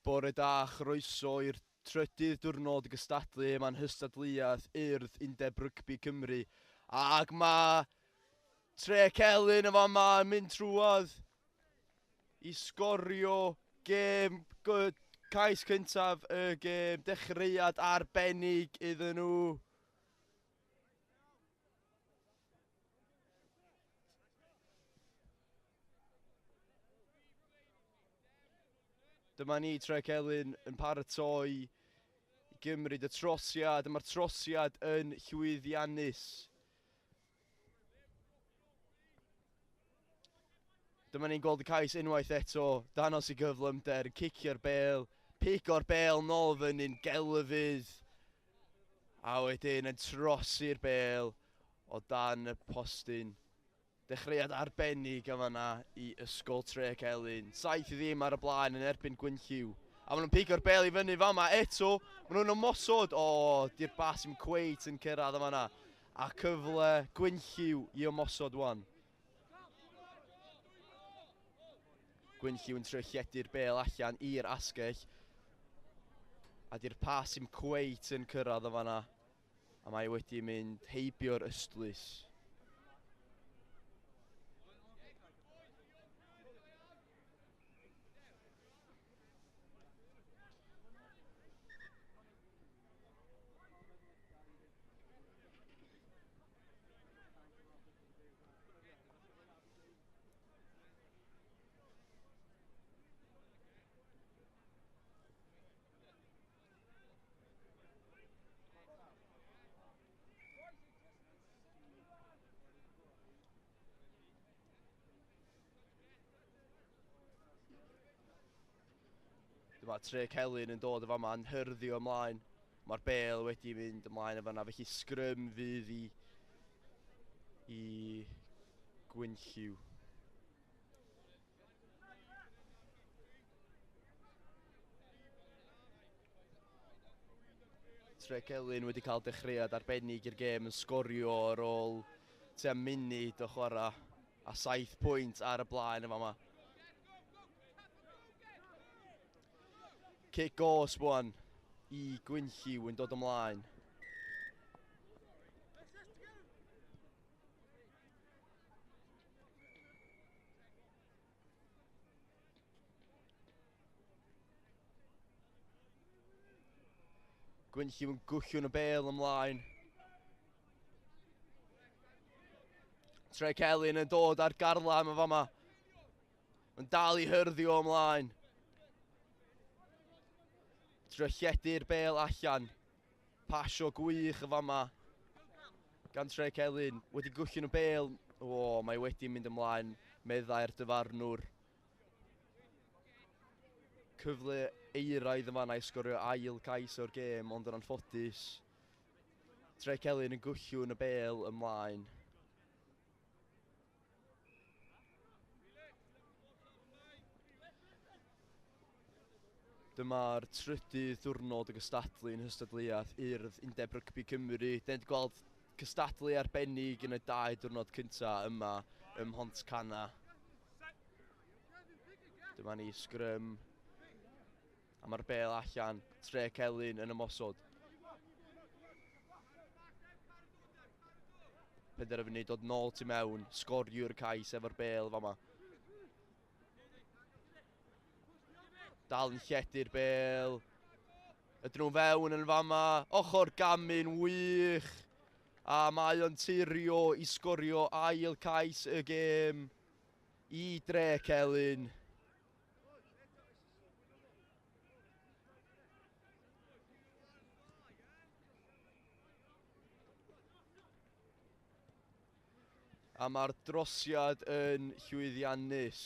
Bore da, chroeso i'r trydydd diwrnod y gystadlu yma'n Cystadleuaeth Urdd Undeb Rygbi Cymru. Ac mae Tre Celyn yn fan ma'n mynd trwodd i sgorio gêm cais cyntaf y gêm, dechreuad arbennig iddyn nhw. Dyma ni Tre Celyn yn paratoi i gymryd y trosiad. Mae'r trosiad yn llwyddiannus. Dyma ni'n gweld y cais unwaith eto, danos i gyflymder, cicio'r bel, pigo'r bel nôl fyny'n gelfydd. A wedyn yn trosi'r bel o dan y postyn. Dechreuad arbennig am yna i ysgol Tre Celyn. 7-0 ar y blaen yn erbyn Gwynlliw. A maen nhw'n pigo'r bel i fyny fama eto. Maen nhw'n ymosod. O, di'r bas yn cweit yn cyrraedd am yna. A cyfle Gwynlliw i ymosod wan. Gwynlliw yn trylledu'r bel allan i'r asgell. A di'r pas yn cweit yn cyrraedd am yna. A mae wedi mynd heibio'r ystlys. Dyma Tre Celyn yn dod o fama yn hyrddio ymlaen. Mae'r bel wedi mynd ymlaen o fanna, felly Scrum fydd i Gwynlliw. Tre Celyn wedi cael dechreuad arbennig i'r gêm yn sgorio ar ôl tua munud o chwarae a 7 pwynt ar y blaen o fama. Kick os bwan i Gwynlliw yn dod ymlaen. Gwynlliw yn gwllwn y bel ymlaen. Tre Celyn yn dod ar garlam y fama. Yn dal i hyrddio ymlaen. Trylledu'r bel allan. Pasio gwych y fama. Gan Tre Celyn. Wedi gwllwn y bel. O, mae wedi mynd ymlaen. Meddai'r dyfarnwr. Cyfle euraidd yma na i sgorio ail cais o'r gêm, ond yn anffodus. Tre Celyn yn gwllwn y bel ymlaen. Dyma'r trydydd diwrnod y gystadlu yn Cystadleuaeth Urdd Undeb Rygbi Cymru. Da ni wedi gweld cystadlu arbennig yn y 2 diwrnod cyntaf yma ym Mhontscana. Dyma ni Scrum. A mae'r bel allan. Tre Celyn yn ymosod. Penderfynu dod nôl tu mewn. Sgoriw'r cais efo'r bel fama. Dal yn lledu'r bel. Ydyn nhw fewn yn fama. Ochr gamu'n wych. A mae o'n tirio i sgorio ail cais y gêm i Tre Celyn. A mae'r drosiad yn llwyddiannus.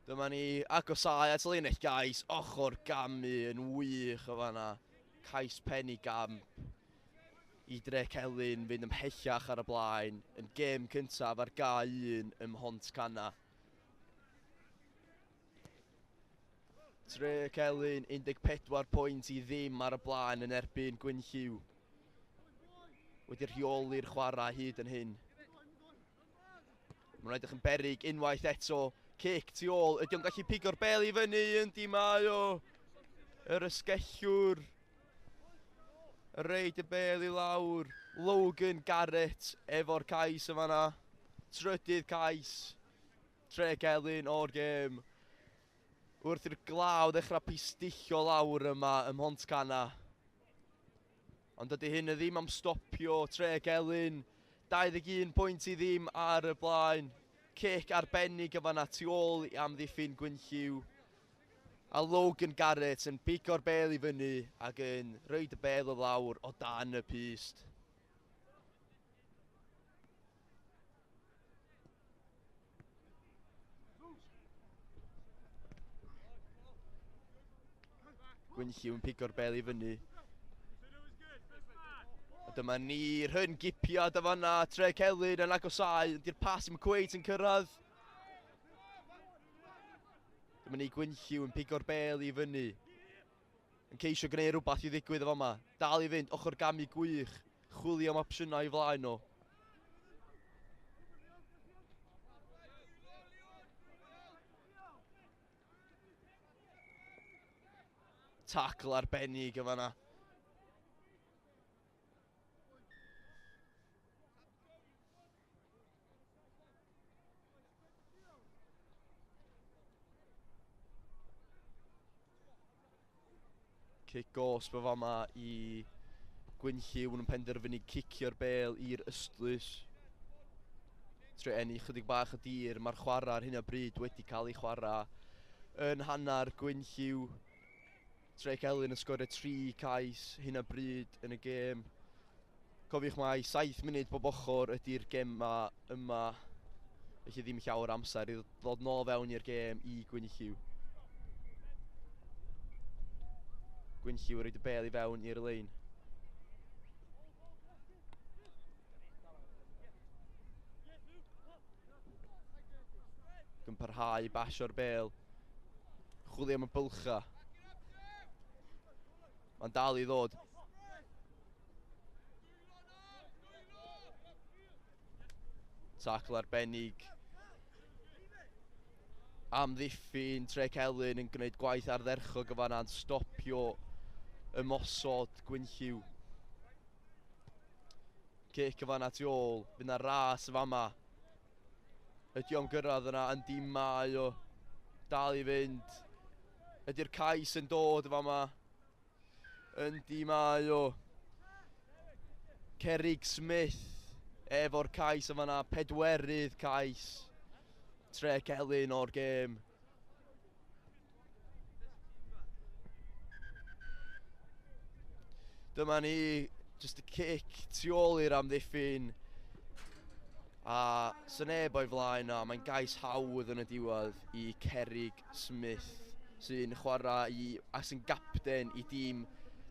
Dyma ni agosau at linell gais. Ochr gamu yn wych o fanna. Cais penny gamp i Tre Celyn fynd ymhellach ar y blaen. Yn gêm cyntaf ar G1 ym Mhontscana. Tre Celyn 14 pwynt i ddim ar y blaen yn erbyn Gwynlliw. Wedi rheoli'r chwarae hyd yn hyn. Mae'n edrych yn beryg unwaith eto Cic tu ôl, ydy o'n gallu pigo'r bel i fyny, yndi mae o. Yr ysgellwr. Reid y bel i lawr. Logan Garrett efo'r cais yma na. Trydydd cais. Tre Gelyn o'r gêm. Wrth i'r glaw ddechrau pistillo lawr yma ym Mhontcanna. Ond dydy hyn y ddim am stopio Tre Gelyn. 21 pwynt i ddim ar y blaen. Cic arbennig y fanna tu ôl i amddiffyn Gwynlliw. A Logan Garrett yn pigo'r bel i fyny ac yn rhoid y bel o lawr o dan y pist. Gwynlliw yn pigo'r bel i fyny. A dyma ni'r hyn gipiad y fanna. Tre Celyn yn agosau. Di'r pas yn cweit yn cyrraedd. Dyma ni Gwynlliw yn pigo'r bel i fyny. Yn ceisio gwneud rhywbeth i ddigwydd o fama. Dal i fynd, ochr gamu gwych. Chwilio am opsiynau i flaen o. Tacl arbennig y fanna. Cic gosb o fama i Gwynlliw yn penderfynu cicio'r bel i'r ystlys. Tre enni chydig bach o dir, mae'r chwarae ar hyn o bryd wedi cael ei chwarae yn hannar Gwynlliw. Tre Celyn yn sgorio 3 cais hyn o bryd yn y gêm. Cofiwch mai 7 munud bob ochr ydy'r gêm yma. Felly ddim llawer amser i ddod nôl fewn i'r gêm i Gwynlliw. Gwynlliw roed y bel i fewn i'r lein. Yn parhau i basio'r bel. Chwilio am y bylcha. Mae'n dal i ddod. Tacl arbennig. Amddiffyn Tre Celyn yn gwneud gwaith ardderchog o fanna'n stopio ymosod Gwynlliw. Cic o fanna tu ôl. Fydd na ras y fama. Ydy o'n gyrraedd yna yn dim mae o. Dal i fynd. Ydy'r cais yn dod y fama. Yndi mae o. Cerrig Smith efo'r cais yma na. Pedwerydd cais Tre Celyn o'r gêm. Dyma ni, just y cic tu ôl i'r amddiffyn. A sy'n neb o'i flaen na, mae'n gais hawdd yn y diwedd i Cerrig Smith sy'n chwarae a sy'n gapten i dîm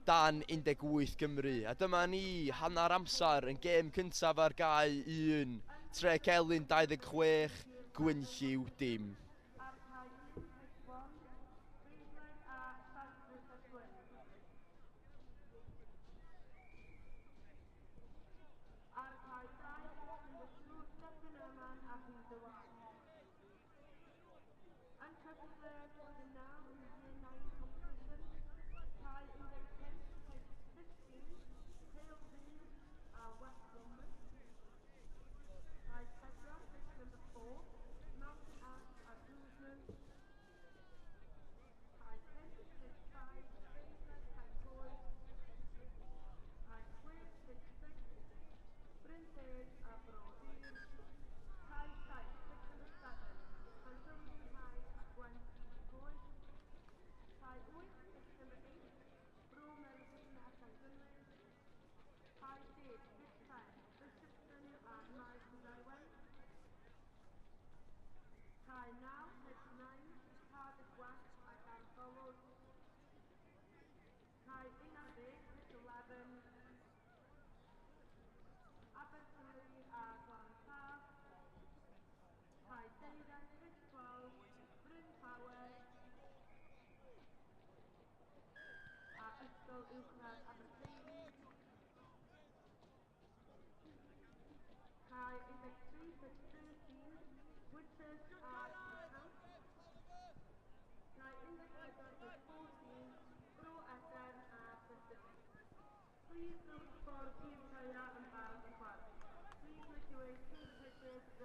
dan 18 Cymru. A dyma ni, hanner amser yn gêm cyntaf ar gau 1. Tre Celyn 26, Gwynlliw dim.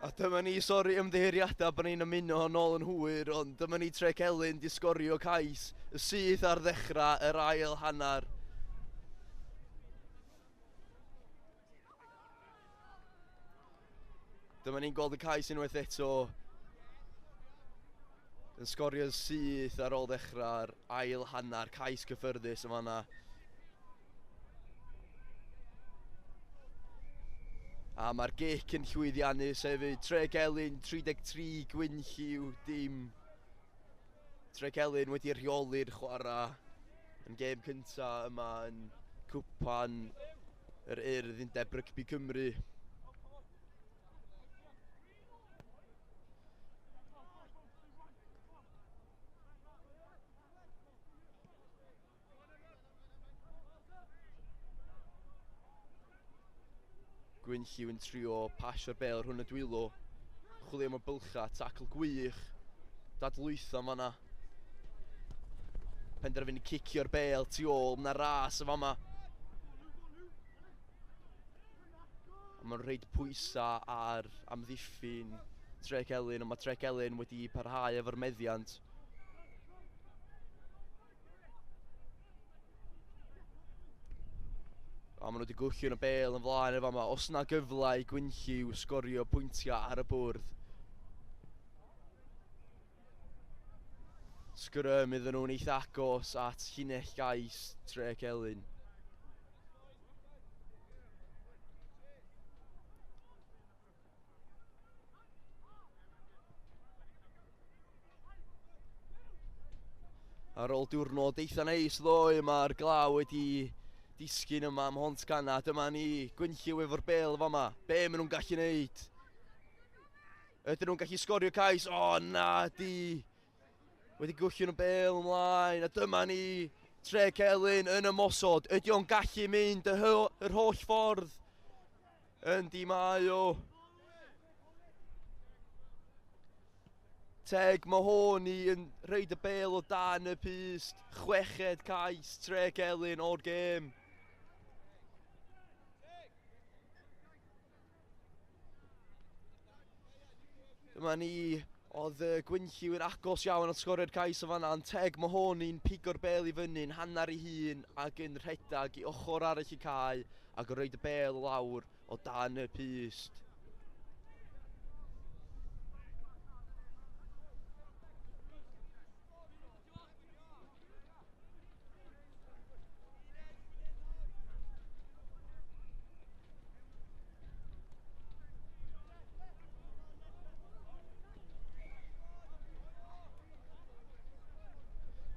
A dyma ni, sori ymddiheiriadau bod ni'n ymuno nôl yn hwyr, ond dyma ni Trec Elin di sgorio cais y syth ar ddechrau yr ail hanner. Dyma ni'n gweld y cais unwaith eto yn sgorio syth ar ôl ddechrau'r ail hanner, cais cyffyrddus yma yna. A mae'r gic yn llwyddiannus hefyd. Trec Elin 33, Gwyn Lliw dim. Trec Elin wedi rheoli'r chwarae yn gêm cyntaf yma yn cwpan yr Urdd Undeb Rygbi Cymru. Gwyn Lliw yn trio pasio'r bel rhwng y dwylo. Chwilio am y bylcha, tacl gwych. Dadlwytho am fan'na. Penderfynu cicio'r bel tu ôl, mna ras y fama. Mae'n rhaid pwysau ar amddiffyn Trec Elin, ond mae Trec Elin wedi parhau efo'r meddiant. A maen nhw wedi gwllio'n y bel yn flaen efo yma. Os na gyfle i Gwyn Lliw sgorio pwyntiau ar y bwrdd. Scrum iddyn nhw'n eitha agos at llinell gais Trec Elin. Ar ôl diwrnod eitha neis ddoe, mae'r glaw wedi disgyn yma am hont ganna. Dyma ni, Gwyn Lliw efo'r bel fama. Be maen nhw'n gallu neud? Ydyn nhw'n gallu sgorio cais? O, na di. Wedi gwllio'n y bel ymlaen. A dyma ni, Trec Elin yn ymosod. Ydy o'n gallu mynd yr holl ffordd? Yndi mae o. Teg Mahoney yn rhaid y bel o dan y pyst. Chweched cais Trec Elin o'r gêm. Dyma ni, oedd Gwyn Lliw yn agos iawn at sgorio'r cais o fan'na, ond Teg Mahoney'n pigo'r bel i fyny'n hanner i hun ac yn rhedag i ochr arall i cae ac yn rhoid y bel lawr o dan y pyst.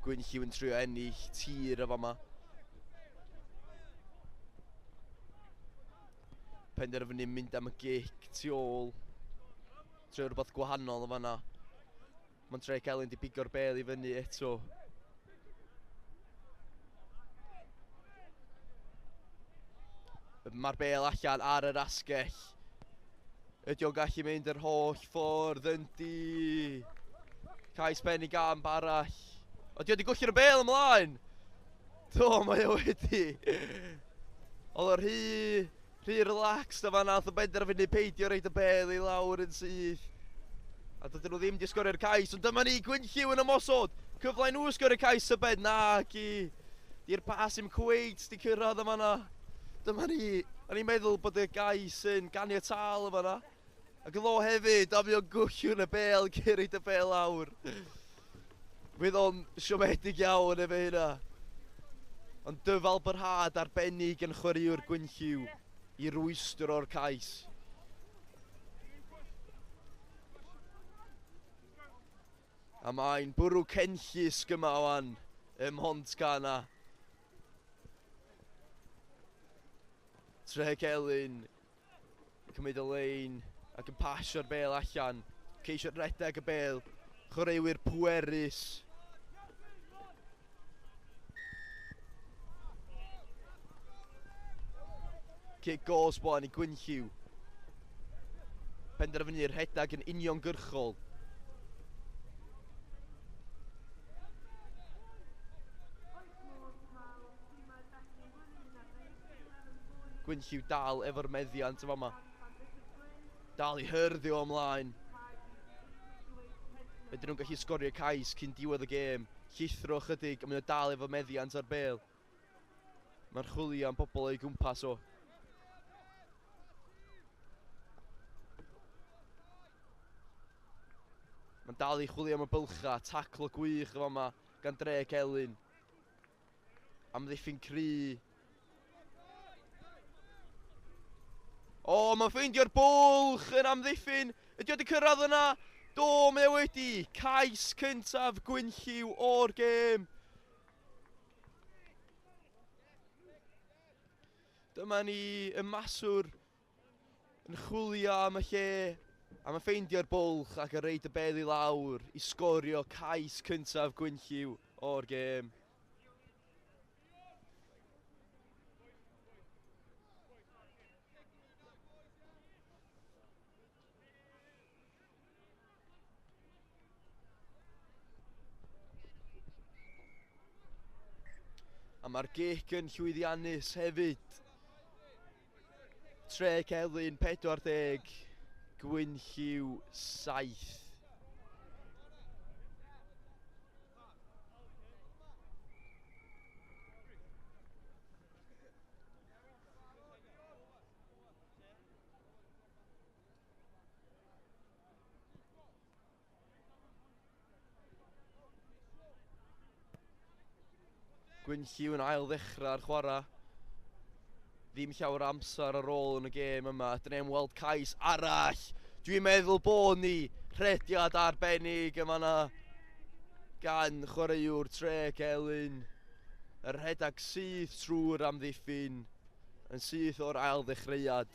Gwyn Lliw yn trio ennill tir y fama. Penderfynu mynd am y gic tu ôl. Trio rhywbeth gwahanol y fan'na. Mae'n Trec Elin di bigo'r bel i fyny eto. Mae'r bel allan ar yr asgell. Ydy o'n gallu mynd yr holl ffordd? Yndi. Cais pen i gamp arall. Ydy o wedi gwllio'r bel ymlaen? Do, mae o wedi. Oedd o'r rhy relaxed o fan'na, oedd o benderfynu peidio reid y bel i lawr yn syth. A dydyn nhw ddim di sgorio'r cais, ond dyma ni, Gwyn Lliw yn ymosod. Cyfle nhw sgorio'r cais y bed, nac i. Di'r pas im cweit di cyrraedd o fan'na. Dyma ni, o'n i'n meddwl bod y gais yn ganiatal o fan'na. Ac o hefyd, a mi o'n gwllio'n y bel, cyrraedd y bel lawr. Fydd o'n siomedig iawn efo hynna. Ond dyfal byrhad arbennig yn chwaraewr Gwyn Lliw i rwystr o'r cais. A mae'n bwrw cenllus gyma wan ym Mhont Cana. Trec Elin cymryd y lein ac yn pasio'r bel allan. Ceisio'r redeg y bel. Chwaraewyr pwerus. Kick goes blaen i Gwyn Lliw. Penderfynu'r rhedag yn uniongyrchol. Gwynlliw dal efo'r meddiant y fama. Dal i hyrddio ymlaen. Ydyn nhw'n gallu sgorio cais cyn diwedd y gêm. Llithro chydig, a maen nhw dal efo meddiant ar bêl. Mae'n chwilio am bobl o'i gwmpas o. Mae'n dal i chwilio am y bylcha, taclo gwych y fama gan Dre Celyn. Amddiffyn cry. O, mae'n ffeindio'r bwlch yn amddiffyn. Ydy wedi cyrraedd yna? Do, mae wedi. Cais cyntaf Gwynlliw o'r gêm. Dyma ni y maswr yn chwilio am y lle. A mae'n ffeindio'r bwlch ac yn reid y bel i lawr i sgorio cais cyntaf Gwynlliw o'r gêm. A mae'r gic yn llwyddiannus hefyd. Tre Celyn 40, Gwynlliw 7. Gwynlliw yn ail ddechrau'r chwarae. Ddim llawer amser ar ôl yn y gêm yma. Dyna ni'n weld cais arall. Dwi'n meddwl bod ni rhediad arbennig yma na gan chwaraewr Tre Celyn. Yr rhedag syth trwy'r amddiffyn yn syth o'r ail ddechreuad.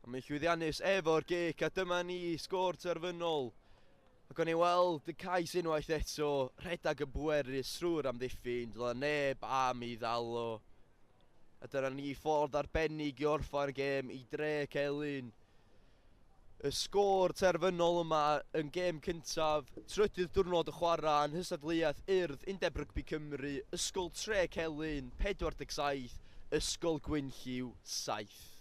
A mae'n llwyddiannus efo'r gic, a dyma ni sgôr terfynol. Ac o'n i weld y cais unwaith eto, rhedag y bwerus trwy'r amddiffyn, dyla neb am i ddalo. A dyna ni ffordd arbennig i orffau'r gêm i Dre Celyn. Y sgôr terfynol yma yn gêm cyntaf, trydydd diwrnod y chwarae yn Cystadleuaeth Urdd, Undeb Rygbi Cymru, ysgol Tre Celyn 47, ysgol Gwynlliw 7.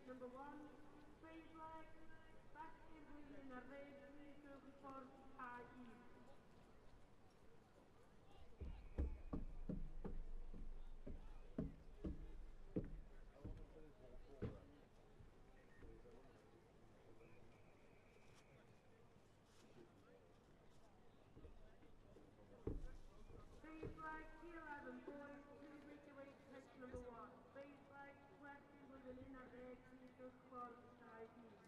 Number 1, phase leg, back in a red, for IE. Phase leg, T11 boys, 2 breakaway pitch number 1. Phase leg, working with an inner red, for IE.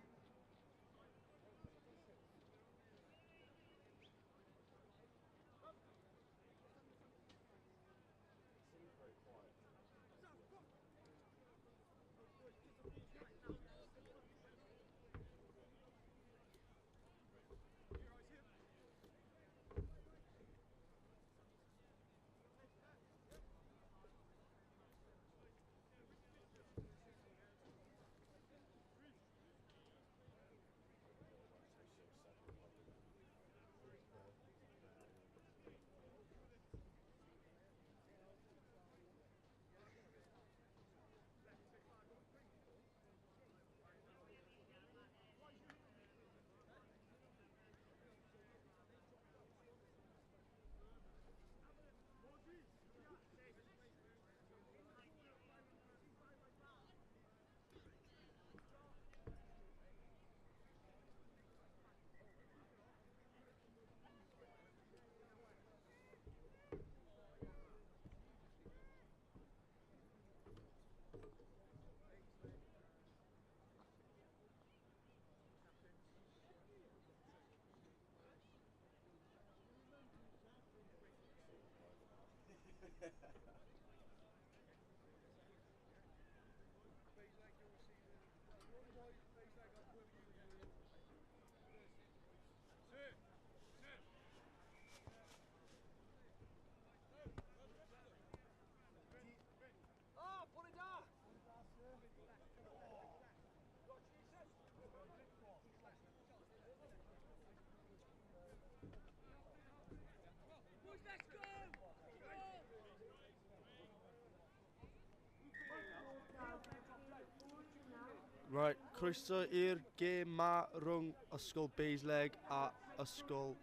Right, croeso i'r gêm ma rhwng ysgol Beisleg a ysgol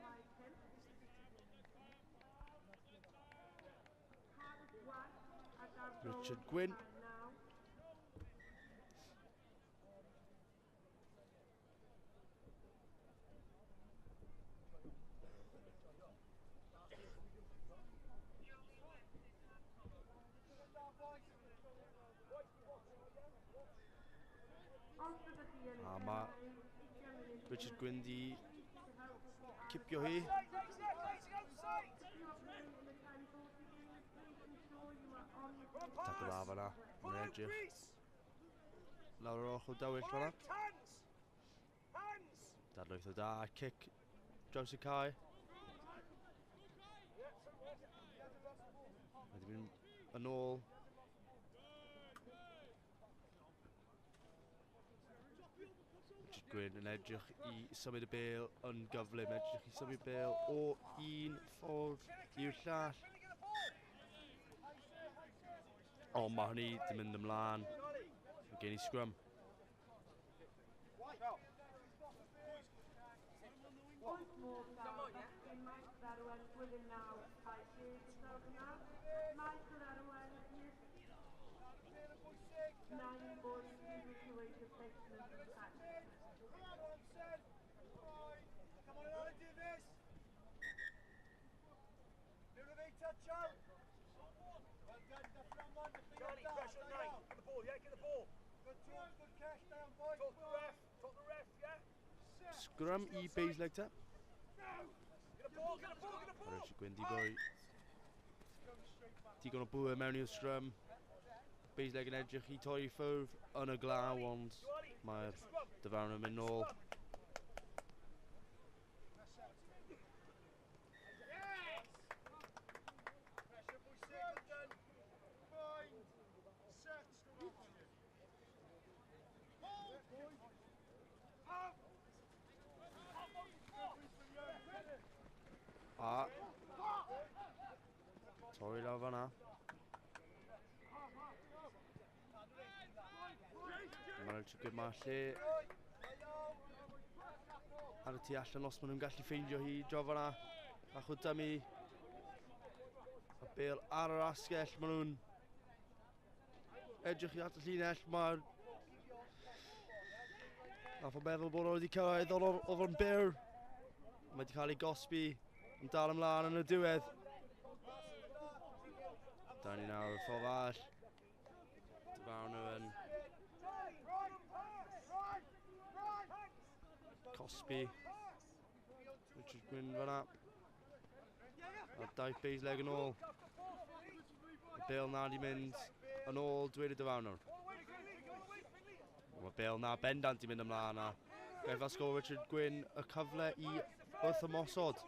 Richard Gwyn. A ma Richard Gwyn di cipio hi. Tacl laf yna, yn edrych. Lawr o'r ochr dywyll fan'na. Dadlwyth o da, cic draws y cae. Wedi mynd yn ôl. Richard Gwyn yn edrych i symud y bêl yn gyflym, edrych i symud y bêl o un ffordd i'r llall. O, mae hynny wedi mynd ymlaen. Mae gen i Scrum. Scrum i Beisleg te. Richard Gwyn di boi. Digon o bwyd mewn i'r Scrum. Beisleg yn edrych i torri ffwrdd yn y glaw, ond mae'r Diwrnod yn mynd nôl. A torri lawr fan'na. Mae'n Richard Gwyn ma lle ar y tu allan os maen nhw'n gallu ffeindio hi draw fan'na. Bach o dymu. A bêl ar yr asgell, maen nhw'n edrych i at y llinell. Mae'r nath o meddwl bod nhw wedi cyrraedd oedd o'n byr. Mae wedi cael ei gosbi yn dal ymlaen yn y diwedd. Da ni nawr y ffordd all. Diwrnod yn cosbi. Richard Gwyn fan'na. A daeth Beisleg yn ôl. Y bêl na di mynd yn ôl dweud y Diwrnod. Mae bêl na bendant di mynd ymlaen a gaeth asgol Richard Gwyn y cyfle i wrth ymosod.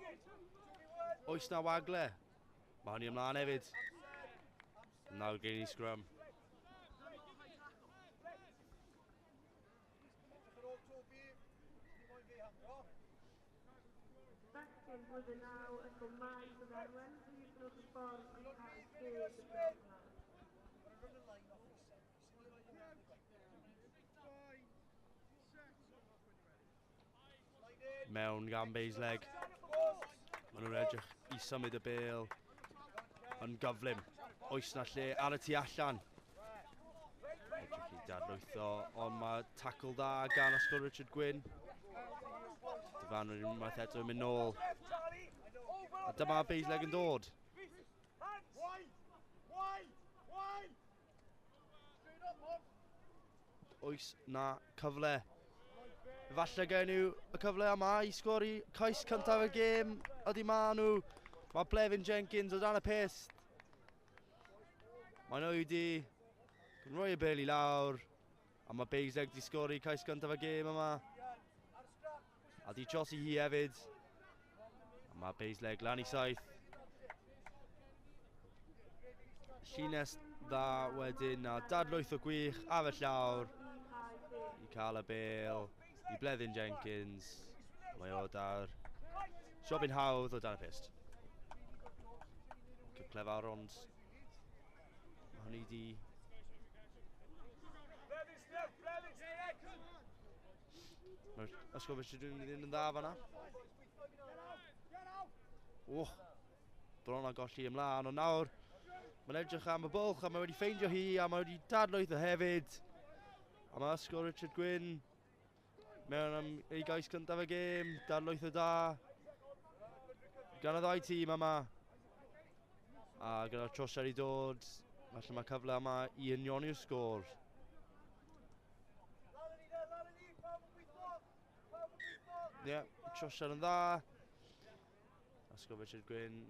Oes na wagle. Mae hynny ymlaen hefyd. Nawr gen i Scrum. Bechgyn flwyddyn naw ysgol maes o Dderwen, sydd wrth y ffordd yn cael deg y Diwrnod. Mewn gan Beisleg. Maen nhw'n edrych i symud y bêl yn gyflym. Oes na lle ar y tu allan. Edrych i dadlwytho, ond mae tacl da gan ysgol Richard Gwyn. Diwrnod unwaith eto yn mynd nôl. A dyma Beisleg yn dod. Oes na cyfle. Falle gen nhw y cyfle yma i sgori cais cyntaf y gêm. Ydy ma nhw. Mae Blevin Jenkins o dan y pist. Mae nhw wedi rhoi y bêl i lawr. A mae Beisleg wedi sgori cais cyntaf y gêm yma. A di trosi hi hefyd. A mae Beisleg lan i saith. Llinell dda wedyn a dadlwyth o gwych a fe llawr. I cael y bêl i Blevin Jenkins. Mae o dar Siobyn hawdd o dan y pist. Cyflefawr ond mae hynny di Mae'r ysgol Richard Gwyn ddim yn dda fan'na. Bron a golli ymlaen, ond nawr mae'n edrych am y bwlch a mae wedi ffeindio hi a mae wedi dadlwytho hefyd. A mae ysgol Richard Gwyn mewn am ei gais cyntaf y gêm, dadlwytho da. Gan y ddau tîm yma. A gyda'r trosiad i dod, falle mae cyfle yma i unioni'r sgôr. Ie, trosiad yn dda. Ysgol Richard Gwyn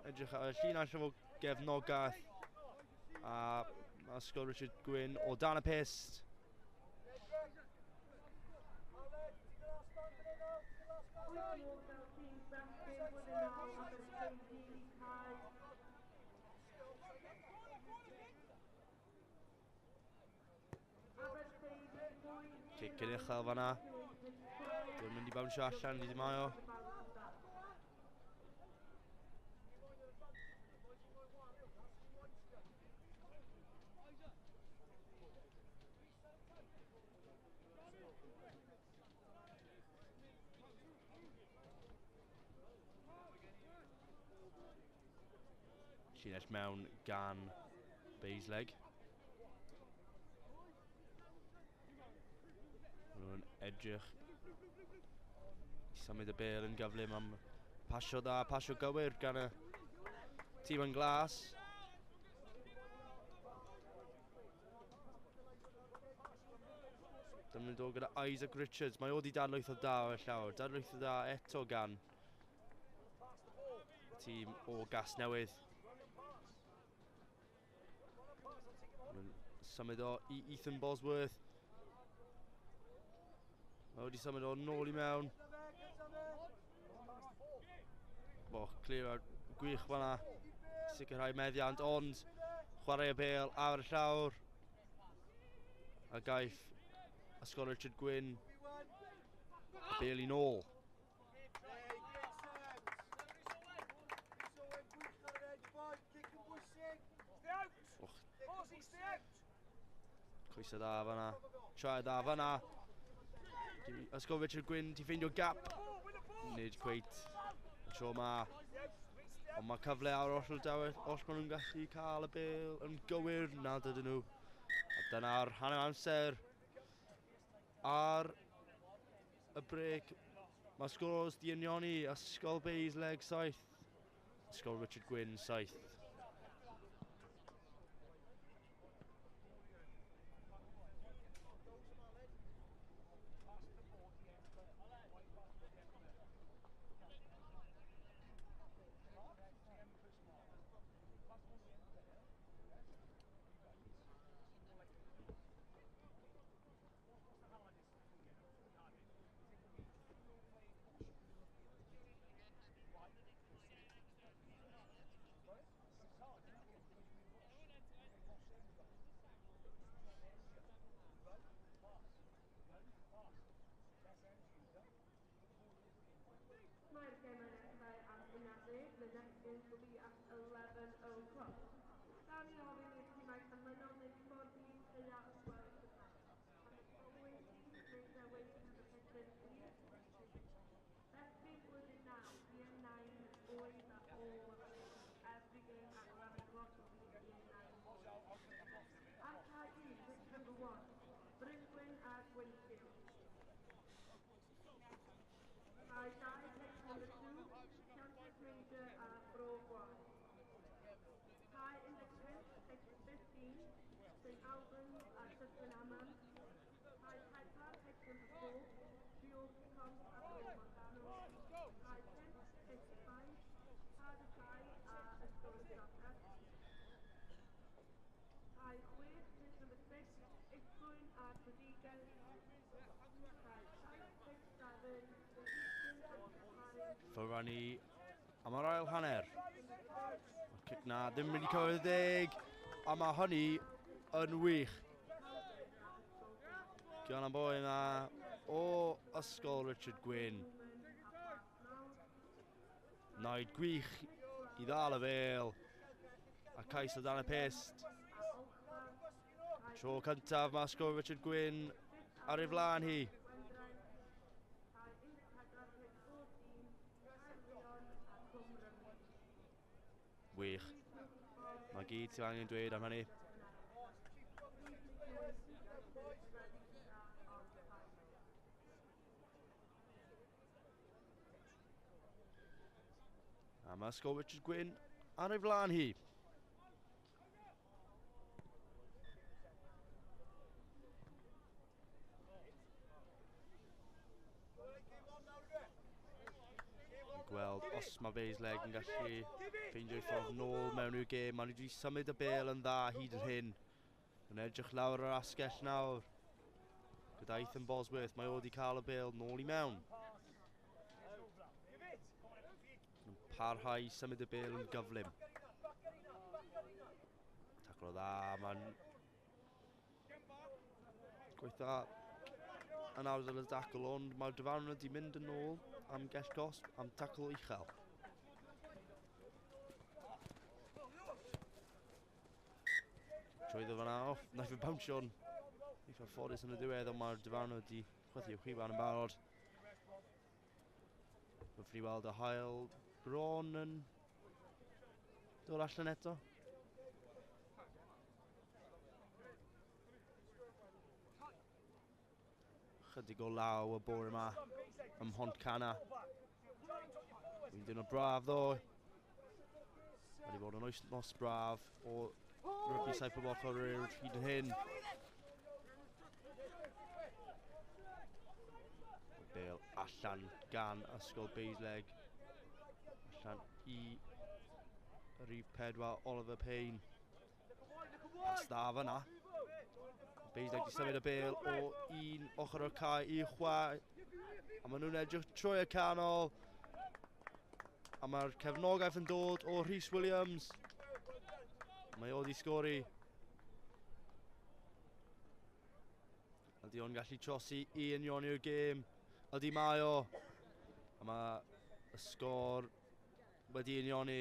edrych ar y llinell efo gefnogaeth. A ysgol Richard Gwyn o dan y pist. Cicyn uchel fan'na. Dwi'n mynd i bawnsio allan, ni ddim ai o. Llinell mewn gan Beisleg. Nhw'n edrych i symud y bêl yn gyflym am pasio da, pasio gywir gan y tîm yn glas. Dyma'n dod gyda Isaac Richards. Mae o di dadlwytho da o'r llawr. Dadlwytho da eto gan tîm o Gasnewydd. Symud o i Ethan Bosworth. Mae wedi symud o nôl i mewn. Clear ar gwych fan'na. Sicrhau meddiant, ond chwarae y bêl ar y llawr. A gaiff ysgol Richard Gwyn bêl i nôl. Coesau dda fan'na. Trai dda fan'na. Ysgol Richard Gwyn ti ffeindio gap. Nid cweit y tro ma. Ond mae cyfle ar oll daweth os maen nhw'n gallu cael y bêl yn gywir. Na dydyn nhw. A dyna'r hanner amser ar y brec. Mae sgwrs di unioni. Ysgol Beisleg 7. Ysgol Richard Gwyn 7. The next game will be at 11 o'clock. Danny Orwin is tonight and Lennon is 14 Cystadleuaeth. And the following teams make their way to the second tier. Best team will be now, Year 9 boys at all. Every game at 11 o'clock will be Year 9 boys. After East, which number 1, Brisbane at Winfield. Dive next number 2. Major Pro 1. High in the 10th, 15, St. Albans at Cystadleuaeth. High Piper, number 4, Fuel comes at Romagano. High 10th, 5, Harder High at Cystadleuaeth. High Quid, number 6, it's going at Rodriguez. High 6, 7, the Eastern and Ferrani am yr ail hanner. Cic na ddim wedi cyrraedd 10 a mae hynny yn wych. Gan am boi yma o ysgol Richard Gwyn. Naid gwych i ddal y fel a cais o dan y pist. Tro cyntaf mae ysgol Richard Gwyn ar ei flaen hi. Gwych. Mae gyd sydd angen dweud am hynny. A mae ysgol Richard Gwyn ar ei flaen hi. Gweld os mae Basleg yn gallu ffeindio'i ffordd nôl mewn i'r gêm. Maen nhw wedi symud y bêl yn dda hyd yn hyn. Yn edrych lawr yr asgell nawr. Gyda Ethan Bosworth, mae wedi cael y bêl nôl i mewn. Yn parhau i symud y bêl yn gyflym. Taclo dda, mae'n gweithio yn awdl y dacl, ond mae'r Diwrnod wedi mynd yn ôl am gell gosb, am tacl uchel. Trwyddo fan'na off, naeth fe bownsio'n eitha ffodus yn y diwedd, ond mae'r Diwrnod wedi chwythu i'w chwifan yn barod. Byddwn ni weld y hael bron yn dod allan eto. Chydig o law y bore yma ym Mhont Cana. Dwi'n dyn o braf ddo. Wedi bod yn wythnos braf o rygbi saith bob ochr i'r hyd yn hyn. Bêl allan gan ysgol Basleg. Allan i rhif 4 Oliver Payne. Pas dda fyna. Basleg wedi symud y bêl o un ochr o'r cae i chwae. A maen nhw'n edrych trwy y canol. A mae'r cefnogaeth yn dod o Rhys Williams. Mae o wedi sgori. Ydy o'n gallu trosi i unioni'r gêm. Ydy mae o. A mae y sgor wedi unioni.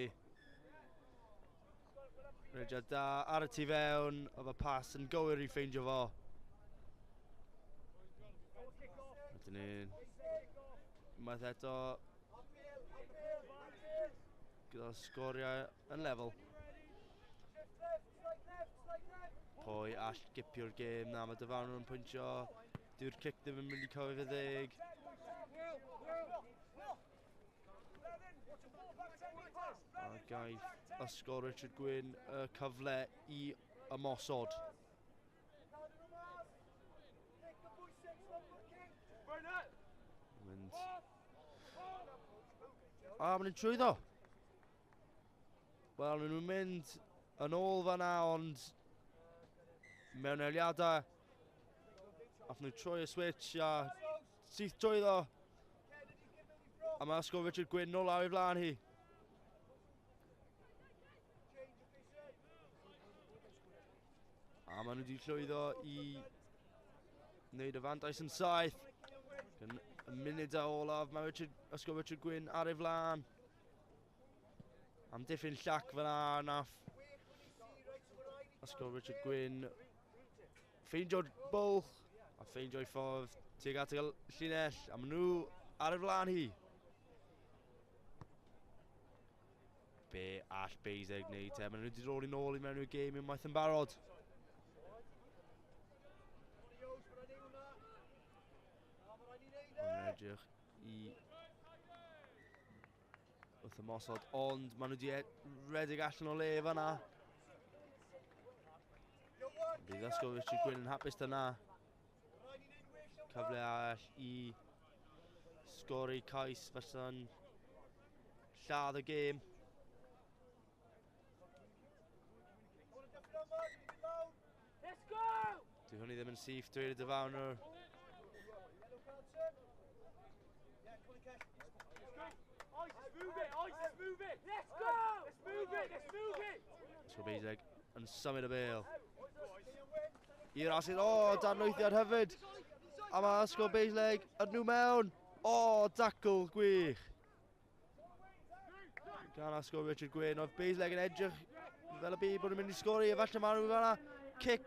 Rediad da ar y tu fewn. Oedd y pas yn gywir i ffeindio fo. Ydyn ni'n unwaith eto gyda sgoriau yn lefel. Pwy all gipio'r gêm na, mae Diwrnod yn pwyntio. Dyw'r cic ddim yn mynd i cofio fy ddeg. A gaeth ysgol Richard Gwyn y cyfle i ymosod. A maen nhw'n trwyddo. Wel, maen nhw'n mynd yn ôl fan'na, ond mewn eiliadau. Ath nhw trwy y switch a syth trwyddo. A mae ysgol Richard Gwyn nôl lawr i flaen hi. A maen nhw wedi llwyddo i wneud y fantais yn saith. Gan y munud a olaf, mae ysgol Richard Gwyn ar ei flaen. Am diffyn llac fyna nath ysgol Richard Gwyn ffeindio'r bwlch a ffeindio'i ffordd tuag at y llinell. A maen nhw ar ei flaen hi. Be all Basleg wneud te? Maen nhw wedi dod i nôl i mewn i'r gêm unwaith yn barod. Maen edrych i wrth ymosod, ond maen nhw wedi redig allan o le fan'na. Bydd ysgol Richard Gwyn yn hapus dyna. Cyfle all i sgori cais fysa'n lladd y gêm. Dyw hwnni ddim yn syth dweud y Diwrnod. Ysgol Basleg yn symud y bêl. I'r asydd, danlwythiad hyfryd. A mae ysgol Basleg yn nhw mewn. Dacl gwych. Gan ysgol Richard Gwyn, oedd Basleg yn edrych fel y byd bod nhw'n mynd i sgori. Efallai maen nhw fan'na. Cic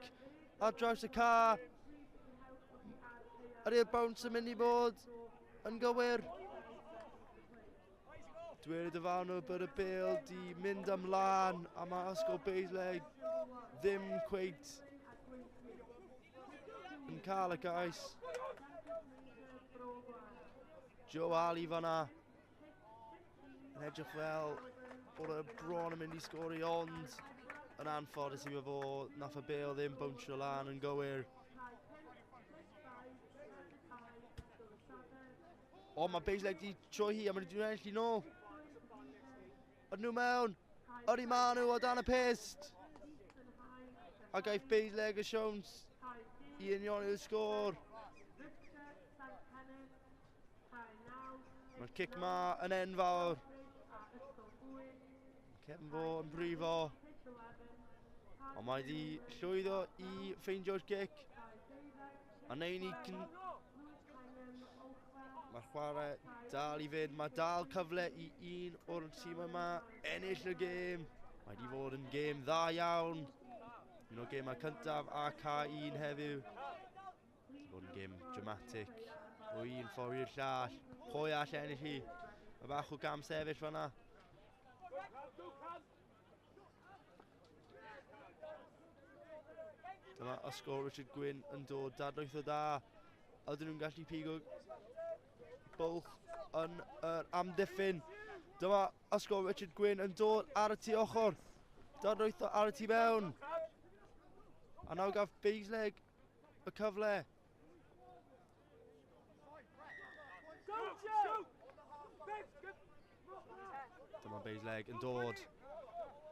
ar draws y car. Ydy'r bounce yn mynd i bod yn gywir. Diwrnod bod y bêl di mynd ymlaen a mae ysgol Beisleg ddim cweit yn cael y gais. Joe Ali fan'na yn edrych fel bod y bron yn mynd i sgori, ond yn anffodus i fo nath y bêl ddim bwnsio lan yn gywir. O, mae Beisleg di troi hi a mae nhw'n ennill i nôl. Ydyn nhw mewn. Ydy ma nhw o dan y pist. A gaeth Beisleg y siawns i union i'r sgôr. Mae'r cic ma yn enfawr. Cefn fo yn brifo. Ond mae di llwyddo i ffeindio'r cic. A neud ni... Mae'r chwarae dal i fynd. Mae dal cyfle i un o'r tîm yma ennill y gêm. Mae di fod yn gêm dda iawn. Un o'r gêmau cyntaf a K1 heddiw. Di fod yn gêm dramatic. O un ffordd i'r llall. Pwy all ennill hi? Mae bach o gam sefyll fan'na. Dyma ysgol Richard Gwyn yn dod dadlwyth o da. Ydyn nhw'n gallu pigo bwlch yn yr amddiffyn. Dyma ysgol Richard Gwyn yn dod ar y tu ochr. Dadlwyth ar y tu mewn. A nawr gaf Beisleg y cyfle. Dyma Beisleg yn dod.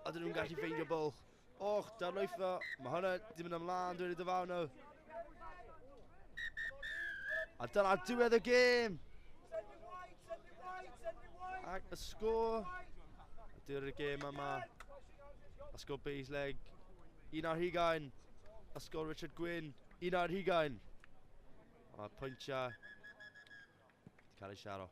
Ydyn nhw'n gallu ffeindio bwlch. Och, dadlwyth o. Mae hwnna di mynd ymlaen dwi'n ei dyfawn. A dyna diwedd y gêm. Ac y sgôr. Diwedd y gêm yma. Ysgol Beisleg 1-20. Ysgol Richard Gwyn 1-20. A mae pwyntiau wedi cael ei siaro.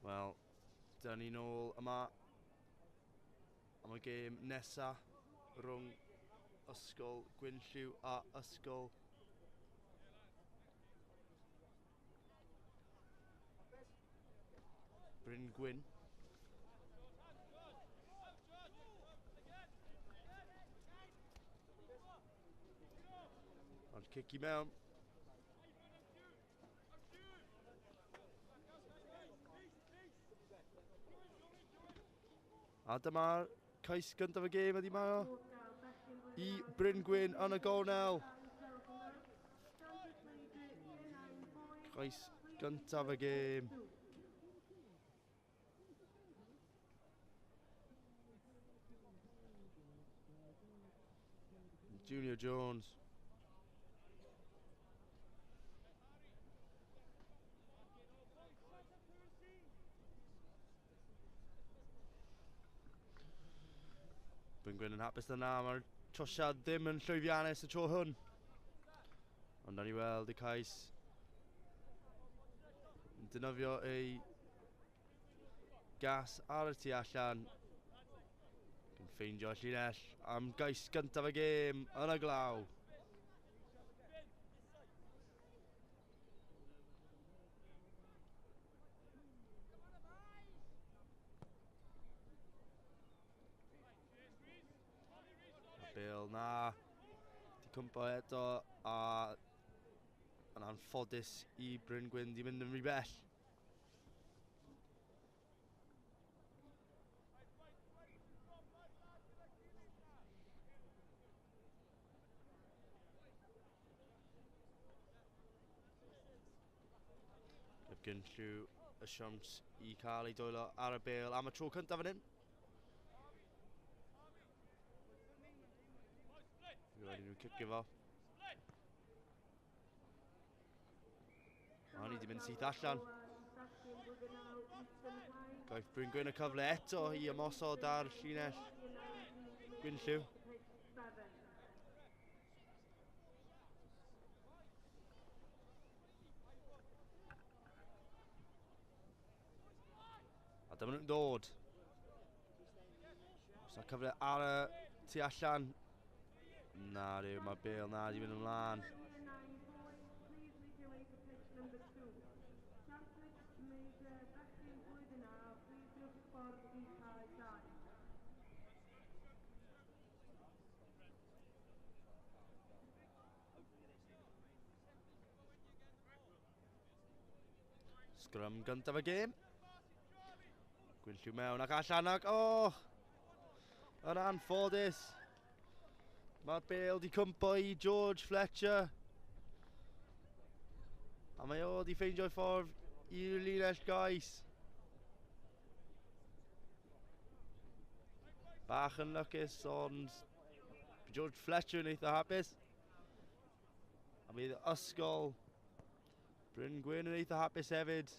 Wel, dyna ni nôl yma am y gêm nesa rhwng ysgol Gwynlliw a ysgol Bryn Gwyn. Ond kick I mewn. A dyma'r cais gyntaf y gêm ydi mae o. I Bryn Gwyn yn y gornel. Cais gyntaf y gêm. Junior Jones. Bryn Gwyn yn hapus yna, mae'r trosiad ddim yn llwyddiannus y tro hwn. Ond nawn ni weld y cais yn dynofio ei gas ar y tu allan. Yn ffeindio llinell am gais gyntaf y gêm yn y glaw. Bale na, di cwmpo eto a yn anffodus I Bryn Gwyn di mynd yn rhy bell. Gyda gynllw y siawns I cael ei dwylo ar y Bale am y tro cyntaf fan hyn. Rhaid I nhw cicio fo. A ni di mynd syth allan. Gaeth Bryn Gwyn y cyfle eto I ymosod ar llinell Gwynlliw. A dyma nhw'n dod. Os yna cyfle ar y tu allan. Na ryw, mae Bale na di mynd ymlaen. Scrum gyntaf y gêm. Gwynlliw mewn ac allan ac yn anffodus. Mae Bale di cwmpo I George Fletcher. A mae o di ffeindio'i ffordd i'r linell gais. Bach yn lycus ond George Fletcher yn eitha hapus. A bydd ysgol Bryn Gwyn yn eitha hapus hefyd.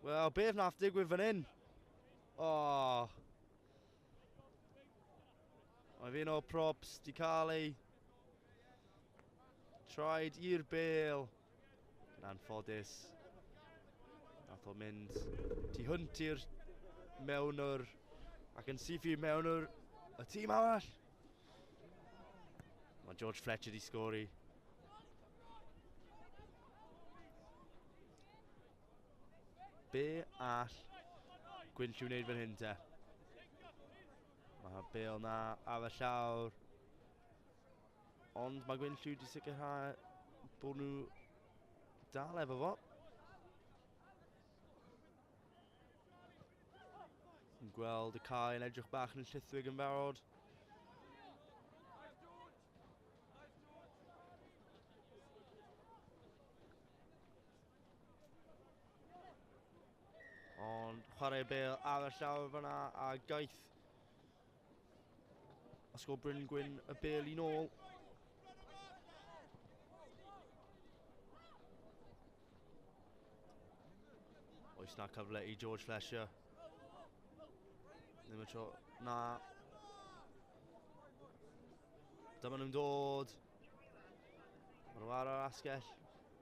Wel, beth nath digwydd fan hyn? Mae fi'n o props di cael ei traed i'r Bale. Yn anffodus. Nath o mynd tu hwnt i'r mewnwr ac yn syth I mewnwr y tîm arall. Mae George Fletcher di sgori. Be all Gwynlliw wneud fan hyn te? Mae Bale na ar y llawr. Ond mae Gwynlliw di sicrhau bod nhw dal efo fo. Yn gweld y cae yn edrych bach yn llithwig yn barod. Ond chwarae Bale ar y llawr fyna a gaeth ysgol Bryn Gwyn y Bale I nôl. Oes na cyfle I George Fletcher. Ddim y tro, na. Dyma nhw'n dod. Maen nhw ar yr asgell.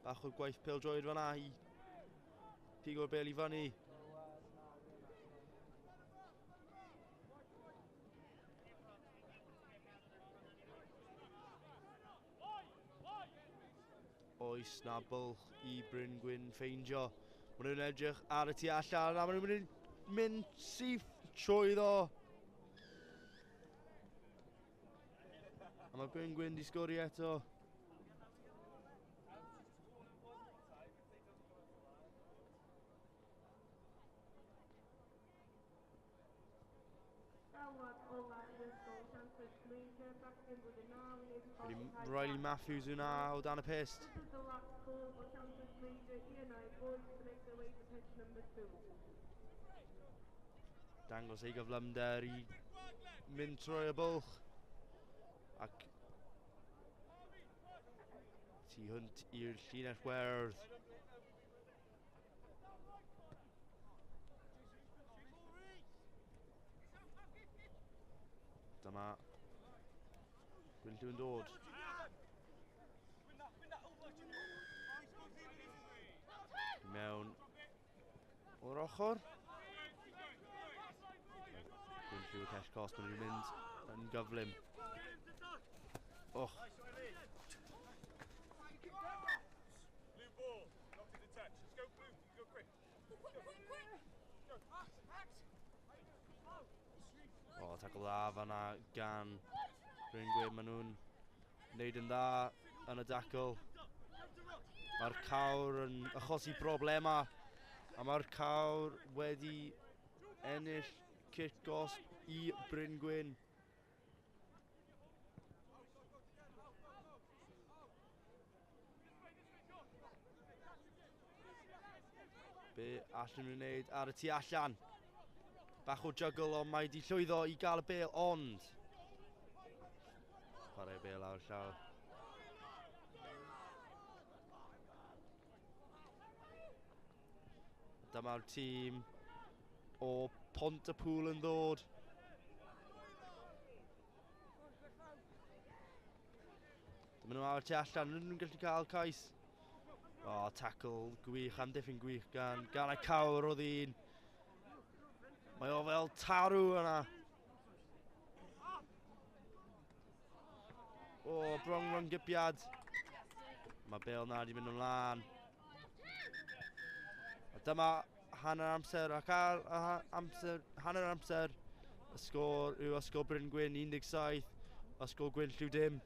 Bach o gwaith pêl-droed fyna I pigo'r Bale I fyny. Oes na bwlch I Bryn Gwyn ffeindio. Maen nhw'n edrych ar y tu allan a maen nhw'n mynd syth trwyddo. A mae Bryn Gwyn di sgori eto. Riley Matthews yna o dan y pist. This is the last call for Kansas Major E&I boys to make their way to pitch number 2. Dangos ei gyflymder I mynd trwy y bwlch. Ac tu hwnt i'r llinell werdd. Dyma Gwynllw yn dod. Mewn o'r ochr. Gwynllw y cell cost, maen nhw'n mynd yn gyflym. Och. O, tackle dda fan'na gan Bryn Gwyn, maen nhw'n wneud yn dda yn y dacl. Mae'r cawr yn achosi broblema a mae'r cawr wedi ennill kick gost I Bryn Gwyn. Be allan nhw'n wneud ar y tu allan. Bach o juggle ond mae wedi llwyddo I gael y bêl ond. Chwarae bêl awr llaw. Dyma'r tîm o Pontypool yn ddod. Dyma nhw awr tu allan, nhw'n gallu cael cais. O, tackle gwych, amddiffyn gwych gan y cawr o ddyn. Mae o fel tarw yna. O, bron gypiad. Mae bêl na wedi mynd ymlaen. A dyma hanner amser ac hanner amser y sgôr yw ysgol Bryn Gwyn 17, ysgol Gwynllw dim.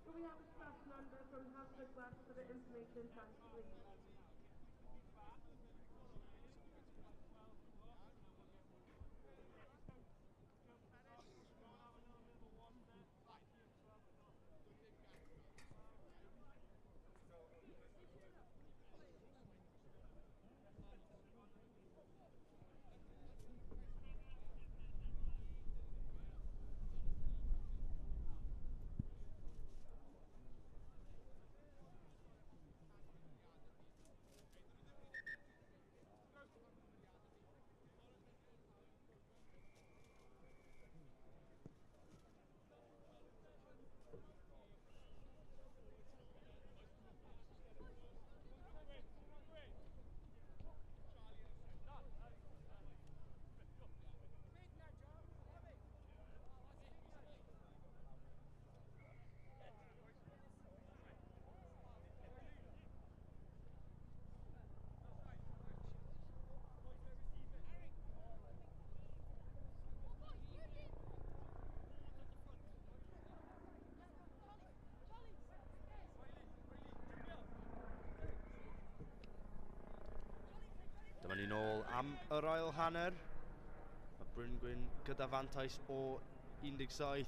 Can we have a staff member from Haverfordwest for the information desk, please? Dyma ni nôl am yr ail hanner. Mae Bryn Gwyn gyda fantais o 17.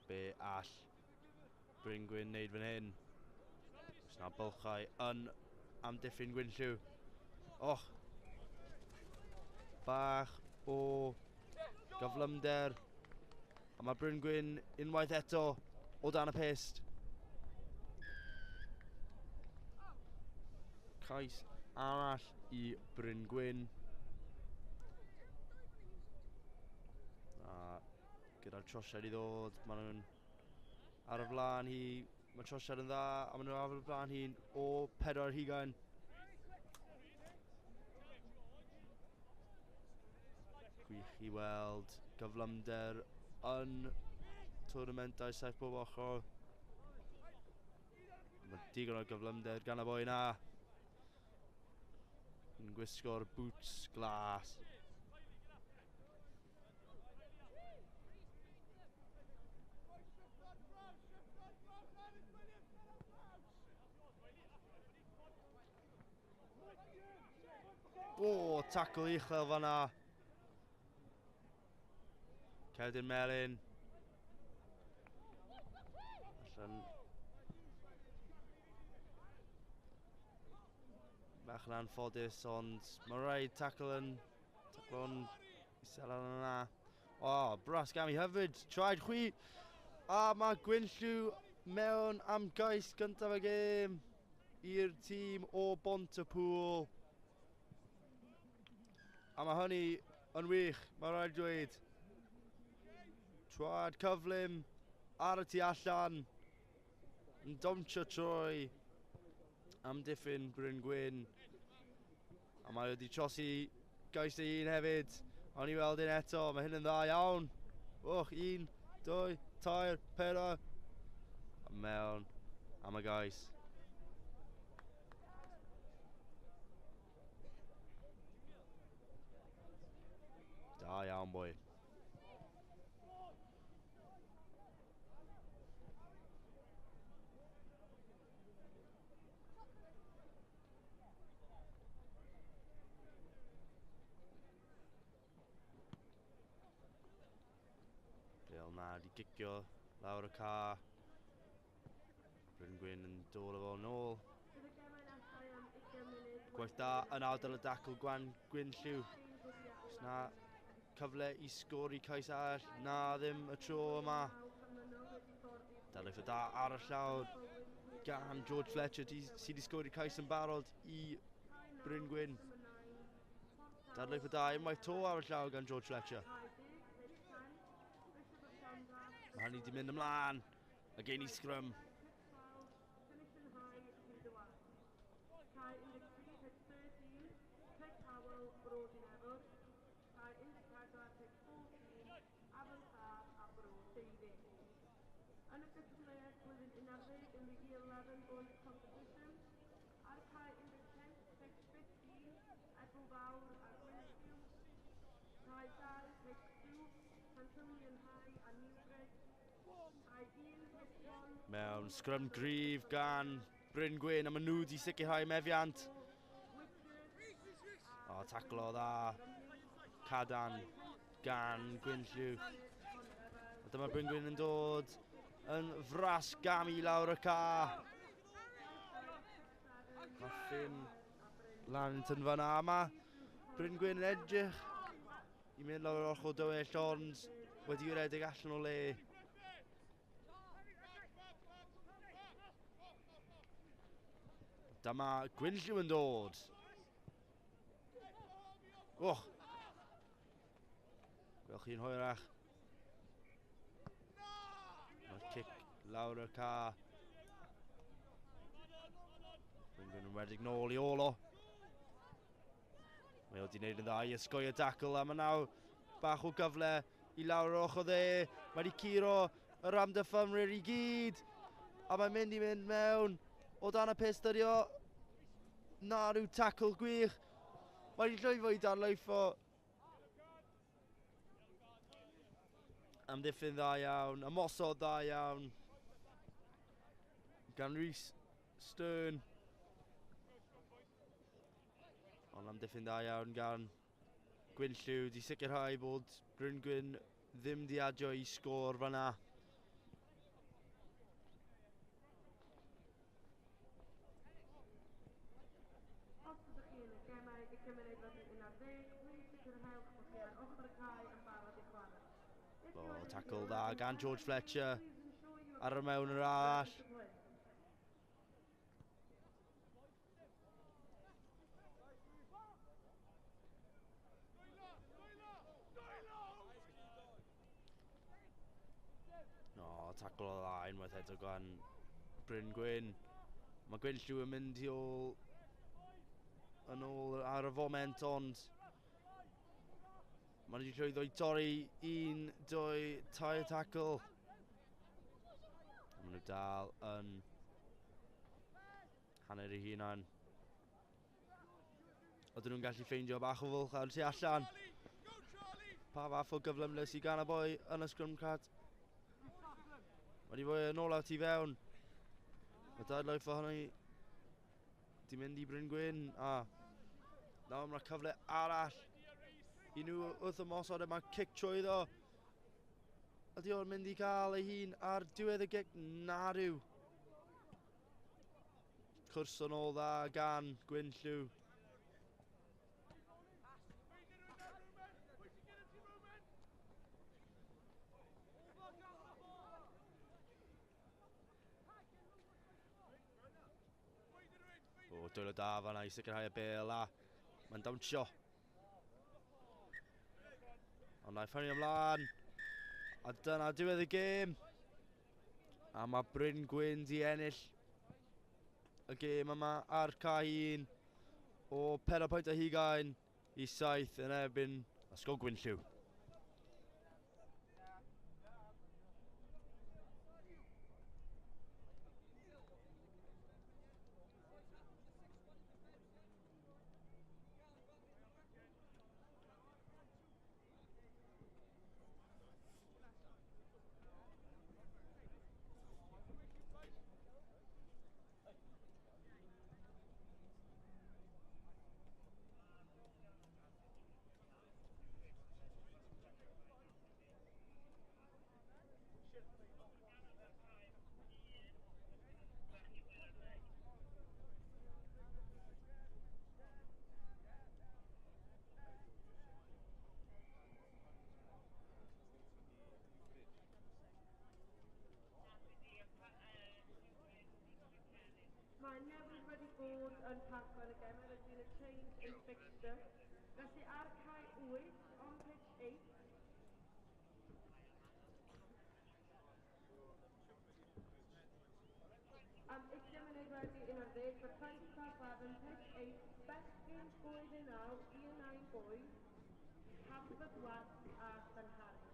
Be all Bryn Gwyn wneud fan hyn? Yna bylchau yn amddiffyn Gwynlliw. Och. Bach o gyflymder. A mae Bryn Gwyn unwaith eto o dan y pist. Cais arall i Bryn Gwyn. A gyda'r trosiad i ddod, maen nhw'n ar y flaen hi. Mae trosiad yn dda, a maen nhw'n ar y flaen hi o 4 Gwych i weld gyflymder yn twrnamentau saith bob ochr. Mae digon o gyflymder gan y boi na. Yn gwisgo'r boots glas. O, tacl uchel fan'na. Cerdyn Melin. Allan bach yn anffodus, ond mae'n rhaid tacl o'n isel ar yna. O, bras gam i hyfryd, traed chwi. A mae Gwynlliw mewn am gais gyntaf y gêm i'r tîm o Bontepŵl. A mae hynny yn wych, mae'n rhaid dweud. Traed cyflym ar y tu allan. Yn domtio troi. Amddiffyn Bryn Gwyn. A mae wedi trosi gais ei hun hefyd. Ond i weld un eto, mae hyn yn dda iawn. Och, 1, 2, 3, 4. A mewn am y gais. Da iawn, boi. Fel na, di gicio lawr y car. Bryn Gwyn yn dod o fo nôl. Gwaith da yn ardal y dacl Gwynlliw. Oes na cyfle i sgori cais arall? Na, ddim y tro yma. Daliwyd y da ar y llawr gan George Fletcher sydd wedi sgori cais yn barod i Bryn Gwyn. Daliwyd y da unwaith to ar y llawr gan George Fletcher. Mae hynny wedi mynd ymlaen. A gen i Scrum. Yn y Cystadleuaeth flwyddyn 11 in the Year 11 Boys competition, ar cae 11, Pick 15, Edward Fawr a Gwynlliw, cae 2, Pick 2, Cantilion High a Newbridge, cae 1, Pick 1. Mewn Scrum gryf gan Bryn Gwyn, a maen nhw wedi sicrhau mefiant. O, taclo dda. Cadan gan Gwynlliw. A dyma Bryn Gwyn yn dod yn fras gam i lawr y car. Mae Finn Lant yn fan'na. Mae Bryn Gwyn yn edrych i mynd lawr yr ochr dywyll, ond wedi redeg allan o le. Dyma Gwynlliw yn dod. Och! Gwelwch chi'n hwyrach. Mae'r cic lawr y car. Bryn Gwyn yn wedig nôl i ôl o. Mae wedi gwneud yn dda i ysgoi y dacl, a mae nawr bach o gyfle i lawr yr ochr dde. Mae wedi curo yr amddiffynwyr i gyd. A mae'n mynd i mynd mewn o dan y pist ydi o. Na, rhyw tacl gwych. Mae wedi llwyfo i darleifo. Amddiffyn dda iawn, ymosod dda iawn. Gan Rhys Stern. Ond amddiffyn dda iawn gan Gwynlliw. Di sicrhau bod Bryn Gwyn ddim di adio i sgôr fan'na. Plis sicrhewch bod chi ar ochr y cae yn barod i chwarae. If you O, are tackle injured da or gan George Fletcher. please ensure you Ar y are mewn yr ready arall. to play. O, tackle o dda unwaith eto gan Bryn Gwyn. Mae Gwyn Lliw yn mynd i ôl yn ôl ar y foment, ond maen nhw wedi llwyddo i dorri 1, 2, 3 tackle. Maen nhw dal yn hanner eu hunan. Oedden nhw'n gallu ffeindio bach o fwlch ar tu allan. Pa fath o gyflymle sydd gan y boi yn y scrum card. Mae wedi fwy yn ôl at i fewn. Mae dadlaeth o hynny di mynd i Bryn Gwyn. A nawr mae'r cyfle arall i nhw wrth ymosod. Mae cic trwyddo. Ydy o'n mynd i cael ei hun ar diwedd y gic? Nadw. Cwrs yn ôl dda gan Gwyn Lliw. O, dwylo da fan'na i sicrhau y bêl a mae'n dawnsio. Ond na'i ffynnu ymlaen. A dyna diwedd y gêm. A mae Bryn Gwyn di ennill y gêm yma ar K1 o 4 pwynt o hugain i 7 yn erbyn ysgol Gwyn Lliw. Mae newid wedi bod yn parco yn y gem. There has been a change in fixture. Felly ar cae 8, on pitch 8. Am 20 munud wedi 11, the price top on pitch 8. Bechgyn Bwyd yn naw, 19 Bwyd. Cystadleuaeth a Llanhari.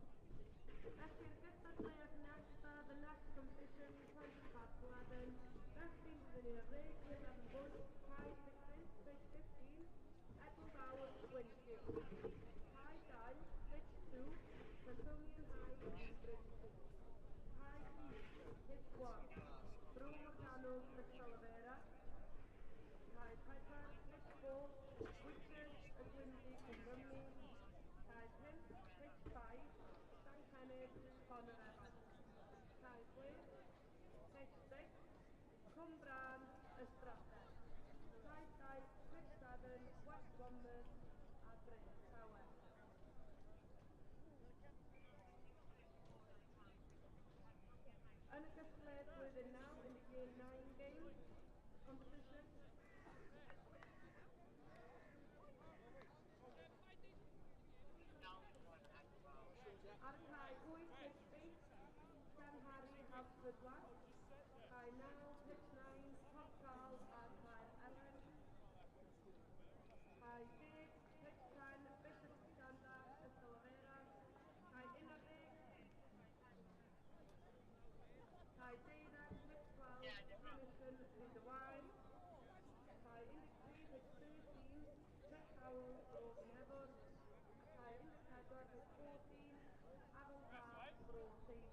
Felly'r Cystadleuaeth nesaf, the next competition, 20 past 11. Bechgyn Bwyd yn 11 Bwyd. Cae 16, pitch 15. Edward Gwyn Lliw. Cae 2, pitch 2. Cantonian High in Bryn Gwyn. Cae 1, pitch 1. Bro Morgannwg, Cystadleuaeth. Cae 4, pitch 4. Witches y Gwyndy Cymru. Cae 5, pitch 5. Llanghenid, Conor Evans. Cae 6, pitch 6. Cwmbran, Ystradaeth. Cae 7, pitch 7. West Bromwich a Bryn Llawer. Yn y gystadleuaeth blwyddyn 9 in the year 9 game competition. Ar cae 8, pitch 8, Llanhari, Cystadleuaeth. Cae 9, pitch 9, Porthcawl a Caer Elen. Cae 10, pitch 10, Bishop Standard, Cystadleuaeth. Cae 11, Cae 12, pitch 12, Clinician, Rhydwan. Cae 13, pitch 13, Porthcawl, Bro Nefodd. Cae 14, pitch 14, Afon Park, Bro Teulu.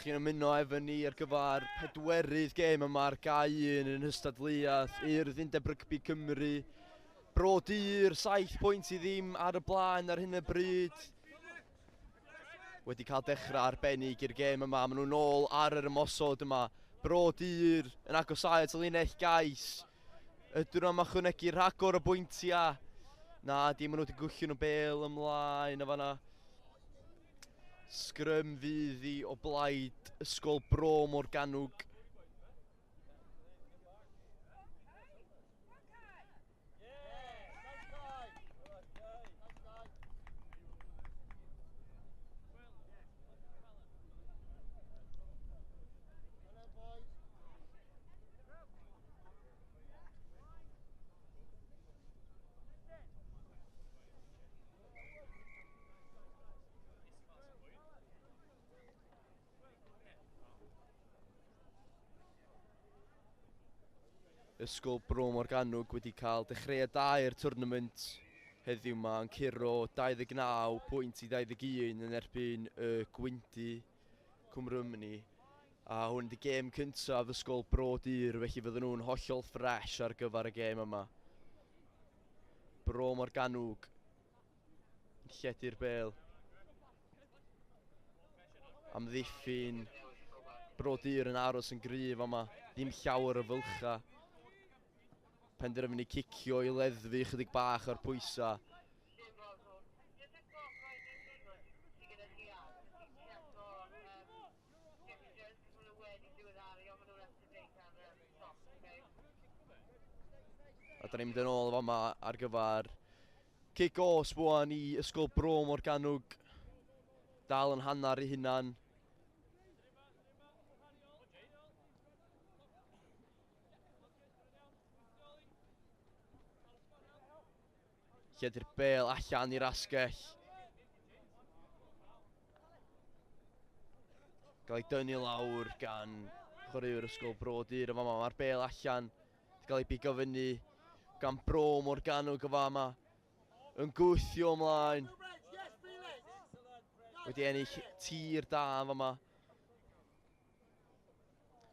Dych chi'n ymuno efo ni ar gyfer pedwerydd gêm yma'r GA1 yn Cystadleuaeth i'r Undeb Rygbi Cymru. Bro Dir, 7 pwynt i ddim ar y blaen ar hyn o bryd. Wedi cael dechrau arbennig i'r gêm yma. Maen nhw nôl ar yr ymosod yma. Bro Dir yn agosau at y linell gais. Ydyn nhw'n ychwanegu rhagor o bwyntiau. Na, di maen nhw wedi gwllio nhw bêl ymlaen o fanna. Scrum fydd i o blaid ysgol Bro Morgannwg. Ysgol Bro Morgannwg wedi cael dechreuad da i'r twrnament heddiw yma yn curo 29 pwynt i 21 yn erbyn y Gwyndy Cwmrymni. A hwn ydi gêm cyntaf ysgol Bro Dir, felly fydden nhw'n hollol ffres ar gyfer y gêm yma. Bro Morgannwg yn lledu'r bêl. Amddiffyn Bro Dir yn aros yn gryf yma, ddim llawer o fylcha. Penderfynu cicio i leddfu chydig bach o'r pwysa. A da ni'n mynd yn ôl fama ar gyfer kick-off bwan i ysgol Bro Morgannwg. Dal yn hannar ei hunan. Lledu'r bêl allan i'r asgell. Gael ei dynnu lawr gan chwaraewr ysgol Bro Dir o fama. Mae'r bêl allan. Gael ei bigo fyny gan Bro Morgannwg o fama. Yn gwthio ymlaen. Wedi ennill tir da yn fama.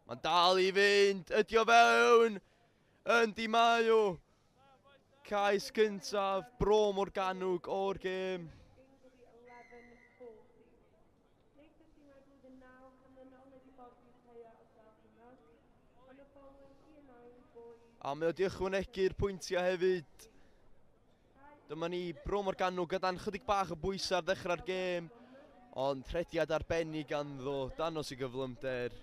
Mae'n dal i fynd, ydi o fewn, yndi mae o. Cais cyntaf, Bro Morgannwg o'r gêm. Game will be 11-40. Next the team I blew the now and then only the ball you pay out of that enough. On the following year 9 boys. A mae o di ychwanegu'r pwyntiau hefyd. Dyma ni, Bro Morgannwg gyda'n chydig bach o bwysau ar ddechrau'r gêm. Ond rhediad arbennig ganddo, danos i gyflymder.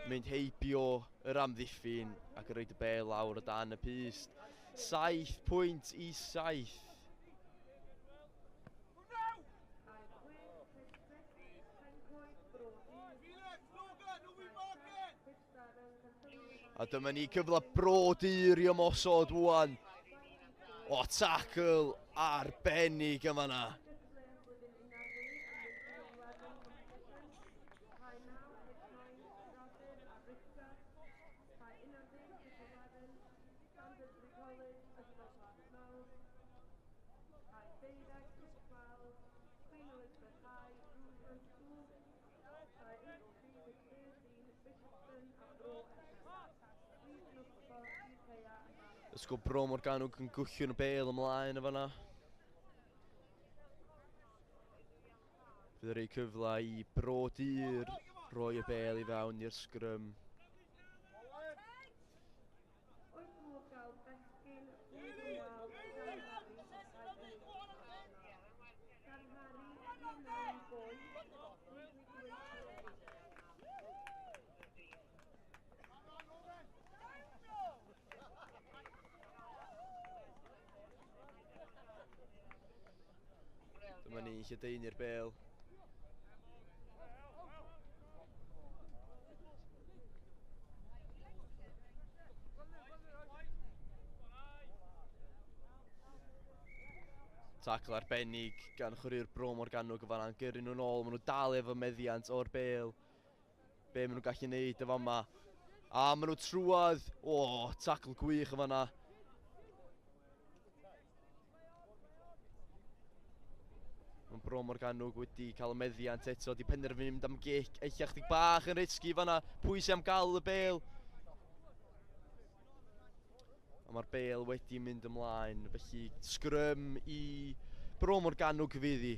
Mynd heibio yr amddiffyn ac yn rhaid y bel lawr o dan y pist. 7 pwynt i 7. A dyma ni cyfle brodyr i ymosod wwan. O, tackle arbennig yma na. Ysgol Bro Morgannwg yn gwllio'n y bel ymlaen y fanna. Bydd yr ei cyfle i brodyr roi y bel i fewn i'r sgrym. Dyma ni lledaenu'r bel. Tackle arbennig gan chwaraewr Bro Morgannwg yn fan'na, gyrru nhw'n ôl, maen nhw dal efo meddiant o'r bel. Be maen nhw'n gallu neud efo yma. A maen nhw trwad. O, tackle gwych yn fan'na. Mae Bro Morgannwg wedi cael y meddiant eto, di penderfynu mynd am gic, eich chdig bach yn risgi fan'na. Pwy sy'n am gael y bel? A mae'r bel wedi mynd ymlaen, felly sgrym i Bro Morgannwg fydd hi.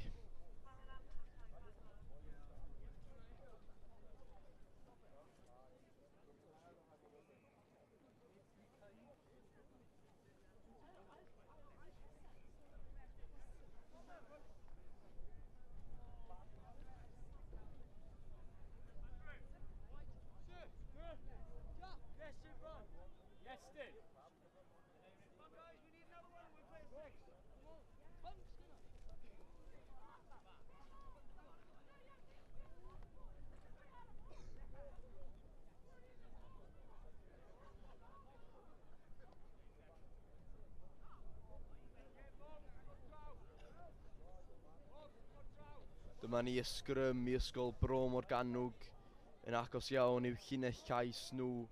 Dyma ni ysgrym i ysgol Bro Morgannwg yn agos iawn i'w llinell cais nhw.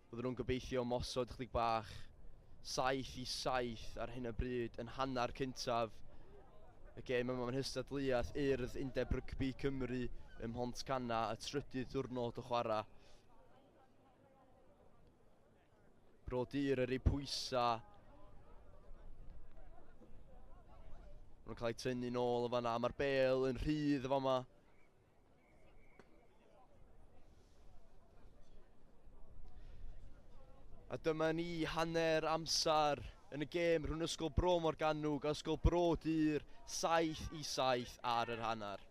Byddwn nhw'n gobeithio mosod chydig bach. 7-7 ar hyn o bryd yn hanner cyntaf. Y gêm yma mewn Cystadleuaeth Urdd Undeb Rygbi Cymru ym Mhontscanna, y trydydd diwrnod o chwarae. Brodyr yr eu pwysa. Maen nhw'n cael eu tynnu nôl o fan'na, mae'r bel yn rhydd o fama. A dyma ni hanner amser yn y gêm rhwng ysgol Bro Morgannwg a ysgol Brodyr, 7-7 ar yr hanner.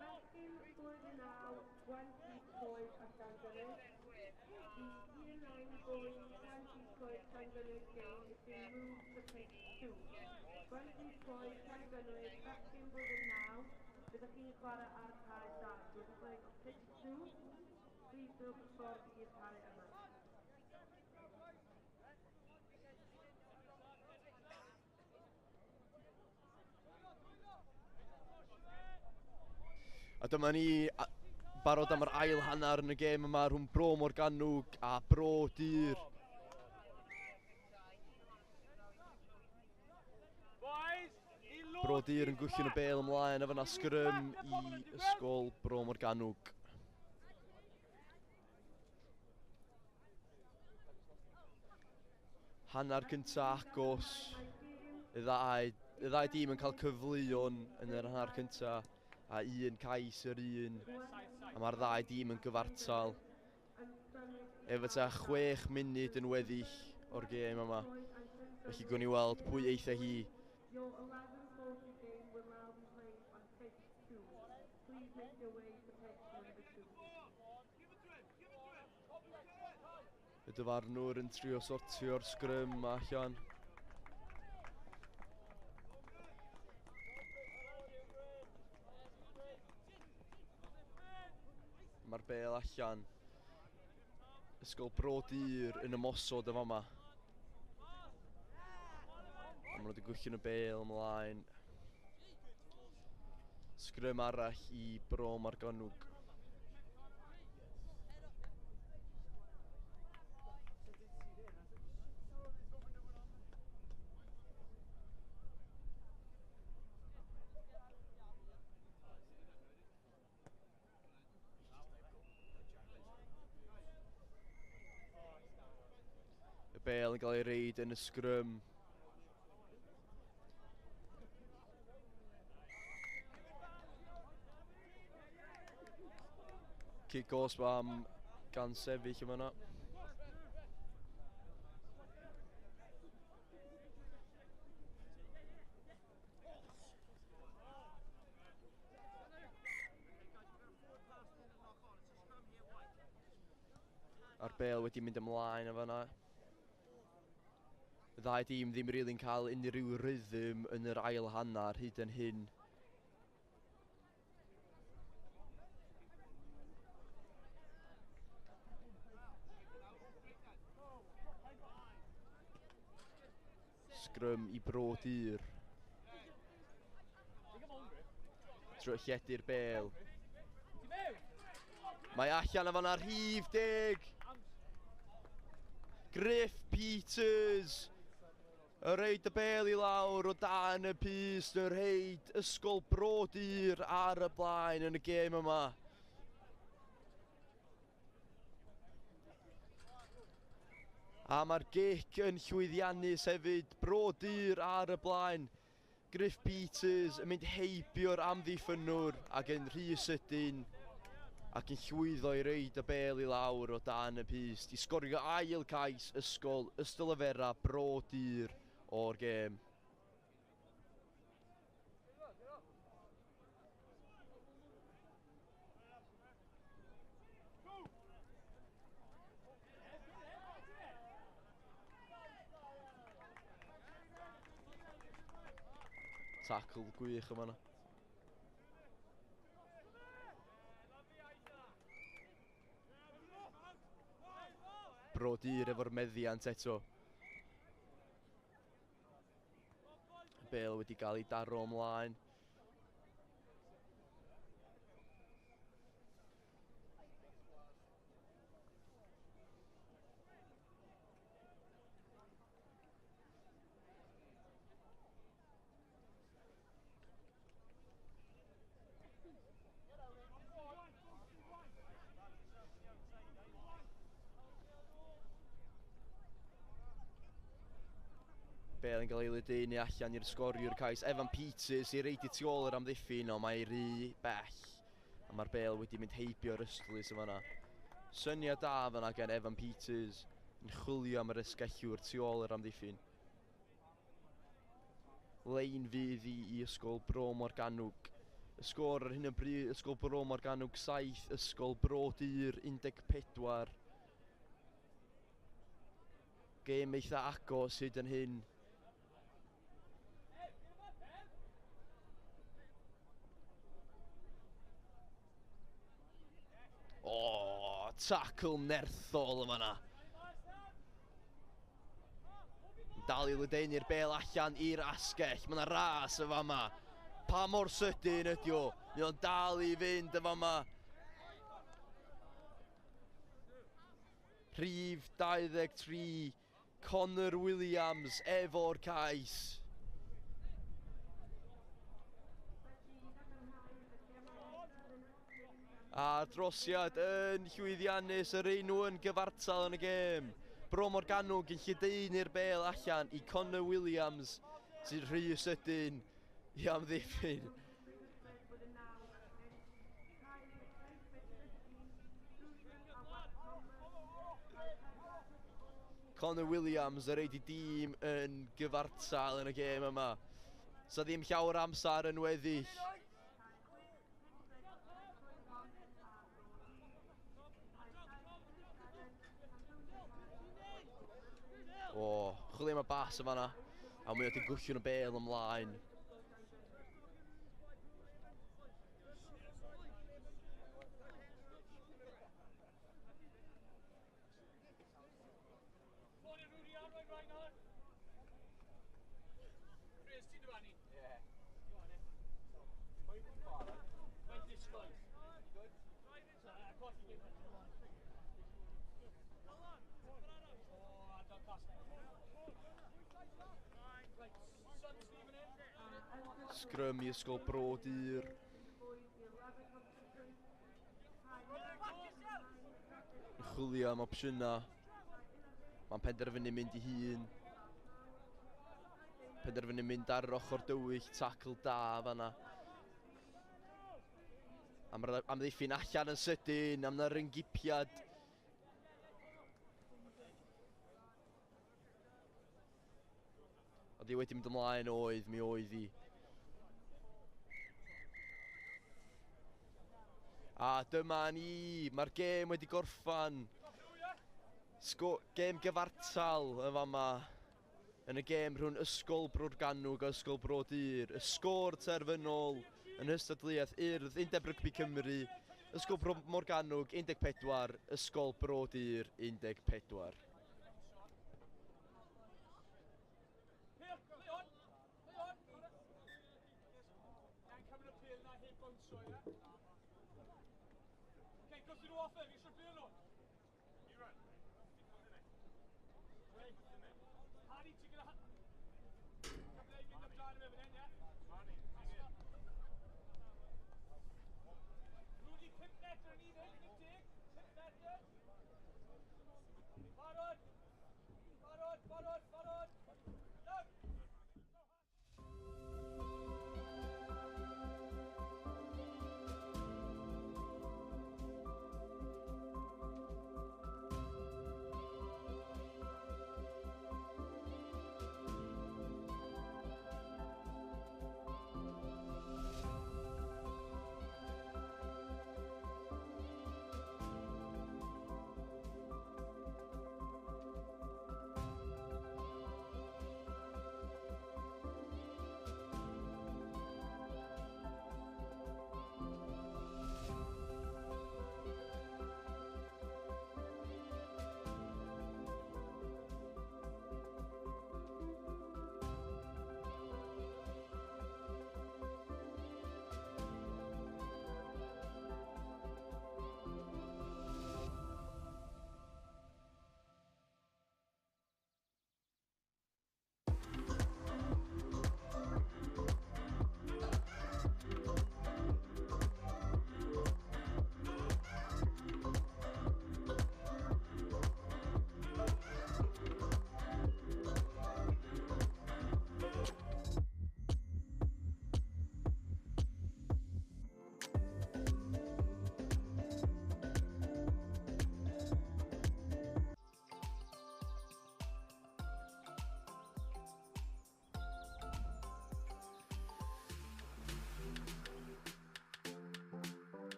Bechgyn blwyddyn 9, 20 coed allan gynnydd. The Year 9 boys 20 coed allan gynnydd game is being moved to pitch 2. 20 coed allan gynnydd, bechgyn blwyddyn 9, byddwch chi'n chwarae ar cae 2. We're playing on pitch 2. Please ddewch y ffordd i'r cae yma. A dyma ni barod am yr ail hanner yn y gêm yma rhwng Bro Morgannwg a Bro Dir. Bro Dir yn gwllin y bêl ymlaen efo na Scrum i ysgol Bro Morgannwg. Hanner cynta agos. Y ddau dîm yn cael cyfleon yn yr hanner cynta. A un cais yr un. A mae'r ddau dîm yn gyfartal. Efo ta 6 munud yn weddill o'r gêm yma. Felly gwni weld pwy eitha hi. Your 11:40 game will now be played on pitch 2. Please make your way to pitch number 2. Y dyfarnwr yn trio sortio'r Scrum allan. Mae'r bêl allan. Ysgol Bro Dir yn ymosod y fama. A maen nhw wedi gwllin y bêl ymlaen. Scrum arall i Bro Morgannwg. Y bêl yn cael ei reid yn y Scrum. Kick-off am gan sefyll yma yna. A'r bêl wedi mynd ymlaen efo yna. Y ddau dîm ddim rili'n cael unrhyw rhythm yn yr ail hanner hyd yn hyn. Scrum i Bro Dir. Trwy lledu'r bêl. Mae allan efo 'na rhif 10. Griff Peters. Yn reid y bêl i lawr o dan y pist, yn reid ysgol Bro Dir ar y blaen yn y gêm yma. A mae'r gic yn llwyddiannus hefyd. Bro Dir ar y blaen. Griff Peters yn mynd heibio'r amddiffynwr ac yn rhy sydyn ac yn llwyddo i reid y bêl i lawr o dan y pist i sgorio ail cais ysgol Cystadleuaeth Bro Dir o'r gêm. Tackle gwych yma yna. Bro Dir efo'r meddiant eto. Bêl wedi cael ei daro ymlaen. Bêl yn cael ei ledaenu allan i'r sgoriwr cais Evan Peters i reid i tu ôl yr amddiffyn, ond mae'n rhy bell. A mae'r bêl wedi mynd heibio'r ystlys yma yna. Syniad da fyna gen Evan Peters. Yn chwilio am yr esgellwr tu ôl yr amddiffyn. Lein fydd i ysgol Bro Morgannwg. Y sgôr ar hyn o bryd, ysgol Bro Morgannwg 7, ysgol Bro Dur 14. Gêm eitha agos hyd yn hyn. O, tackle nerthol yma na. Dal i ledenu'r bel allan i'r asgell. Mae yna ras y fama. Pa mor sydyn ydi o. Mae o'n dal i fynd y fama. Rhif 23. Connor Williams efo'r cais. A drosiad yn llwyddiannus, yr enw yn gyfartal yn y gêm. Bro Morgannwg yn lledaenu'r bel allan i Connor Williams sy'n rhy sydyn i amddiffyn. Connor Williams yr eidi dîm yn gyfartal yn y gêm yma. So ddim llawer amser yn weddill. O, chwilio am y bas yma na. A mae wedi gwllio'n y bel ymlaen. Scrum i ysgol Bro Dur. Yn chwilio am opsiynau. Mae'n penderfynu mynd i hun. Penderfynu mynd ar yr ochr dywyll, tackle da fanna. Amddiffyn allan yn sydyn, am na ryngipiad. Oedd hi wedi mynd ymlaen oedd, mi oedd hi. A dyma ni, mae'r gêm wedi gorffan. Gêm gyfartal yn fama. Yn y gêm rhwng ysgol Morgannwg a ysgol Bro Dur. Y sgôr terfynol yn Cystadleuaeth Urdd, Undeb Rygbi Cymru. Ysgol Morgannwg 14, ysgol Bro Dur 14.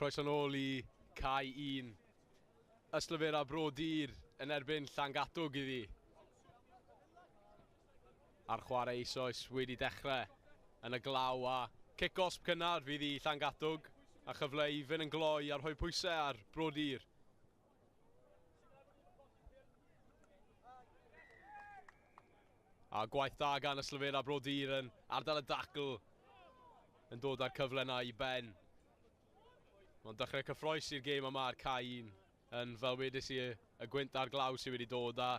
Croeso nôl I cae 1. Yslyfur a Bro Dir yn erbyn Llangatwg iddi. A'r chwarae eisoes wedi dechrau yn y glaw a kick-off cynnar fydd I Llangatwg a chyfle I fynd yn gloi ar rhoi pwysau ar Bro Dir. A gwaith da gan yslyfur a Bro Dir yn ardal y dacl yn dod â'r cyfle yna I ben. Mae'n dechrau cyffroes i'r gêm yma ar cae 1 yn fel wedys I y gwynt a'r glaw sydd wedi dod a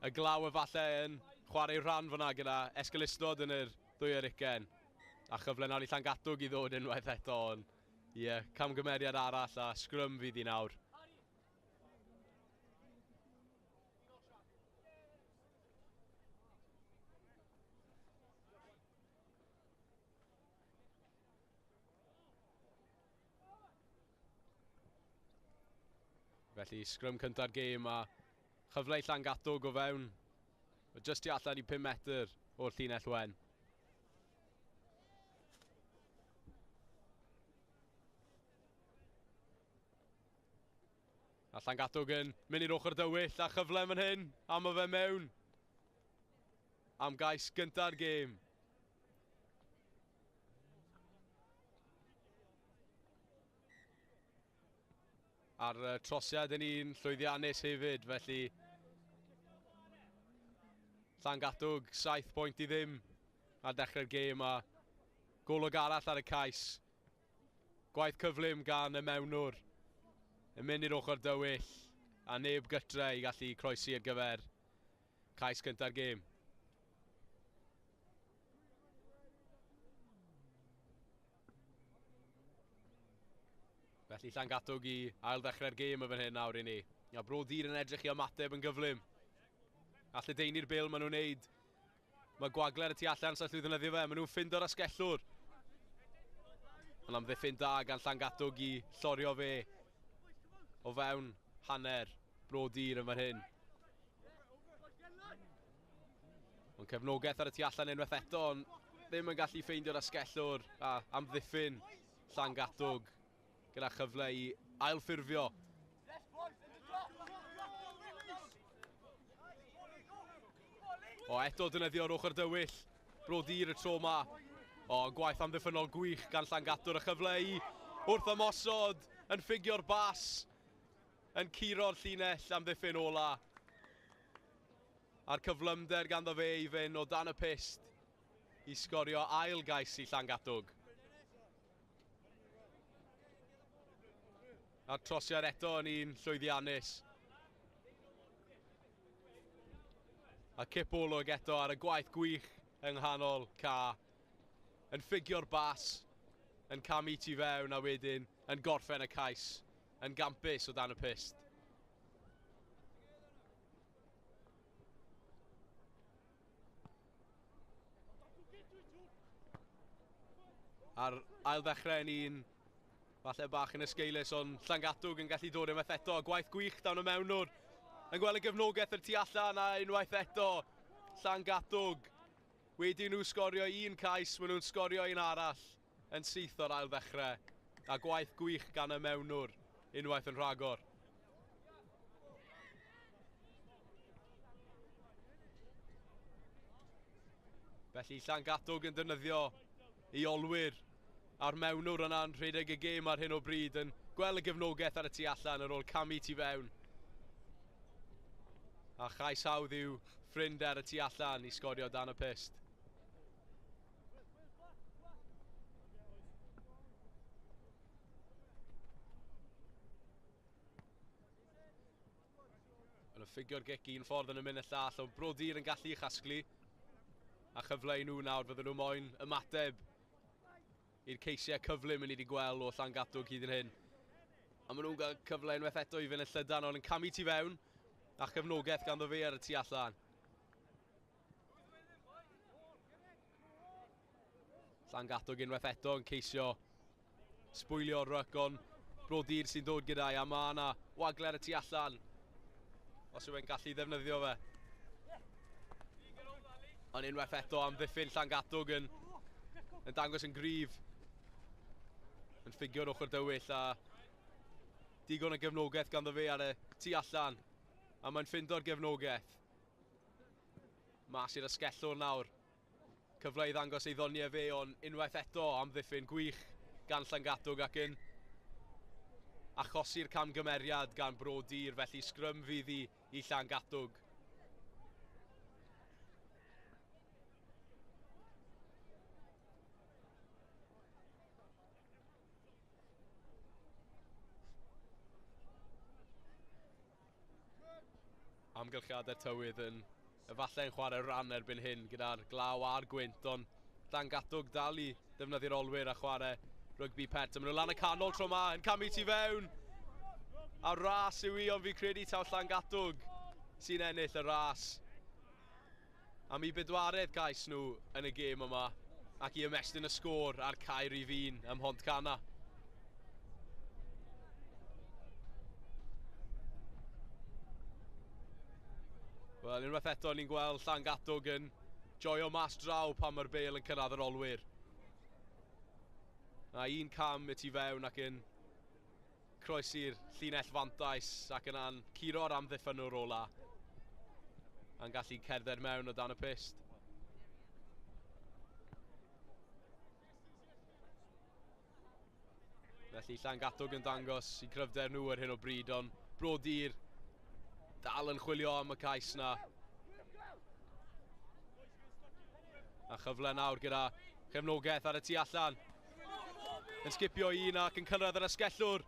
y glaw efallai yn chwarae rhan fyna gyda Cystadleuaeth yn yr ddwy ericen a chyfle nawr I Llangatwg I ddod unwaith eto ond camgymeriad arall a Scrum fydd I nawr. Felly Scrum cynta'r gêm a chyfle I Llangatwg o fewn jyst I allan I 5 metr o'r llinell wen. A Llangatwg yn mynd i'r ochr dywyll a chyfle fan hyn am o fe mewn am gais gynta'r gêm. A'r trosiad yn un llwyddiannus hefyd, felly Llangatwg 7 pwynt I ddim ar dechrau'r gêm a golwg arall ar y cais. Gwaith cyflym gan y mewnwr yn mynd i'r ochr dywyll a neb gytre I gallu croesi ar gyfer cais cynta'r gêm. Felly Llangatwg I ail ddechrau'r gêm yn fan hyn nawr I ni. A Bro Dir yn edrych I ymateb yn gyflym. A lledaenu'r bil maen nhw'n neud. Mae Gwagler y tu allan sy'n llwyddo ddefnyddio fe. Maen nhw'n ffindo'r asgellwr. Ond am ddiffyn da gan Llangatwg I llorio fe o fewn hanner Bro Dir yn fan hyn. Ond cefnogaeth ar y tu allan unwaith eto, ond ddim yn gallu ffeindio'r asgellwr a am ddiffyn Llangatwg gyda chyfle I ailffurfio. O eto dynyddio'r ochr dywyll. Bro Dir y tro ma. O gwaith amddiffynol gwych gan Llangatwg y chyfle I wrth ymosod yn ffigio'r bas yn curo'r llinell am ddiffyn ola. A'r cyflymder ganddo fe I fynd o dan y pist I sgorio ail gais I Llangatwg. A'r trosiad eto yn un llwyddiannus. A cip olwg eto ar y gwaith gwych yng nghanol ca. Yn ffigio'r bas, yn cam I tu fewn a wedyn yn gorffen y cais, yn gampus o dan y pist. A'r ail ddechrau yn un falle bach yn ysgeilus, ond Llangatwg yn gallu dod unwaith eto. Gwaith gwych dawn y mewnwr. Yn gweld y gefnogaeth yr tu allan a unwaith eto Llangatwg. Wedi nhw sgorio un cais, maen nhw'n sgorio un arall yn syth o'r ail ddechrau. A gwaith gwych gan y mewnwr unwaith yn rhagor. Felly Llangatwg yn defnyddio I olwyr a'r mewnwr yna'n rhedeg y gêm ar hyn o bryd yn gweld y gefnogaeth ar y tu allan ar ôl camu tu fewn. A chais hawdd yw ffrind ar y tu allan I sgorio dan y pist. Yn y ffigio'r gic un ffordd yn y munud llall, ond Bro Dir yn gallu chasglu. A chyfle I nhw nawr fydden nhw moyn ymateb i'r ceisiau cyflym yn I wedi gweld o Llangatwg hyd yn hyn. A maen nhw'n cael cyfle unwaith eto I fynd y llydan, ond yn camu tu fewn a chefnogaeth ganddo fe ar y tu allan. Llangatwg unwaith eto yn ceisio sbwylio'r ryc, ond Bro Dir sy'n dod gyda'i a mae yna wagler y tu allan os yw e'n gallu ddefnyddio fe. Ond unwaith eto am ddiffyn Llangatwg yn dangos yn gryf. yn ffigio'r ochr dywyll a digon o gefnogaeth ganddo fe ar y tu allan. A mae'n ffindo'r gefnogaeth. Mas i'r ysgellwr nawr. Cyfle i ddangos ei ddoniau fe, ond unwaith eto amddiffyn gwych gan Llangatwg ac yn achosi'r camgymeriad gan Bro Dur, felly Scrum fydd i Llangatwg. Amgylchiadau tywydd yn efallai'n chwarae ran erbyn hyn gyda'r glaw a'r gwynt, ond Llangatwg dal i ddefnyddio'r olwyr a chwarae rygbi pet. A maen nhw lan y canol tro yma yn camu tu fewn. A ras yw i, ond fi'n credu taw Llangatwg sy'n ennill y ras. Am i bedwaredd gais nhw yn y gêm yma ac i ymestyn y sgôr ar cair i fin ym Mhont-Cana. Wel, unwaith eto ni'n gweld Llangatwg yn joio mas draw pan mae'r bêl yn cyrraedd yr olwyr. A un cam y tu fewn ac yn croesi'r llinell fantais ac yna'n curo'r amddiffynwr ola. A'n gallu cerdded mewn o dan y pist. Felly Llangatwg yn dangos i cryfder nhw ar hyn o bryd, ond Bro Dur dal yn chwilio am y cais na. A chyfle nawr gyda chefnogaeth ar y tu allan. Yn sgipio un ac yn cyrraedd yr ysgellwr.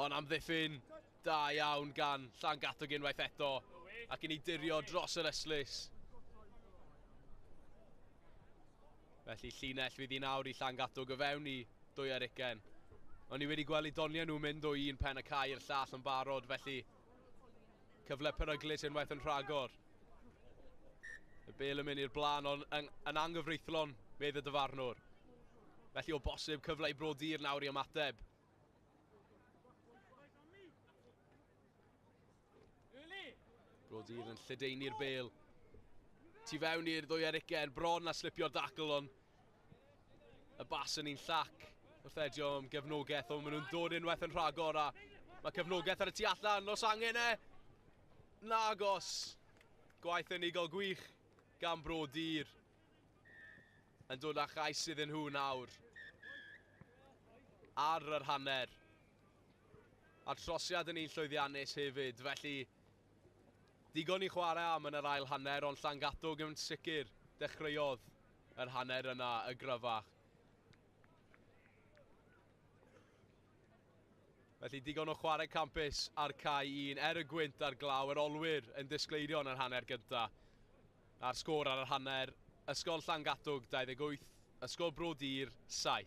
Ond amddiffyn da iawn gan Llangatwg unwaith eto ac yn ei dirio dros yr eslys. Felly llinell fydd i nawr i Llangatwg o fewn i 2 ar 20. Ond ni wedi gweld doniau nhw mynd o un pen y cae i'r llall yn barod, felly cyfle peryglus unwaith yn rhagor. Y bêl yn mynd i'r blaen, ond yn anghyfreithlon, medd y dyfarnwr. Felly o bosib cyfle i Bro Dur nawr i ymateb. Bro Dur yn lledaenu'r bêl. Tu fewn i'r 2 ar 20, bron a slipio'r dacl, ond y bas yn un llac wrth edio am gefnogaeth, ond maen nhw'n dod unwaith yn rhagor a mae cefnogaeth ar y tu allan, os angen e. Nagos. Gwaith unigol gwych gan Bro Dur. Yn dod â chais iddyn nhw nawr. Ar yr hanner. A trosiad yn un llwyddiannus hefyd, felly digon i chwarae am yn yr ail hanner, ond Llangatwg yn sicr dechreuodd yr hanner yna y gryfach. Felly digon o chwarae campus ar cae 1, y gwynt ar glaw, yr olwyr yn disgleirio yn yr hanner gyntaf. A'r sgôr ar yr hanner, Ysgol Llangatwg 28, Ysgol Bro Dur 7.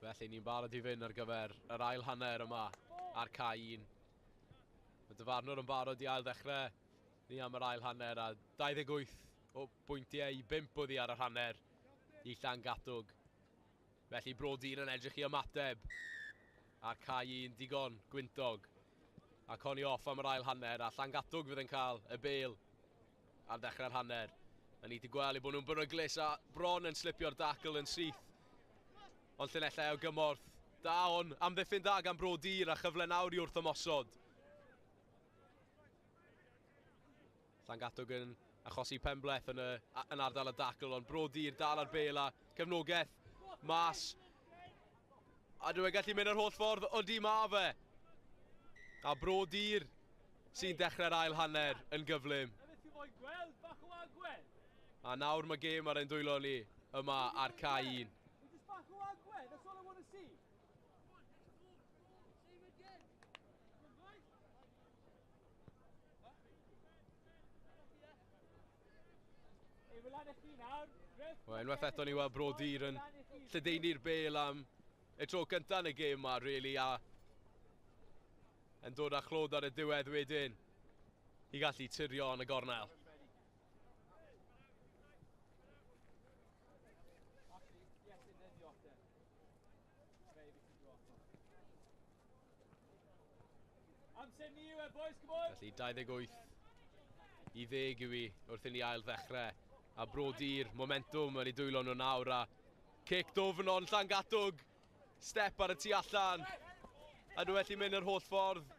Felly ni'n barod i fynd ar gyfer yr ail hanner yma ar cae 1. Mae dyfarnwr yn barod i ail ddechrau ni am yr ail hanner a 28 o bwyntiau i 5 oddi ar yr hanner i Llangatwg. Felly Bro Dur yn edrych i ymateb ar cae 1 digon gwyntog. A coni off am yr ail hanner a Llangatwg fydd yn cael y bêl ar ddechrau'r hanner. A ni wedi gweld i bod nhw'n beryglus a bron yn slipio'r dacl yn syth. Ond llinellau o gymorth Da on, amddiffyn da gan Bro Dir a chyfle nawr i wrth ymosod. Llangatwg yn achosi penbleth yn ardal y dacl, ond Bro Dir dal ar bel a cefnogaeth. Mas. A dwi'n gallu mynd yr holl ffordd, odi ma fe. A Bro Dir sy'n dechrau'r ail hanner yn gyflym. A nawr mae gêm ar ein dwylo ni yma ar cae 1. Wel, unwaith eto ni weld Bro Dir yn lledaenu'r bel am y tro cyntaf yn y gêm yma, really, a yn dod â chlod ar y diwedd wedyn i gallu tirio yn y gornel. Felly 28 i 10 yw i wrth i ni ail ddechrau. A Bro Dir, momentum yn ei dwylo nhw nawr a cic Diwrnod Llangatwg. Step ar y tu allan. A dwi'n felly mynd yr holl ffordd.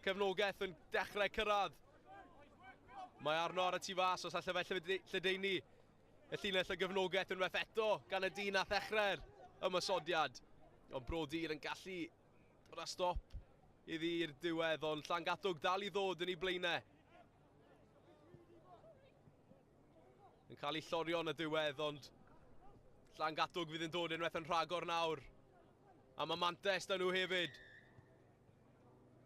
Cefnogaeth yn dechrau cyrraedd. Mae arno ar y tu fas os allai felly lledaenu. Y llinell y gefnogaeth yn unwaith eto gan y dyn a ddechrau'r ymysodiad. Ond Bro Dir yn gallu dod â stop iddi'r diwedd, ond Llangatwg dal i ddod yn ei blaenau. Yn cael ei llorio yn y diwedd, ond Llangatwg fydd yn dod unwaith yn rhagor nawr. A mae Mantes da nhw hefyd.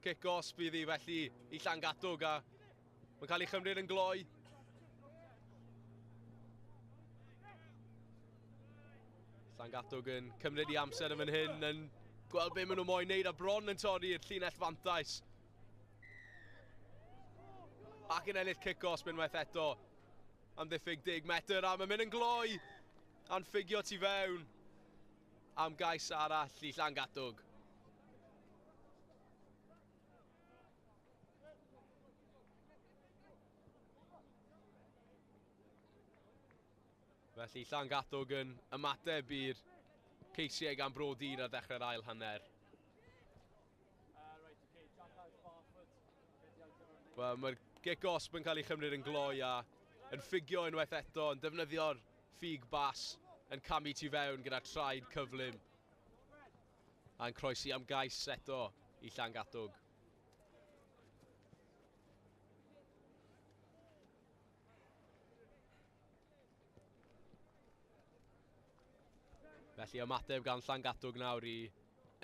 Cic-os bydd hi felly i Llangatwg a mae'n cael ei chymryd yn gloi. Llangatwg yn cymryd i amser yn fan hyn, yn gweld be maen nhw moyn wneud, a bron yn torri'r llinell fantais. Ac yn ennill cic-os unwaith eto. Am ddiffyg 10 metr, a mae'n mynd yn gloi. A'n ffigio tu fewn am gais arall i Llangatwg. Felly Llangatwg yn ymateb i'r ceisiau gan Bro Dir ar ddechrau'r ail hanner. Wel, mae'r gic-osb yn cael ei chymryd yn gloi a yn ffigio unwaith eto, yn defnyddio'r ffig bas yn camu tu fewn gyda traed cyflym. A'n croesi am gais eto i Llangatwg. Felly ymateb gan Llangatwg nawr i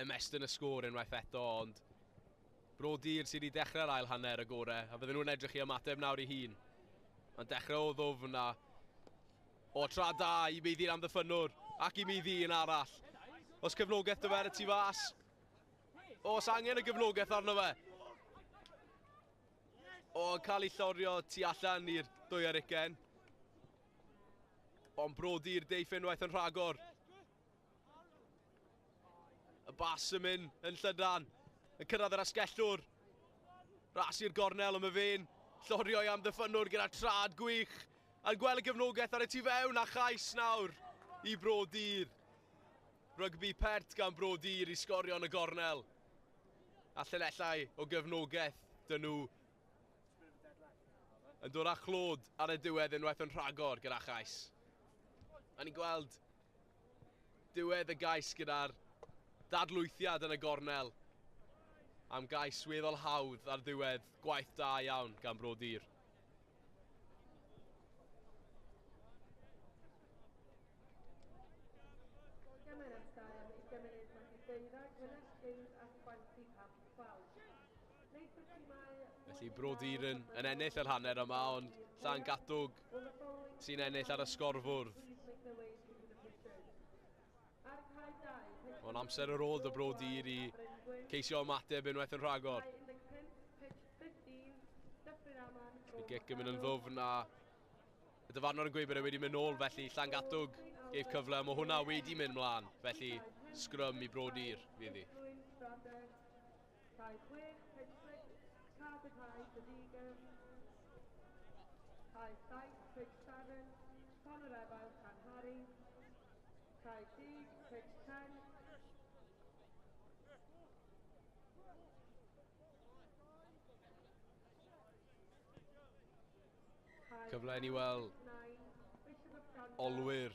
ymestyn y sgôr unwaith eto, ond Bro Dir sydd wedi dechrau'r ail hanner y gorau, a fydden nhw'n edrych i ymateb nawr i hun. Mae'n dechrau o ddwfn a o tra da i meiddi'n amddiffynwr ac i meiddi un arall. Os cefnogaeth dyfer y tu fas. Os angen y gefnogaeth arno fe. O'n cael ei llorio tu allan i'r dwy aricen. Ond Bro Dir deiff unwaith yn rhagor. Y bas yn mynd yn llydan. Yn cyrraedd yr asgellwr. Ras i'r gornel am y fe'n. Llorio i amddiffynwr gyda trad gwych. A'n gweld y gefnogaeth ar y tu fewn a chais nawr i Bro Dir. Rygbi pert gan Bro Dir i sgorio yn y gornel. A llinellau o gefnogaeth dyn nhw. Yn dod â chlod ar y diwedd unwaith yn rhagor gyda chais. A ni'n gweld diwedd y gais gyda'r dadlwythiad yn y gornel. Am gais weddol hawdd ar ddiwedd gwaith da iawn gan Bro Dir. Felly Bro Dir yn ennill yr hanner yma, ond Llangatwg sy'n ennill ar y sgorfwrdd. Ond amser ar ôl dy Bro Dir i ceisio ymateb unwaith yn rhagor. Y gic yn mynd yn ddwfn a y dyfarnwr yn gweud bod e wedi mynd nôl, felly Llangatwg geif cyfle, mae hwnna wedi mynd mlaen. Felly scrum i Bro Dir fydd hi. Cyfle i ni weld olwyr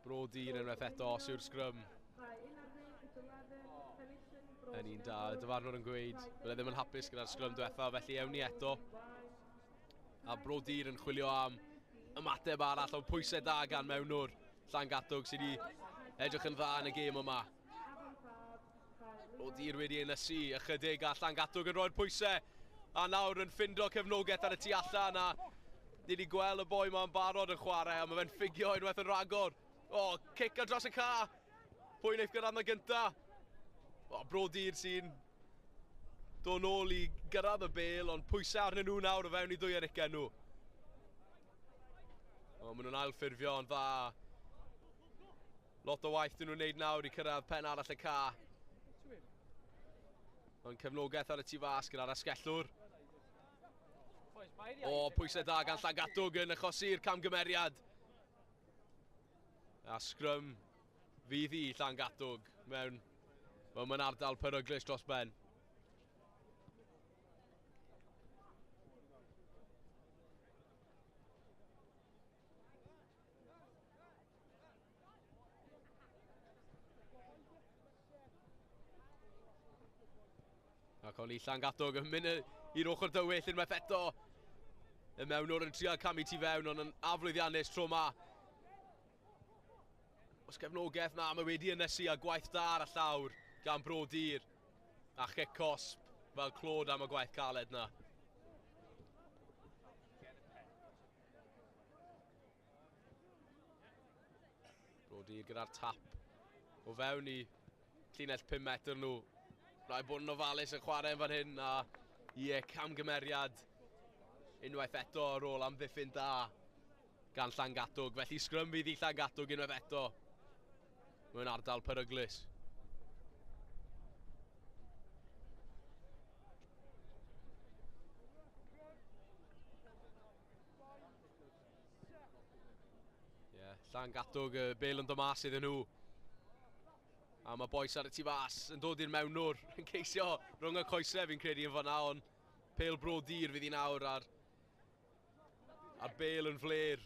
Brod I'r unwaith eto os yw'r Scrum. Yn un da, y Diwrnod yn gweud bydde ddim yn hapus gyda'r Scrum diwetha, felly ewn ni eto. A Brod I'r yn chwilio am ymateb arall o pwysau da gan mewnwr Llangatwg sydd wedi edrych yn dda yn y gêm yma. Brod I'r wedi ynysu ychydig a Llangatwg yn rhoi'r pwysau. A nawr yn ffindo cefnogaeth ar y tu allan a ni wedi gweld y boi ma'n barod yn chwarae a mae fe'n ffigio unwaith yn rhagor. O, cic ar dros y ca. Pwy wneith gyrraedd yna gynta? O, Brod I'r sy'n dod nôl i gyrraedd y bel, ond pwysau arnyn nhw nawr o fewn i ddwy ericen nhw. O, maen nhw'n ailffurfio yn dda. Lot o waith dyn nhw'n neud nawr i cyrraedd pen arall y ca. Ond cefnogaeth ar y tu fas gyda'r asgellwr. O, pwysau da gan Llangatwg yn achosi'r camgymeriad. A Scrum fydd i Llangatwg mewn ardal peryglus dros ben. Ac o'n i Llangatwg yn mynd i'r ochr dywyll unwaith eto. Y mewnwr yn trial camu tu fewn, ond yn aflwyddiannus tro ma. Os gefnogaeth na, mae wedi ynysu a gwaith da ar y llawr gan Brod I'r. A chic cosp fel clod am y gwaith caled na. Brod I'r gyda'r tap o fewn i llinell 5 metr nhw. Rai bod yn ofalus yn chwarae yn fan hyn a camgymeriad unwaith eto ar ôl amddiffyn da gan Llangatwg. Felly Scrum fydd i Llangatwg unwaith eto mewn ardal peryglus. Llangatwg y bel yn dod mas iddyn nhw. A mae boes ar y tu fas yn dod i'r mewnwr yn ceisio rhwng y coesau fi'n credu yn fan'na, ond pêl Brod I'r fydd i nawr a'r bel yn fler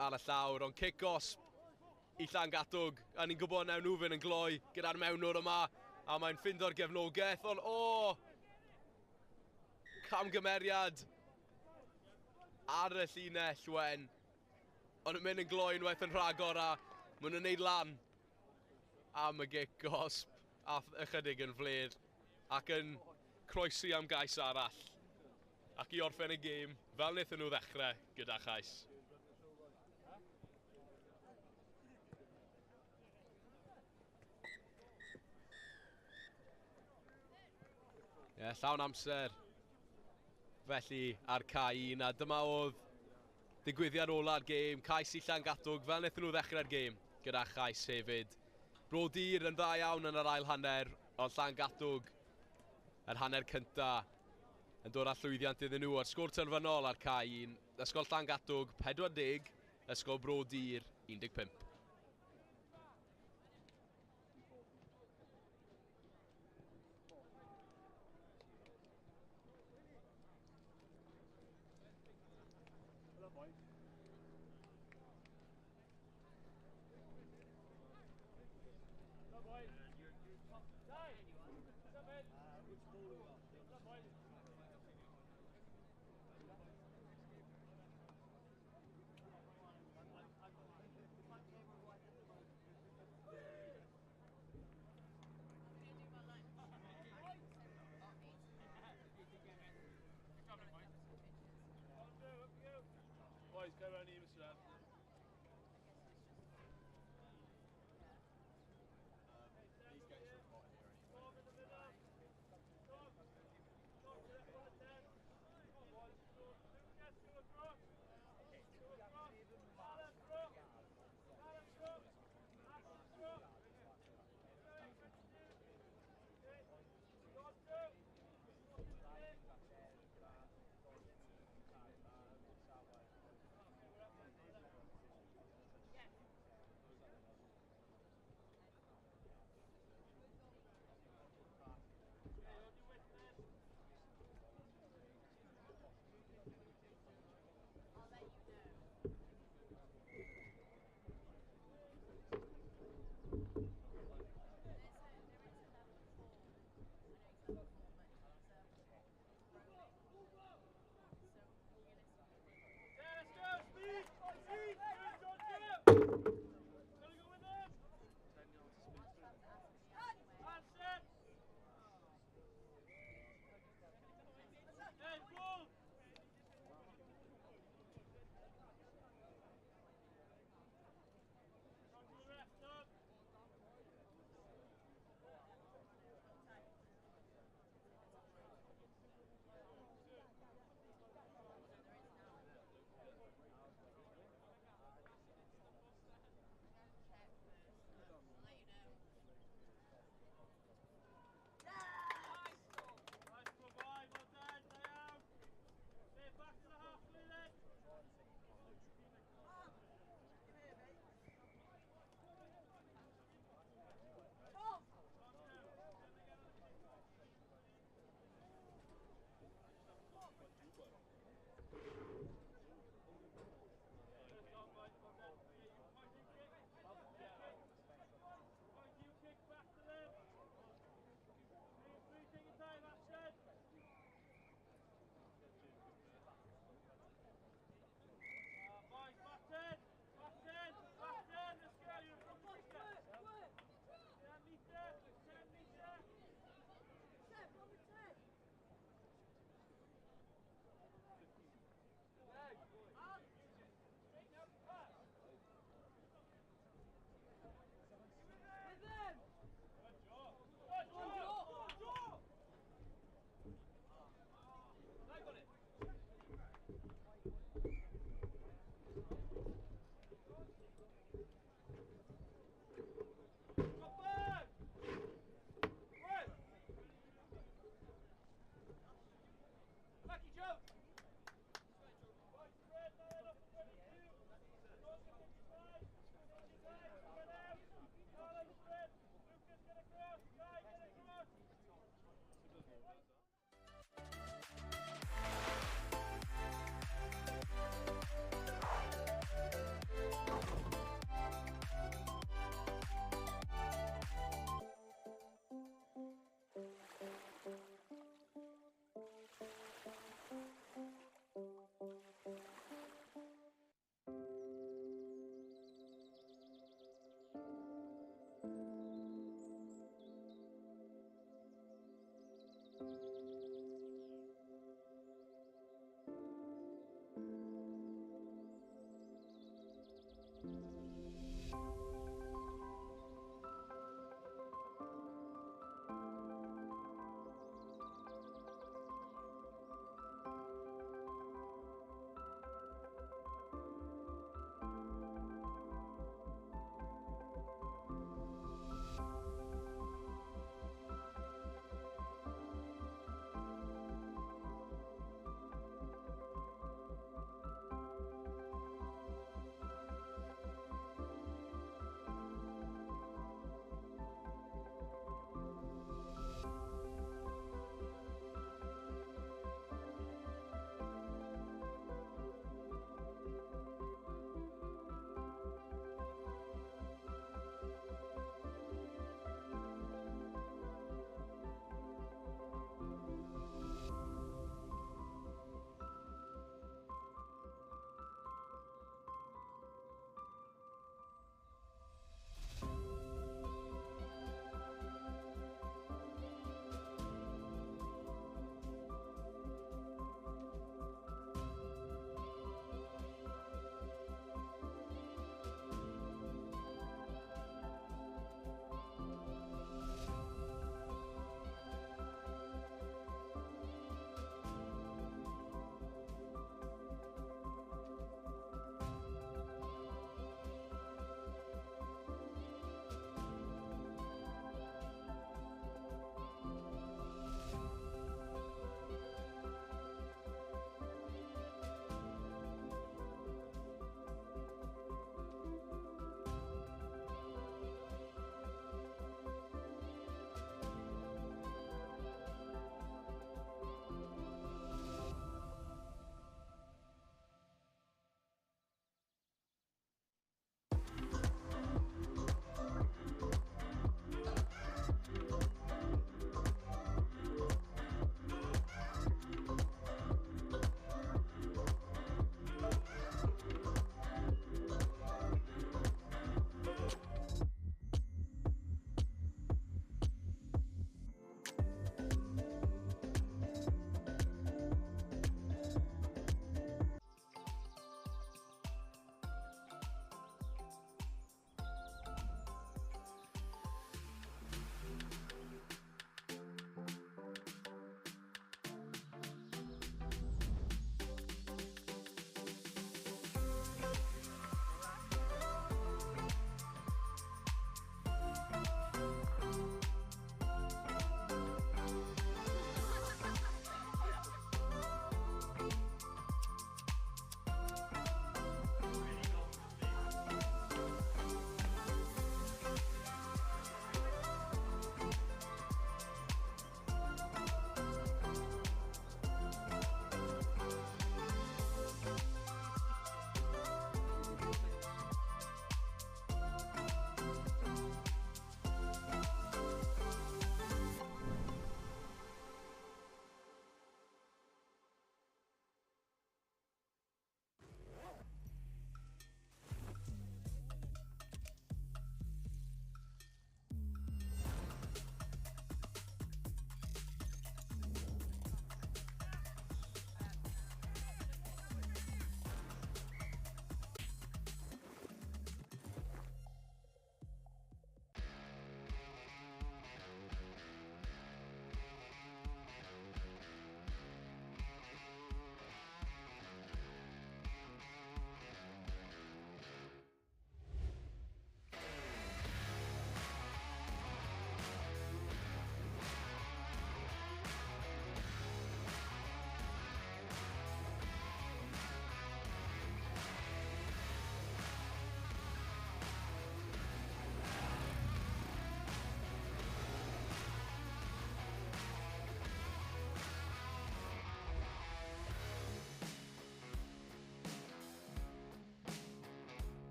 ar y llawr, ond cic osp i Llangatwg. A ni'n gwybod nawn nhw fynd yn gloi gyda'r mewnwr yma a mae'n ffindo'r gefnogaeth, ond camgymeriad ar y llinell wen, ond yn mynd yn gloi unwaith yn rhagor a maen nhw'n neud lan am y gic osp a ychydig yn fler ac yn croesi am gais arall ac i orffen y gêm fel wnaethon nhw ddechrau gyda chais. Llawn amser felly ar cae un a dyma oedd digwyddiad ola'r gêm. Cais i Llangatwg fel wnaethon nhw ddechrau'r gêm gyda chais hefyd. Brod I'r yn dda iawn yn yr ail hanner, ond Llangatwg yr hanner cynta yn dod â llwyddiant iddyn nhw. Ar sgôr terfynol ar cae un, ysgol Llangatwg 40, ysgol Brod I'r 15.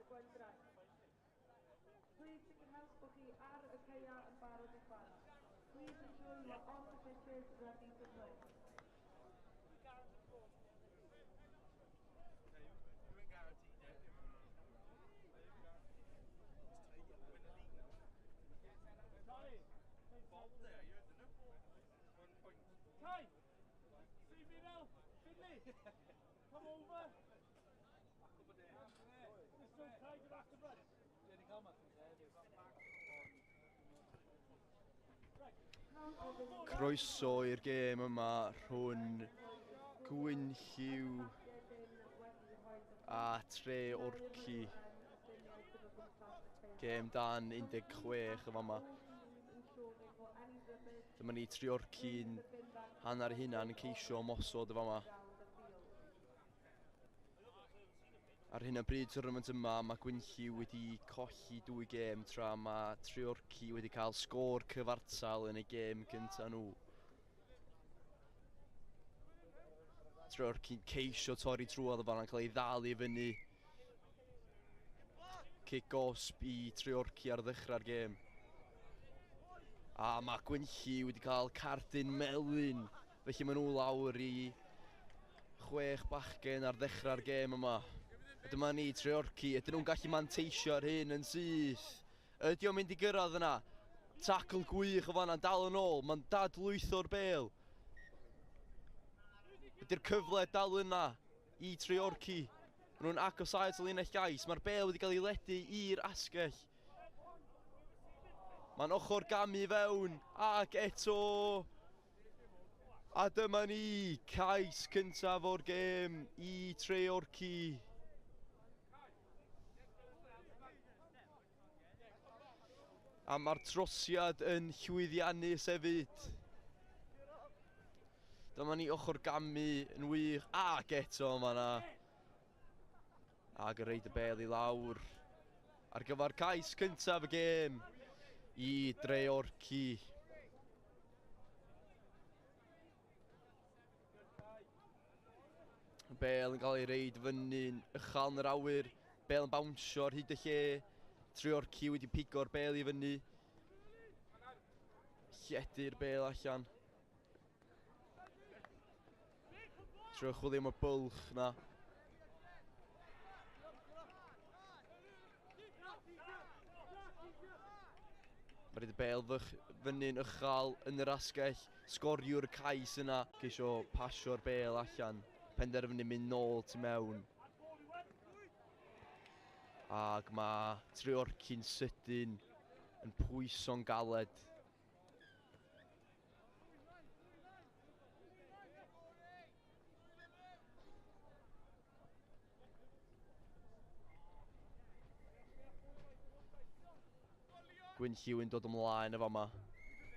Gwendraeth. Please sicrhewch bod chi ar y ceia yn barod i chwarae. Please ensure you are on the pitches ready to play. Come over. Mr. Tiger after breath. Croeso i'r gêm yma rhwng Gwynlliw a Tre Orci. Gêm dan 16 y fama. Dyma ni Tre Orci'n hanner hynna'n ceisio mosod y fama. Ar hyn o bryd tournament yma, mae Gwynlliw wedi colli 2 gêm tra mae Tre Orci wedi cael sgôr cyfartal yn y gêm gyntaf nhw. Tre Orci'n ceisio torri trwodd y fan yn cael ei ddal i fyny. Kick-off i Tre Orci ar ddechrau'r gêm. A mae Gwynlliw wedi cael cardyn melyn, felly maen nhw lawr i 6 bachgen ar ddechrau'r gêm yma. Dyma ni Tre Orci, ydyn nhw'n gallu manteisio ar hyn yn syth. Ydy o'n mynd i gyrraedd yna? Tackle gwych o fanna'n dal yn ôl, mae'n dadlwytho'r bêl. Ydy'r cyfle dal yna i Tre Orci. Maen nhw'n agosau at y linell gais, mae'r bêl wedi cael ei ledu i'r asgell. Mae'n Ochr gamu fewn, ac eto... A dyma ni, cais cyntaf o'r gêm i Tre Orci. A mae'r trosiad yn llwyddiannus hefyd. Dyma ni Ochr gamu yn wych, ac eto mae yna. Ac yn reid y bêl i lawr. Ar gyfer cais cyntaf y gêm i Tre Orci. Y bêl yn cael ei reid fyny'n uchal yn yr awyr. Bêl yn bawnsio ar hyd y lle. Tre Orci wedi pigo'r bêl i fyny. Lledu'r bêl allan. Trewch o ddim o'r bwlch na. Mae rhaid y bêl fyny'n uchal yn yr asgell. Sgoriw'r cais yna. Geisio pasio'r bêl allan. Penderfynu mynd nôl tu mewn. Ac mae Tre Orci'n sydyn yn pwyso'n galed. Gwynlliw yn dod ymlaen y fama.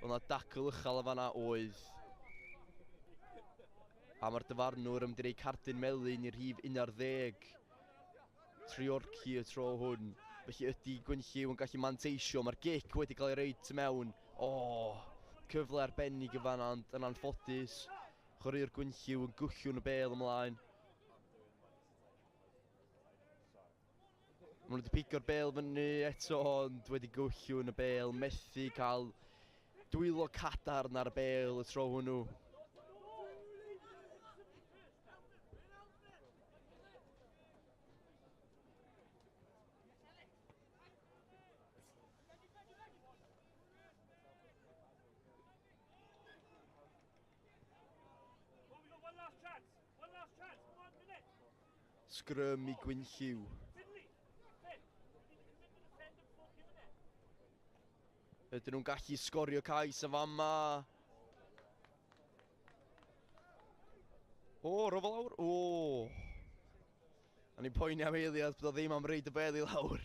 Oedd yna dacl uchel y fanna oedd. A mae'r dyfarnwr yn mynd i cardyn melyn i'r rhif 11. Tre Orci y tro hwn. Felly ydy Gwynlliw yn gallu manteisio. Mae'r gic wedi cael ei reid tu mewn. Cyfle arbennig y fanna yn anffodus. Chwaraewr Gwynlliw yn gwllw'n y bêl ymlaen. Maen nhw wedi pigo'r bêl fyny eto, ond wedi gwllw'n y bêl. Methu cael dwylo cadarn ar y bêl y tro hwnnw. Scrum i Gwynlliw. Ydyn nhw'n gallu sgorio cais y fama. Rofo lawr. A ni'n poeni am eiliad bod o ddim am reid y bêl i lawr.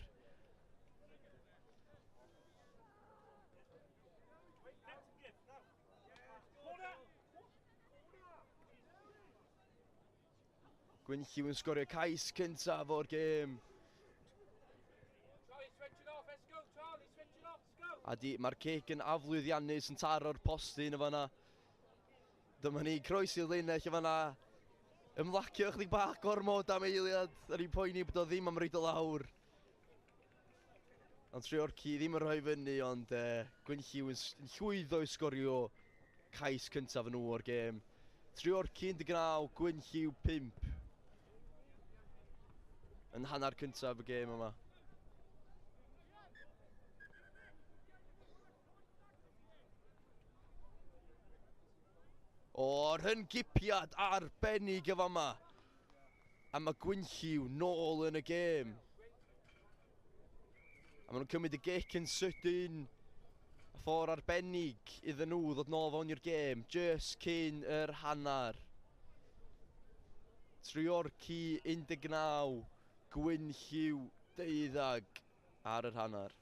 Gwynlliw yn sgorio cais cyntaf o'r gêm. A mae'r cic yn aflwyddiannus yn taro'r postyn y fanna. Dyma ni croesi'r linell y fanna. Ymlacio chydig bach gormod am eiliad. A ni'n poeni bod o ddim am reid o lawr. Ond Treorci ddim yn rhoi fyny, ond Gwynlliw yn llwyddo i sgorio cais cyntaf yn nhw o'r gêm. Treorci 19, Gwynlliw 5. Yn hanner cyntaf y gêm yma. O'r hyngipiad arbennig y fama. A mae Gwynlliw nôl yn y gêm. A maen nhw'n cymryd y gic yn sydyn. A ffordd arbennig iddyn nhw ddod nôl fewn i'r gêm. Just cyn yr hanner. Treorci 19, Gwynlliw 12 ar yr hanner.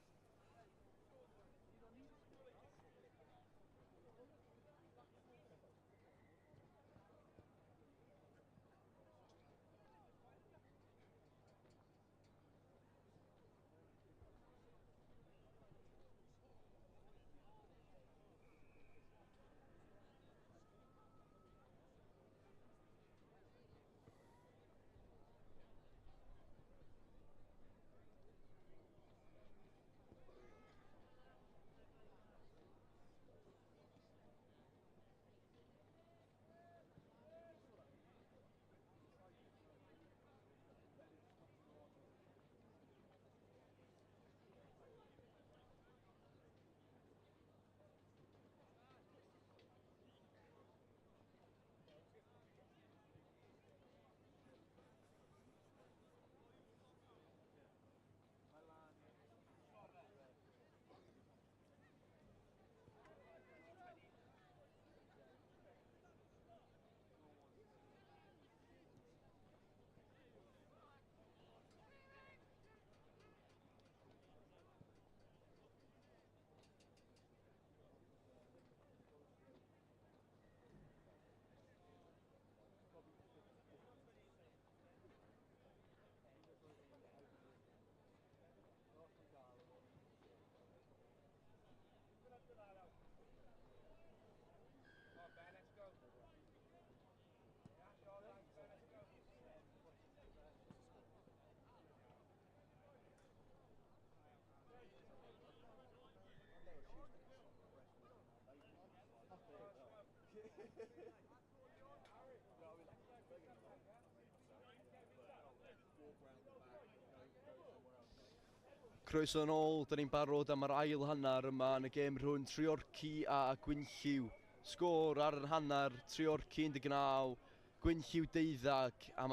Croeso yn ôl, da ni'n barod am yr ail hanner yma yn y gêm rhwng Treorci a Gwynlliw. Sgôr ar yr hanner, Treorci 19, Gwynlliw 12, a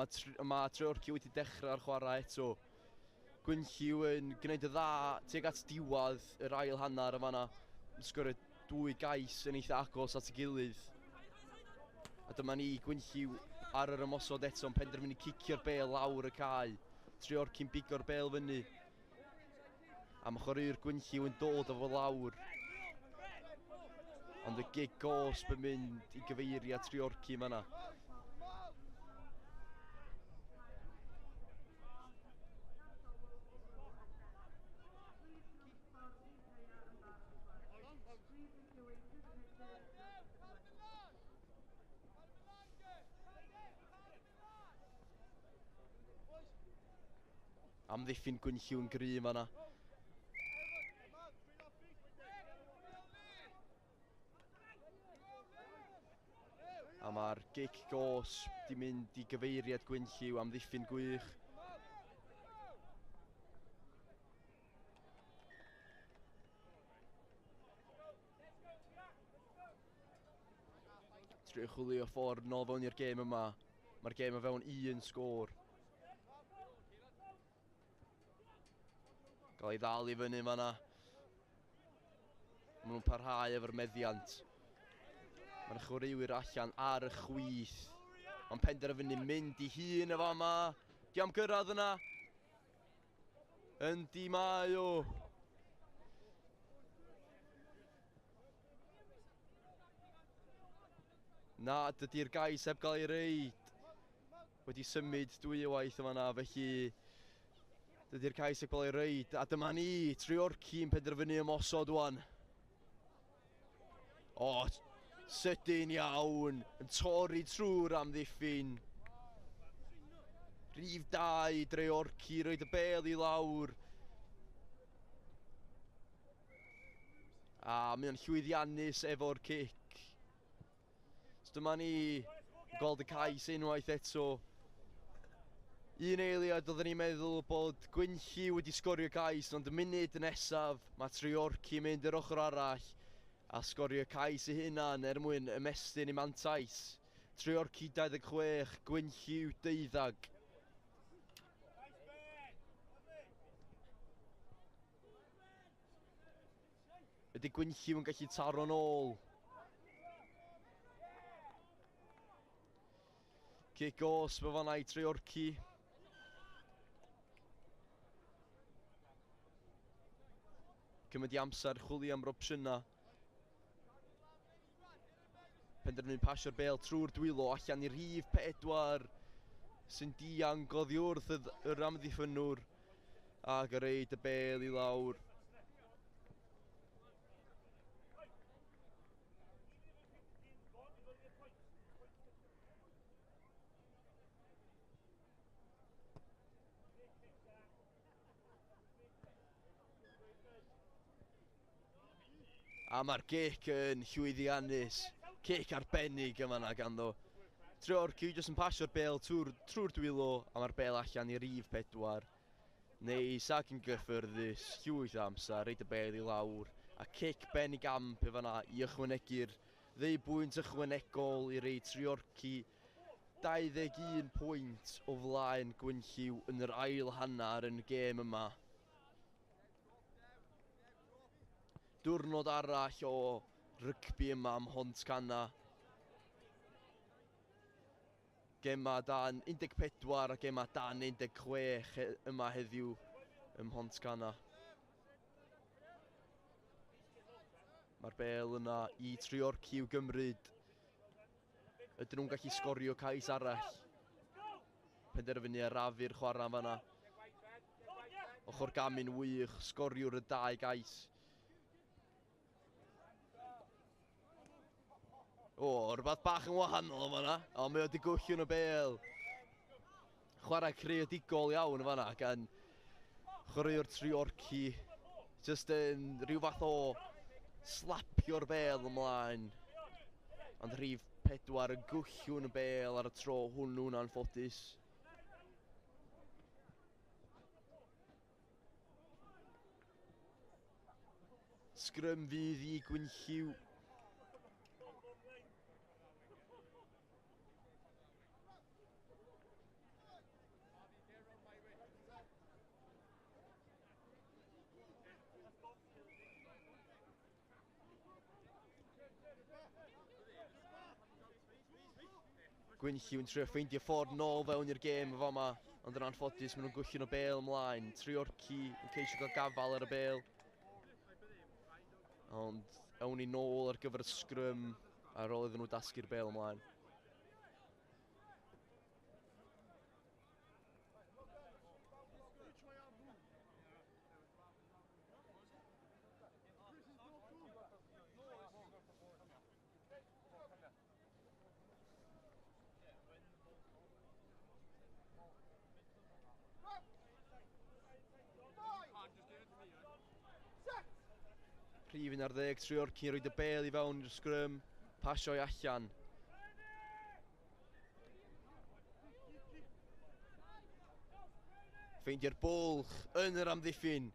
mae Treorci wedi dechrau'r chwarae eto. Gwynlliw yn gwneud y dda tuag at diwadd yr ail hanner yma yna. Yn sgorio 2 gais yn eitha agos at ei gilydd. A dyma ni, Gwynlliw ar yr ymosod eto yn penderfynu cicio'r bêl lawr y cae. Treorci'n bigo'r bêl fyny. A mae chwaraewr Gwynlliw yn dod o fo lawr. Ond y gig gosb yn mynd i gyfeiriad Treorci yma yna. Amddiffyn Gwynlliw yn gry yma yna. A mae'r gic gosb di mynd i gyfeiriad Gwynlliw am ddiffyn gwych. Trio chwilio ffordd nôl fewn i'r gêm yma. Mae'r gêm yn fewn 1 sgôr. Gael ei ddal i fyny yma yna. Maen nhw'n parhau efo'r meddiant. Mae'n chwaraewyr allan ar y chwith. Mae'n penderfynu mynd i hun y fama. Di am gyrraedd yna. Yndi mae o. Na, dydy'r gais heb gael ei reid. Wedi symud 2 waith yma yna, felly dydy'r gais heb gael ei reid. A dyma ni, Treorci'n penderfynu ymosod wan. O, sydyn iawn, yn torri trwy'r amddiffyn. Rhif 2, Treorci, roed y bêl i lawr. A mae o'n llwyddiannus efo'r cic. So dyma ni gweld y cais unwaith eto. Un eiliad oedden ni'n meddwl bod Gwynlliw wedi sgorio cais, ond y munud nesaf mae Treorci mynd i'r ochr arall a sgorio cais eu hunan mwyn ymestyn i mantais. Treorci 26, Gwynlliw 12. Ydy Gwynlliw yn gallu taro nôl. Kick os fe fanna i Treorci. Cymryd i amser chwilio am opsiyna. Penderfynu pasio'r bêl trwy'r dwylo allan i rhif 4 sy'n diang oddi wrth yr amddiffynwr ac yn reid y bêl i lawr. A mae'r gic yn llwyddiannus. Cic arbennig yma na ganddo. Treorci jyst yn pasio'r bêl trwy'r dwylo a mae'r bêl allan i rhif 4. Neis ac yn gyffyrddus, llwyth amser, reid y bêl i lawr. A cic ben i gamp efo na i ychwanegu'r ddweubwynt ychwanegol i reid Treorci. 21 pwynt o flaen Gwynlliw yn yr ail hanner yn y gêm yma. Diwrnod arall o rygbi yma am Hontscana. Gema dan 14 a gema dan 16 yma heddiw ym Hontscana. Mae'r bêl yna i Treorci i'w gymryd. Ydyn nhw'n gallu sgorio cais arall. Penderfynu arafu'r chwarae fanna. Ochr gamin wych, sgoriwr y 2 gais. O, rhywbeth bach yn wahanol yma na. O, mae o wedi gwllio'n y bêl. Chwarae creadigol iawn yma na gan chwaraewr Treorci. Just yn rhyw fath o slapio'r bêl ymlaen. Ond rhif 4 yn gwllio'n y bêl ar y tro hwnnw'n anffodus. Scrum fydd i Gwynlliw. Gwynlliw yn trio ffeindio ffordd nôl fewn i'r gêm efo yma, ond yn anffodus maen nhw'n gwllio'n y bêl ymlaen. Treorci yn ceisio cael gafal ar y bêl. Ond awn ni nôl ar gyfer y scrum ar ôl iddyn nhw dasgu'r bêl ymlaen. Rhif 11, Treorci yn rhoid y bêl i fewn i'r scrum, pasio i allan. Ffeindio'r bwlch yn yr amddiffyn.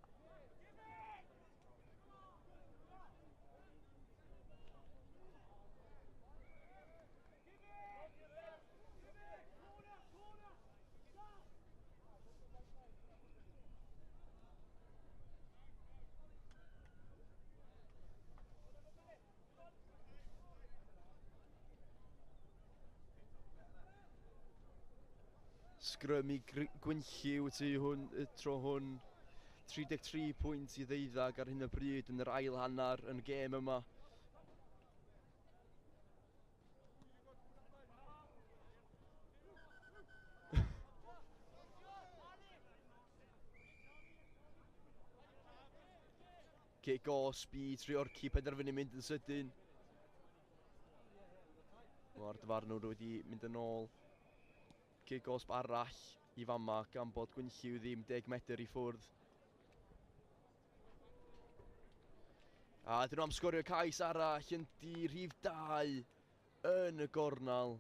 Scrum i Gwynlliw y tro hwn. 33 pwynt i ddeuddag ar hyn o bryd yn yr ail hanner yn y gêm yma. Kick osp i Treorci penderfynu mynd yn sydyn. Mae'r dyfarnwr wedi mynd yn ôl. Kick osp arall i fama gan bod Gwynlliw ddim 10 metr i ffwrdd. A dyn nhw am sgorio cais arall yn di rhif 2 yn y gornal.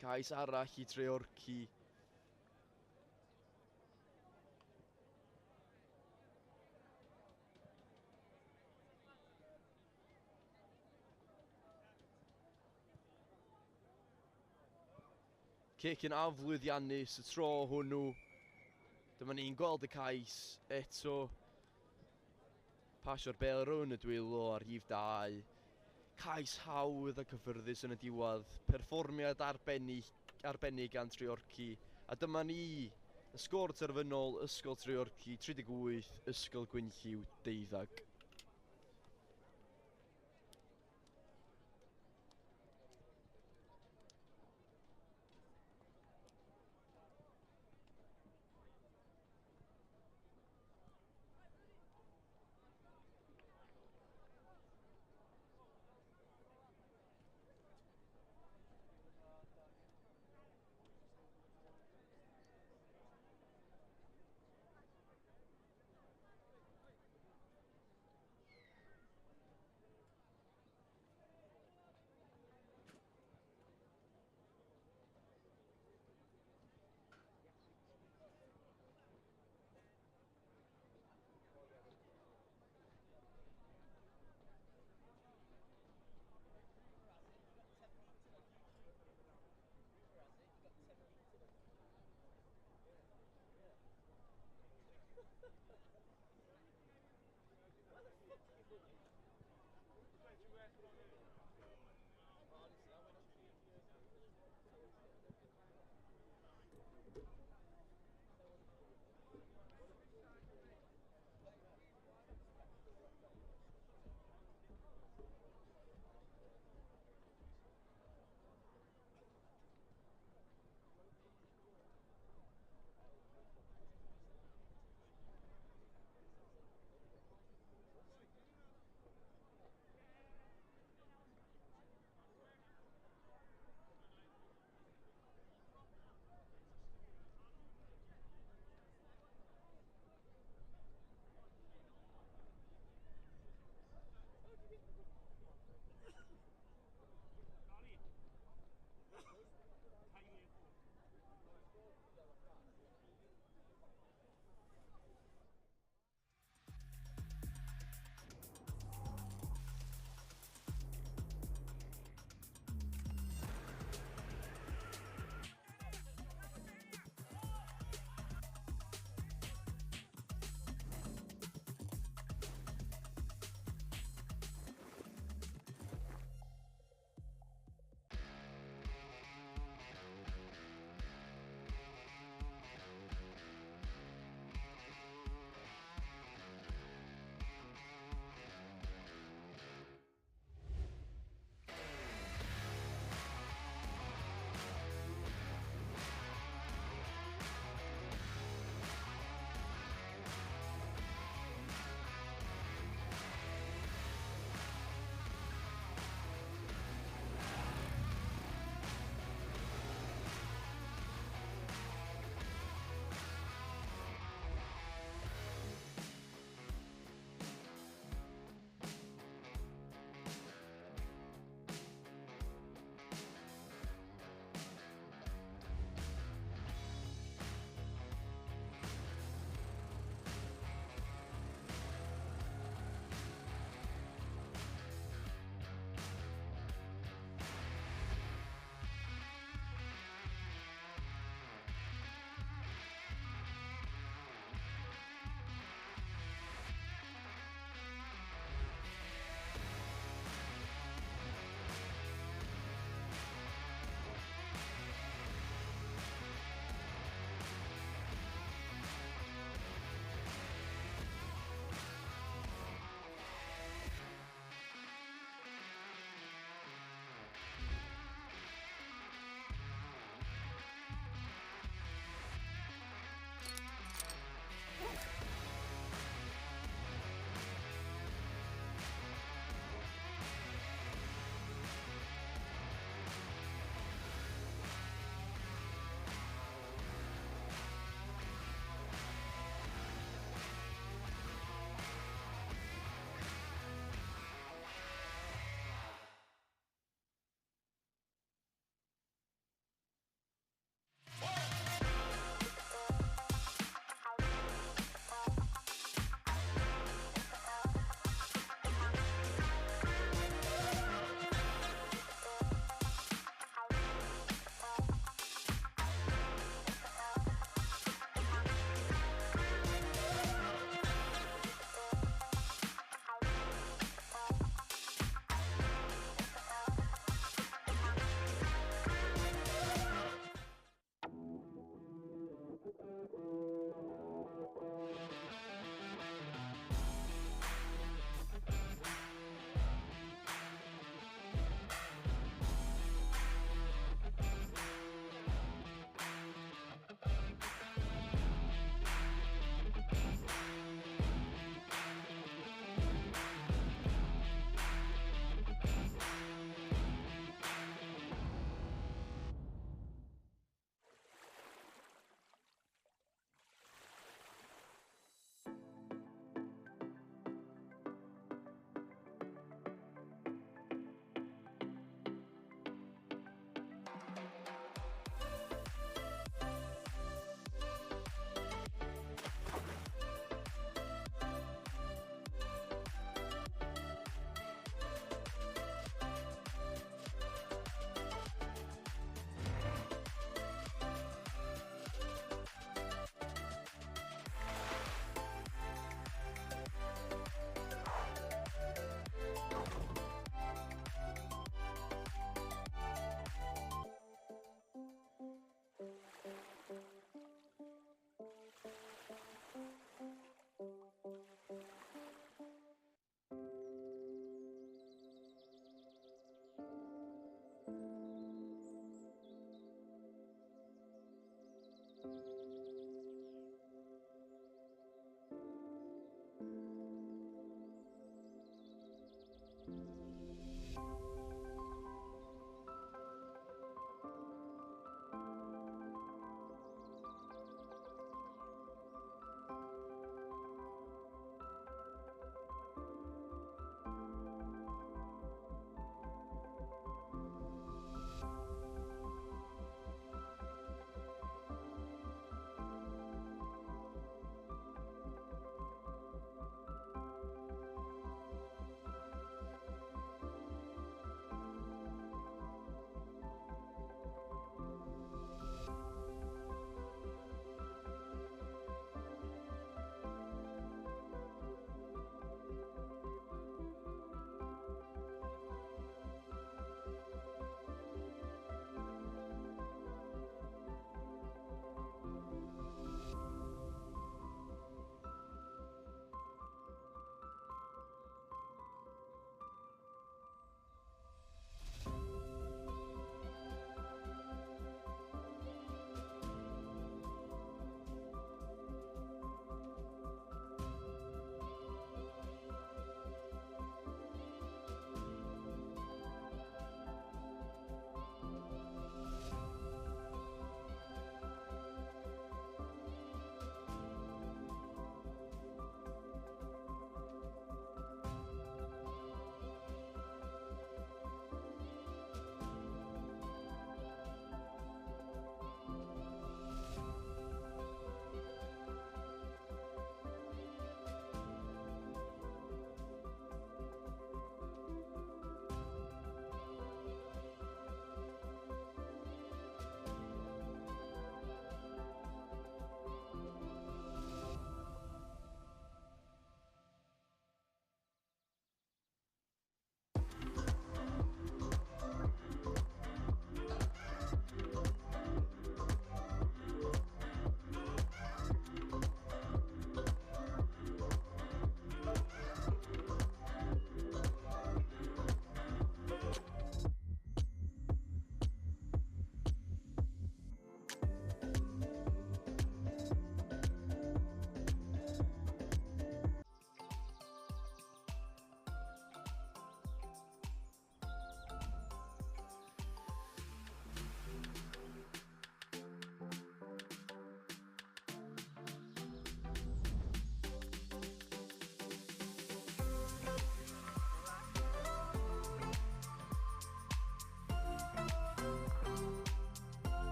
Cais arall i Treorci. Cic yn aflwyddiannus y tro hwnnw. Dyma ni'n gweld y cais eto. Pasio'r bel rhwng y dwylo ar rhif 2. Cais hawdd a cyffyrddus yn y diwedd. Perfformiad arbennig gan Treorci. A dyma ni, y sgôr terfynol Ysgol Treorci 38, Ysgol Gwynlliw 12.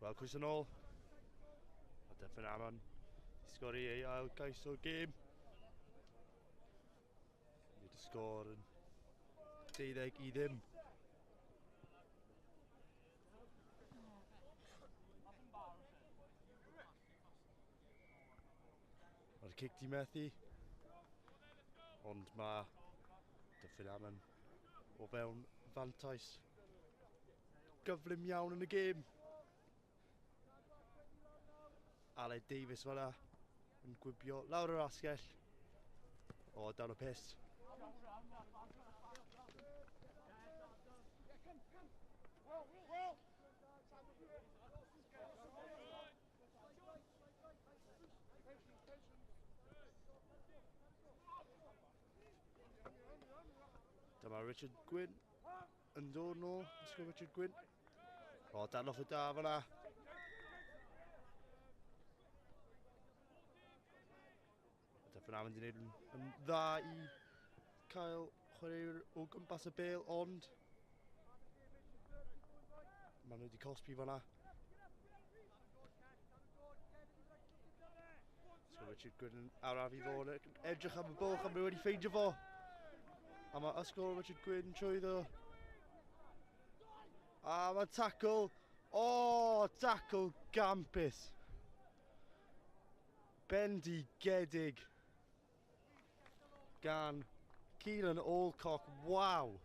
Wel, cwys yn ôl. A Dyffryn Amon i sgori ei ail gais o'r gêm. Ni wedi sgor yn 12-0. Mae'r cic di methu. Ond mae Dyffryn Amon o fewn fantais gyflym iawn yn y gêm. Aled Davies fan'na yn gwibio lawr yr asgell. O, down y piss. Dyma Richard Gwyn yn dod nôl. Ysgol Richard Gwyn. O, dan off y da fan'na. Dyffryn Amon wedi gwneud yn dda i cael chwaraewr o gwmpas y bêl, ond maen nhw wedi cosbi fan'na. Ysgol Richard Gwyn yn araf i fod yn edrych am y bwlch, a maen nhw wedi ffeindio fo. A mae Ysgol Richard Gwyn trwyddo. A mae tackle. O, tackle gampus. Bendigedig gan Keelan Allcock. Waw.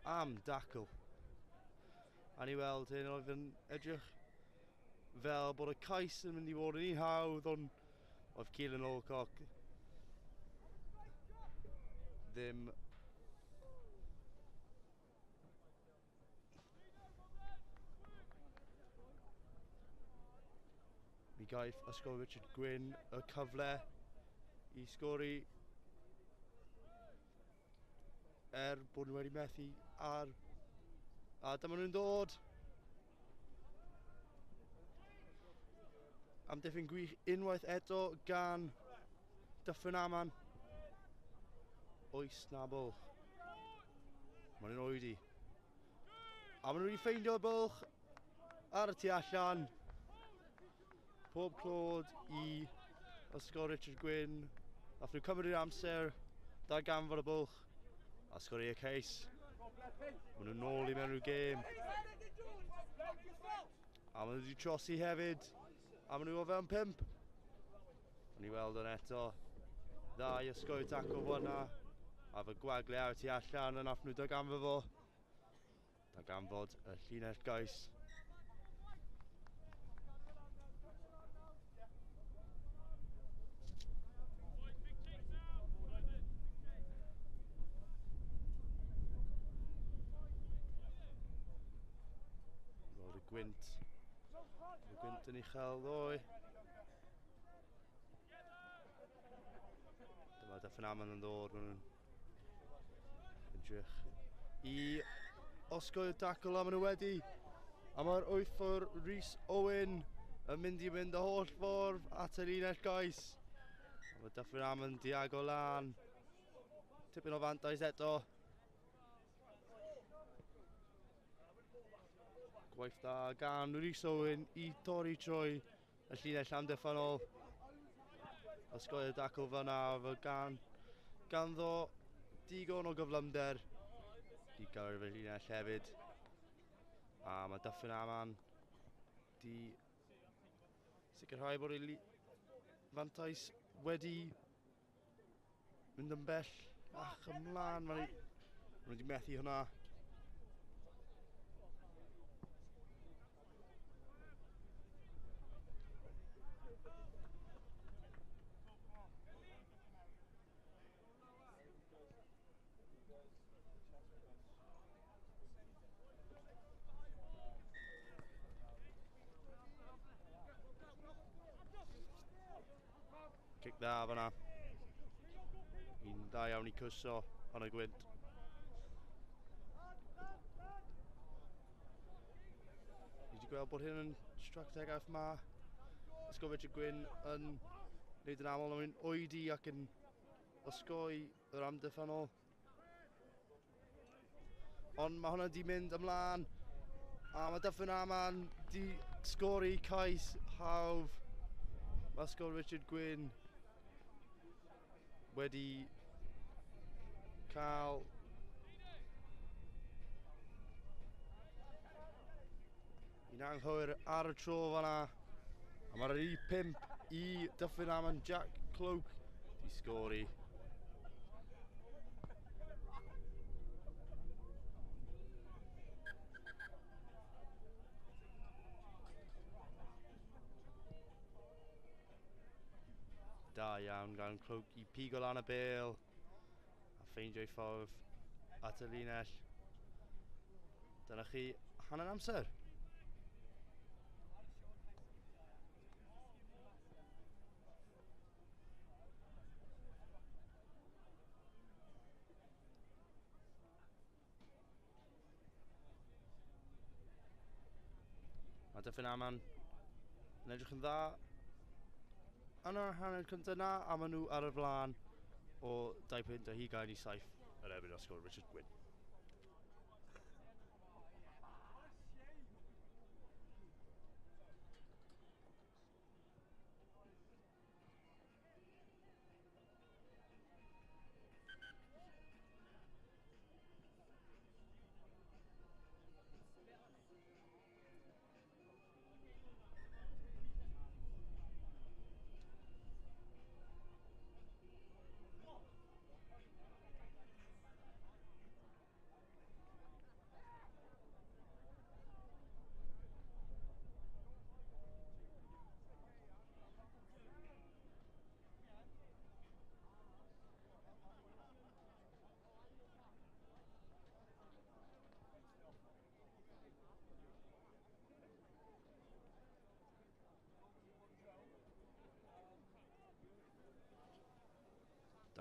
Am tackle. A ni weld hyn oedd yn edrych fel bod y cais yn mynd i fod yn un hawdd, ond oedd Keelan Allcock ddim mi gaeth Ysgol Richard Gwyn y cyfle i sgori bod nhw wedi methu ar a dyma nhw'n dod am diffyn gwych unwaith eto gan Dyffryn Amon. Oes na bwlch. Maen nhw'n oedi. A maen nhw wedi ffeindio y bwlch ar y tu allan. Pob clod i Ysgol Richard Gwyn. Nath nhw cymryd i'r amser, da ganfod y bwlch, a sgori y ceis. Maen nhw'n nôl i mewn i'r gêm. A maen nhw wedi trosi hefyd, a maen nhw o fewn 5. Ni weld yn eto, dda i ysgoi tackle fan'na, a fy gwagle ar tu allan, a nath nhw daganfod fo. Daganfod y llinell gais. Gwynt. Y gwynt yn uchel ddoe. Dyffryn Amon yn ddod, maen nhw'n edrych i osgoi y dacl a maen nhw wedi. A mae'r wythwr Rhys Owen yn mynd y holl ffordd at y linell gais. A mae Dyffryn Amon di agor lan. Tipyn o fantais eto. Gwaith da gan Rhys Owen i torri trwy y llinell amddiffynol. Osgoi y dacl fyna ganddo digon o gyflymder i gael y llinell hefyd. A mae Dyffryn Amon di sicrhau bod ei fantais wedi mynd yn bell ach ymlaen. Maen nhw wedi methu hwnna. Cic dda fyna. Un dda iawn i cwso yn y gwynt. Ni wedi gweld bod hyn yn strategaeth ma. Ysgofyd y Gwyn yn wneud yn aml yn oedi ac yn osgoi yr amddiffynol. Ond mae hwnna wedi mynd ymlaen. A mae Dyffryn Amon wedi sgori cais hawdd. Mae Ysgol Richard Gwyn wedi cael un anghywir ar y tro fan'na. A mae'r U5 i Dyffryn Amon Jack Cloak di sgori. Da iawn gan Cloak i pigo lan y bêl a ffeindio'i ffordd at y linell. Dyna chi hanner amser. Mae Dyffryn Amon yn edrych yn dda yn yr hanner cyntaf na, a maen nhw ar y flaen o 2 pwynt a 7 yn erbyn Ysgol Richard Gwyn.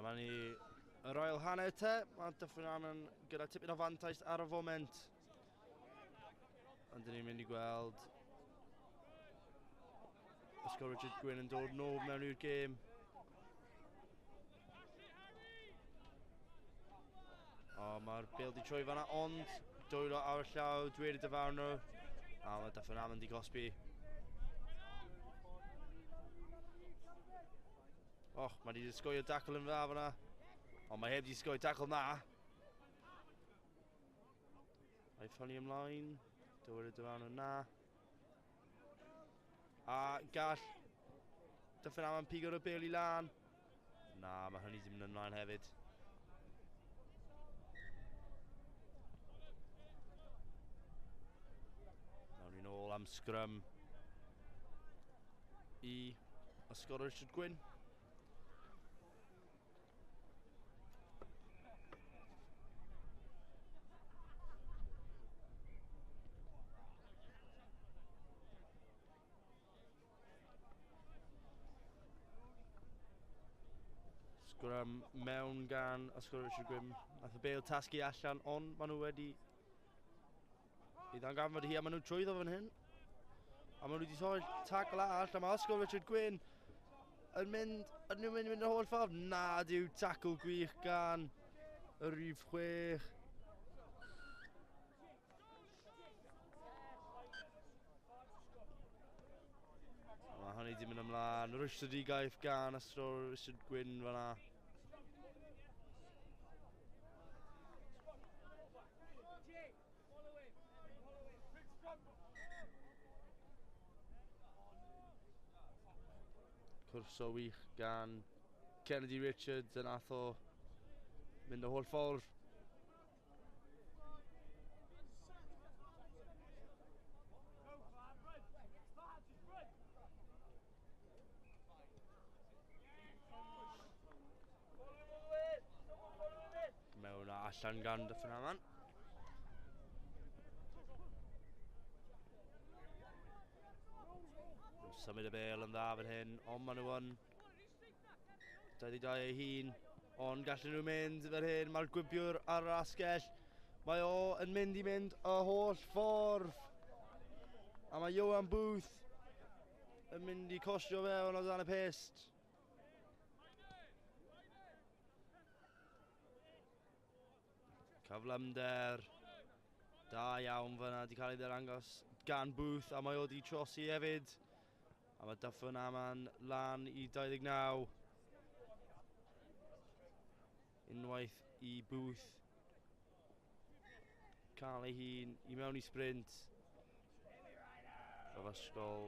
Dyma ni yr ail hanner te. Mae Dyffryn Amon gyda tipyn o fantais ar y foment. Ond dyn ni'n mynd i gweld Ysgol Richard Gwyn yn dod nôl mewn i'r gêm. O, mae'r bêl di troi fan'na, ond dwylo ar y llaw, dweud y Diwrnod. A mae Dyffryn Amon di gosbi. Och, mae wedi sgoi y dacl yn dda fan'na. Ond mae heb wedi sgoi dacl na. Mae ffynnu ymlaen. Dwylo y Diwrnod na. A gall Dyffryn Amon pigo'r y bêl i lan. Na, mae hynny ddim yn ymlaen hefyd. Nawn ni nôl am Scrum i Ysgol Richard Gwyn. Scrum mewn gan ysgol Richard Gwyn. Nath y bêl tasgu allan, ond maen nhw wedi i ddanganfod hi, a maen nhw'n trwyddo fan hyn. A maen nhw wedi torri tacl all, a mae ysgol Richard Gwyn yn mynd y holl ffordd. Na, diw tacl gwych gan y rhif 6. Mae hynny wedi mynd ymlaen. Rwystadigaeth gan ysgol Richard Gwyn fan'na. Cwrso wych gan Kennedy Richards yn ath o mynd y holl ffordd. Mewn a allan gan Diwrnod. Symud y bêl yn dda fan hyn, ond maen nhw yn 22 ei hun, ond gallen nhw mynd fan hyn. Mae'r gwibiwr ar yr asgell, mae o yn mynd i mynd y holl ffordd, a mae Johan Booth yn mynd i costio fewn o dan y pist. Cyflymder da iawn fyna, wedi cael ei ddangos gan Booth, a mae o wedi trosi hefyd. A mae Diwrnod lan i 29. Unwaith i Booth cael ei hun i mewn i sprint. Roedd ysgol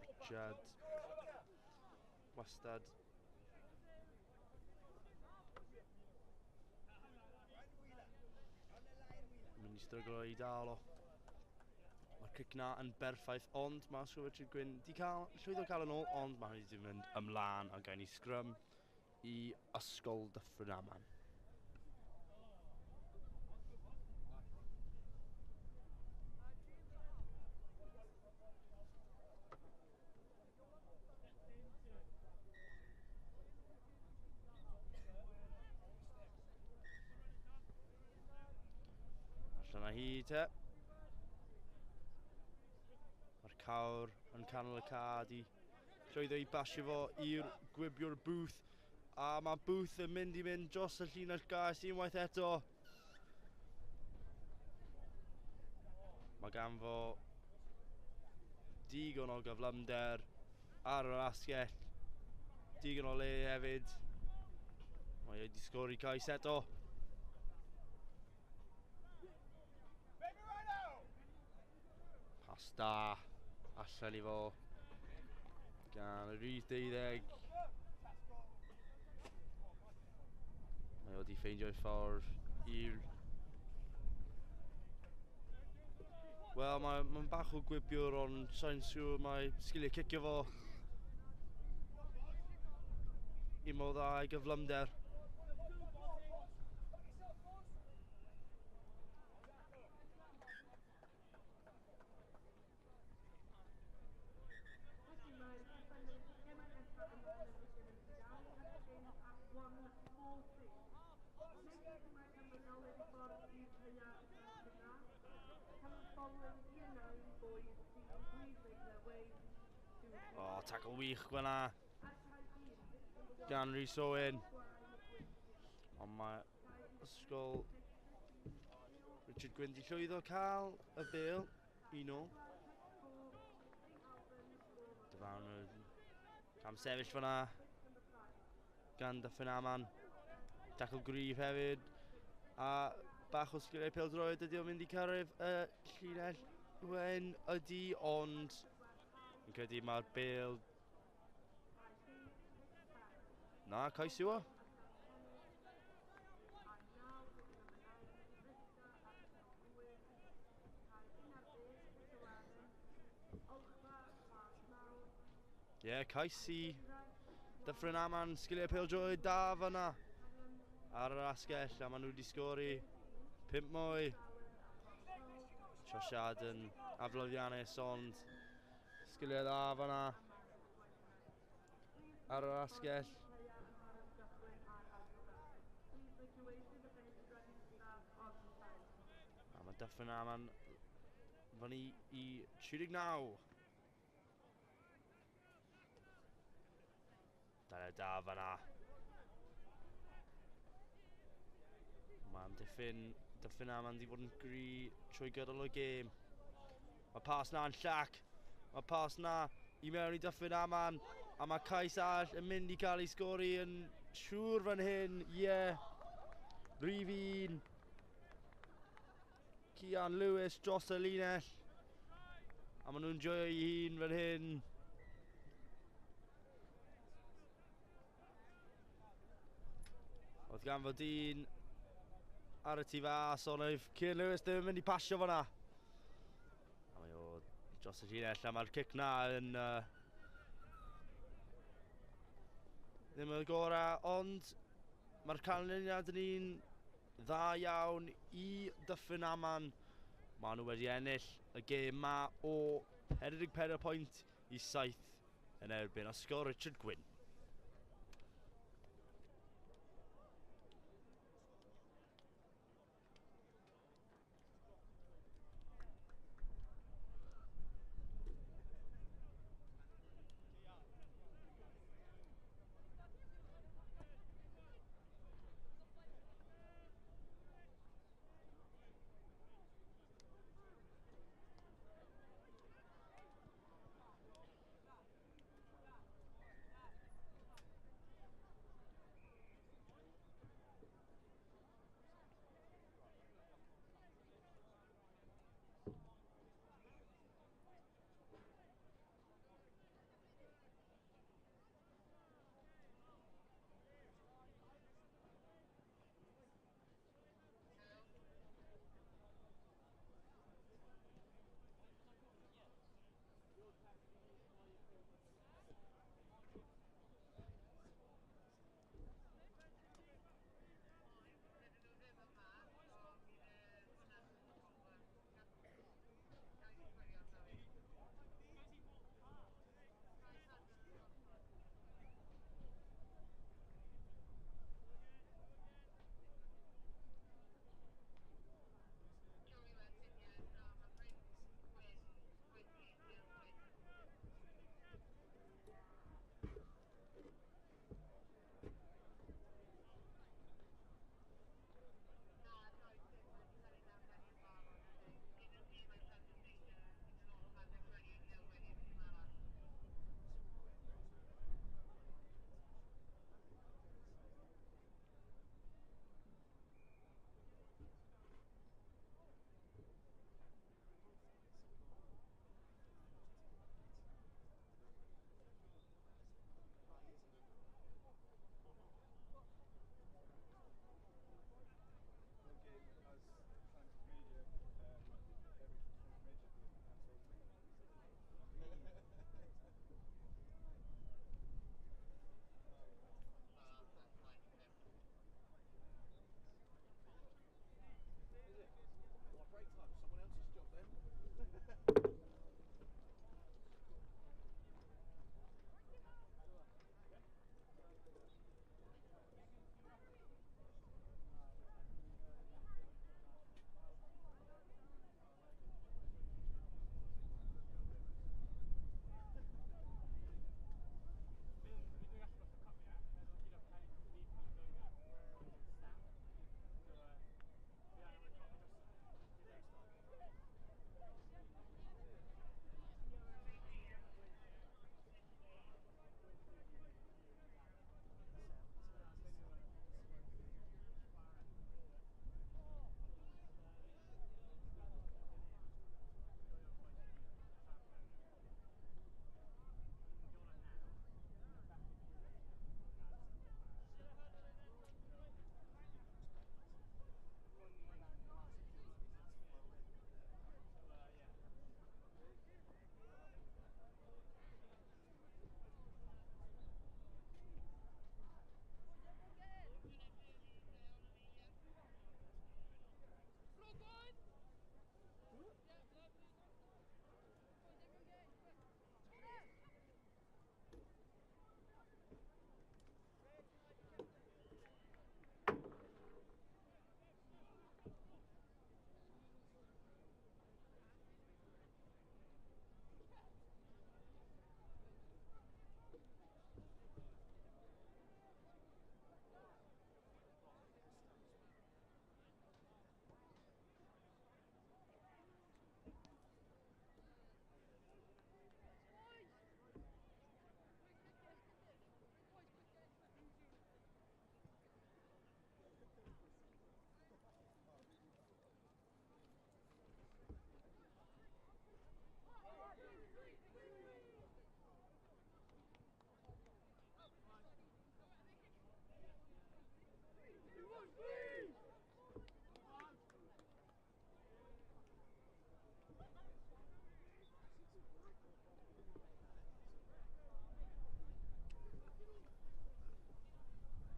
Richard wastad mynd i stryglo i dal o. Mae'r cric na yn berffaith, ond mae ysgol Richard Gwyn wedi cael llwyddo cael yn ôl, ond mae hynny wedi mynd ymlaen a gael ni scrum i ysgol Diwrnod. Allan a hi te. Mae'r cawr yn canol y cad i llwyddo i basio fo i'r gwibiwr Booth. A mae Booth yn mynd i mynd dros y llinell gas unwaith eto. Mae gan fo digon o gyflymder ar yr asgell. Digon o le hefyd. Mae wedi sgori cais eto. Pas da allan i fo gan y rhif 12. Mae wedi ffeindio'i ffordd i'r... Wel, mae'n bach o gwibiwr, ond sa'n siŵr mae sgiliau cicio fo i mor dda i gyflymder. O, tacl wych gwna gan Rhys Owen. Ond mae ysgol Richard Gwyn di llwyddo cael y bêl i nhw. Diwrnod cam sefyll fyna gan Diwrnod. Tacl gryf hefyd. A bach o sgiliau pêl-droed ydy o'n mynd i cyrraedd y llinell wen ydy, ond yn credu mae'r bêl... Na, cais yw o. Ie, cais i Diwrnod, sgiliau pêl-droed da fyna ar yr asgell, a maen nhw wedi sgori 5 mwy. Trosiad yn afloddiannus, ond sgiliau dda fan'na. ar yr asgell. Please make your way through the finish ready staff on site. A mae Dyffryn Aman fyny i 39. Dyna da fan'na. Mae'n Dyffryn Aman di bod yn gry trwy gydol y gêm. Mae pas na'n llac. Mae pas na i mewn i Dyffryn Aman. A mae cais all yn mynd i cael ei sgori yn siŵr fan hyn. Rhif 1. Cian Lewis dros y linell. A maen nhw'n joio ei hun fan hyn. Oedd gan fod un ar y tu fas, ond oedd Cian Lewis ddim yn mynd i pasio fan'na. A mae o dros y linell, a mae'r cic na yn ddim yn gorau, ond mae'r canlyniad yn un dda iawn i Dyffryn Aman. Maen nhw wedi ennill y gêm ma o 44 pwynt i 7 yn erbyn ysgol Richard Gwyn.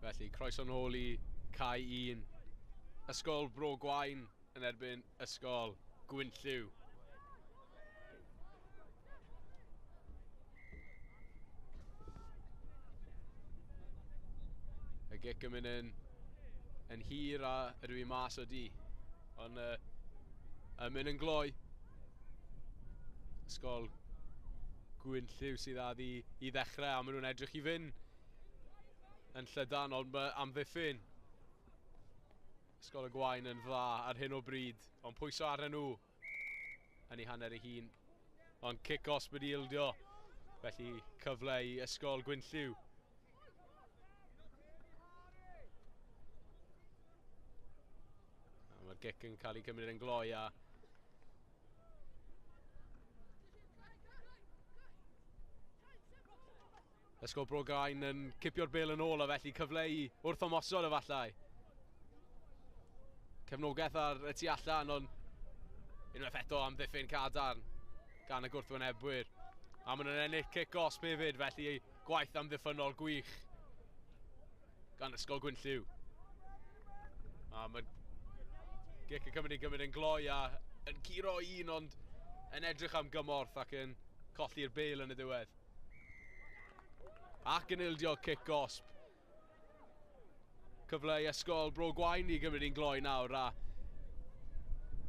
Felly, croeso nôl i Cai 1. Ysgol Bro Gwaun yn erbyn Ysgol Gwynlliw. Y gic yn mynd yn hir a ydw i mas o di. Ond yn mynd yn gloi. Ysgol Gwynlliw sydd ad i ddechrau a maen nhw'n edrych i fynd yn llydan ond amddiffyn. Ysgol y Gwaun yn dda ar hyn o bryd ond pwyso arnyn nhw yn ei hanner ei hun. Ond kick-off wedi ildio felly cyfle i Ysgol Gwynlliw. Mae'r gic yn cael ei cymryd yn gloi a Ysgol Bro Gwaun yn cipio'r bêl yn ôl a felly cyfle i wrth ymosod efallai. Cefnogaeth ar y tu allan ond unwaith eto amddiffyn cadarn gan y gwrthwynebwyr. A maen nhw'n ennill kick-off hefyd felly gwaith amddiffynol gwych gan Ysgol Gwynlliw. A mae'r gic yn cymryd yn gloi a yn curo un ond yn edrych am gymorth ac yn colli'r bêl yn y diwedd. Ac yn ildio kick-osp. Cyfle i Ysgol Bro Gwaun i gymryd i'n gloi nawr a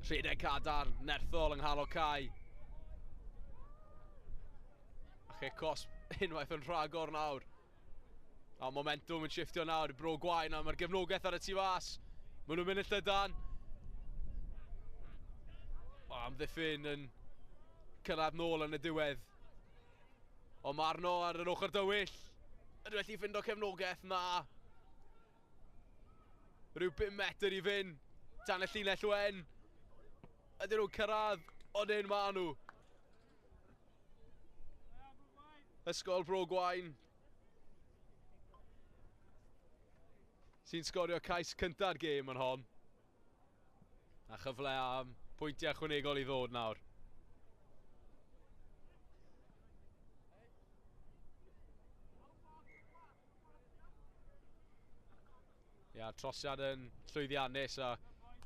rhedeg cadarn nerthol yng nghalon Cai. A kick-osp unwaith yn rhagor nawr. A momentum yn shiftio nawr i Bro Gwaun a mae'r gefnogaeth ar y tu fas. Maen nhw'n mynd yn llydan. Amddiffyn yn cyrraedd nôl yn y diwedd. Ond Marno ar yr ochr dywyll. Ydw wedi ffindo cefnogaeth na. Rhyw 5 metr i fynd. Dan y llinell wen. Ydyn nhw'n cyrraedd. Ond un ma nhw. Ysgol Bro Gwaun. Sy'n sgorio cais cynta'r gêm yn hon. A chyfle am pwyntiau ychwanegol i ddod nawr. Ia, trosiad yn llwyddiannus a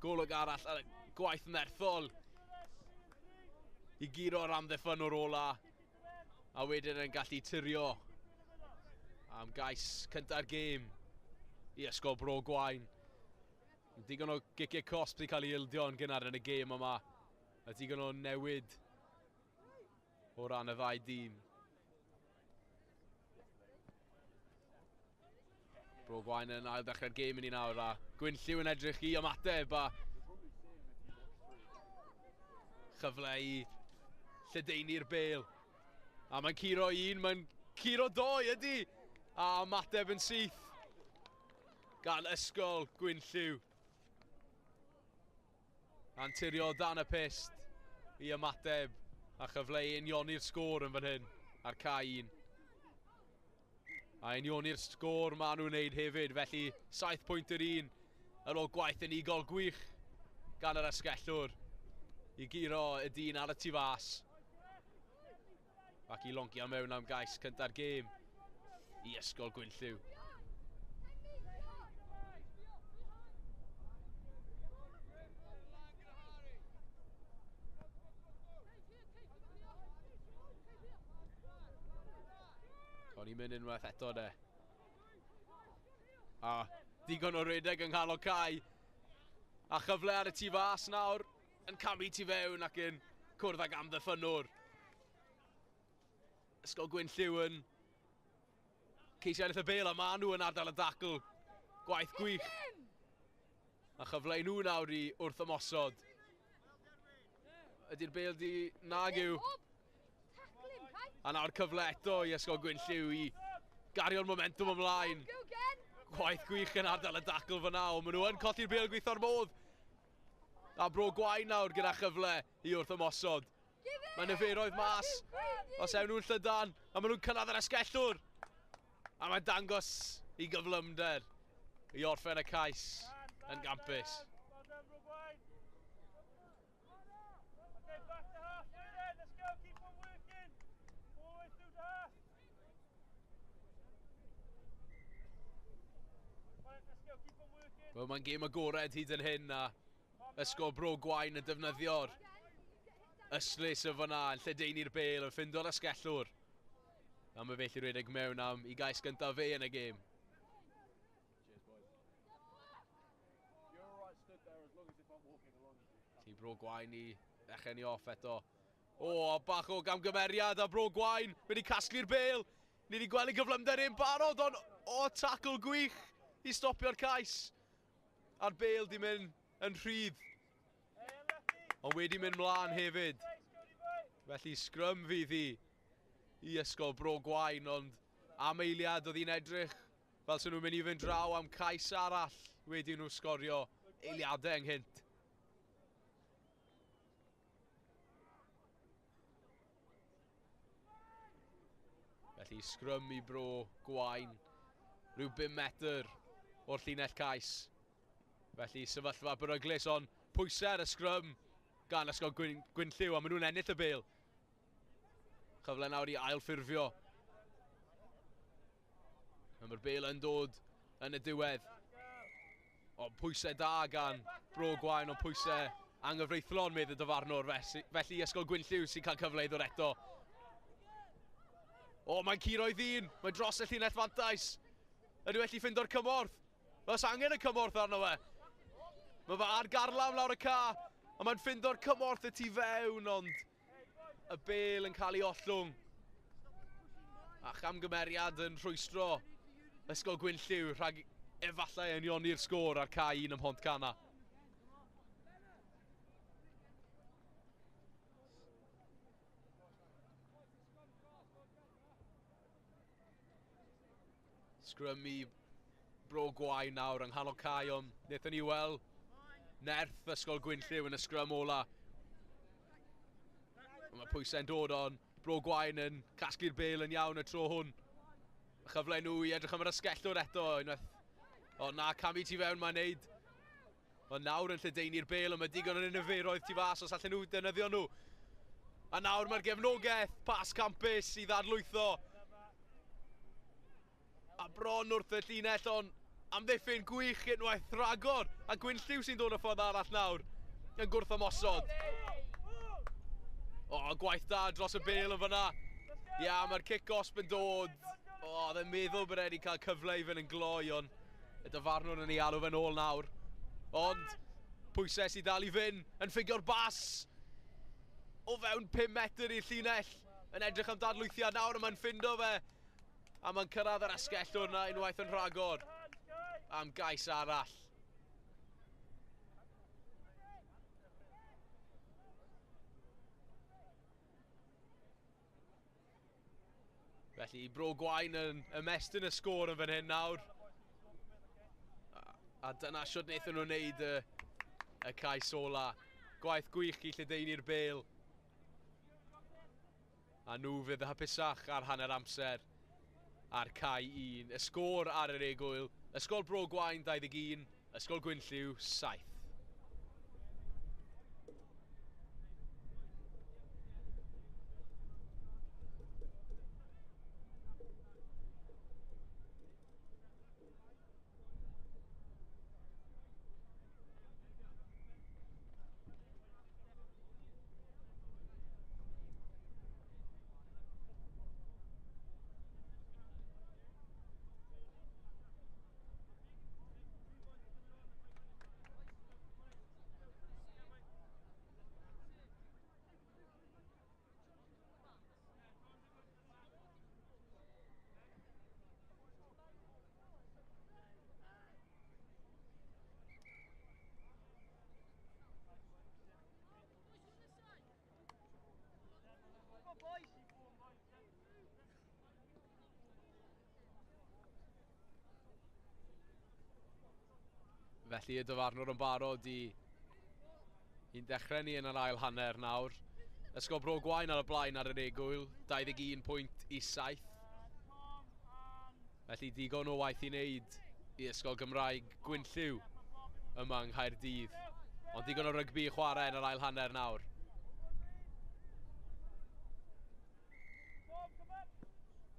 golwg arall a gwaith nerthol i guro'r amddiffynwr ola a wedyn yn gallu tirio am gais cynta'r gêm i Ysgol Bro Gwaun. Digon o giciau cosp wedi cael ei ildio yn gynnar yn y gêm yma a digon o newid o ran y ddau dîm. Bro Gwaun yn ail dechrau'r gêm i ni nawr a Gwynlliw yn edrych i ymateb a chyfle i lledaenu'r bêl. A mae'n curo un, mae'n curo 2 ydy. A ymateb yn syth gan Ysgol Gwynlliw. Anturio dan y pist i ymateb a chyfle i unioni'r sgôr yn fan hyn ar Cai 1. A unioni'r sgôr maen nhw'n wneud hefyd, felly 7 pwynt yr un ar ôl gwaith unigol gwych gan yr ysgellwr i guro y dyn ar y tu fas. Ac i loncio mewn am gais cynta'r gêm i Ysgol Gwynlliw. O'n i'n mynd unwaith eto de. A digon o redeg yng nghalon Cai. A chyfle ar y tu fas nawr yn camu tu fewn ac yn cwrdd ag amddiffynwr. Ysgol Gwynlliw yn ceisio ennill y bêl a maen nhw yn ardal y dacl. Gwaith gwych. A chyfle i nhw nawr i wrth ymosod. Ydy'r bêl di nag yw. A nawr cyfle eto i Ysgol Gwynlliw i gario'r momentum ymlaen. Gwaith gwych yn ardal y dacl fyna, ond maen nhw yn colli'r bêl gweithio'r modd. A Bro Gwaun nawr gyda chyfle i wrth ymosod. Mae'n niferoedd mas, os ewn nhw'n llydan, a maen nhw'n cynradd yr ysgellwr. A mae'n dangos i gyflymder i orffen y cais yn gampus. Wel, mae'n gêm agored hyd yn hyn a ysgol Bro Gwaun yn defnyddio'r yslys y fyna yn lledaenu'r bêl yn ffindio'r ysgellwr. A mae felly rhedeg mewn am i gais gyntaf fe yn y gêm. Ti Bro Gwaun i ddechrau ni off eto. O, bach o gamgymeriad a Bro Gwaun wedi casglu'r bêl. Ni wedi gweld y gyflymder yn barod, ond tacl gwych i stopio'r cais. A'r bêl di mynd yn rhydd. Ond wedi mynd mlaen hefyd. Felly scrum fydd i ysgol Bro Gwaun, ond am eiliad oedd hi'n edrych fel sy'n nhw'n mynd i fynd draw am cais arall wedi nhw sgorio eiliadau ynghynt. Felly scrum i Bro Gwaun, rhyw 5 metr o'r llinell cais. Felly sefyllfa beryglus, ond pwysau ar y scrum gan ysgol Gwynlliw, a maen nhw'n ennill y bêl. Cyfle nawr i ailffurfio. Mae'r bêl yn dod yn y diwedd. O, pwysau da gan Bro Gwaun, o pwysau anghyfreithlon medd y dyfarnwr. Felly ysgol Gwynlliw sy'n cael cyfle i ddod eto. O, mae'n curoedd un. Mae'n dros y llinell fantais. Ydy wedi ffindio'r cymorth. Oes angen y cymorth arno fe. Mae fe ar garlam lawr y ca. A mae'n ffindio'r cymorth y tu fewn, ond y bêl yn cael ei ollwng. A chamgymeriad yn rhwystro ysgol Gwynlliw rhag efallai yn ioni'r sgôr ar ca 1 ym Mhont Cana. Scrum i Bro Gwaun nawr yng nghanol cae, ond wnaethon ni weld nerth ysgol Gwynlliw yn y scrum ola. Mae pwysau'n dod on. Bro Gwaun yn casglu'r bêl yn iawn y tro hwn. Y chyfle nhw i edrych am yr ysgellwr eto. O na, camu tu fewn mae'n neud. Ond nawr yn lledaenu'r bêl, ond mae digon yn uniferoedd tu fas os allan nhw defnyddio nhw. A nawr mae'r gefnogaeth pas campus i ddadlwytho. A bron wrth y llinell, ond amddiffyn gwych unwaith rhagor. A Gwynlliw sy'n dod y ffordd arall nawr yn gwrthymosod. O, gwaith da dros y bêl yn fyna. Ia, mae'r kick-osp yn dod. O, oedd e'n meddwl bod wedi cael cyfle i fynd yn gloi, ond y dyfarnwr yn ei alw fe'n ôl nawr. Ond pwysau sy'n dal i fynd yn ffigio'r bas o fewn 5 metr i'r llinell. Yn edrych am dadlwythiad nawr, a mae'n ffindo fe. A mae'n cyrraedd yr asgellwr na unwaith yn rhagor am gais arall. Felly Bro Gwaun yn ymestyn y sgôr yn fan hyn nawr. A dyna siwt wnaethon nhw wneud y cais ola. Gwaith gwych i lledaenu'r bêl. A nhw fydd y hapusach ar hanner amser ar cae 1. Y sgôr ar yr egwyl. Ysgol Bro Gwaun 21, Ysgol Gwynlliw 7. Felly y dyfarnwr yn barod i'n dechrau ni yn yr ail hanner nawr. Ysgol Bro Gwaun ar y blaen ar yr egwyl, 21 pwynt i 7. Felly digon o waith i wneud i Ysgol Gymraeg Gwynlliw yma yng Nghaerdydd. Ond digon o rygbi i chwarae yn yr ail hanner nawr.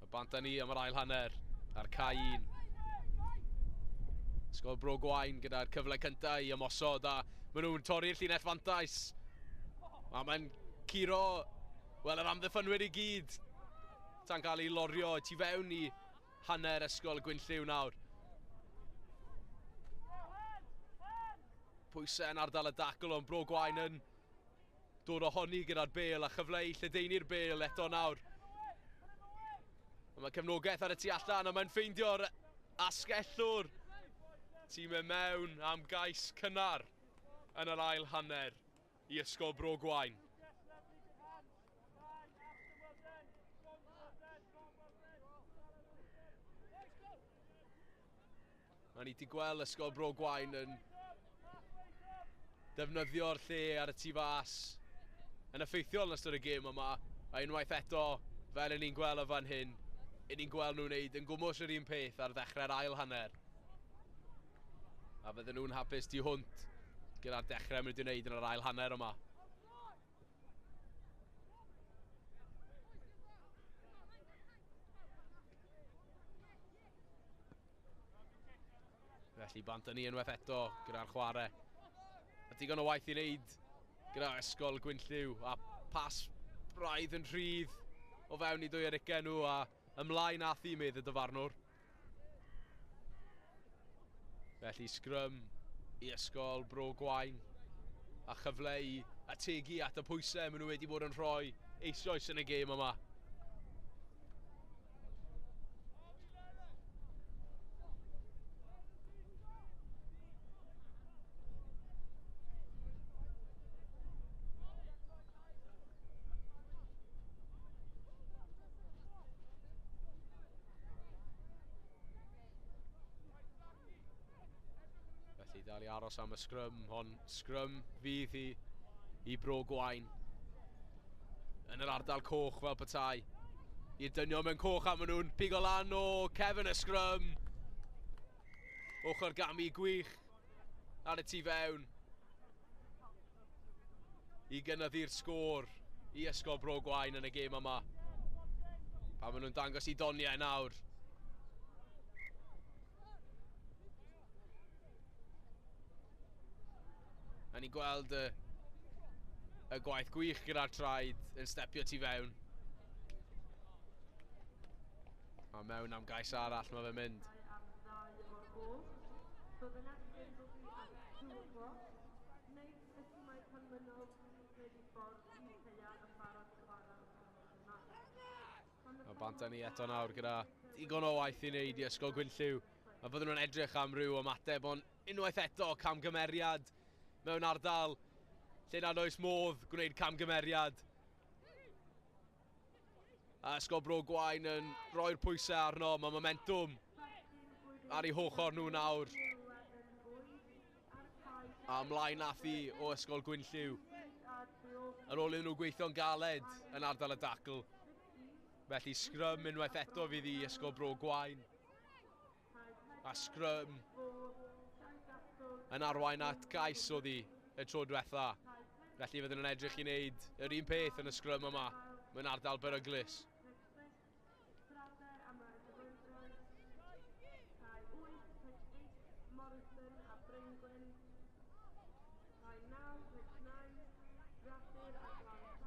Y bant â ni am yr ail hanner ar cae 1. Ysgol Bro Gwaun gyda'r cyfle cyntaf i ymosod a maen nhw'n torri'r llinell fantais. A mae'n curo, wel, yr amddiffynwyr i gyd tan cael ei lorio tu fewn i hanner ysgol Gwynlliw nawr. Pwysau yn ardal y dacl ond Bro Gwaun yn dod ohoni gyda'r bêl a chyfle i lledaenu'r bêl eto nawr. Mae cefnogaeth ar y tu allan a mae'n ffeindio'r asgellwr. Tîm e mewn am gais cynnar yn yr ail hanner i ysgol Bro Gwaun. Mae ni wedi gweld ysgol Bro Gwaun yn defnyddio'r lle ar y tu fas yn effeithiol yn ystod y gêm yma. A unwaith eto, fel ni'n gweld o fan hyn, ni'n gweld nhw'n wneud yn gwmwys yr un peth ar ddechrau'r ail hanner. A fydden nhw'n hapus di hwnt gyda'r dechrau maen nhw wedi wneud yn yr ail hanner yma. Felly bant ni unwaith eto gyda'r chwarae. A digon o waith i wneud gyda ysgol Gwynlliw a pas braidd yn rhydd o fewn i dwy erigen nhw a ymlaen ath i medd y dyfarnwr. Felly Scrum i ysgol Bro Gwaun a chyfle i ategu at y pwysau maen nhw wedi bod yn rhoi eisoes yn y gêm yma. Felly dal i aros am y Scrum, ond Scrum fydd i Bro Gwaun yn yr ardal coch fel petai. I dynio mewn coch a maen nhw'n pigo lan o Kevin y Scrum. Ochr gami gwych ar y tu fewn i gynyddu'r sgôr i ysgol Bro Gwaun yn y gêm yma. A maen nhw'n dangos i doniau nawr. A ni'n gweld y gwaith gwych gyda'r traed yn stepio tu fewn. A mewn am gais arall mae fe'n mynd. A bant ni eto nawr gyda digon o waith i wneud i ysgol Gwynlliw. A fydden nhw'n edrych am ryw ymateb, ond unwaith eto camgymeriad mewn ardal lle nad oes modd gwneud camgymeriad. A ysgol Bro Gwaun yn rhoi'r pwysau arno, mae momentum ar eu hochor nhw nawr. A ymlaen nath i o ysgol Gwynlliw. Ar ôl iddyn nhw gweithio'n galed yn ardal y dacl. Felly Scrum unwaith eto fydd i ysgol Bro Gwaun. A Scrum yn arwain at gais oedd hi y tro diwetha. Felly fydden nhw'n edrych i wneud yr un peth yn y Scrum yma mewn ardal beryglus.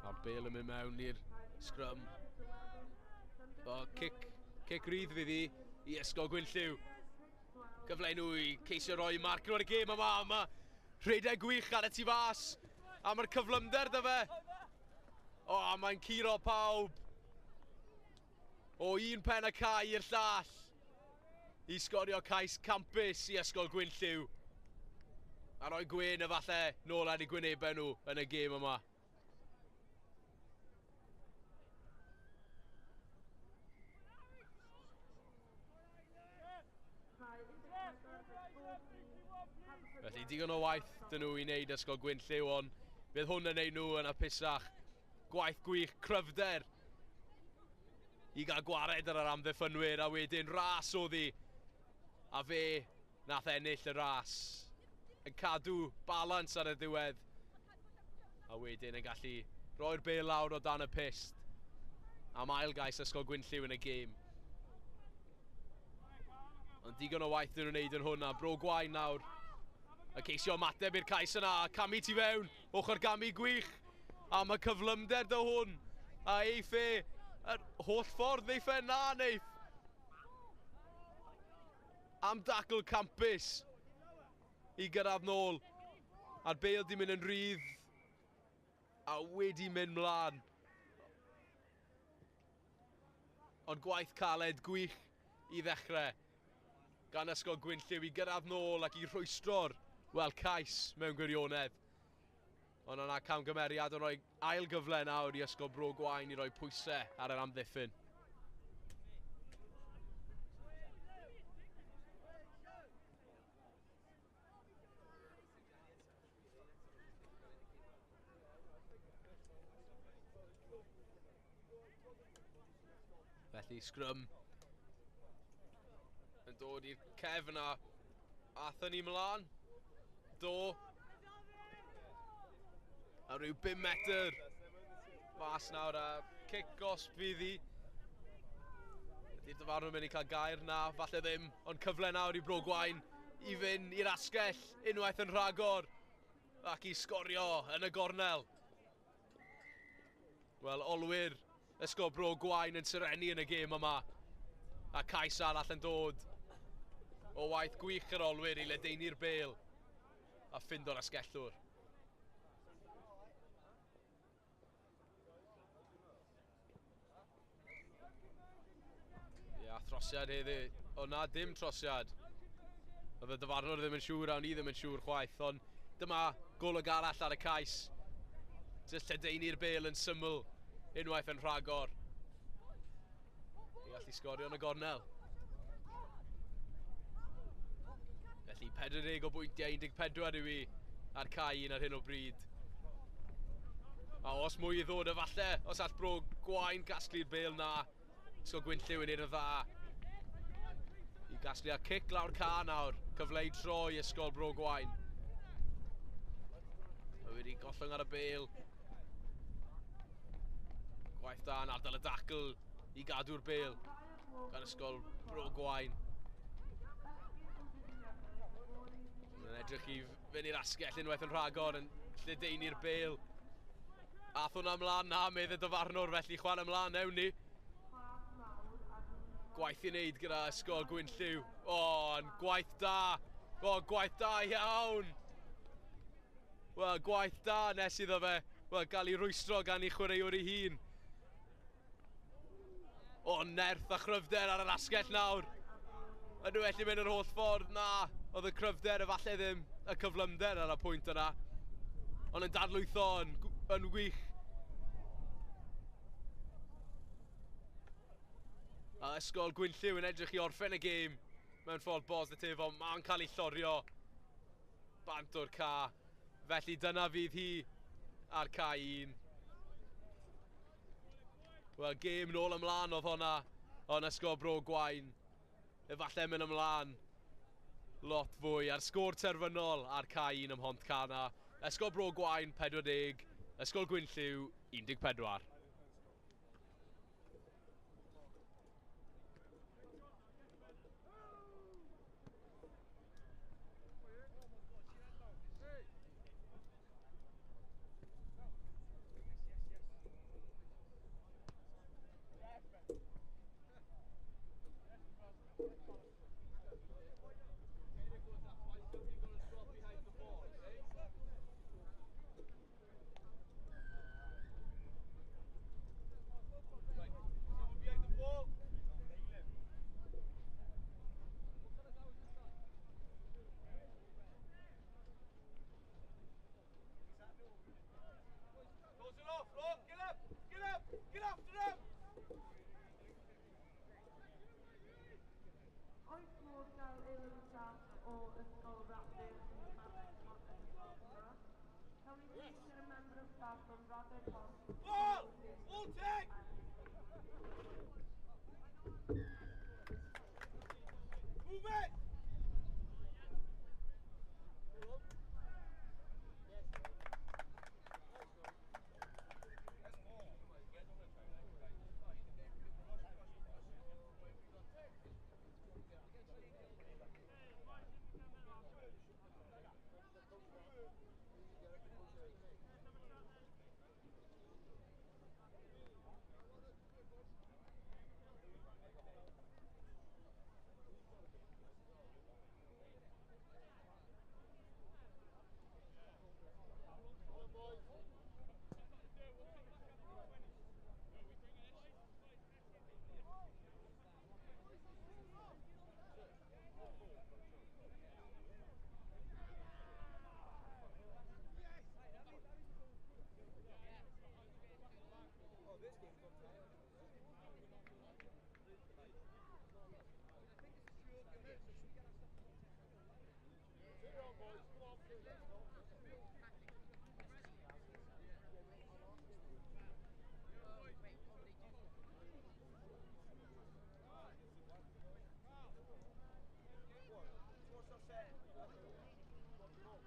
A'r bêl yn mynd mewn i'r Scrum. Cic rydd fydd hi i ysgol Gwynlliw. Cyfle nhw i ceisio roi marc o'r gêm yma. Mae rhedeg gwych ar y tu fas. A mae'r cyflymder dy fe. O, mae'n curo pawb. O un pen y cae i'r llall. I sgorio cais campus i ysgol Gwynlliw. A roi gwyn efalle nôl ar eu gwynebau nhw yn y gêm yma. Felly digon o waith dyn nhw i wneud ysgol Gwynlliw, ond bydd hwn yn neud nhw yn apusach. Gwaith gwych, cryfder i gael gwared ar yr amddiffynwyr, a wedyn ras oedd hi. A fe nath ennill y ras. Yn cadw balans ar y diwedd. A wedyn yn gallu roi'r bêl lawr o dan y pist. Am ail gais ysgol Gwynlliw yn y gêm. Ond digon o waith dyn nhw'n neud yn hwnna. Bro Gwain nawr. A ceisio mateb i'r cais yna. Cami tu fewn. Ochr Gami gwych. A mae cyflymder dy hwn. A eiff yr holl ffordd eiff na neiff. Am dacl campus i gyrraedd nôl. A'r Bale di mynd yn rhydd. A wedi mynd mlaen. Ond gwaith caled gwych i ddechrau. Gan ysgol Gwynlliw i gyrraedd nôl ac i rhwystro'r, wel, cais mewn gwirionedd. Ond yna camgymeriad yn rhoi ail gyfle nawr i ysgol Bro Gwain i roi pwysau ar yr amddiffyn. Felly Scrum yn dod i'r cef yna. Athyn ni mlaen. Do. A rhyw 5 metr. Fas nawr a cic os fydd hi. Ydy'r Diwrnod mynd i cael gair na, falle ddim. Ond cyfle nawr i Bro Gwain i fynd i'r asgell. Unwaith yn rhagor. Ac i sgorio yn y gornel. Wel, olwyr ysgol Bro Gwain yn syrenu yn y gêm yma. A cais arall yn dod o waith gwych yr olwyr i ledeini'r Bale a ffindo'r asgellwr. Ia, throsiad heddi. O na, dim trosiad. Oedd y Diwrnod ddim yn siŵr a o'n i ddim yn siŵr chwaith, ond dyma golwg arall ar y cais. Jyst ledeini'r Bale yn syml unwaith yn rhagor. I allu sgorio yn y gornel. Felly 40 o bwyntiau, 14 yw i ar cain ar hyn o bryd. A os mwy i ddod efalle, os all Bro Gwain gasglu'r Bale na, so Gwynlliw yn un o dda. I gasglu a cic lawr ca nawr, cyfle i troi ysgol Bro Gwain. A wedi gollwng ar y Bale. Gwaith da yn ardal y dacl i gadw'r Bale gan ysgol Bro Gwain. Yn edrych i fynd i'r asgell unwaith yn rhagor yn lledeini'r Bale. Ath hwnna ymlaen na, medd y Diwrnod, felly chwan ymlaen, ewn ni. Gwaith i wneud gyda ysgol Gwynlliw. O, yn gwaith da. O, gwaith da iawn. Wel, gwaith da nes iddo fe. Wel, gael ei rwystro gan ei chwaraewr ei hun. O, nerth a chryfder ar yr asgell nawr. Ydw felly mynd yr holl ffordd? Na, oedd y cryfder efallai ddim y cyflymder ar y pwynt yna. Ond yn dadlwytho yn wych. A ysgol Gwynlliw yn edrych i orffen y gêm mewn ffordd positif, ond mae'n cael ei llorio bant o'r ca. Felly dyna fydd hi ar ca 1. Wel, gêm nôl ymlaen oedd honna, ond ysgol Bro Gwain. Efallai mynd ymlaen lot fwy ar sgôr terfynol ar ca 1 ym Mhont Cana. Ysgol Bro Gwain 40, ysgol Gwynlliw 14.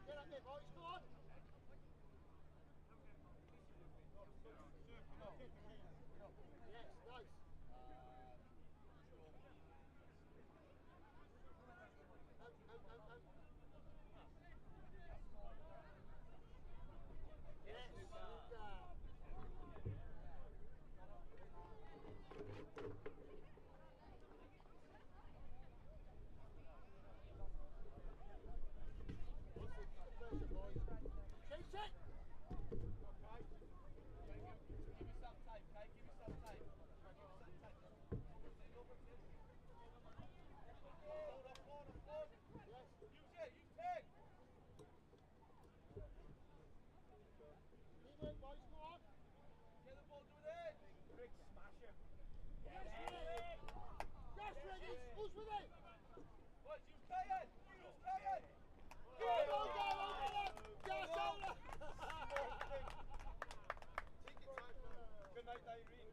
Get up there, boys, come on! Yes, nice. Yes, chase it! Leave it, boys, come on! Get the ball to it! Rick, smash him! Yes, Rick! Yes, Rick! Who's with it? What, you playing? You playing? Go, go, go, go! Yes, Ola! Good night, Irene.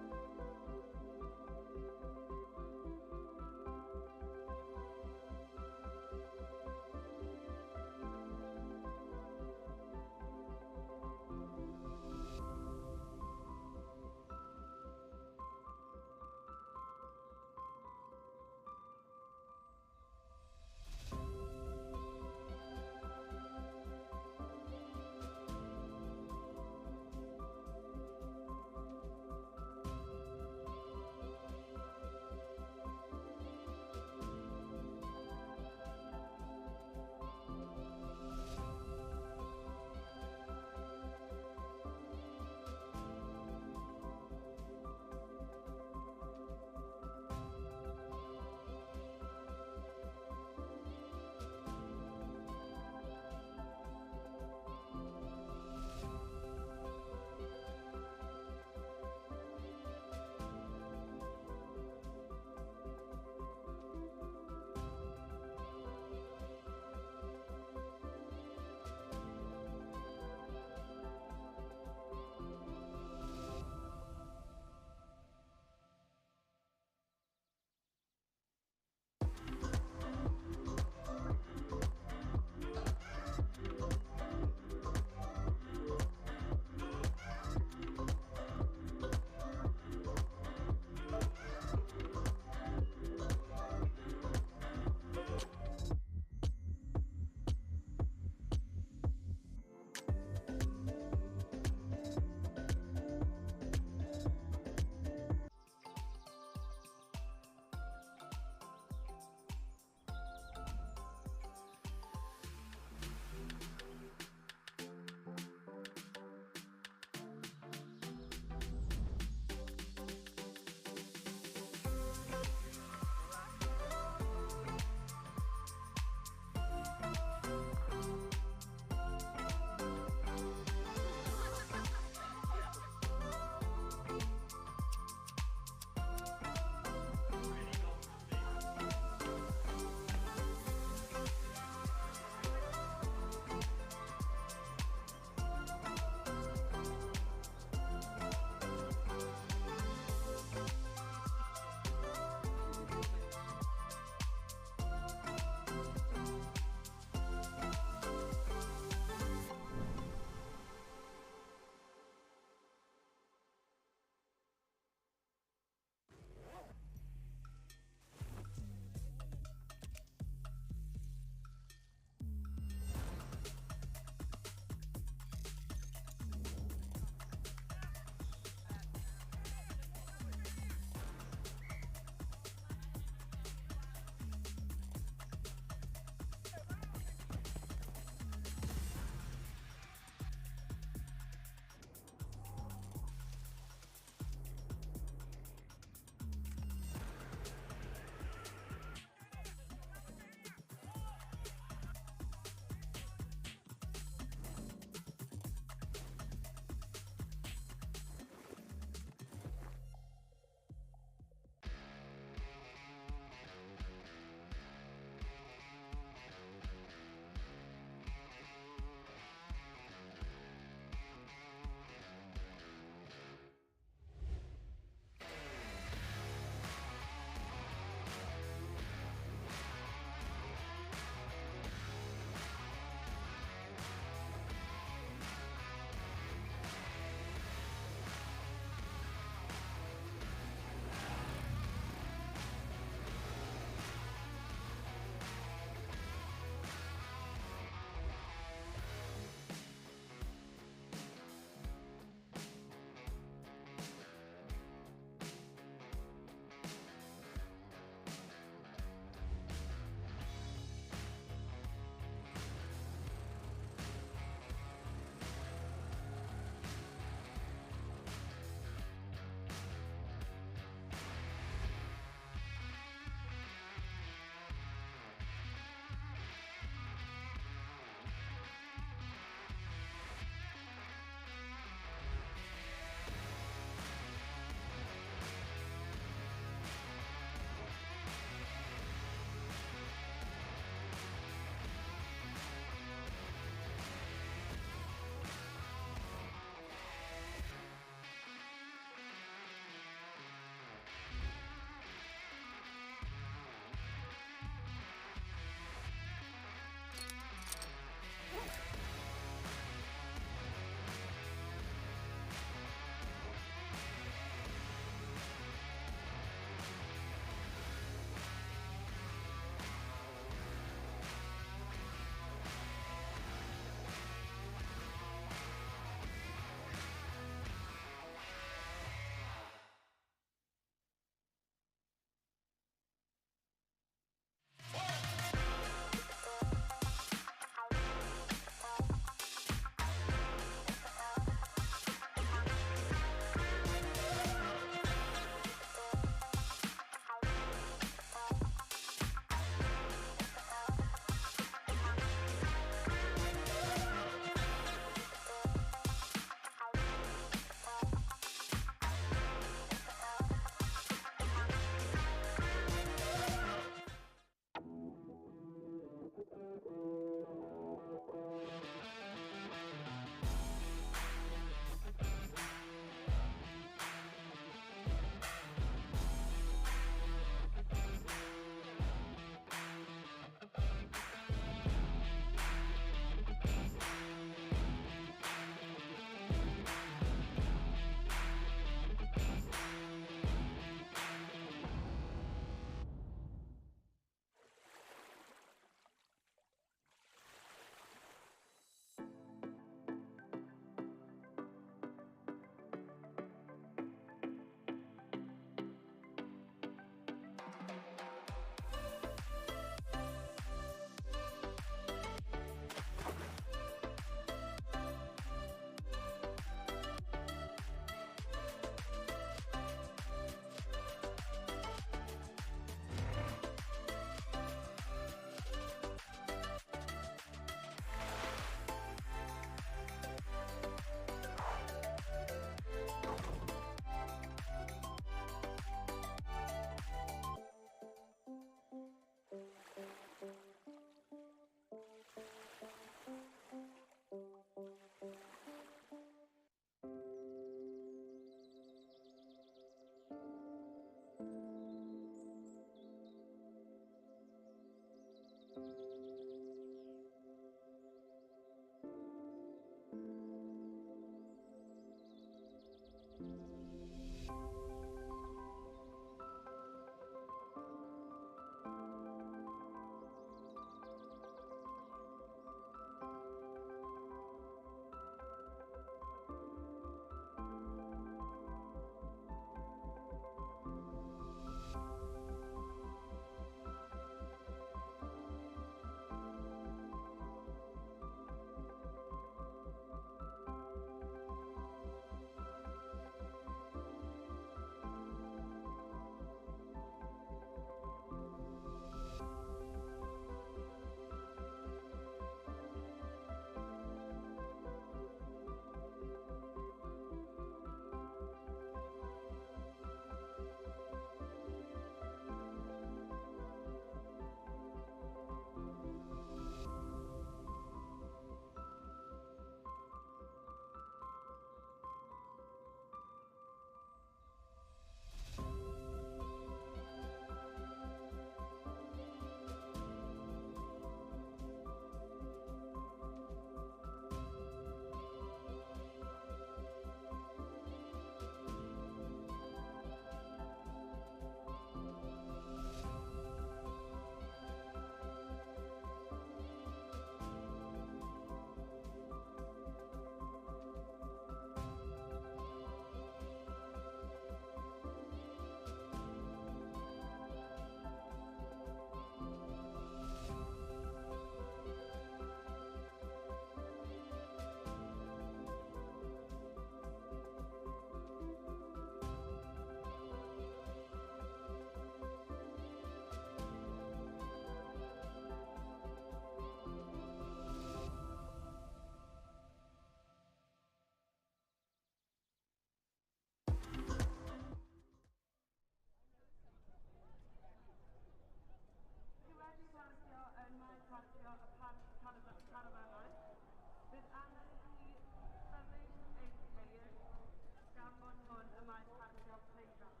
y maes parcio playground.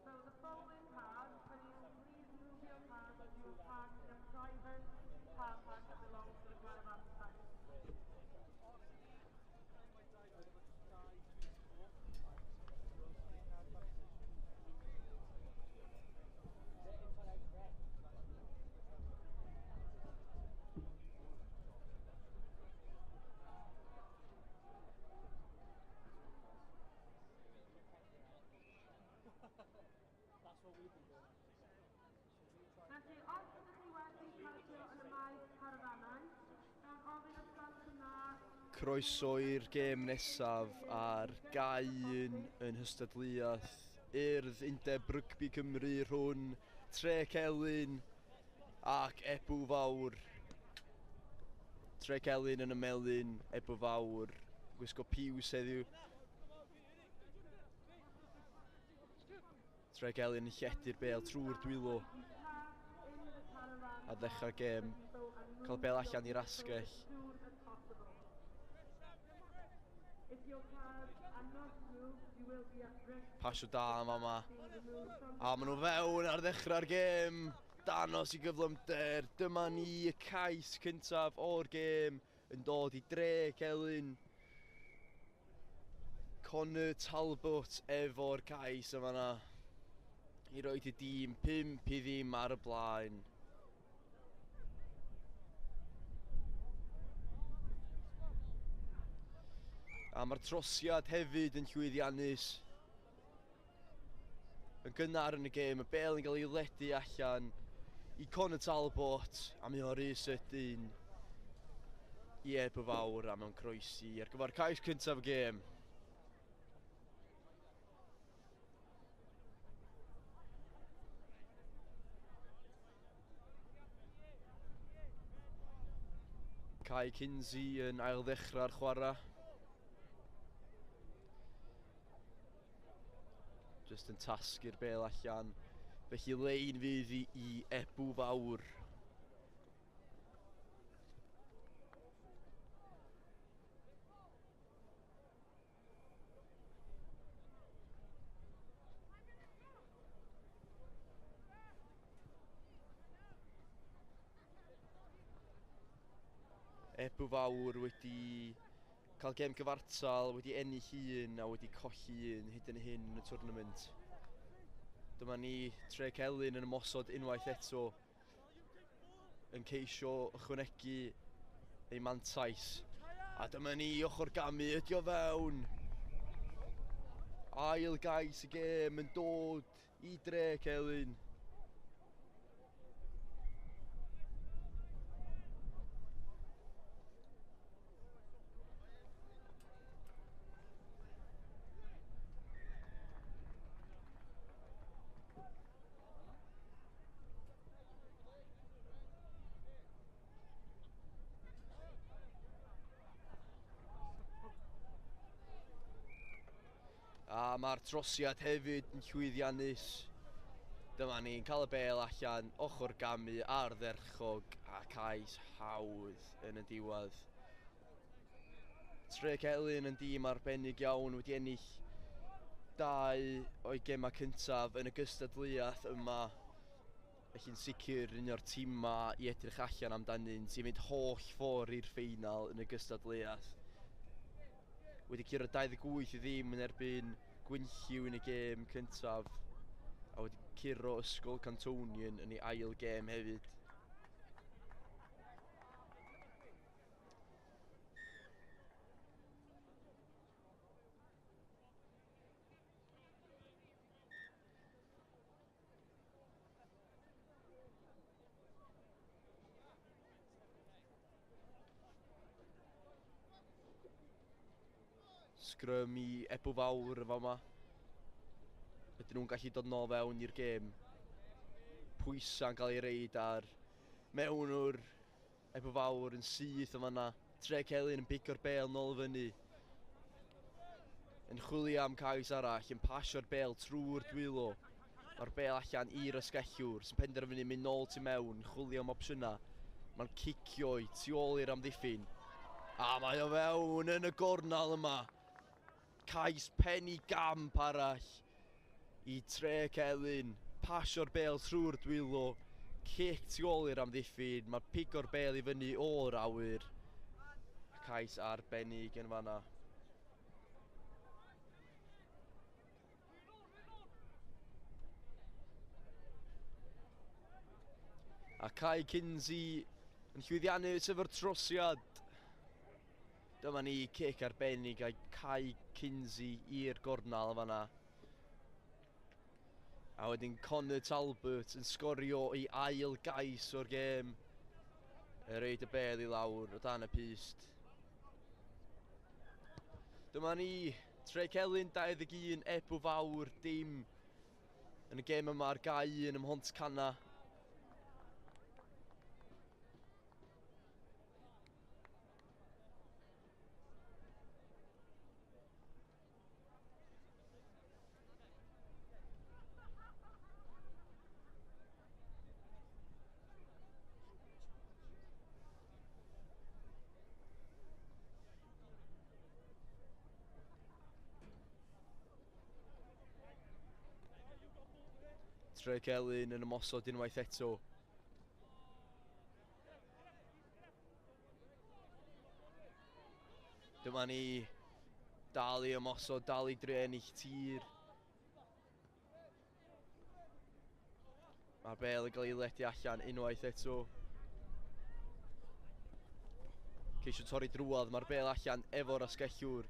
So the following cars, can you please move your cars as you are parked in a private car park that belongs to the caravan site. Felly, os ydych chi wedi parcio yn y maes carafanau, dawn ofyn os gwelwch yn dda. Croeso i'r gêm nesaf ar gau yn Cystadleuaeth. Urdd Undeb Rygbi Cymru rhwng Tre Celyn ac Ebw Fawr. Tre Celyn yn y melyn, Ebw Fawr. Gwisgo piws heddiw. Tre Celyn yn lledu'r bêl trwy'r dwylo. A ddechrau'r gêm, cael bêl allan i'r asgell. Pasio da am yma. A maen nhw fewn ar ddechrau'r gêm. Danos i gyflymder. Dyma ni y cais cyntaf o'r gêm yn dod i Tre Celyn. Connor Talbot efo'r cais yma na. I roed y dîm 5-0 ar y blaen. A mae'r trosiad hefyd yn llwyddiannus. Yn gynnar yn y gêm, y bêl yn cael ei ledu allan i Connor Talbot a mae o'r rhys ydyn i Ebw Fawr a mewn croesi ar gyfer cais cyntaf y gêm. Kai Kinsey yn ail ddechrau'r chwarae. Just yn tasgu'r bêl allan. Felly lein fydd i Ebw Fawr. Ebw Fawr wedi cael gêm gyfartal, wedi ennill un a wedi colli un hyd yn hyn yn y twrnament. Dyma ni Tre Celyn yn ymosod unwaith eto yn ceisio ychwanegu ei mantais. A dyma ni Ochr gamu ydi o fewn. Ail gais y gêm yn dod i Tre Celyn. A mae'r trosiad hefyd yn llwyddiannus. Dyma ni'n cael y bêl allan, Ochr gamu ar dderchog a cais hawdd yn y diwedd. Tre Celyn yn dîm arbennig iawn, wedi ennill 2 o'i gemau cyntaf yn y Cystadleuaeth yma. Felly'n sicr un o'r tîma i edrych allan amdany'n sy'n mynd holl ffordd i'r ffeinal yn y Cystadleuaeth. Wedi curo 28-0 yn erbyn Gwynlliw yn y gêm cyntaf a wedi curo Ysgol Cantonian yn ei ail gêm hefyd. Scrum i Ebw Fawr efo yma. Ydyn nhw'n gallu dod nôl fewn i'r gêm. Pwysa'n cael ei reid ar mewnwr. Ebw Fawr yn syth yma yna. Tre Celyn yn pigo'r bêl nôl fyny. Yn chwilio am cais arall, yn pasio'r bêl trwy'r dwylo. Mae'r bêl allan i'r ysgellwr sy'n penderfynu mynd nôl tu mewn, chwilio am opsiynau. Mae'n cicio i tu ôl i'r amddiffyn. A mae o fewn yn y gornal yma. cais penny gamp arall i tre Celyn. Pasio'r bel trwy'r dwylo. Cic tu ôl i'r amddiffyn. Mae pigo'r bel i fyny o'r awyr. Cais arbennig yn fanna. A Cai Kinsey yn llwyddiannus efo'r trosiad. Dyma ni cic arbennig a Cai Kinsey i'r gornal fanna. A wedyn Connor Talbot yn sgorio ei ail gais o'r gêm. Reid y bel i lawr o dan y pist. Dyma ni, Tre Celyn 21, Ebw Fawr, dim yn y gêm yma ar gau un ym Mhont Cana. Tre Celyn yn ymosod unwaith eto. Dyma ni, dal i ymosod, dal i dre ennill tir. Mae'r bel yn cael ei ledu allan unwaith eto. Ceisio torri drwodd, mae'r bel allan efo'r asgellwr.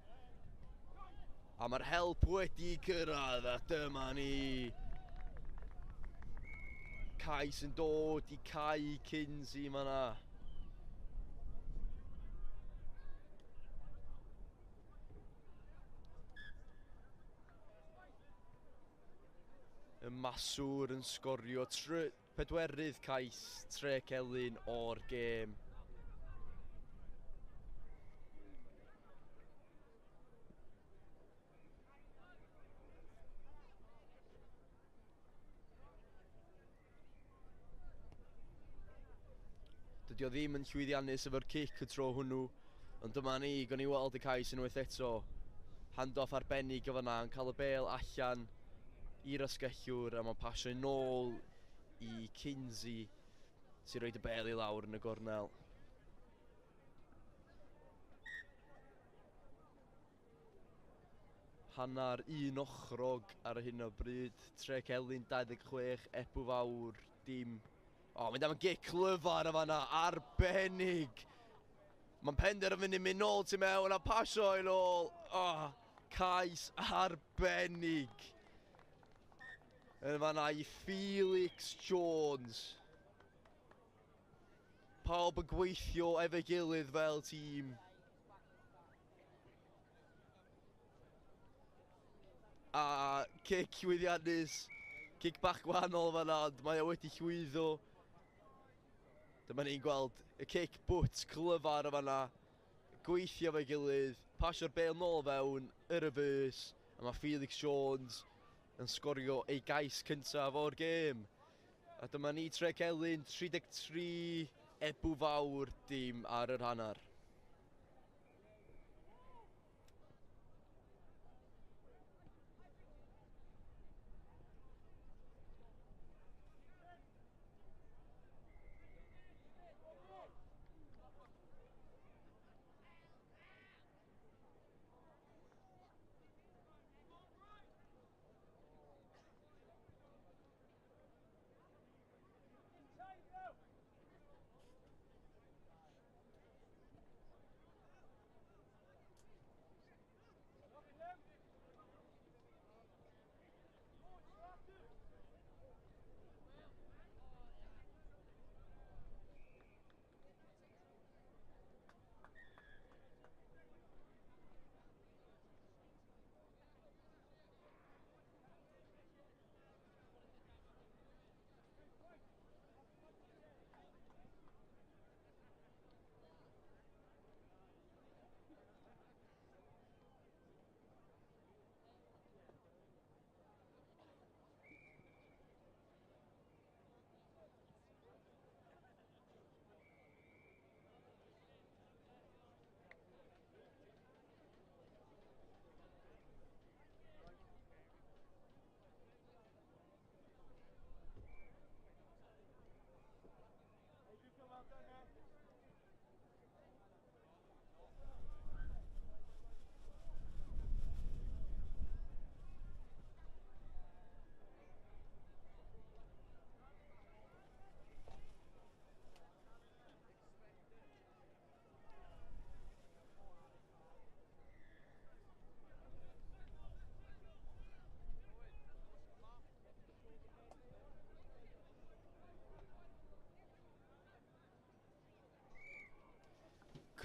A mae'r help wedi cyrraedd, a dyma ni. Cais yn dod i Cai Kinsey fan'na. Y maswr yn sgorio pedwerydd cais Tre Celyn o'r gêm. Dydy o ddim yn llwyddiannus efo'r cic y tro hwnnw, ond dyma ni, gawn ni weld y cais unwaith eto. Handoff arbennig o fan'na, yn cael y bel allan i'r asgellwr, a mae'n pasio nôl i Kinsey, sy'n rhoid y bel i lawr yn y gornel. Hannar un ochrog ar hyn o bryd. Tre Celyn 26, Ebw Fawr, dim. O, mynd am y gic lyfar o fan'na, arbennig. Mae'n penderfynu mynd nôl tu mewn a pasio i nôl. O, cais arbennig. Yn fan'na i Felix Jones. Pawb yn gweithio efo'i gilydd fel tîm. A cic llwyddiannus, cic bach gwahanol fan'na, ond mae o wedi llwyddo. Dyma ni'n gweld y cic bwt clyfar o fan'na, gweithio efo'i gilydd, pasio'r bel nôl fewn, y reverse, a mae Felix Jones yn sgorio ei gais cyntaf o'r gêm. A dyma ni Tre Celyn 33, Ebw Fawr, dim ar yr hannar.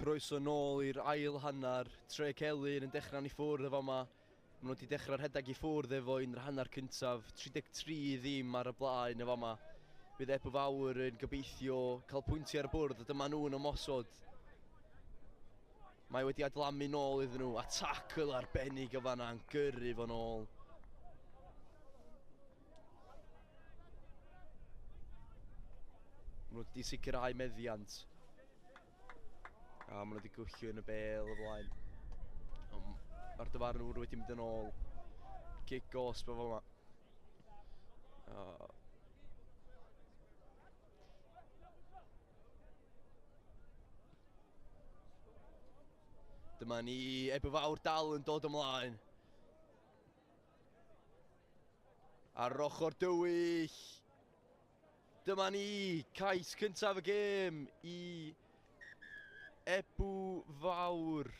Croeso nôl i'r ail hanner. Tre Celyn yn dechrau'n i ffwrdd efo yma. Maen nhw wedi dechrau rhedeg i ffwrdd efo un hanner cyntaf. 33 ddim ar y blaen efo yma. Bydd Ebw Fawr yn gobeithio cael pwyntiau ar y bwrdd, a dyma nhw'n ymosod. Mae wedi adlamu nôl iddyn nhw, a tacl arbennig o fanna yn gyrru fo nôl. Maen nhw wedi sicrhau meddiant. A maen nhw wedi gwllio yn y bel o flaen. Mae'r dyfarnwr wedi mynd yn ôl. Kick gosb o fo yma. Dyma ni, Ebw Fawr dal yn dod ymlaen. Ar ochr dywyll. Dyma ni, cais cyntaf y gêm i Ebw Fawr.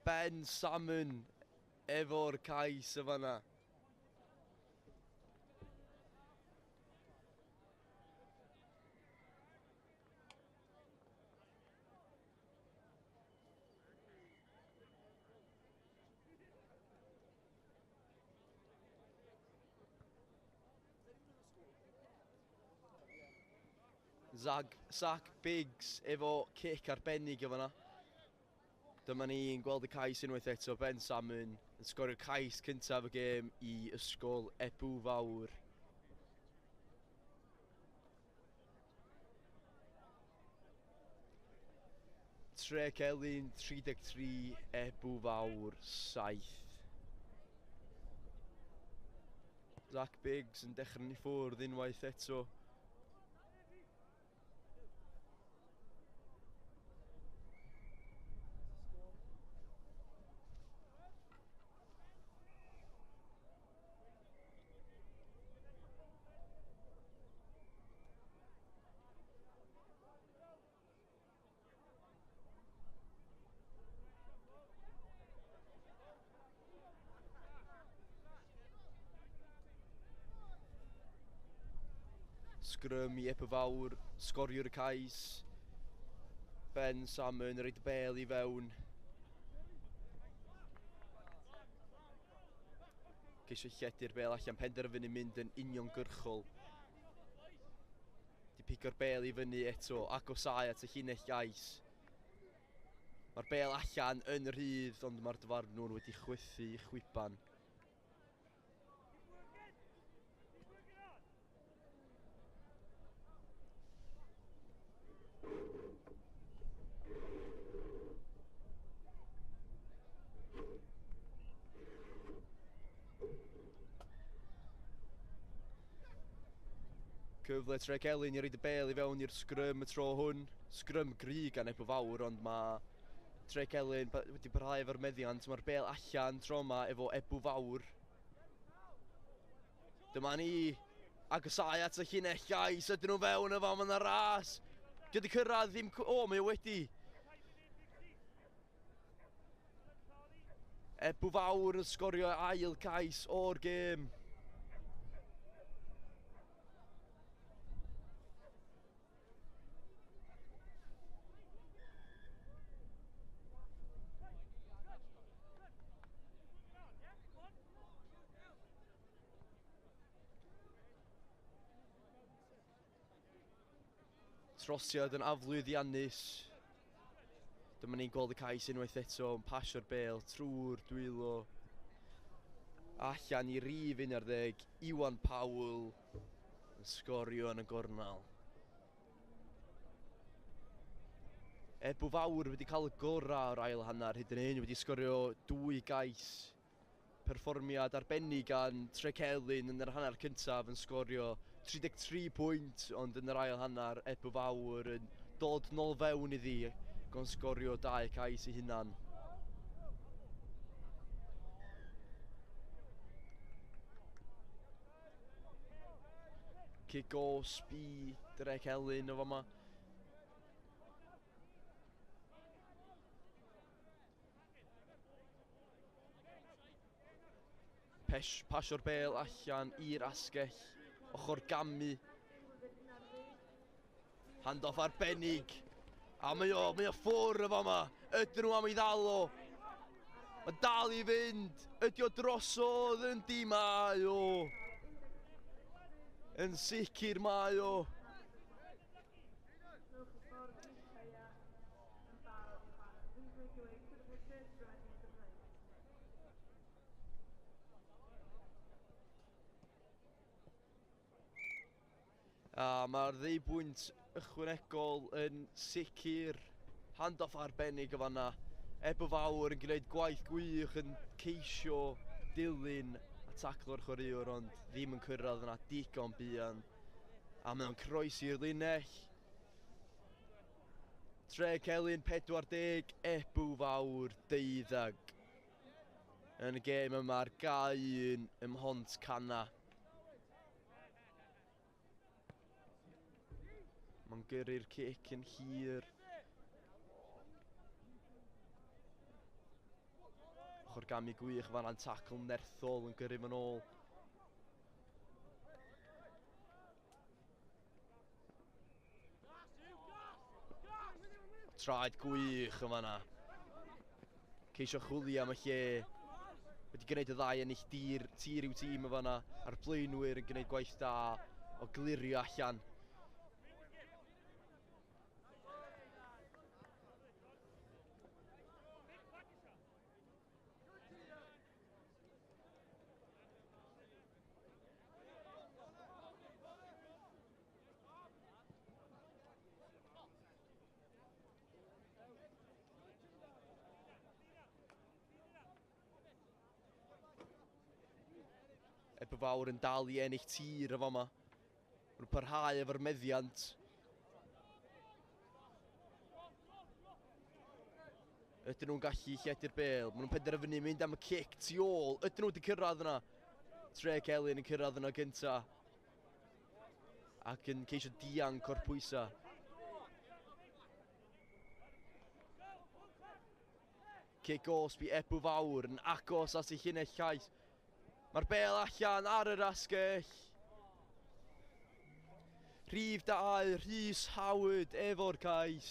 Ben Salmon efo'r cais y fanna. Zach Biggs efo cic arbennig o fanna. Dyma ni'n gweld y cais unwaith eto. Ben Salmon yn sgorio cais cyntaf y gêm i ysgol Ebw Fawr. Tre Celyn 33, Ebw Fawr 7. Zach Biggs yn dechrau'n i ffwrdd unwaith eto. Scrum i Ebw Fawr, sgoriwr y cais. Ben Salmon yn rhaid y bel i fewn. Ceisio lledu'r bel allan, penderfynu mynd yn uniongyrchol. Di pigio'r bel i fyny eto, agosau at y llinell gais. Mae'r bel allan yn rhydd, ond mae'r dyfarnwr wedi chwythu chwiban. Cyfle Tre Celyn i roed y bel i fewn i'r sgrym y tro hwn. Sgrym gry gan Ebw Fawr, ond mae Tre Celyn wedi parhau efo'r meddiant. Mae'r bel allan tro yma efo Ebw Fawr. Dyma ni, agosau at y llinell gais, ydyn nhw fewn efo, mae yna ras. Di wedi cyrraedd ddim... O, mae wedi. Ebw Fawr yn sgorio ail cais o'r gêm. Trosiad yn aflwyddiannus. Dyma ni'n gweld y cais unwaith eto yn pasio'r bel trwy'r dwylo. Allan i rif 11, Iwan Powell yn sgorio yn y gornal. Ebw Fawr wedi cael y gorau o'r ail hanner, hyd yn hyn wedi sgorio 2 gais. Perfformiad arbennig gan Tre Celyn yn yr hanner cyntaf yn sgorio 33 pwynt, ond yn yr ail hanner Ebw Fawr yn dod nôl fewn iddi gan sgorio 2 cais ei hunan. Kick gosb i Tre Celyn o fama. Pasio'r bel allan i'r asgell, ochr gamu. Handoff arbennig. A mae o ffwr o fama. Ydyn nhw am ei ddal o. Mae dal i fynd. Ydy o drosodd yn di mae o. Yn sicr mae o. Newch y ffordd i'r ceia yn barod i chwarae. Please make your way to the pitches ready to play. A mae'r ddweibwynt ychwanegol yn sicr. Handoff arbennig o fanna. Ebo fawr yn gwneud gwaith gwych yn ceisio dilyn a taclo'r chwaraewr ond ddim yn cyrraedd yna digon buan. A mae o'n croesi'r linell. Tre Celyn 40, Ebw fawr 12. Yn y gêm yma'r gau un ym Mhont Cana. Mae'n gyrru'r cic yn hir. Ochr gamu gwych fanna'n tacl nerthol yn gyrru fan ôl. Traed gwych yn fanna. Ceisio chwilio am y lle. Wedi gwneud y ddau ennill tir i'w tîm yn fanna. A'r blaenwyr yn gwneud gwaith da o glirio allan. Ebw fawr yn dal i ennill tir y fama. Mae'n parhau efo'r meddiant. Ydyn nhw'n gallu lledu'r bêl. Maen nhw'n penderfynu mynd am y cic tu ôl. Ydyn nhw wedi cyrraedd yna. Tre Celyn yn cyrraedd yna gynta. Ac yn ceisio dianc o'r pwysa. Cic osbi Ebw fawr yn agos at ei llinell llais. Mae'r bêl allan ar yr asgell. Rhif 2, Rhys Howard efo'r cais.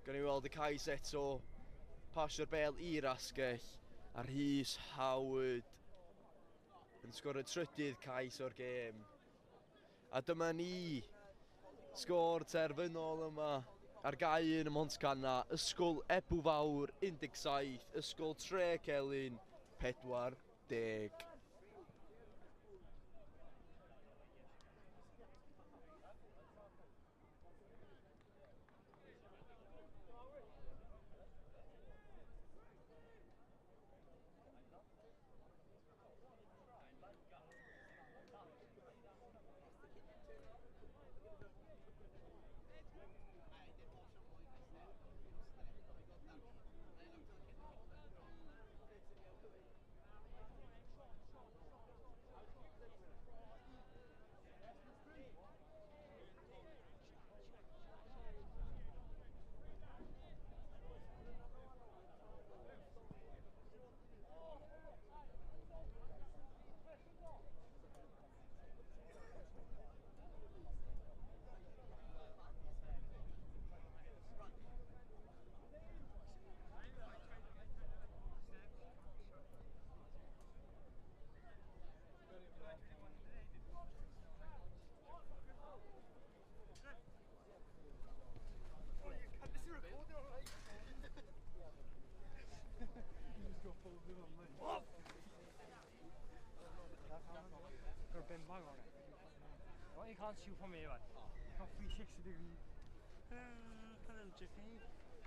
Gawn ni weld y cais eto. Pasio'r bêl i'r asgell. A Rhys Howard yn sgor y trydydd cais o'r gêm. A dyma ni. Sgôr terfynol yma. Ar gau yn y Mhont Cana. Ysgol Ebw fawr 17. Ysgol Tre Celyn 40. You can't shoot from here, man. You got 360 degree.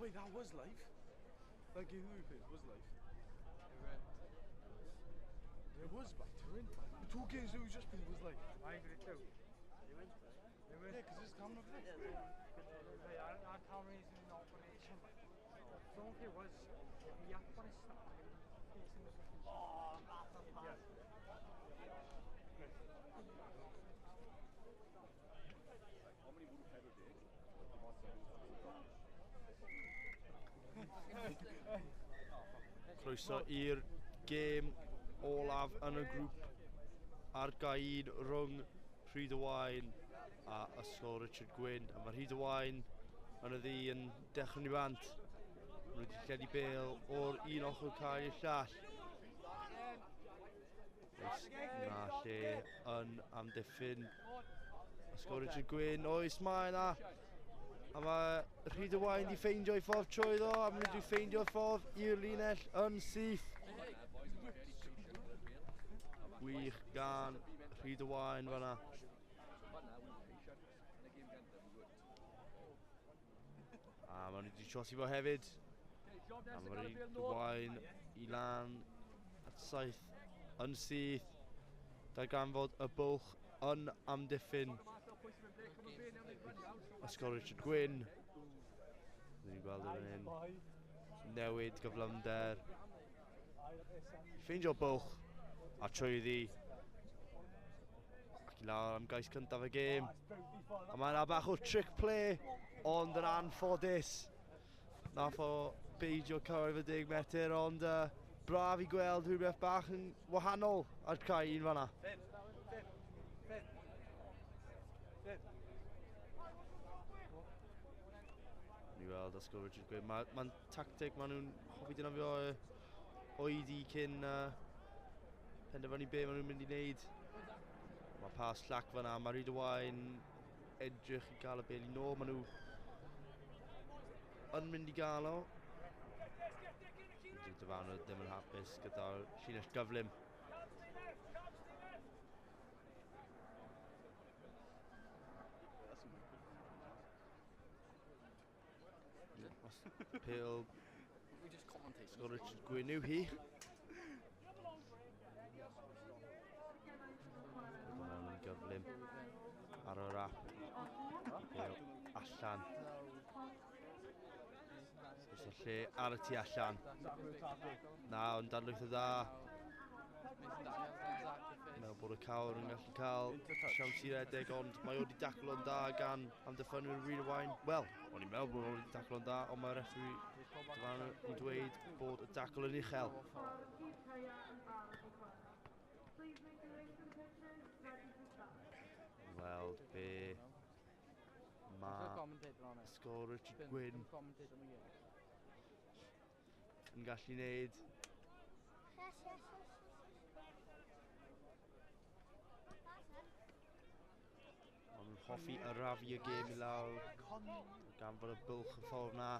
Wait, that was live? That game we played was live? It was back to win. 2 games that we just played was live. I agree too. Yeah, because it's coming over there. Our camera is in operation. Some of it was, we have to stop facing the fucking shot. Oh, that's a pass. Croeso i'r gêm olaf yn y grŵp ar gaid rhwng Rhyd y Wain a Ysgol Richard Gwyn. A mae Rhyd y Wain yn y ddi yn dechrau'n i bant. Maen nhw wedi lledu bêl o'r un ochr cael i'r llall. Na lle yn amddiffyn Ysgol Richard Gwyn. Oes mae na. A mae Rhyd y Wain wedi ffeindio'i ffordd trwyddo, a maen nhw wedi ffeindio'r ffordd i'r linell yn syth. Wych gan Rhyd y Wain fan'na. A maen nhw wedi trosi fo hefyd. A mae Rhyd y Wain i lan at saith yn syth. Da ganfod y bwlch yn amddiffyn Ysgol Richard Gwyn. Ni'n gweld yn hyn. Newid gyflymder. Ffeindio bwlch a trwyddi. Ac i lawr am gais cyntaf y gêm. A mae yna bach o trick play, ond yn anffodus. Nath o beidio cyrraedd y 10 metr, ond braf i gweld rhywbeth bach yn wahanol ar cael un fan'na. Ni weld Ysgol Richard Gwyn. Mae'n tactig maen nhw'n hoffi dynafio oedi cyn penderfynu be maen nhw'n mynd i wneud. Mae pas llac fan'na. Mae Rhyd y Wain edrych i gael y bêl i nôl. Maen nhw yn mynd i gael o. Diwrnod ddim yn hapus gyda'r llinell gyflym. Pêl Ysgol Richard Gwyn yw hi. Bydd hwnna'n yn gyflym ar y rap. Pêl allan. Oes y lle ar y tu allan. Na, ond dadlwyth y dda. Meddwl bod y cawr yn gallu cael siawns i redeg, ond mae wedi dacl o'n da gan amddiffynwyr Rhyd y Wain. Wel, o'n i'n meddwl bod o'n wedi dacl o'n da, ond mae'r referee yn dweud bod y dacl yn uchel. Weld be mae Ysgol Richard Gwyn yn gallu wneud. Ond nhw'n hoffi arafu y gêm i lawr gan fod y bwlch y ffordd na.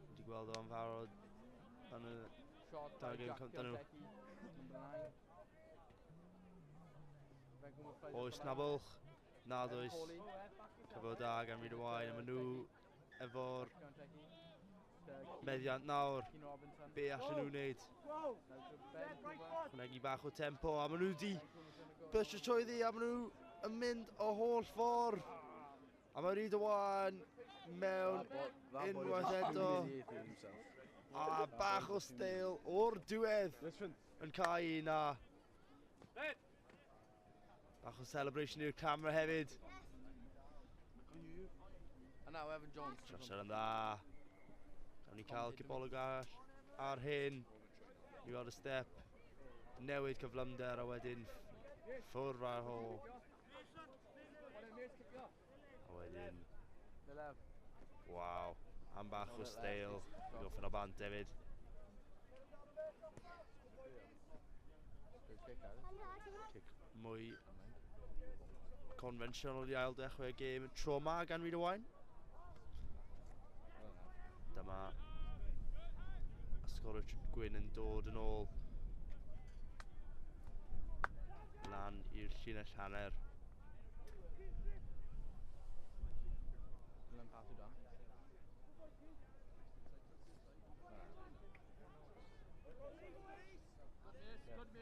Wedi gweld o'n farod yn y dau gêm cyntaf nhw. Oes na bwlch? Nad oes. Cyfod da gan Rhyd y Wain. A maen nhw efo'r meddiant nawr. Be allan nhw wneud? Chwnegu bach o tempo. A maen nhw wedi bysio trwyddi. A maen nhw yn mynd o holl ffordd. A mae Rhyd y Wain mewn unwaith eto. A bach o steil o'r diwedd yn cael un a bach o celebration i'r camera hefyd. A now Evan Jones. Trosser yn dda. Gawn ni cael cibolwg ar hyn. Ni weld y step. Newid cyflymder a wedyn ffwrdd ar hôl. A wedyn... Waw. Am bach o steil. Goffin o bant hefyd. Cic mwy conventional i ail dechrau'r gêm. Tro ma gan Rhyd y Wain. Dyma Ysgol Richard Gwyn yn dod yn ôl lan i'r llinell hanner.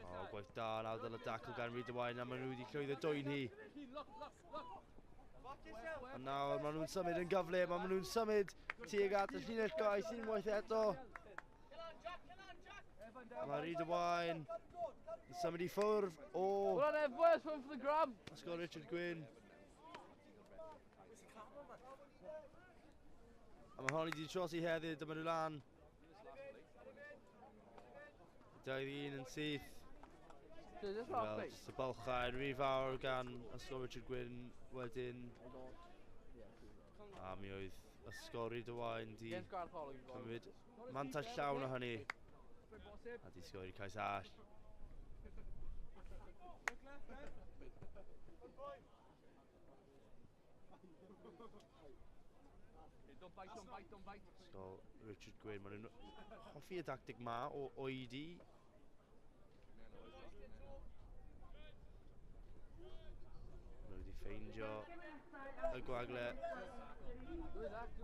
O, gwaith da nawr ddyle dacl gan Ryd y Wain a maen nhw wedi llwyddo dwy'n hi. A nawr maen nhw'n symud yn gyfle, maen nhw'n symud tuag at y llinell gais unwaith eto. Mae Ryd y Wain yn symud i ffwrdd o... Well on first one for the grab. Ysgol Richard Gwyn. A mae hon wedi trosi heddiw, dyma nhw lan. 2-1 yn syth. So this Wel, rock jyst y balchau yn rhy fawr gan Ysgol Richard Gwyn wedyn. A mi oedd Ysgol Ryd y Wain di against Grand Colleague. cymryd mantell llawn o hynny. A di sgor i cais all. Don't bite. Ysgol Richard Gwyn, maen nhw'n hoffi y tactig ma o oedi. Maen nhw wedi ffeindio y gwagle,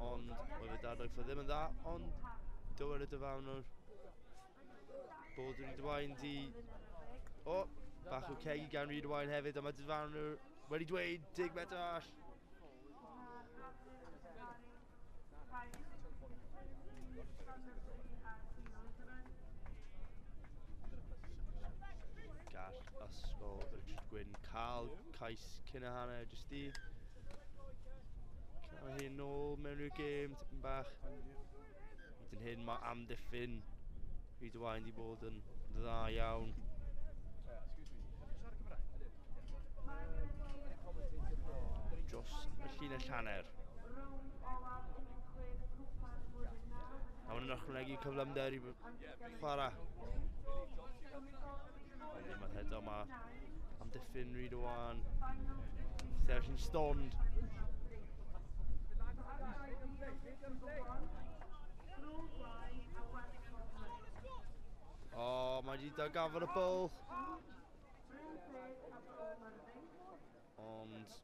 ond mae fe dadlau ffordd ddim yn dda, ond dywed y dyfawnwr bod Ryd y Wain di... O, bach o cegi gan Ryd y Wain hefyd, a mae dyfawnwr wedi dweud 10 metr all. Gall Ysgol Richard Gwyn cael cais cyn y hanner jyst i cael hyn nôl mewn i'r gêm tipyn bach. Hyd yn hyn mae amddiffyn Ryd y Wain di bod yn dda iawn. Dros y llinell hanner. A maen nhw'n ychwanegu cyflymder i chwarae. Ond eto mae amddiffyn Ryd y Wain. Sefyll yn stond. O, mae wedi dargafod y bwl. Ond...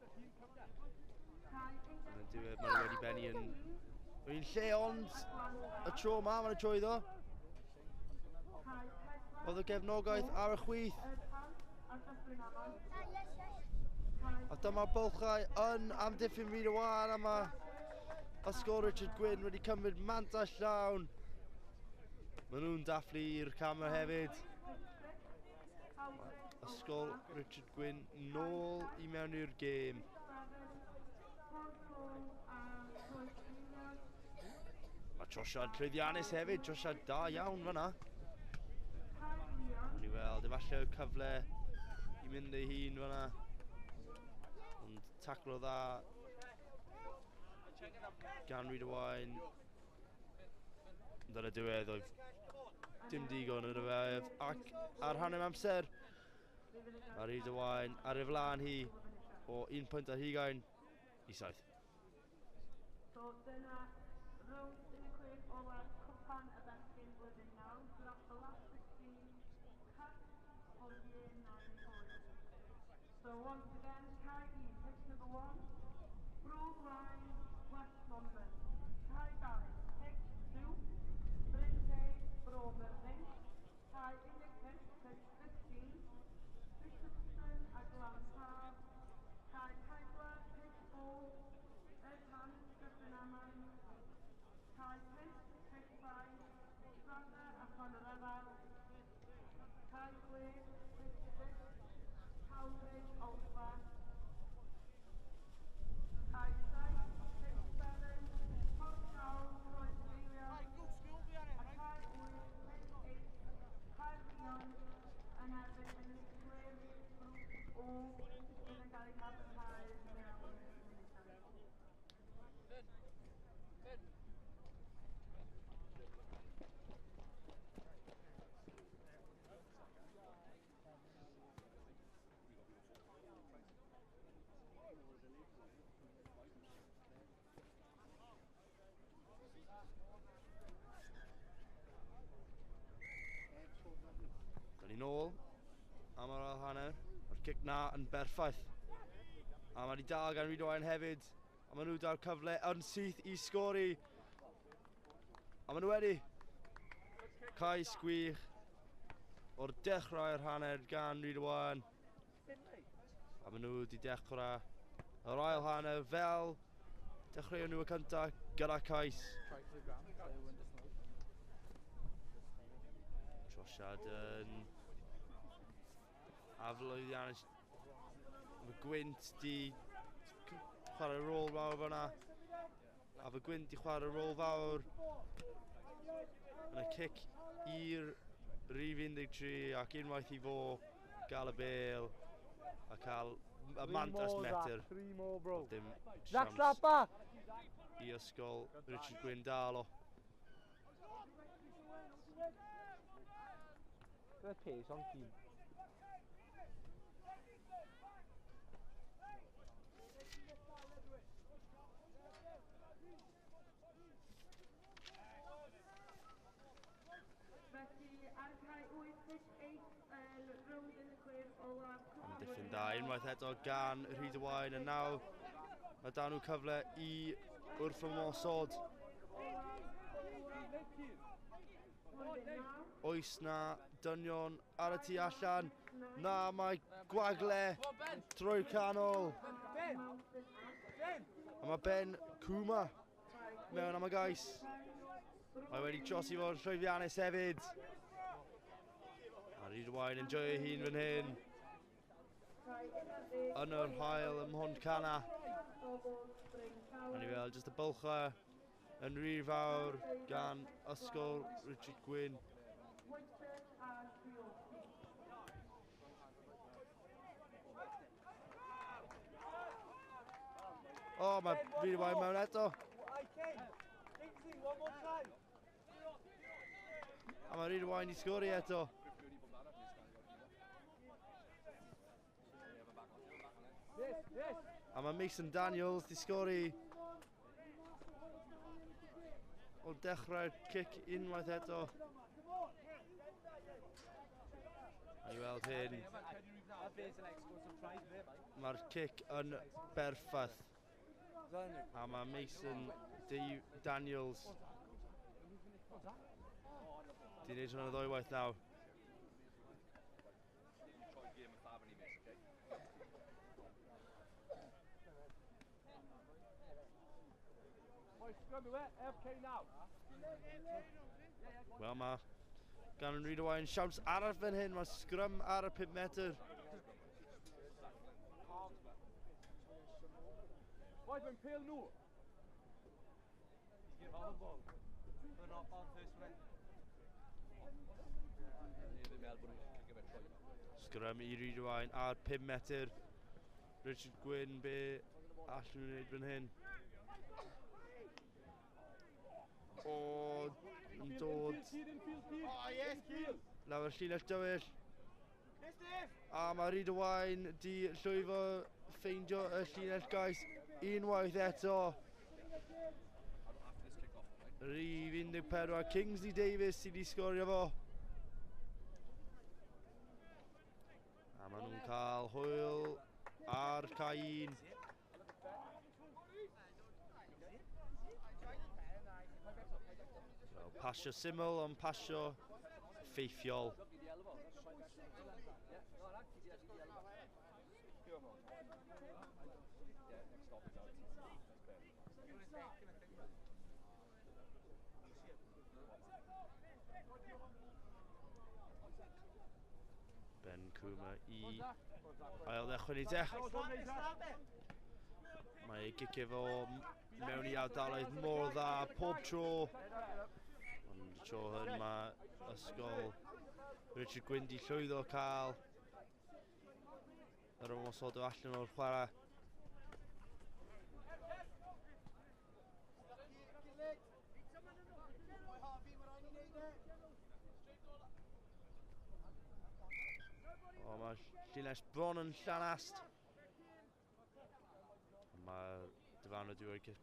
yn y diwedd mae wedi benni yn... un lle ond y tro yma, mae'n y trwyddo. Oedd y gefnogaeth ar y chwith. A dyma'r bylchau yn amddiffyn Ryd y Wain a mae Ysgol Richard Gwyn wedi cymryd mantell llawn. Maen nhw'n dathlu i'r camera hefyd. Ysgol Richard Gwyn nôl i mewn i'r gêm. Mae trosiad llwyddiannus hefyd, trosiad da iawn fan'na. Ni weld, efallai cyfle i mynd ei hun fan'na. Ond taclo dda gan Ryd y Wain. Ond ar y diwedd oedd dim digon yn y fef. Ac ar hanner amser, mae Ryd y Wain ar y flaen hi o 1 pwynt ar hugain i 7. So dyna rownd 16 olaf cwpan y bechgyn blwyddyn nawr. Throughout the last 16 cuts of year 9 So once again, Carrie, pitch number 1. Broad line, West London. Carrie Barry, pitch 2. Brinte, Bromerling. Carrie Innington, pitch 15. Bishopson, Aglantar. Carrie Heidler, pitch 4. Edman, Steffenaman. Carrie Prince, pitch 5. Strata, Afonareva. Carrie Quaid, pitch 6. Cowbridge, Ochr. Carrie Sykes, pitch 7. Port Charles, Cystadleuaeth. Carrie Wyth, pitch 8. Carrie Young, yn erbyn yn y clear grŵp O sydd yn cael ei cadarnhau mewn munud. Da ni nôl am yr ail hanner. Mae'r cic na yn berffaith. A mae wedi dal gan Ryd y Wain hefyd. A maen nhw da'r cyfle yn syth i sgori. A maen nhw wedi. Cais gwych o'r dechrau'r hanner gan Diwrnod. A maen nhw wedi dechrau yr ail hanner fel dechrau nhw y cyntaf gyda cais. Trosiad yn aflwyddiannus. Mae Gwynt di chwarae rôl fawr fyna. A fe Gwynt di chwarae rôl fawr. Yn y cic i'r rhif 13 ac unwaith i fo gael y bêl a cael y mantas metr. Dim siawns i ysgol Richard Gwyn dal o. Gyda pace on key. Felly, ar cael 8-8 yn rownd yn y chwech olaf. Yn diffyn da, unwaith eto gan y Rhyd y Wain, a nawr mae dan nhw cyfle i wrth ymosod. Oes na dynion ar y tu allan. Na, mae Gwagle trwy'r canol. A mae Ben Cwma mewn am y gais. Mae wedi trosi fo'r llwyfiannus hefyd. A Rhyd y Wain yn joio hun fan hyn. Yn yr hael ym Mhont Cana. A ni fel, jyst y bylcha yn rhyw fawr gan ysgol Richard Gwyn. O, mae Rhyd y Wain mewn eto. A mae Rhyd y Wain i sgori eto. A mae Mason Daniels di sgori o dechrau'r cic unwaith eto. A i weld hyn, mae'r cic yn berffaith. A mae Mason Daniels di wneud hwnna ddwywaith nawr. Wel, mae gan yn Rhyd y Wain siawns arall fan hyn. Mae Scrum ar y 5 metr. Boys, mae'n pêl nhw. Scrum i Rhyd y Wain ar 5 metr. Richard Gwyn, be allan nhw'n wneud fan hyn? O, yn dod lawr llinell dywyll. A mae Rhyd y Wain di llwyfo ffeindio y llinell gais unwaith eto. Rhif 14, Kingsley Davies sydd wedi sgorio fo. A maen nhw'n cael hwyl ar cae 1. Pasio syml ond pasio ffeithiol. Ben Cwma i ail ddechrau ni te. Mae ei gicio fo mewn i ardaloedd mor dda pob tro. Ond y tro hyn mae ysgol Richard Gwyn di llwyddo cael yr ymosod o allan o'r chwarae. O, mae llinell bron yn Llanast. Mae Diwrnod wedi rhoi rhif.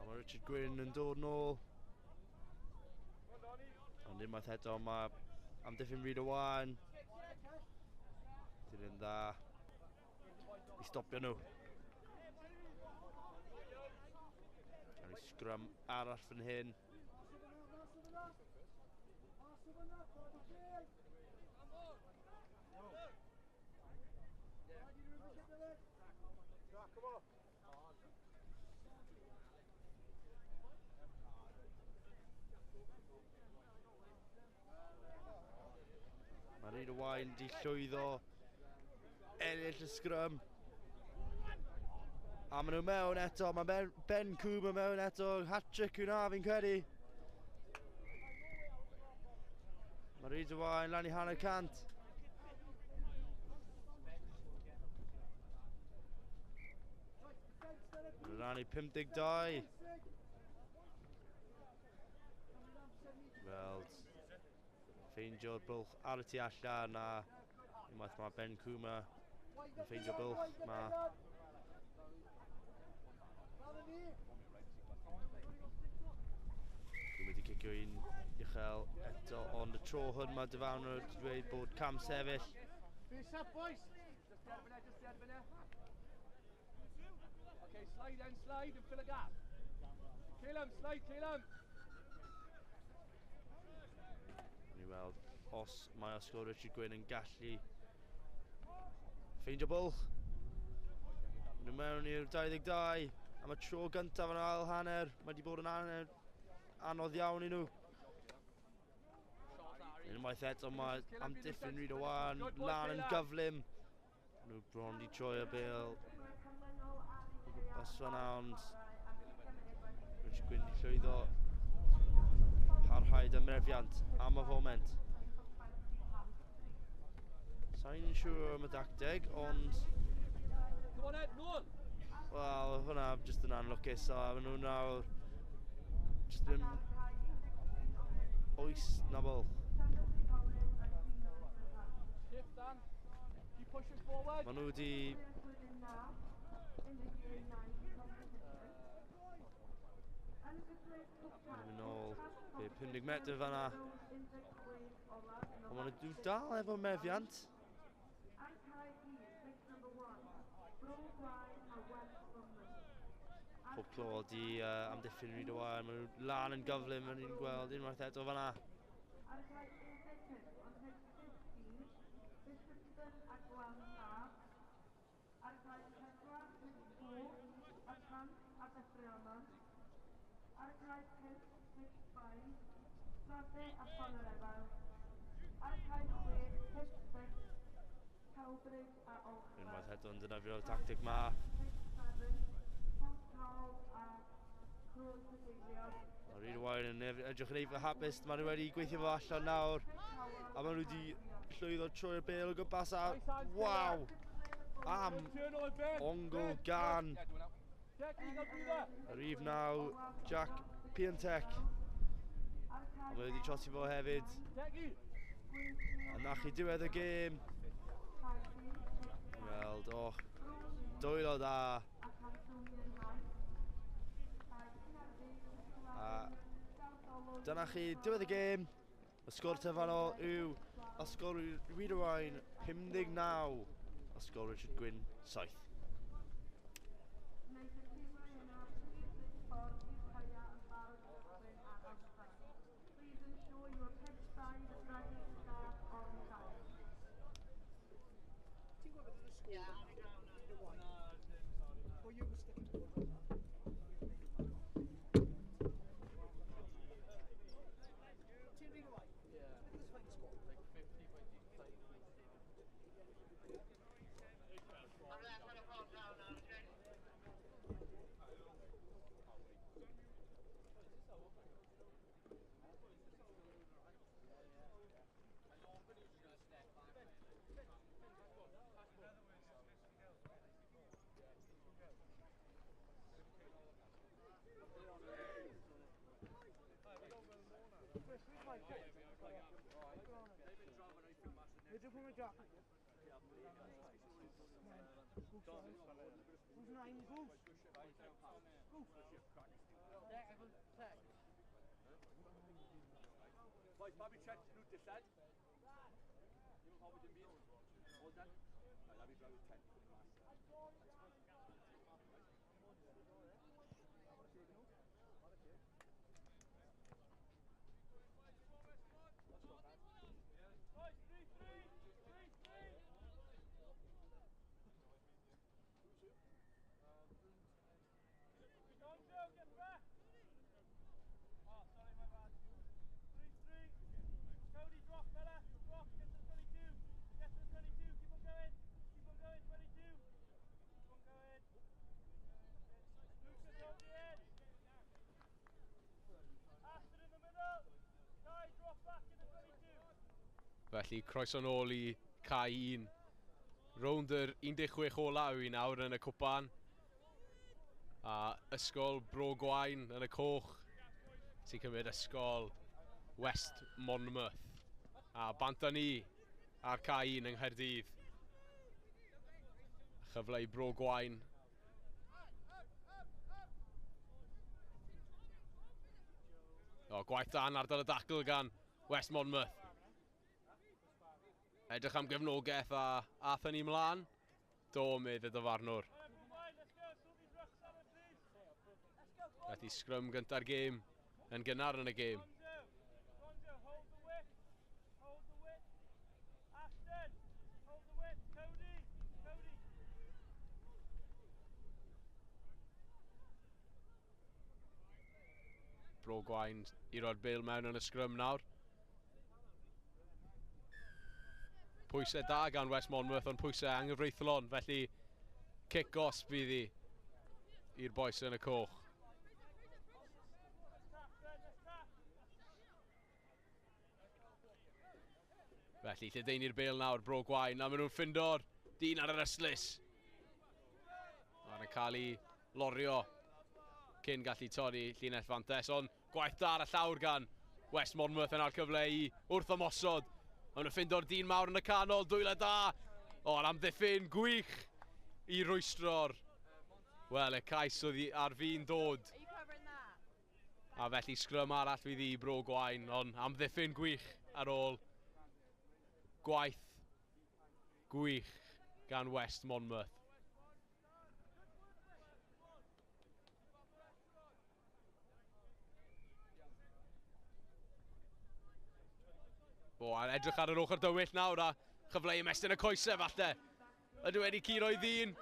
Mae Richard Gwyn yn dod nôl. Ond unwaith eto mae amddiffyn Rhyd y Wain. Dilyn dda i stopio nhw. Scrum arall fan hyn. Mae Rhaid y Wain di llwyddo ennill y Scrum. A maen nhw mewn eto, mae Ben Cooper mewn eto, hat-trick hwnna fi'n credu. Mae Rhaid y Wain lan I hanner cant. Mae'n rannu 52. Weld, ffeindio'r bwlch ar y tu allan a unwaith mae Ben Cooper yn ffeindio bwlch, mae Cooper wedi cicio un uchel eto, ond y tro hwn mae Diwrnod wedi dweud bod cam sefyll. Face up, boys. Just the other minute. Okay, slide and fill a gap. Kill him, slide, kill him. Ni weld os mae Oscar Richard Gwyn yn gallu ffeindio bwlch. Nhw mewn i'r 22 am y tro gyntaf yn ail hanner. Mae wedi bod yn anodd iawn I nhw. Unwaith eto mae amddiffyn Rhaid y Wain lan yn gyflym. Nhw bron di troi y bêl. Os fan'na ond Richard Gwyn di llwyddo parhau ymrefiant am y foment. Sa'n siŵr am y dacteg, ond... Come on, Ed, no! Wel, hwnna jyst yn anlwcus, a maen nhw nawr jyst yn 8 na bol. Shift, Dan. Keep pushing forward. Maen nhw wedi mynd nôl, 50 metr fan'na. Ond maen nhw dal efo mefiant. Pob clod I amddiffyn Rhaid y Wain, maen nhw lan yn gyflym, maen nhw'n gweld unwaith eto fan'na. Unwaith eto yn defnyddio'r tactig ma. Mae Rhaid y Wain yn edrych yn eitha hapus, maen nhw wedi gweithio fo allan nawr. A maen nhw wedi llwyddo trwy'r bêl o gwmpas a... Waw! Am ongl gan y rhif 9, Jack Piantek. A mae wedi trosi fo hefyd. A na chi diwedd y gêm. Weld, dwylo da. A dyna chi diwedd y gêm. Y sgôr terfynol yw Oscar Rhaid y Wain 59. Oscar Richard Gwyn 7. Boys, Bobby check route this side. You know how we do all done? That'll be drive 10. Felly croeso nôl i K1. Rownd yr 16 ola yw i nawr yn y cwpan. A ysgol Bro Gwaun yn y coch sy'n cymryd ysgol West Monmouth. A bant â ni ar K1 yng Nghaerdydd. Chyfle i Bro Gwaun. O, gwaith dan ardal y dacl gan West Monmouth. Edrych am gefnogaeth a athyn ni mlaen. Do, medd y dyfarnwr. Felly scrum gynta'r gêm yn gynnar yn y gêm. Bro Gwaun i roi'r bêl mewn yn y scrum nawr. Pwysau da gan West Monmouth, ond pwysau anghyfreithlon, felly kick-off bydd hi i'r boes yn y coch. Felly lledaeni'r bêl nawr, Bro Gwaun, a maen nhw'n ffindo'r dyn ar yr yslys. Mae'n cael ei lorio cyn gallu torri llinell fantes, ond gwaith da ar y llawr gan West Monmouth yn ar cyfle i wrth ymosod. Maen nhw'n ffindo'r dyn mawr yn y canol, dwylo da. O, yn amddiffyn gwych i rwystro'r. Wel, y cais oedd ar fi'n dod. A felly scrum arall fydd i Bro Gwaun, ond amddiffyn gwych ar ôl gwaith gwych gan West Monmouth. O, a edrych ar yr ochr dywyll nawr a chyfle i mestyn y coesau falle. Ydw wedi curo'i ddyn,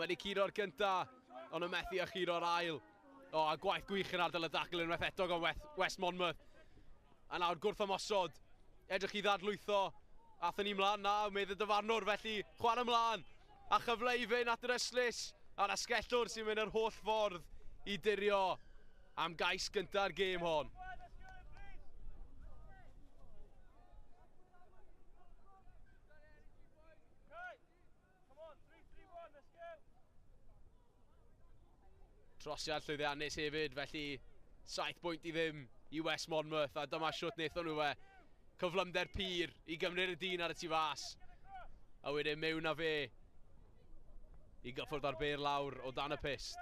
wedi curo'r gynta, ond yn methu a curo'r ail. O, a gwaith gwych yn ardal y dacl unwaith eto gan West Monmouth. A nawr gwrth ymosod, edrych i ddadlwytho. Athyn ni mlaen na, medd y dyfarnwr, felly chwarae mlaen. A chyfle i fynd at yr yslys, a'r asgellwr sy'n mynd yr holl ffordd i dirio am gais gynta'r gêm hon. Trosiad llwyddiannus hefyd, felly 7 pwynt i ddim i West Monmouth, a dyma siwt wnaethon nhw fe. Cyflymder pyr i gymryd y dyn ar y tu fas. A wedyn mewn â fe i gyffwrdd ar beir lawr o dan y pist.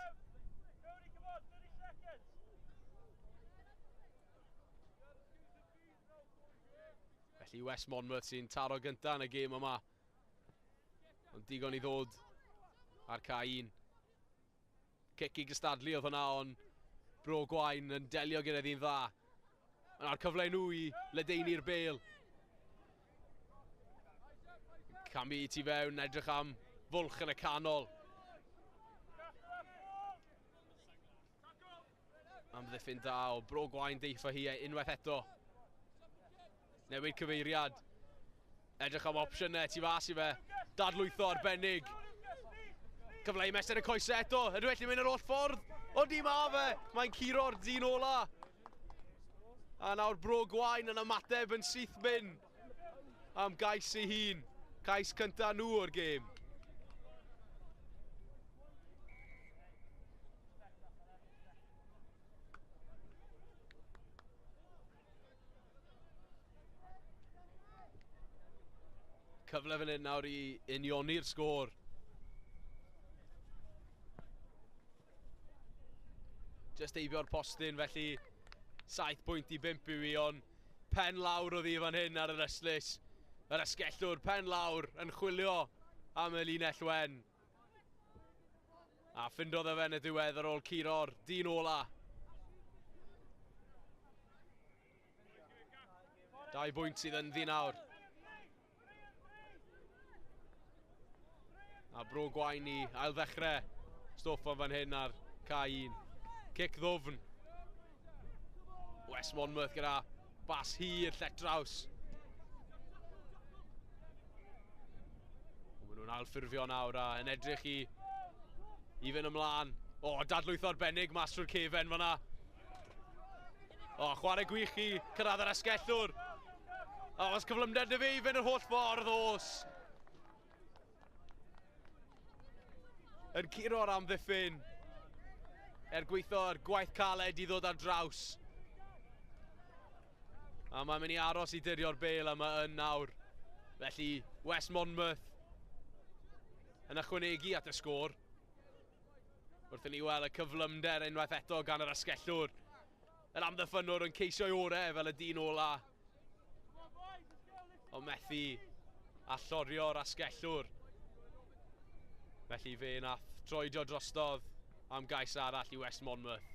Felly West Monmouth sy'n taro gyntaf yn y gêm yma. Ond digon i ddod ar K1. Cic i Cystadleuaeth hwnna, ond Bro Gwaun yn delio gyda ddyn dda. A'r cyfle nhw i ledaeni'r bêl. Camu tu fewn, edrych am fwlch yn y canol. Amddiffyn da o Bro Gwaun deiffo hi unwaith eto. Newid cyfeiriad. Edrych am opsiynau tu fas i fe. Dadlwytho arbennig. Cyfle i mestyn y coesau eto. Ydw felly mynd yr holl ffordd. O di ma fe. Mae'n curo'r dyn ola. A nawr Bro Gwaun yn ymateb yn syth mynd am gais ei hun. Cais cyntaf nhw o'r gêm. Cyfle fan hyn nawr i unioni'r sgôr. Just eibio'r postyn, felly 7 pwynt i 5 yw i, ond pen lawr oedd hi fan hyn ar yr yslys. Yr asgellwr pen lawr yn chwilio am y linell wen. A ffindodd e fe yn y diwedd ar ôl curo'r dyn ola. 2 bwynt sydd yn ddinawr. A Bro Gwaun i ail ddechrau stwff o fan hyn ar K1. Cic ddwfn. West Monmouth gyda bas hir llet draws. Maen nhw'n ailffurfio nawr a yn edrych i fynd ymlaen. O, dadlwytho arbennig mas trwy'r cefen fan'na. O, chwarae gwych i cyrraedd yr asgellwr. O, os cyflymder dy fi fynd yr holl ffordd os. Yn curo'r amddiffyn. Gweithio'r gwaith caled i ddod ar draws. A mae'n mynd i aros i dirio'r bêl yma yn nawr. Felly, West Monmouth yn ychwanegu at y sgôr. Wrth i ni weld y cyflymder unwaith eto gan yr asgellwr. Yr amddiffynwr yn ceisio i orau fel y dyn ola. O methu allorio'r asgellwr. Felly fe nath troedio drostodd am gais arall i West Monmouth.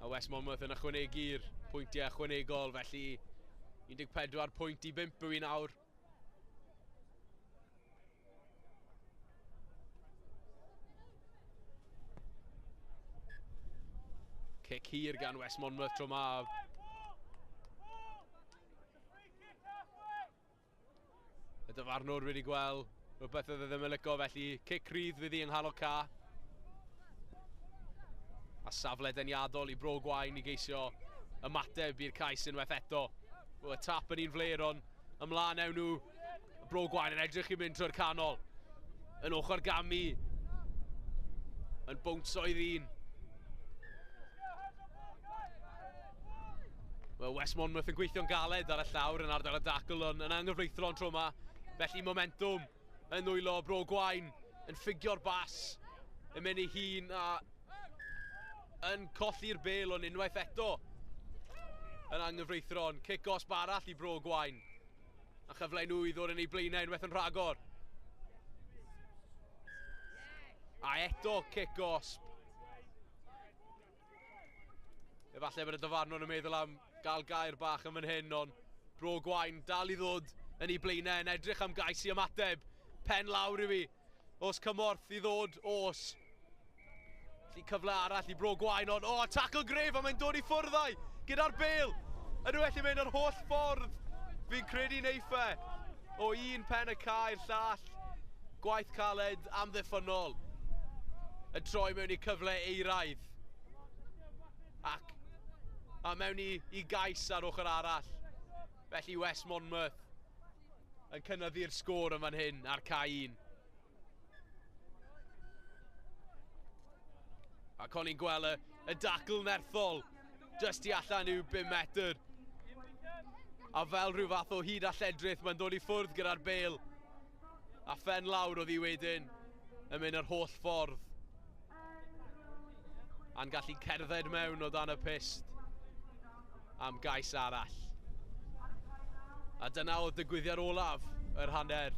A West Monmouth yn ychwanegu'r pwyntiau ychwanegol, felly 14 pwynt i 5 yw i nawr. Cic hir gan West Monmouth tro ma. Y dyfarnwr wedi gweld rhywbeth oedd ddim yn licio, felly cic rydd fydd hi yng nghanol ca. A safle deniadol i Bro Gwaun i geisio ymateb i'r cais unwaith eto. Y tap yn un fleron, ymlaen ewn nhw. Bro Gwaun yn edrych i mynd trwy'r canol. Yn ochr Gami. Yn bwntso i ddyn. Wel, West Monmouth yn gweithio'n galed ar y llawr yn ardal y dacl yn anghyfreithlon tro yma. Felly momentum yn nwylo Bro Gwaun yn ffigio'r bas yn mynd i hun a yn colli'r bêl o'n unwaith eto yn anghyfreithlon. Cic osb arall i Bro Gwaun. A chyfle nhw i ddod yn ei blaenau unwaith yn rhagor. A eto cic osb. Efallai bod y dyfarnwr yn meddwl am gael gair bach am yn hyn, ond Bro Gwaun dal i ddod yn ei blaenau yn edrych am gais i ymateb. Pen lawr i fi. Os cymorth i ddod, os. Felly cyfle arall i Bro Gwaun, ond tackle gref a mae'n dod i ffwrddau gyda'r bêl. Yn well i mynd yr holl ffordd. Fi'n credu neithe. O un pen y cair llall. Gwaith caled amddiffynol. Yn troi mewn i cyfle eiraidd. Ac a mewn i gais ar ochr arall. Felly West Monmouth yn cynnyddu'r sgôr yn fan hyn ar cae 1. Ac o'n i'n gweld y dacl nerthol just i allan i'w 5 metr. A fel rhyw fath o hyd a lledrith mae'n dod i ffwrdd gyda'r bêl. A phen lawr oedd hi wedyn yn mynd yr holl ffordd. A'n gallu cerdded mewn o dan y pist am gais arall. A dyna oedd digwyddiad olaf yr hanner.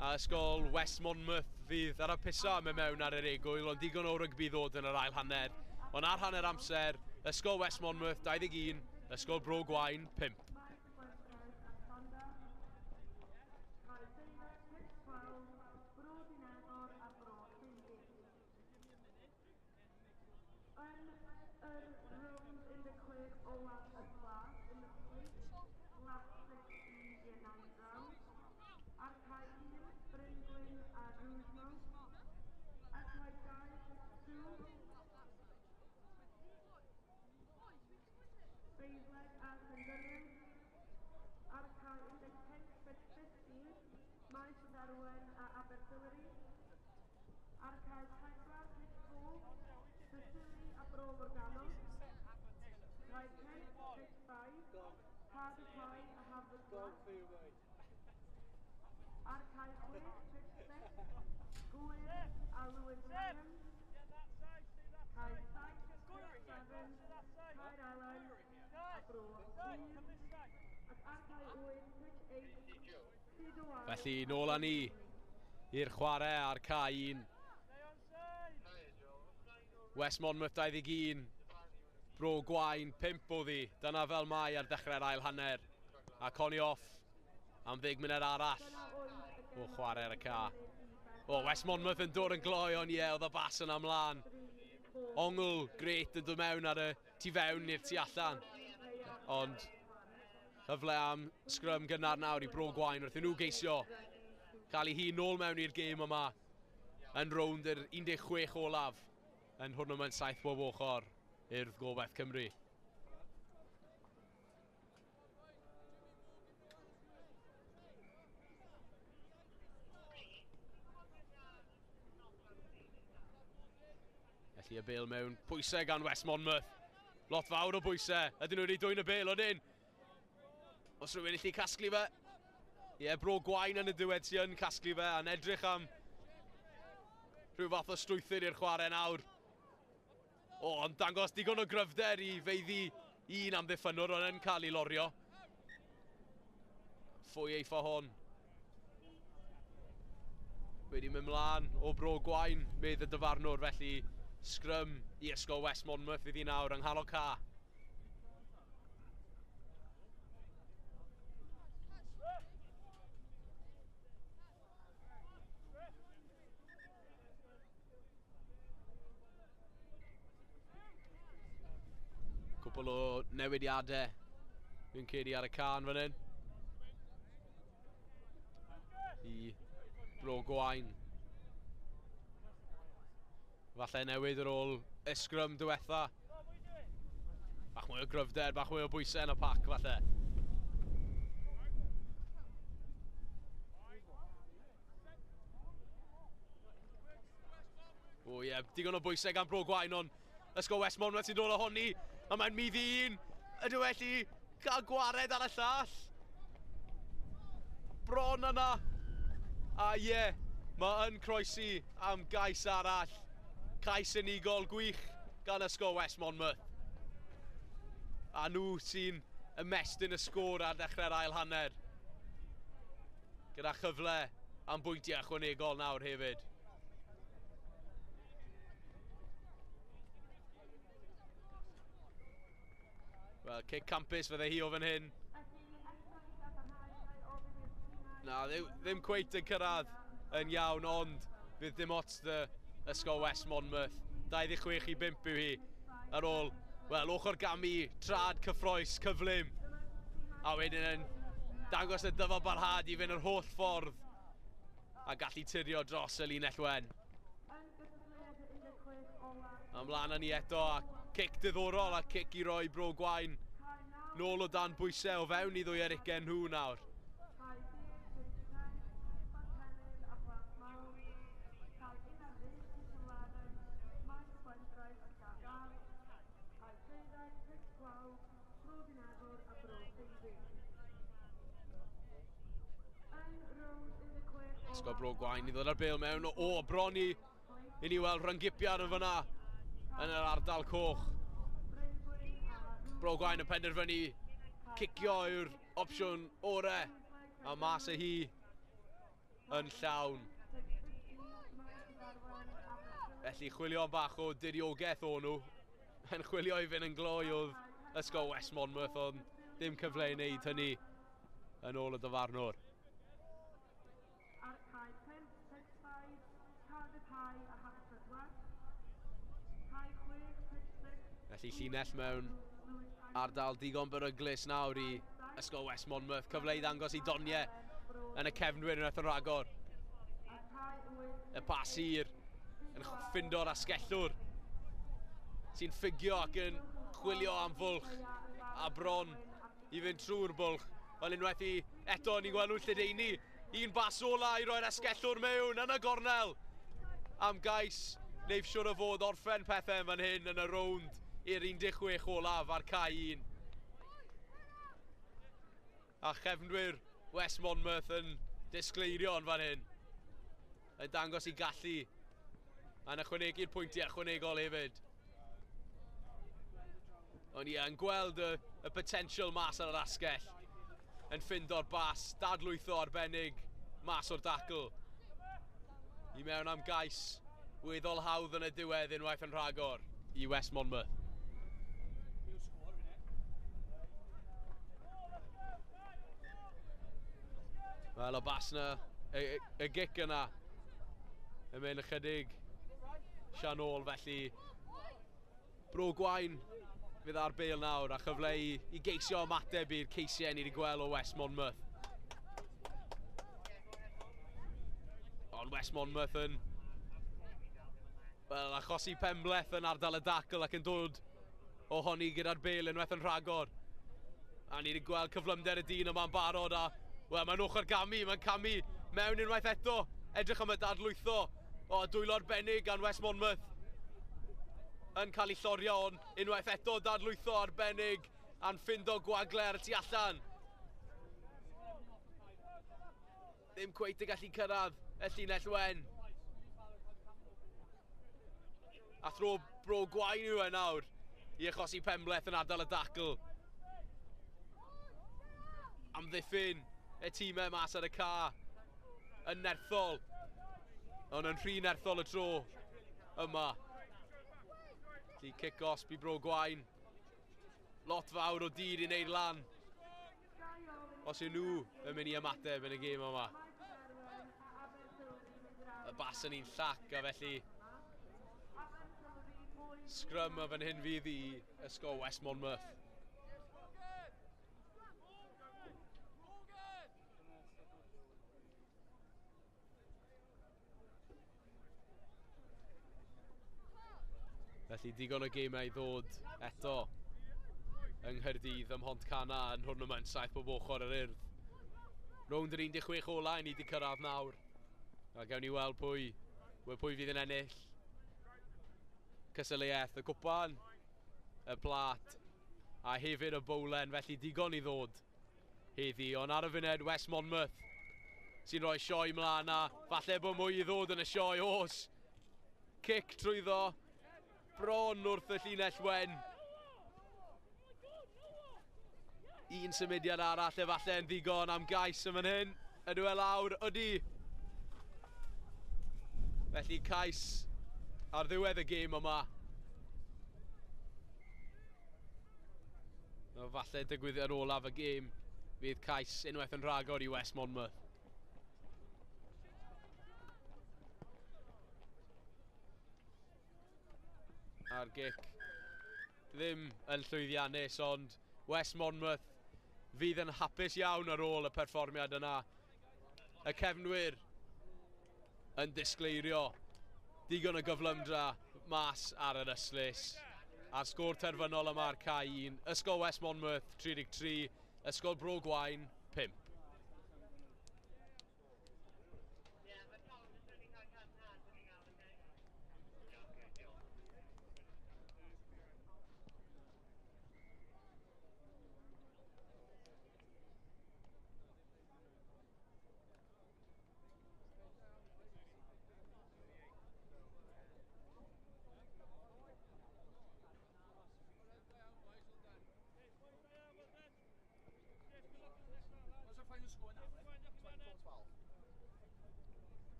A ysgol West Monmouth fydd ar y pisa yn mewn ar yr egwyl, ond digon o rygbi ddod yn yr ail hanner. Ond ar hanner amser, ysgol West Monmouth 21, ysgol Bro Gwaun 5. Felly nôl â ni i'r chwarae ar cae 1. West Monmouth 21, Bro Gwaun 5 oedd hi. Dyna fel mai ar dechrau'r ail hanner. A coni off am 10 munud arall o chwarae ar y ca. West Monmouth yn dod yn gloi, ond oedd y bas yn amlan. Ongl gret yn dod mewn ar y tu fewn i'r tu allan. Ond cyfle am scrum gynnar nawr i Bro Gwaun wrth i nhw geisio cael ei hun nôl mewn i'r gêm yma. yn rownd yr 16 olaf yn hwnnw yn 7 bob ochr Urdd Gobaith Cymru. Felly y bêl mewn pwysau gan West Monmouth. Lot fawr o bwysau. Ydyn nhw wedi dwy'n y bêl odyn. Os rhywun illu casglu fe. Ie, Bro Gwain yn y diwedd sy'n casglu fe a'n edrych am rhyw fath o strwythyr i'r chwarae nawr. O, ond dangos digon o gryfder i feiddi un amddiffynwr ond yn cael ei lorio. Ffwy eitha hon. Wedi mynd mlaen o Bro Gwain, medd y dyfarnwr, felly Scrum i ysgol West Monmouth iddi nawr yng nghanol ca. Cwpl o newidiadau fi'n cedi ar y can fan hyn. I Bro Gwain. Falle newid ar ôl y Scrum diwetha. Bach mwy o gryfder, bach mwy o bwysau yn y pac falle. O ie, digon o bwysau gan Bro Gwain ond ysgol West Monmouth sy'n dod o honni. A mae'n middi un. Ydw felly cael gwared ar y llall. Bron yna. A ie, mae yn croesi am gais arall. Cais unigol gwych gan ysgol West Monmouth. A nhw sy'n ymestyn y sgôr ar dechrau'r ail hanner. Gyda chyfle am bwyntiau ychwanegol nawr hefyd. Wel, cic campus fydde hi o fan hyn. Na, ddim cweit yn cyrraedd yn iawn, ond fydd dim ots dy ysgol West Monmouth. 26 i 5 yw hi. Ar ôl, wel, ochr gamu, trad cyffroes, cyflym. A wedyn yn dangos y dyfod barhad i fynd yr holl ffordd. A gallu tirio dros y linell wen. Ymlaen â ni eto, a cic diddorol a cic i roi Bro Gwain nôl o dan bwysau o fewn i ddwy erigen nhw nawr. Ysgol Bro Gwain i ddod ar bêl mewn. O, bron i ni weld ryngipiad yn fyna yn yr ardal coch. Bro Gwain yn penderfynu cicio yw'r opsiwn orau a mas y hi yn llawn. Felly chwilio bach o diriogaeth o nhw. Yn chwilio i fynd yn gloi oedd ysgol West Monmouth ond dim cyfle i wneud hynny yn ôl y dyfarnwr. Felly llinell mewn ardal digon beryglus nawr i ysgol West Monmouth. Cyfle i ddangos i doniau yn y cefnwyr unwaith yn rhagor. Y pas hir yn ffindo'r asgellwr sy'n ffigio ac yn chwilio am fwlch a bron i fynd trwy'r bwlch. Wel unwaith i eto ni'n gweld nhw'n lledaenu. Un bas ola i roi'r asgellwr mewn yn y gornel. Am gais neif siwr o fod orffen pethau fan hyn yn y rownd i'r 16 olaf ar cae 1. A chefnwyr West Monmouth yn disgleirio yn fan hyn. Yn dangos i gallu a'n ychwanegu'r pwyntiau ychwanegol hefyd. Ond ie, yn gweld y potential mas ar yr asgell. Yn ffindo'r bas, dadlwytho arbennig mas o'r dacl. I mewn am gais weddol hawdd yn y diwedd unwaith yn rhagor i West Monmouth. Wel, o bas na, y gic yna yn mynd ychydig sian ôl, felly Bro Gwain fydd ar bêl nawr a chyfle i geisio ymateb i'r ceisiau ni wedi gweld o West Monmouth. Ond West Monmouth yn Wel, achosi Penbleth yn ardal y dacl ac yn dod ohoni gyda'r bel unwaith yn rhagor. A ni wedi gweld cyflymder y dyn yma'n barod a... Wel, mae'n Ochr mae'n camu mewn unwaith eto. Edrych am y dadlwytho. O, dwylo arbennig gan West Monmouth. Yn cael ei llorio on unwaith eto dadlwytho arbennig a'n ffindo gwagler tu allan. Ddim cweit yn gallu cyrraedd y llinell wen. A thro bro gwain yw e nawr i achosi Penbleth yn ardal y dacl. Amddiffyn y tîmau mas ar y ca yn nerthol. Ond yn rhy nerthol y tro yma. Lly cic-os bu bro gwain. Lot fawr o dyn i wneud lan. Os yw nhw yn mynd i ymateb yn y gêm yma. Y bas yn un llac a felly Scrum a fan hyn fydd i ysgol West Monmouth. Felly digon o gemau i ddod eto yng Nghaerdydd ym Mhontkana yn hwrnament 7 bob ochr yr Urdd. Rownd yr 16 ola i ni wedi cyrraedd nawr. A gawn ni weld pwy fydd yn ennill. Cystadleuaeth, y cwpan, y plat, a hefyd y bowlen, felly digon i ddod heddi. Ond ar y funud, West Monmouth sy'n rhoi sioe mlaen a falle bod mwy i ddod yn y sioe os. Cic trwyddo, bron wrth y llinell wen. Un symudiad arall efallai yn ddigon am gais yn fan hyn. Ydw e lawr, ydi. Felly cais ar ddiwedd y gêm yma. Falle digwydd ar olaf y gêm fydd cais unwaith yn rhagor i West Monmouth. A'r gic ddim yn llwyddiannus, ond West Monmouth fydd yn hapus iawn ar ôl y perfformiad yna. Y cefnwyr yn disgleirio digon o gyflymdra mas ar yr yslys. A'r sgôr terfynol yma ar cae 1. Ysgol West Monmouth 33, Ysgol Bro Gwaun 5.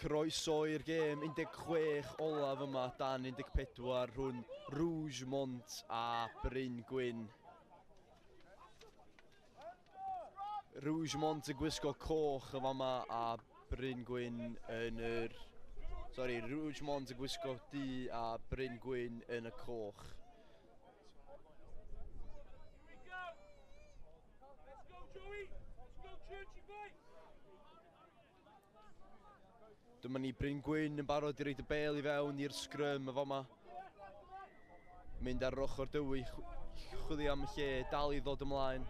Croeso i'r gêm 16 olaf yma dan 14 rhwng Rougemont a Bryn Gwyn. Rougemont yn gwisgo coch y fama a Bryn Gwyn yn yr Sori, Rougemont yn gwisgo du a Bryn Gwyn yn y coch. Dyma ni Bryn Gwyn yn barod i reid y bel i fewn i'r scrum y fama. Mynd ar yr ochr dywy, chwilio am y lle, dal i ddod ymlaen.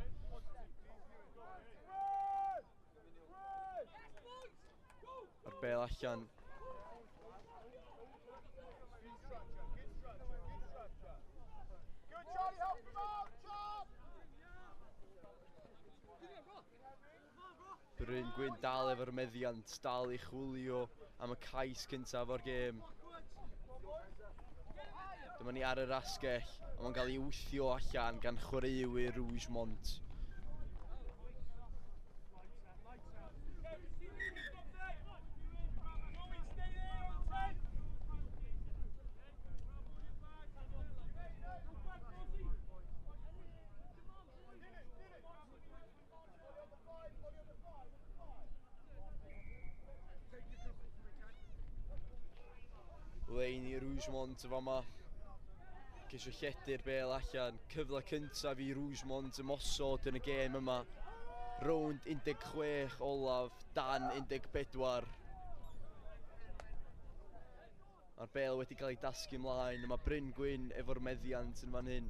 A'r bel allan. Bryn Gwyn dal efo'r meddiant, dal i chwilio am y cais cyntaf o'r gêm. Dyma ni ar yr asgell, a mae'n cael ei wthio allan gan chwaraewyr Rougemont. Lein i Rougemont y fama. Ceisio lledu'r bel allan. Cyfle cyntaf i Rougemont ymosod yn y gêm yma. Rownd 16 olaf, dan 14. Mae'r bel wedi cael ei dasgu ymlaen. Mae Bryn Gwyn efo'r meddiant yn fan hyn.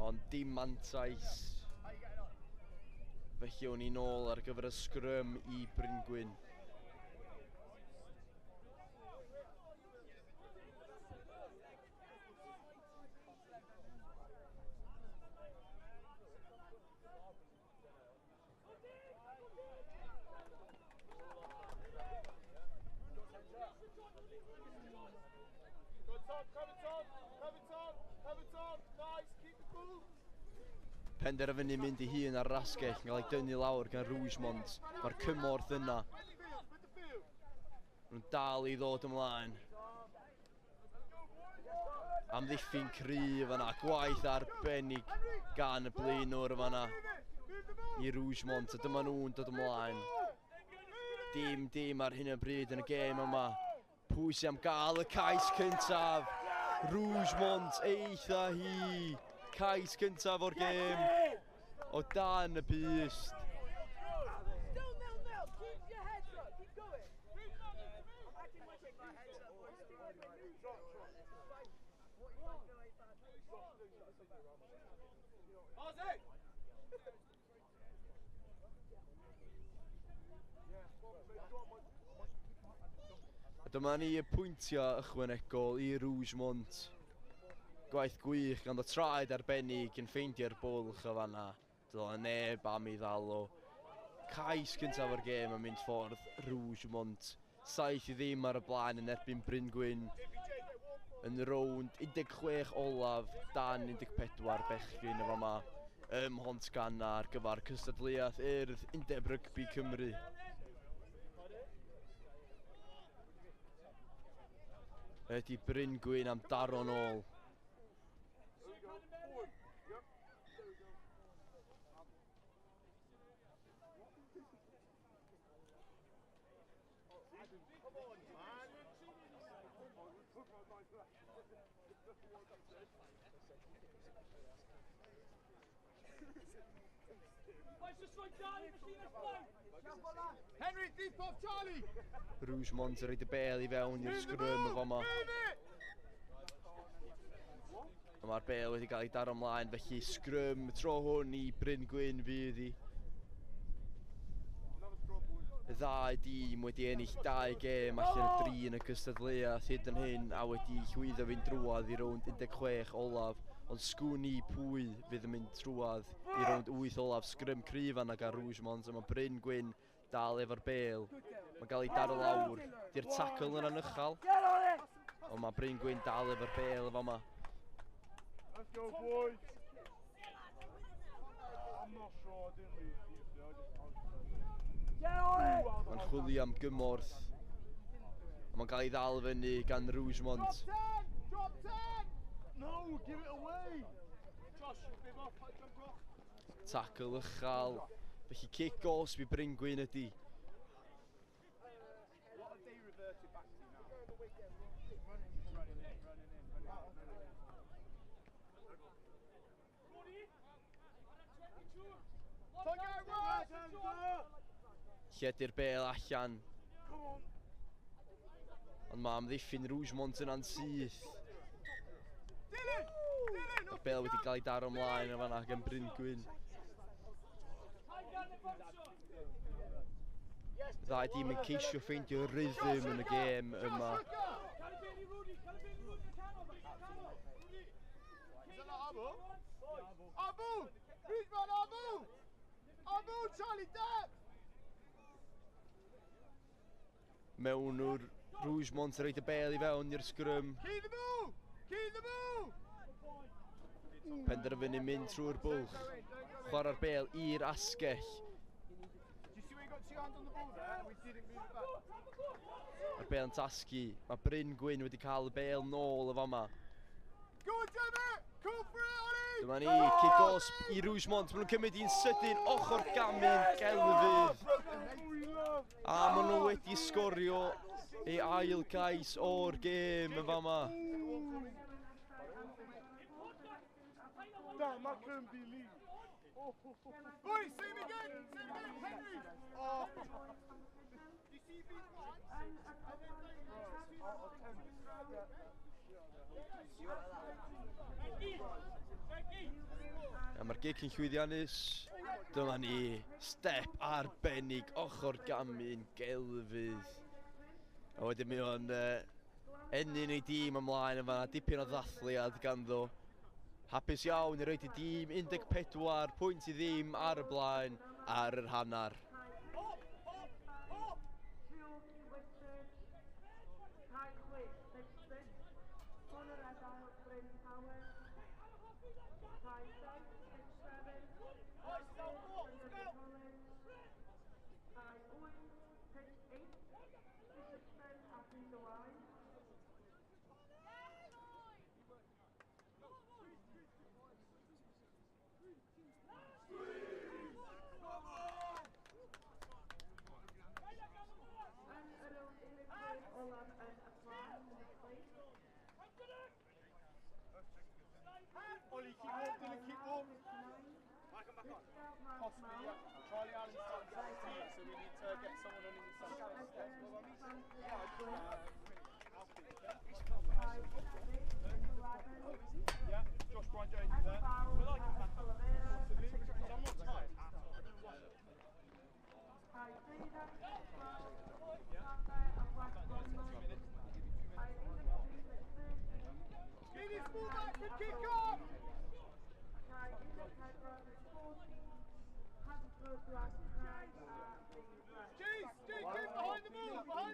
Ond dim mantais. Felly o'n i nôl ar gyfer y scrum i Bryn Gwyn. Penderfynu mynd I hun ar rasgell yn cael ei dynnu lawr gan Rougemont. Mae'r cymorth yna. Nhw'n dal I ddod ymlaen. Amddiffyn cryf yna, gwaith arbennig gan y blaenwr yma I Rougemont, a dyma nhw'n dod ymlaen. Dim ar hyn o bryd yn y gêm yma. Pwy sy'n am gael y cais cyntaf? Rougemont eitha hi. Cais cyntaf o'r gêm o dan y pyst. Dyma ni y pwyntiau ychwanegol I Rougemont. Gwaith gwych gan o traed arbennig yn ffeindio'r bwlch o fanna. Dyla neb am I ddalo. Cais cyntaf o'r gêm yn mynd ffordd Rougemont. 7 I ddim ar y blaen yn erbyn Bryn Gwyn. Yn rownd 16 olaf, dan 14 bechgyn y fama. Ym Mhont Ganna ar gyfer Cystadleuaeth Urdd Undeb Rygbi Cymru. Ydy Bryn Gwyn am daro nôl. Henry, deep off Charlie! Rougemont yn reid y bel I fewn i'r scrum y fama. Mae'r bel wedi cael ei daro ymlaen, felly scrum tro hwn I Bryn Gwyn fydd I. Y ddau dîm wedi ennill 2 gêm allan y 3 yn y Cystadleuaeth hyd yn hyn a wedi llwyddo fynd drwodd I rownd 16 olaf. Ond sgwni pwy fydd yn mynd drwodd I rownd 8 olaf. Scrum cryf yna gan Rougemont a mae Bryn Gwyn dal efo'r bel. Mae'n cael ei daro lawr. Di'r tackle yna'n uchal. Ond mae Bryn Gwyn dal efo'r bel efo yma. Let's go, boys! I'm not sure, I didn't leave you. Mae'n chwilio am gymorth. Mae'n cael ei ddal fyny gan Rougemont. Drop 10! No, give it away! Josh, bib off, jump off. Tackle uchal. Felly kick-offs by Bryn Gwyn ydi. What have they reverted back to now? Lledu'r bel allan. Ond mae amddiffyn Rougemont yna'n syth. Mae'r bel wedi cael ei daro ymlaen yn fan'na gan Bryn Gwyn. Ddau dîm yn ceisio ffeindio rhythm yn y gêm yma. Abu! Rizwan Abu! Abu, Charlie, depth! Mewn o'r Rougemont yn rhaid y bel i fewn i'r sgrym. Key the move! Key the move! Penderfynu mynd trwy'r bwlch. Chwarae'r bel i'r asgell. Do you see where you got 2 hands on the ball there and we didn't move it back? Mae'r bel yn tasgu. Mae Bryn Gwyn wedi cael y bel nôl y fama. Go on, Jimmy! Call for it, Ollie! Dyma ni, kick-off i Rougemont. Maen nhw'n cymryd i'n sydyn ochr gamin gelfydd. A maen nhw wedi sgorio ei ail gais o'r gêm yn fama. Damn, I couldn't believe. Oi, see him again! See him again, Henry! Oh. You see these ones? A mae'r gig yn llwyddiannus. Dyma ni, step arbennig ochr gamin gelfydd. A wedyn mi o'n ennyn ei dîm ymlaen yma, dipyn o ddathliad ganddo. Hapus iawn i roed i dîm 14 pwynt i ddim ar y blaen ar yr hannar. Ollie, keep walking, Dylan, keep walking. Back on. Possibly, yeah. Charlie Allen's starting to see it, so we need to get someone on the side. Yeah, Josh Brian Jones is there. We like him back up. Possibly. So I'm not tired. I don't know why. Get his ball back for kick off! Jeez, keep behind the ball,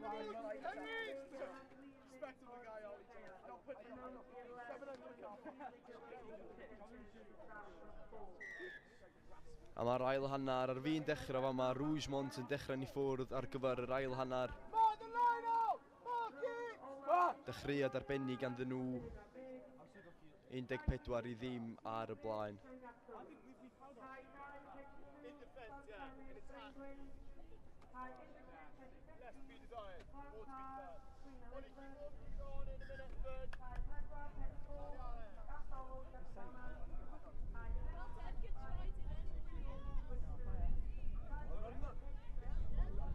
Henry! Respectable guy, Ollie. Don't put him on. A mae'r ail hannar ar fi'n dechrau fa, mae Rougemont yn dechrau'n i ffwrdd ar gyfer yr ail hannar. Dechreuad arbennig ganddyn nhw 14 i ddim ar y blaen. In defence, yeah. In attack. Less to be desired. More to be desired. Ollie, keep walking. Go on in a minute, third.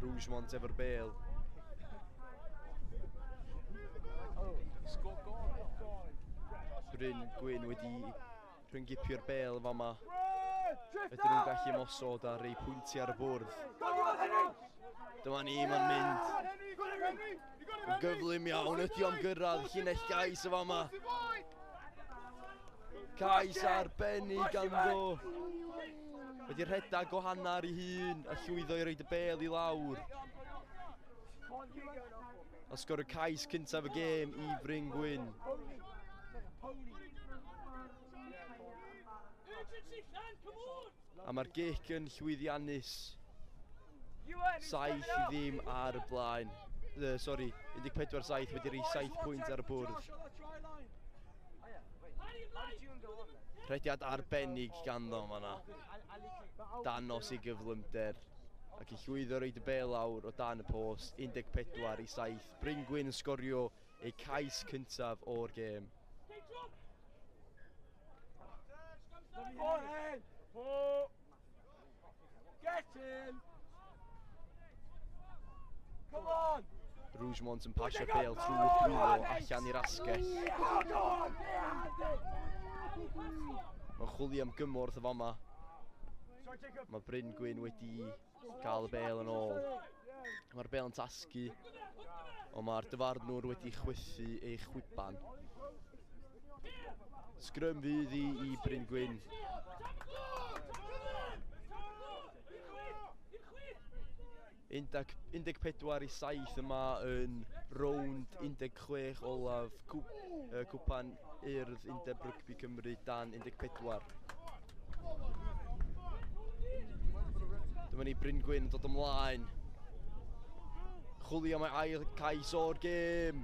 Rougemont efo'r bel. Bryn Gwyn wedi rhyngipio'r bel fama. Ydyn nhw'n gallu mosod ar ei pwyntiau ar y bwrdd. Dyma ni, mae'n mynd. Yn gyflym iawn, ydi o'n gyrraedd llinell gais y fama. Cais arbennig ganddo. Wedi rhedag o hannar i hun a llwyddo i roed y bel i lawr. A sgor y cais cyntaf y gêm i Bryn Gwyn. A mae'r gic yn llwyddiannus. 7 i ddim ar y blaen. Sori, 14-7 wedi rhoi 7 pwynt ar y bwrdd. Rhediad arbennig ganddo fan'na. Danos i gyflymder. Ac i llwyddo roed y bel lawr o dan y post, 14-7. Bryn Gwyn yn sgorio ei cais cyntaf o'r gêm. Get in! Come on! Rougemont yn pasio'r bêl trwy'r brwlo allan i'r asgell. Mae'n chwilio am gymorth y fama. Mae Bryn Gwyn wedi cael y bêl yn ôl. Mae'r bêl yn tasgu, ond mae'r dyfarnwr wedi chwythu ei chwiban. Scrum fydd i Bryn Gwyn. Undeg 14-7 yma yn rownd 16 olaf cwpan Urdd Undeb Rygbi Cymru dan 14. Dyma ni Bryn Gwyn yn dod ymlaen. Chwilio am ei ail cais o'r gêm.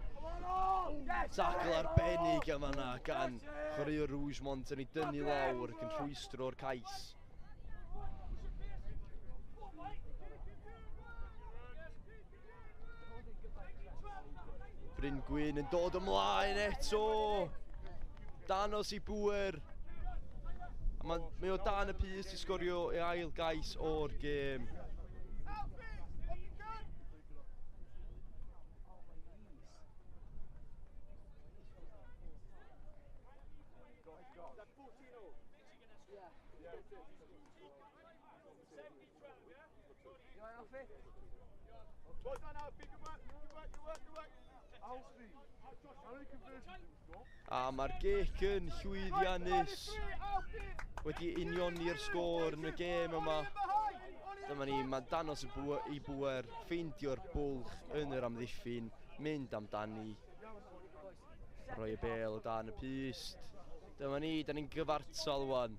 Tacl arbennig yma yna gan chwaraewr Rougemont yn ei dynnu lawr ac yn rhwystro'r cais. Bryn Gwyn yn dod ymlaen eto. Danos i bŵer. Mae o dan y pys i sgorio ei ail gais o'r gêm. A mae'r gic yn llwyddiannus wedi unioni'r sgôr yn y gêm yma. Dyma ni, mae Danos i bŵer ffeindio'r bwlch yn yr amddiffyn, mynd amdani, rhoi y bêl o dan y pyst. Dyma ni, da ni'n gyfartal wan.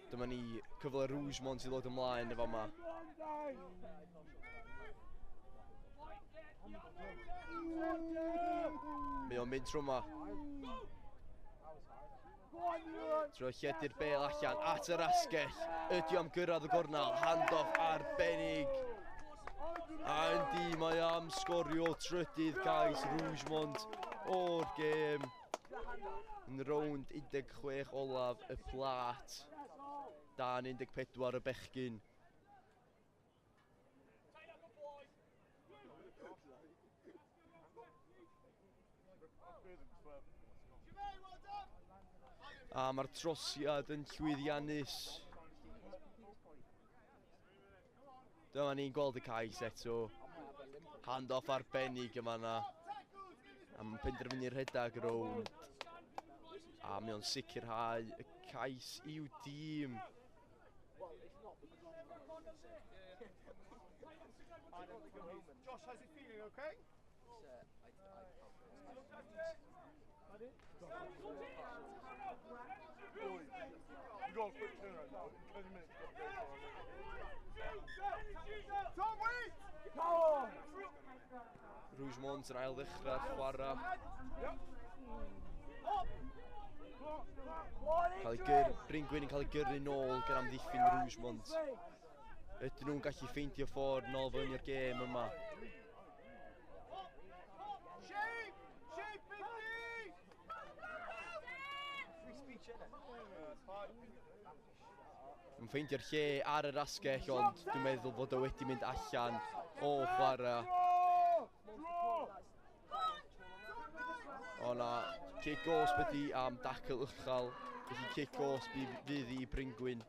Dyma ni cyfle Rougemont i ddod ymlaen efo yma. Mae o'n mynd trwy yma. Trwy lledu'r bêl allan at yr asgell. Ydi am gyrraedd y gornal, hand-off arbennig. A yndi, mae am sgorio trydydd gais Rougemont o'r gêm. Yn rownd 16 olaf y plat. Dan 14 y bechgyn. A mae'r trosiad yn llwyddiannus. Dyma ni'n gweld y cais eto. Hand-off arbennig yma yna. Am penderfynu'r rhedag rownd. A mae o'n sicrhau y cais i'w dîm. Josh, how's it feeling, okay? You got a quick turnaround now. 20 minutes. Tom, wait! Rougemont yn ail ddechrau'r chwarae. Bryn Gwyn yn cael ei gyrru nôl gan amddiffyn Rougemont. Ydyn nhw'n gallu ffeindio ffordd nôl fyny i'r gêm yma. Mae'n ffeindio'r lle ar yr asgell, ond dwi'n meddwl fod o wedi mynd allan o chwarae. O na, kick-off ydi am dacl uchel, felly kick-off fydd i Bryn Gwyn.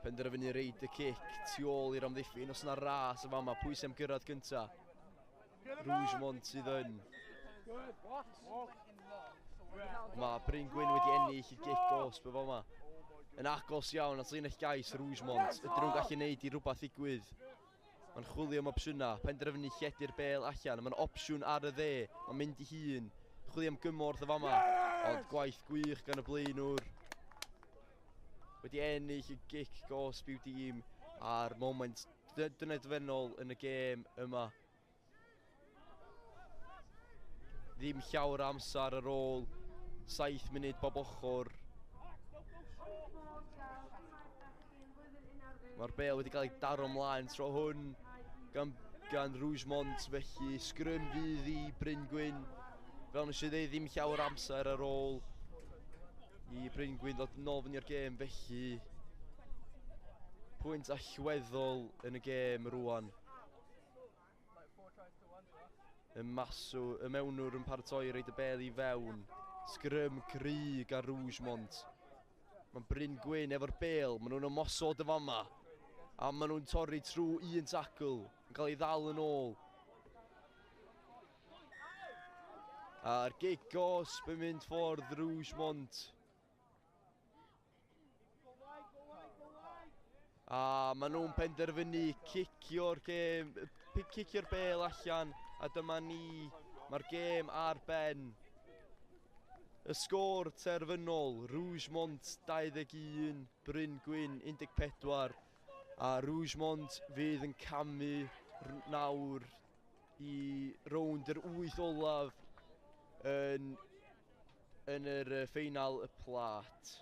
Penderfynu reid y cic tu ôl i'r amddiffyn, os yna ras y fama, pwy sy'n gyrraedd gynta? Rougemont sydd yn. Mae Bryn Gwyn wedi ennill i kick-off y fama. Yn agos iawn at linell gais Rougemont, ydyn nhw'n gallu neud i rhywbeth ddigwydd. Mae'n chwilio am opsiwna, penderfynu lledu'r bêl allan, mae'n opsiwn ar y dde, mae'n mynd i hun, chwilio am gymorth y fama, ond gwaith gwych gan y blaenwr. Wedi ennill y kick-off i'w dîm a'r moment dynedfennol yn y gêm yma. ddim llawer o amser ar ôl 7 munud bob ochr. Mae'r bêl wedi cael ei daro ymlaen tro hwn gan Rougemont, felly Scrum fydd i Bryn Gwyn. Fel nes i ddeud, ddim llawer amser ar ôl i Bryn Gwyn ddod nôl fyny o'r gêm, felly pwynt allweddol yn y gêm rwan. Y mewnwr yn paratoi reid y bêl i fewn. Scrum gryg ar Rougemont. Mae Bryn Gwyn efo'r bêl, maen nhw'n ymosod y fama. A maen nhw'n torri trwy un tacl, yn cael ei ddal yn ôl. A'r gigosp yn mynd ffordd Rougemont. A maen nhw'n penderfynu cicio'r bêl allan, a dyma ni, mae'r gêm ar ben. Y sgôr terfynol, Rougemont 21, Bryn Gwyn 14, a Rougemont fydd yn camu nawr i rownd yr 8 olaf yn yr ffeinal y plat.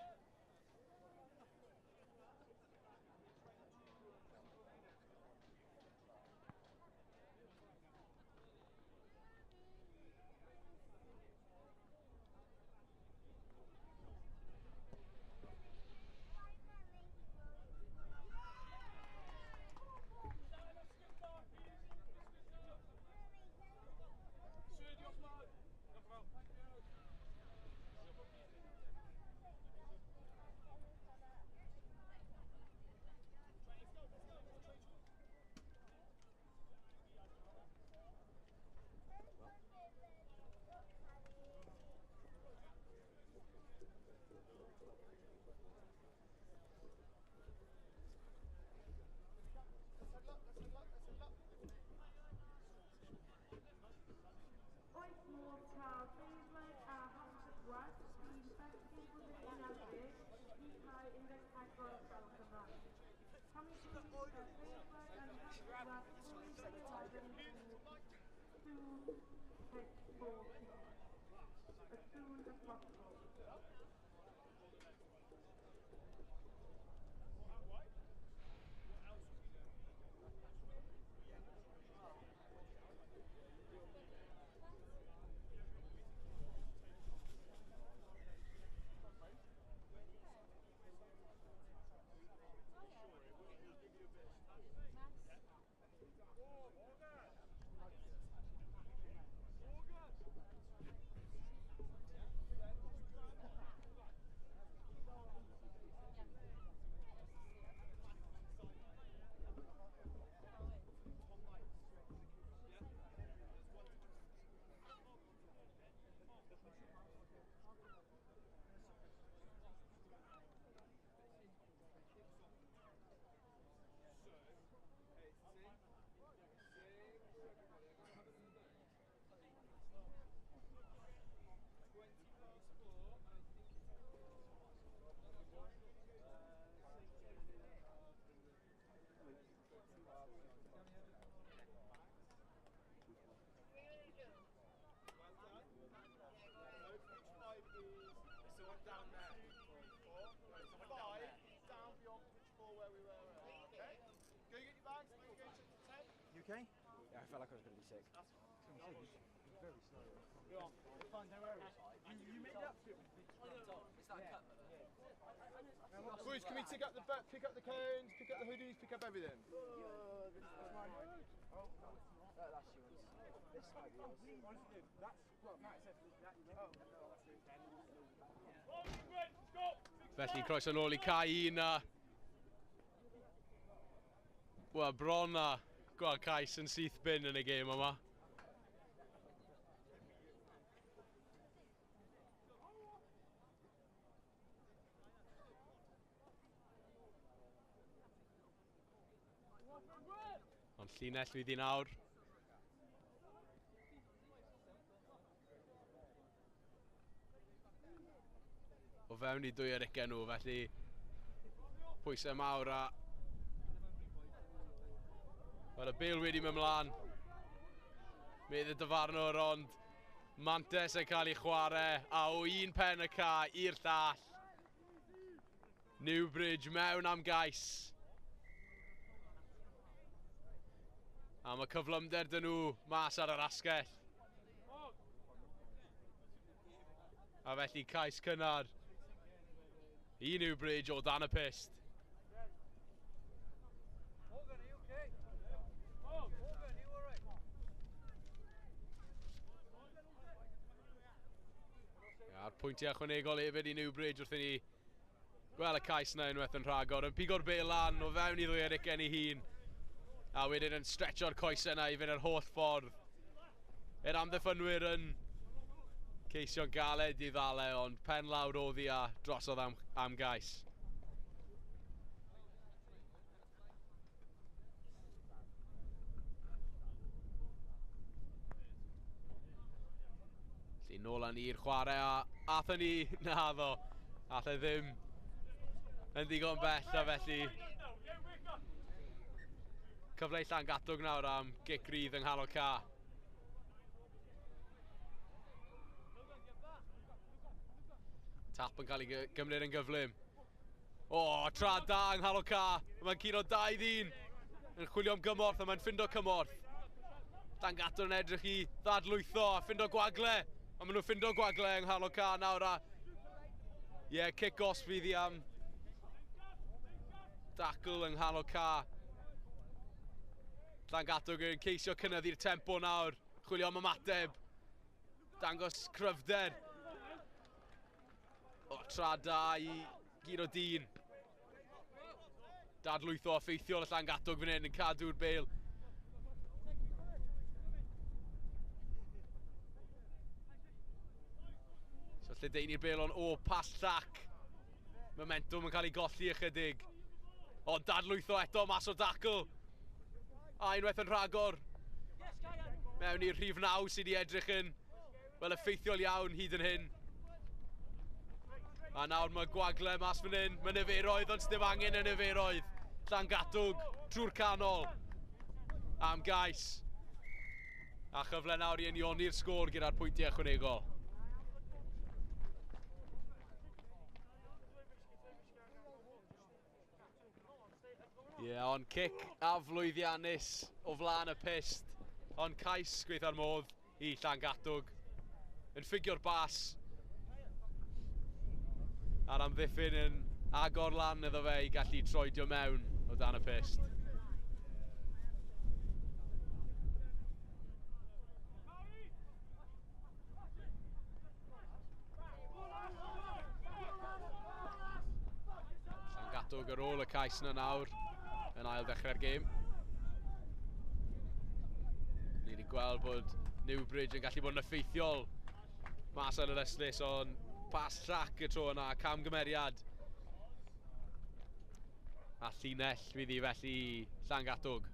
Okay? Yeah, I felt like I was going to be sick. Very slow. Go on. It's fine, don't worry. You made it up to it. Is that a cut? Boys, can we pick up the cones, pick up the hoodies, pick up everything? This is mine. Oh, no, it's not. That's yours. This might be yours. That's what Matt said. Felly croeso nôl I Cai na. Wel, bron a gweld Cais yn syth bin yn y gêm yma. Ond llinell fydd I nawr. O fewn I 2 arigen nhw, felly pwysau mawr a Mae'r bêl wedi mynd mlaen. Medd y dyfarnwr, ond Mantes yn cael ei chwarae, a o un pen y ca i'r llall. Newbridge mewn am gais. A mae cyflymder dyn nhw mas ar yr asgell. A felly cais cynnar i Newbridge o dan y pist. A'r pwyntiau ychwanegol hefyd i Newbridge wrth i ni gweld y cais yna unwaith yn rhagor. Yn pigo'r bel lan o fewn i ddwy erigen ei hun. A wedyn yn stretcho'r coesau yna i fynd yr holl ffordd. Yr amddiffynwyr yn ceisio'n galed i ddale, ond pen lawr oddi a drosodd am gais. Nôl â ni'r chwarae a athyn ni naddo. Ath e ddim yn ddigon bell a felly cyfle i Llangatwg nawr am gic rydd yng nghanol ca. Tap yn cael ei gymryd yn gyflym. O, trad da yng nghanol ca. Mae'n curo 2-1 yn chwilio am gymorth a mae'n ffindo cymorth. Llangatwg yn edrych i ddadlwytho a ffindo gwagle. A maen nhw'n ffindo gwagle yng nghanol ca nawr a... Ie, cic os fydd i am... Dacl yng nghanol ca. Llangatwg yn ceisio cynnyddu'r tempo nawr. Chwilio am ymateb. Dangos cryfder. O, tra da i giro dyn. Dadlwytho effeithiol y Llangatwg fan hyn yn cadw'r bel. So lle deuni'r bel ond o pas llac. Momentum yn cael ei golli ychydig. O, dadlwytho eto mas o dacl. A unwaith yn rhagor. Mewn i'r rhif 9 sydd wedi edrych yn wel effeithiol iawn hyd yn hyn. A nawr mae gwagle mas fan hyn. Mae niferoedd ond ddim angen y niferoedd. Llangatwg trwy'r canol. Am gais. A chyfle nawr i unioni'r sgôr gyda'r pwyntiau ychwanegol. Ie, ond cic aflwyddiannus o flaen y pist. Ond cais gweithio'r modd i Llangatwg. Yn ffigio'r bas. A'r amddiffyn yn agor lan iddo fe i gallu troedio mewn o dan y pist. Llangatwg ar ôl y cais yna nawr. Yn ail ddechrau'r gêm. Ni wedi gweld bod Newbridge yn gallu bod yn effeithiol mas ar yr eslys, ond pas llac y tro yna, camgymeriad. A llinell fydd hi felly Llangatwg.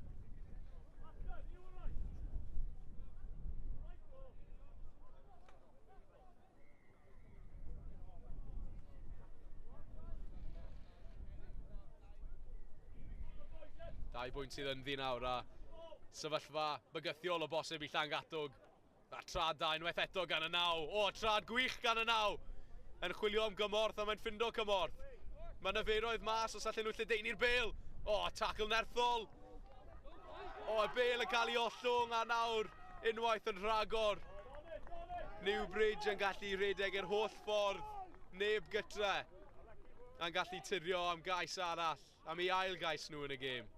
Dau bwynt sydd yn ddi nawr a sefyllfa bygythiol o bosib i Llangatwg. A trad da unwaith eto gan y 9. O, trad gwych gan y 9. Yn chwilio am gymorth a mae'n ffindo cymorth. Mae niferoedd mas os allan nhw lle deuni'r bel. O, tacl nerthol. O, y bel yn cael ei ollwng a nawr unwaith yn rhagor. Newbridge yn gallu rhedeg yr holl ffordd. Neb gytre. A'n gallu tirio am gais arall. Am ei ail gais nhw yn y gêm.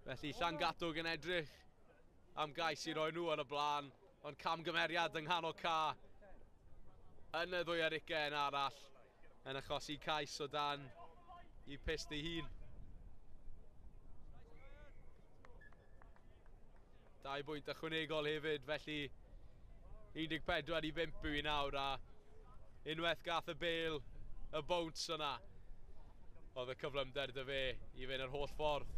Felly Llangatwg yn edrych am gais i roi nhw ar y blaen, ond camgymeriad yng nghanol ca yn y ddwy erigen arall yn achosi cais o dan i pist ei hun. 2 bwynt ychwanegol hefyd, felly 14-5 yw i nawr a unwaith gath y bel y bounce yna. Oedd y cyflymder dy fe i fynd yr holl ffordd.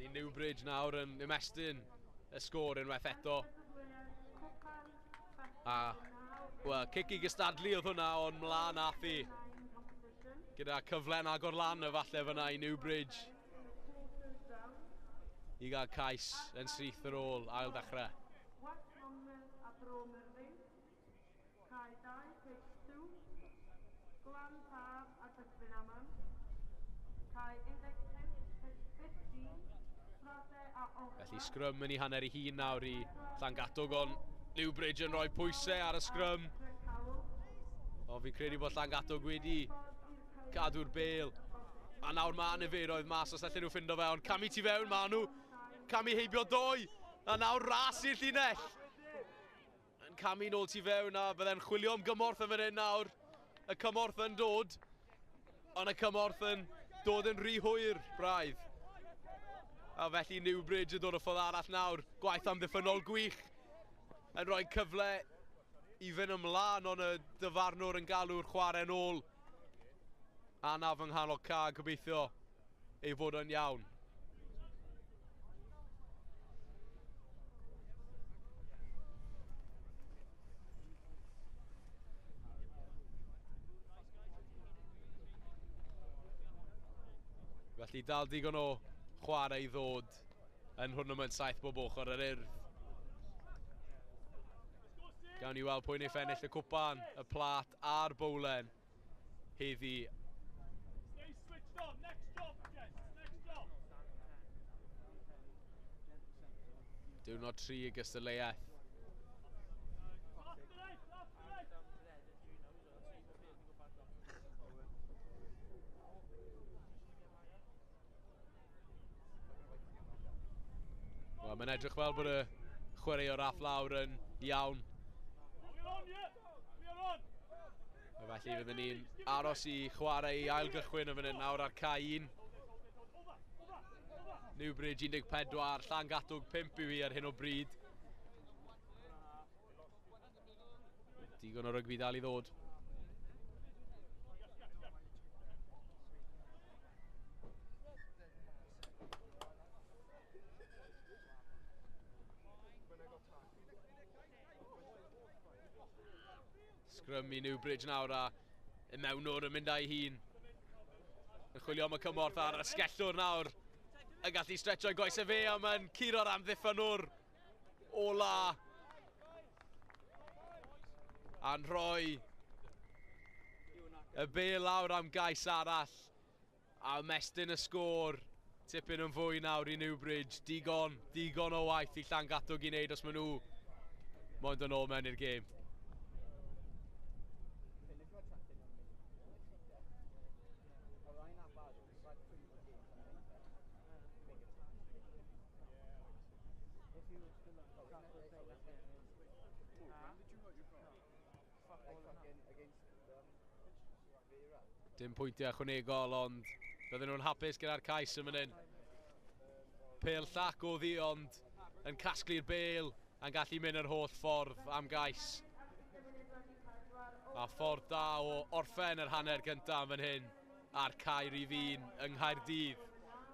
Felly Newbridge nawr yn ymestyn y sgôr unwaith eto. A, wel, cic I Cystadleuaeth hwnna, ond mlaen ath I. Gyda cyfle'n agor lan efallai fyna I Newbridge. I gael cais yn syth ar ôl ail dechrau. Felly Scrum yn I hanner I hun nawr I Llangatog, ond Newbridge yn rhoi pwysau ar y Scrum. O, fi'n credu bod Llangatog wedi cadw'r bêl. A nawr mae niferoedd mas os allan nhw ffindo fe, ond cam I tu fewn ma nhw. Cam I heibio doi. A nawr ras i'r llinell. Yn cam I nôl tu fewn a bydde'n chwilio am gymorth yn fan hyn nawr. Y cymorth yn dod. Ond y cymorth yn dod yn rhy hwyr braidd. A felly Newbridge yn dod o ffordd arall nawr. Gwaith amddiffynol gwych. Yn rhoi cyfle I fynd ymlaen, ond y dyfarnwr yn galw'r chwarae nôl. A na fy nghanol ca gobeithio ei fod yn iawn. Felly dal digon o chwarae I ddod yn hwnnw yn 7 bob ochr yr Urdd. Gawn ni weld pwy wneith ennill y cwpan, y plat a'r bowlen heddi. Stay switched on. Next job, gents. Next job. Diwrnod 3 y Cystadleuaeth. After eight. Wel, mae'n edrych fel bod y chwaraewr ath lawr yn iawn. We're on, yeah. We're on. A felly fyddwn ni'n aros I chwarae I ailgychwyn yn fan hyn nawr ar ca 1. Newbridge 14, Llangatog 5 yw hi ar hyn o bryd. Digon o rygbi dal I ddod. Scrum I Newbridge nawr a y mewnwr yn mynd â'i hun. Yn chwilio am y cymorth ar y sgellwr nawr. Yn gallu stretcho'i goesau fe am yn curo'r amddiffynwr ola. A'n rhoi y bêl lawr am gais arall. A mestyn y sgôr. Tipyn yn fwy nawr I Newbridge. Digon o waith I Llangatog I wneud os maen nhw moyn yn ôl mewn i'r gêm. Dim pwyntiau ychwanegol, ond bydden nhw'n hapus gyda'r cais yn fan hyn. Pêl llac o ddi, ond yn casglu'r bêl a'n gallu mynd yr holl ffordd am gais. A ffordd da o orffen yr hanner gyntaf yn fan hyn a'r cair I fin yng Nghaerdydd.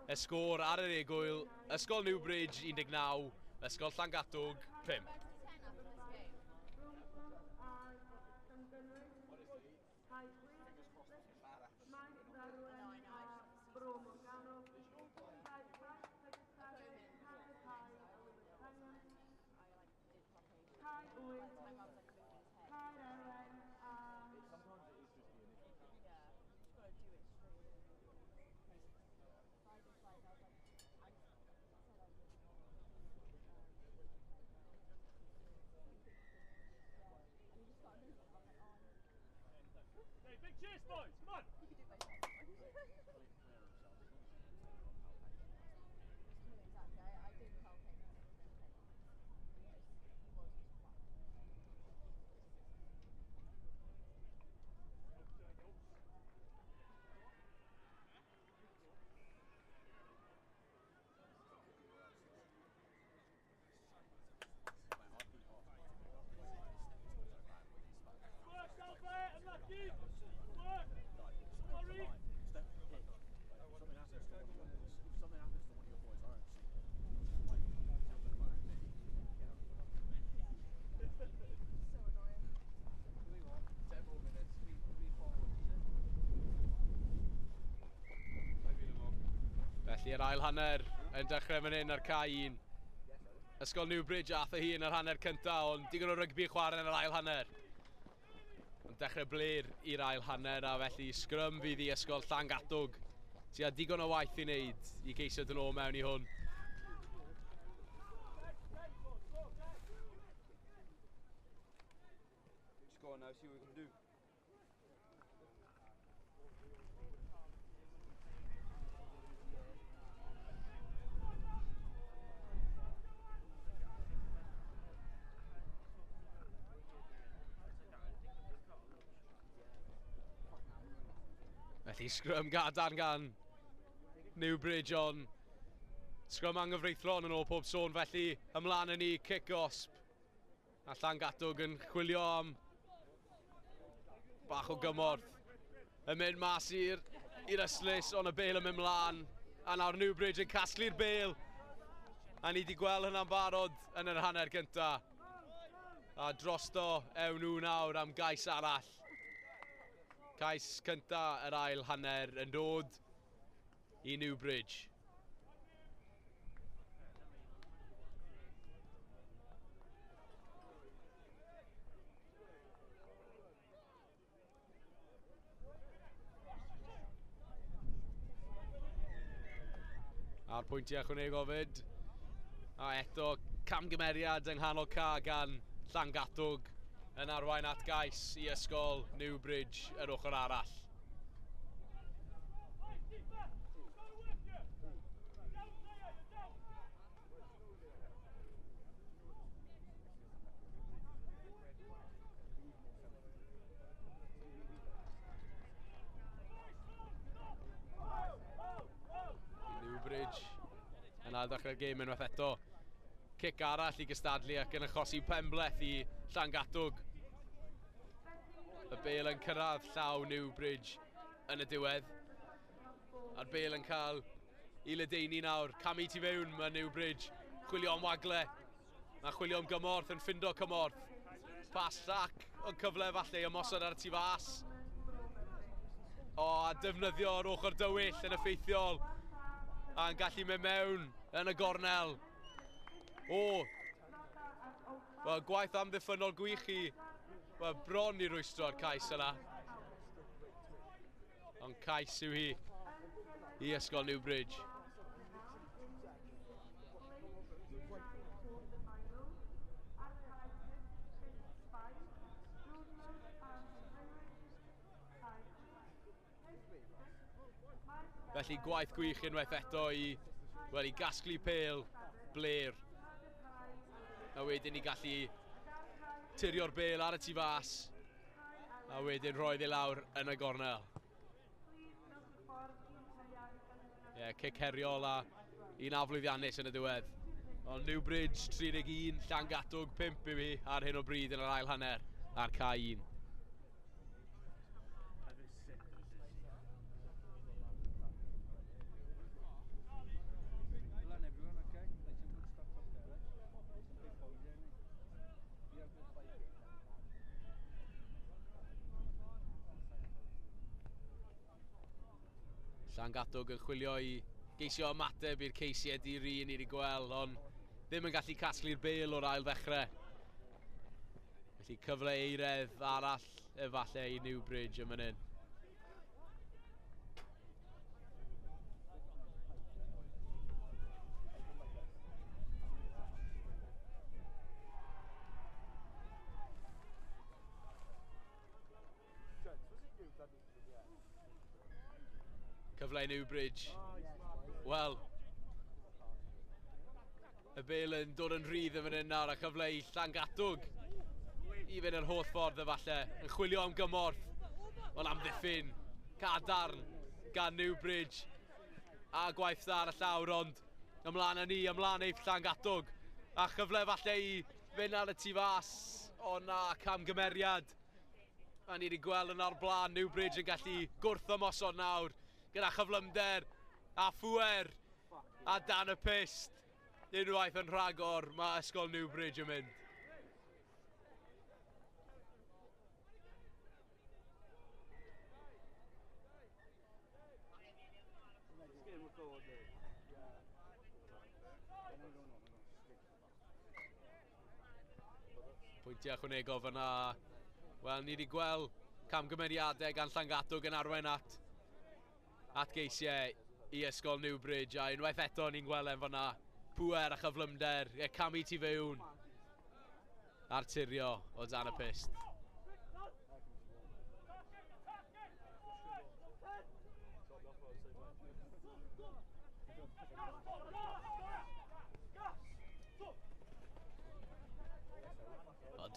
Y sgôr ar yr egwyl, Ysgol Newbridge 19, Ysgol Llangatog 5. Felly'r ail hanner yn dechrau fan hyn ar cae 1. Ysgol Newbridge ath o hun ar hanner cyntaf, ond digon o rygbi chwarae yn yr ail hanner. Yn dechrau bler i'r ail hanner, a felly Scrum fydd i Ysgol Llangatwg. Tua digon o waith i wneud i geisio dyn nhw mewn i hwn. Just go on now, see what we can do. Felly Scrum gadarn gan Newbridge, on Scrum anghyfreithlon yn ôl pob sôn, felly ymlaen yn ni kick-osp. A Llangatwg yn chwilio am bach o gymorth. Yn mynd mas i'r yslys, ond y bêl yn mynd mlaen. A nawr Newbridge yn casglu'r bêl. A ni wedi gweld hynna'n barod yn yr hanner gyntaf. A drosto ewn nhw nawr am gais arall. Cais cyntaf yr ail hanner yn dod i Newbridge. A'r pwyntiau ychwanegol fyd. A eto camgymeriad yng nghanol ca gan Llangatwg yn arwain at gais i Ysgol Newbridge yr ochr arall. Newbridge yn ail dechrau'r gêm unwaith eto. Cic arall i Cystadleuaeth ac yn achosi penbleth i Llangatwg. Y bêl yn cyrraedd llaw Newbridge yn y diwedd. A'r bêl yn cael i ledeini nawr. Camu tu fewn mae Newbridge. Chwilio am wagle. Mae chwilio am gymorth, yn ffindo cymorth. Pas llac o cyfle falle ymosod ar y tu fas. O, a defnyddio'r ochr dywyll yn effeithiol. A'n gallu mynd mewn yn y gornel. O! Wel, gwaith amddiffynol gwych i. Wel, bron i rwystro'r cais yna. Ond cais yw hi i Ysgol Newbridge. Felly gwaith gwych unwaith eto i gasglu pêl, bler. A wedyn i gallu tirio'r bêl ar y tu fas. A wedyn roedd ei lawr yn y gornel. Cic heriol a un aflwyddiannus yn y diwedd. Ond Newbridge 31, Llangatwg 5 yw hi ar hyn o bryd yn yr ail hanner ar cae 1. Llangatwg yn chwilio i geisio ymateb i'r ceisiau di-ri ni wedi gweld, ond ddim yn gallu casglu'r bêl o'r ail ddechrau. Felly cyfle eiredd arall efallai i Newbridge yn fan hyn. Cyfle Newbridge. Wel, y bêl yn dod yn rhydd yn fan hyn nawr, a cyfle i Llangatwg i fynd yr holl ffordd efalle, yn chwilio am gymorth, ond amddiffyn cadarn gan Newbridge a gwaith dda ar y llawr, ond ymlaen â ni, ymlaen eith Llangatwg, a chyfle falle i fynd ar y tu fas, o na camgymeriad. A ni wedi gweld yn ar blaen Newbridge yn gallu gwrth ymosod nawr, gyda chyflymder a phwer a dan y pist. Unwaith yn rhagor, mae Ysgol Newbridge yn mynd. Pwyntiau ychwanegol fyna. Wel, ni wedi gweld camgymeriadau gan Llangatwg yn arwain at geisiau i ysgol Newbridge, a unwaith eto ni'n gweld e'n fyna pwer a chyflymder, camu tu fewn a'r tirio o dan y pist.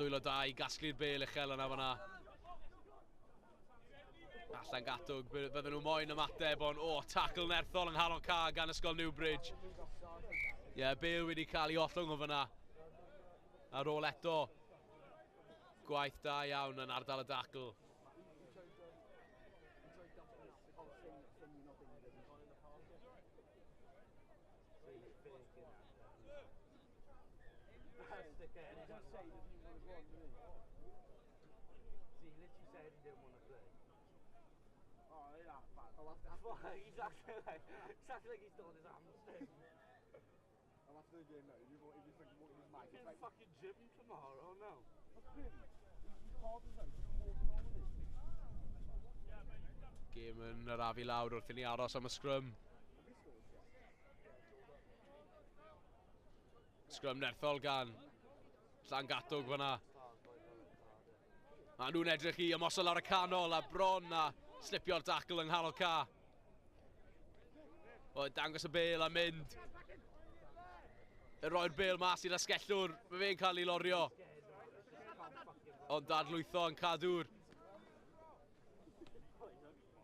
Dwylo da i gasglu'r bel uchel yna fyna. Allan Gatwg, bydden nhw moyn ymateb, ond tacl nerthol yng nghalon ca gan ysgol Newbridge. Bale wedi cael ei ollwng o fyna. Ar ôl eto, gwaith da iawn yn ardal y dacl. Exactly like he's done his hamstring. And after the game now, he just like walking his mic. He's like fucking gym tomorrow now. Gêm yn yr afi lawr wrth i ni aros am y scrum. Scrum nerthol gan Llangatwg fyna. A nhw'n edrych i ymosod lawr y canol a bron a slipio'r dacl yng nghalon ca. Dangos y bel a mynd. Roi'r bel mas i'r asgellwr. Mae fe'n cael ei lorio. Ond dadlwytho yn cadw'r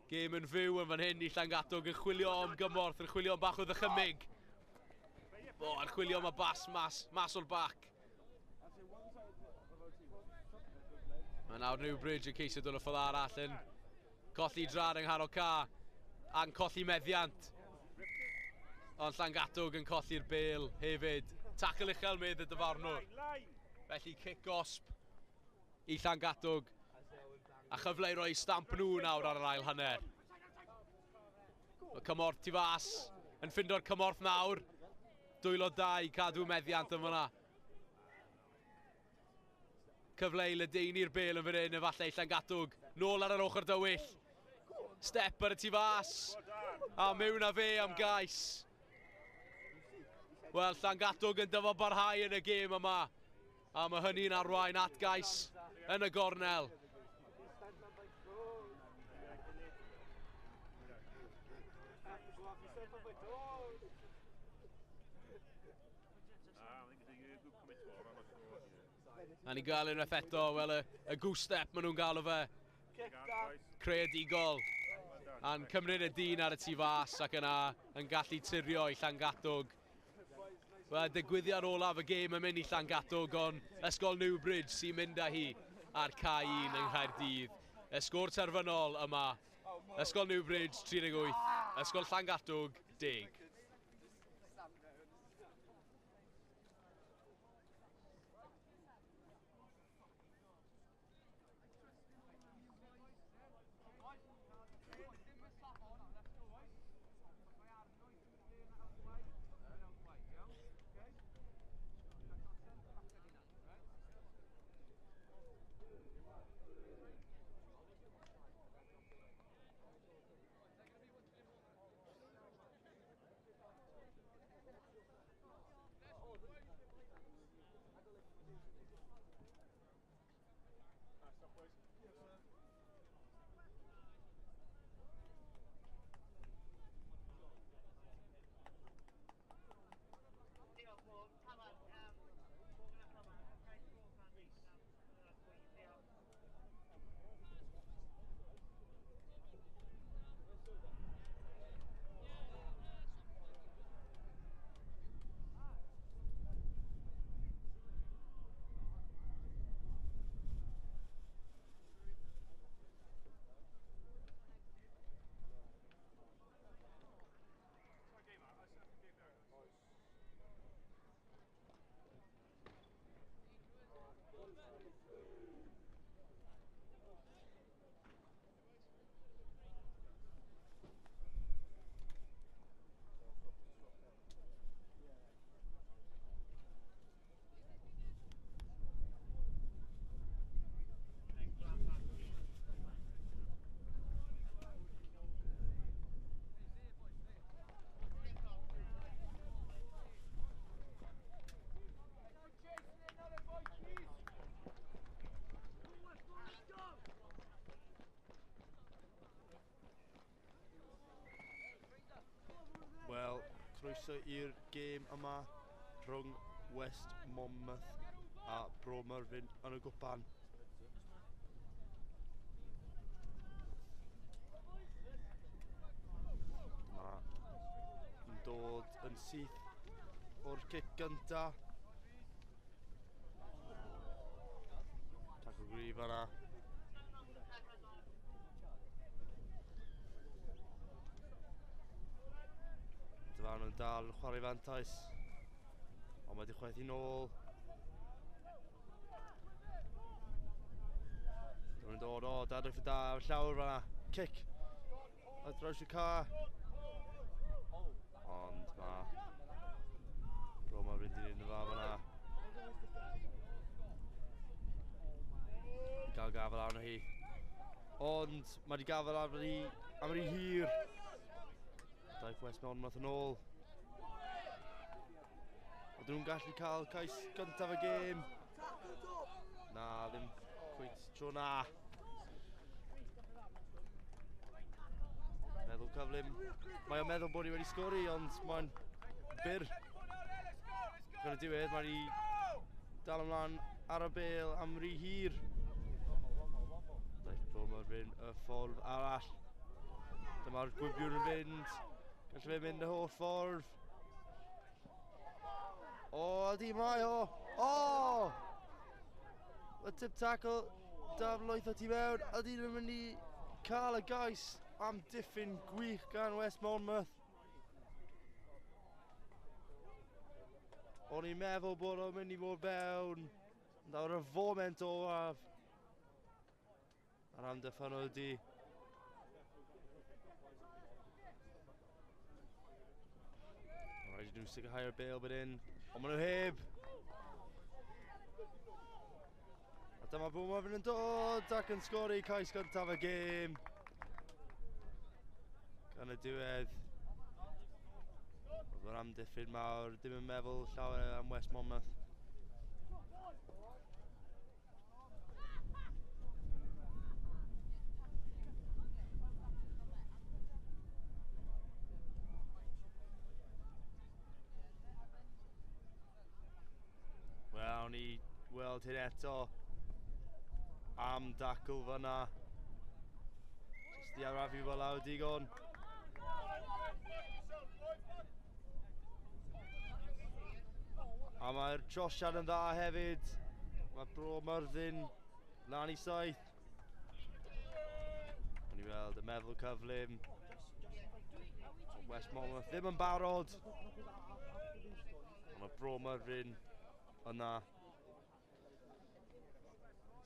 gêm yn fyw yn fan hyn i Llangatwg yn chwilio am gymorth, yn chwilio am bach o ddychymyg. Yn chwilio am y bas mas o'r bac. Mae nawr Newbridge yn ceisio dod o ffordd arall yn colli drad yng nghanol ca a'n colli meddiant. Ond Llangatwg yn colli'r bel hefyd. Tacl uchel medd y dyfarnwr. Felly cic osp i Llangatwg. A chyfle i roi stamp nhw nawr ar yr ail hanner. Mae cymorth tu fas yn ffindo'r cymorth nawr. Dwylo da i cadw meddiant yn fyna. Cyfle i ledeini'r bel yn fan hyn, efallai Llangatwg. Nôl ar yr ochr dywyll. Step ar y tu fas. A mewn â fe am gais. Wel, Llangatwg yn dyfo barhau yn y gêm yma. A mae hynny'n arwain at gais yn y gornel. A ni gael unwaith eto, wel y goose step maen nhw'n galw fe. Creadigol. A'n cymryd y dyn ar y tu fas ac yna yn gallu tirio i Llangatwg. Wel, digwyddiad olaf y gêm yn mynd i Llangatwg, ond ysgol Newbridge sy'n mynd â hi ar ca 1 yng Nghaerdydd. Y sgôr terfynol yma, ysgol Newbridge 38, ysgol Llangatwg 10. croeso i'r gêm yma rhwng West Monmouth a Bro Myrddin yn y gwpan. Yn dod yn syth o'r cic gynta. Tackle gryf yna. Dyfan yn dal chwarae fantais. Ond mae wedi chwethu nôl. Dyfan yn dod o, dadwch y da, llawr fanna. Cic. A draws y car. Ond mae Bro Myrddin wedi un y fa fanna. Gael gafel arno hi. Ond mae wedi gafel arno hi am yr hir. Daeth West Monmouth yn ôl. Oedden nhw'n gallu cael cais gyntaf y gêm. Na, ddim cweit tro na. Meddwl cyflym. Mae o'n meddwl bod ni wedi sgori, ond mae'n byr. Gan y diwedd, mae wedi dal ymlaen ar y bêl am rhy hir. Daeth Bro Myrddin y ffordd arall. Dyma'r gwybiwr yn fynd. Gallu fe mynd y holl ffordd. O, di mae o. O! Y tip tackle. Dafloeth o ti mewn. Ydy nhw'n mynd i cael y gais am diffyn gwych gan West Monmouth. O'n i'n meddwl bod o'n mynd i fod fewn. Nawr y foment oaf. Ar amddiffynol di. Rhaid i nhw sicrhau'r bêl bod hyn. Ond maen nhw heb. A dyma Bro Myrddin yn dod ac yn sgori cais gyntaf y gêm. Gan y diwedd. Oedd yr amddiffyn mawr, dim yn meddwl llawer am West Monmouth. Wel, ni weld hyn eto am dacl fyna. Jyst i arafu fel lawr digon. A mae'r trosiad yn dda hefyd. Mae Bro Myrddin lan i saith. Ni weld y meddwl cyflym. West Monmouth ddim yn barod. Mae Bro Myrddin yna.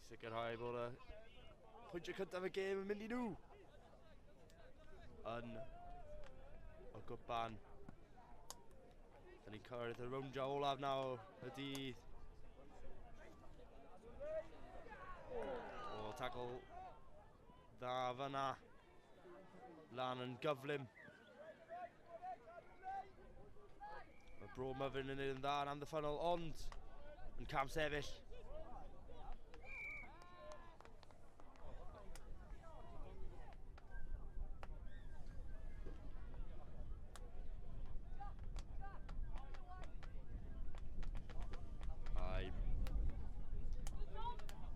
Sicrhau bod y pwyntiau cyntaf y gêm yn mynd i nhw. Yn o gwpan. Da ni'n cyrraedd y rowndio olaf nawr y dydd. O, tackle dda fyna. Lan yn gyflym. Mae Bro Myrddin yn neud yn dda yn amddiffynol, ond yn cam sefyll. Ai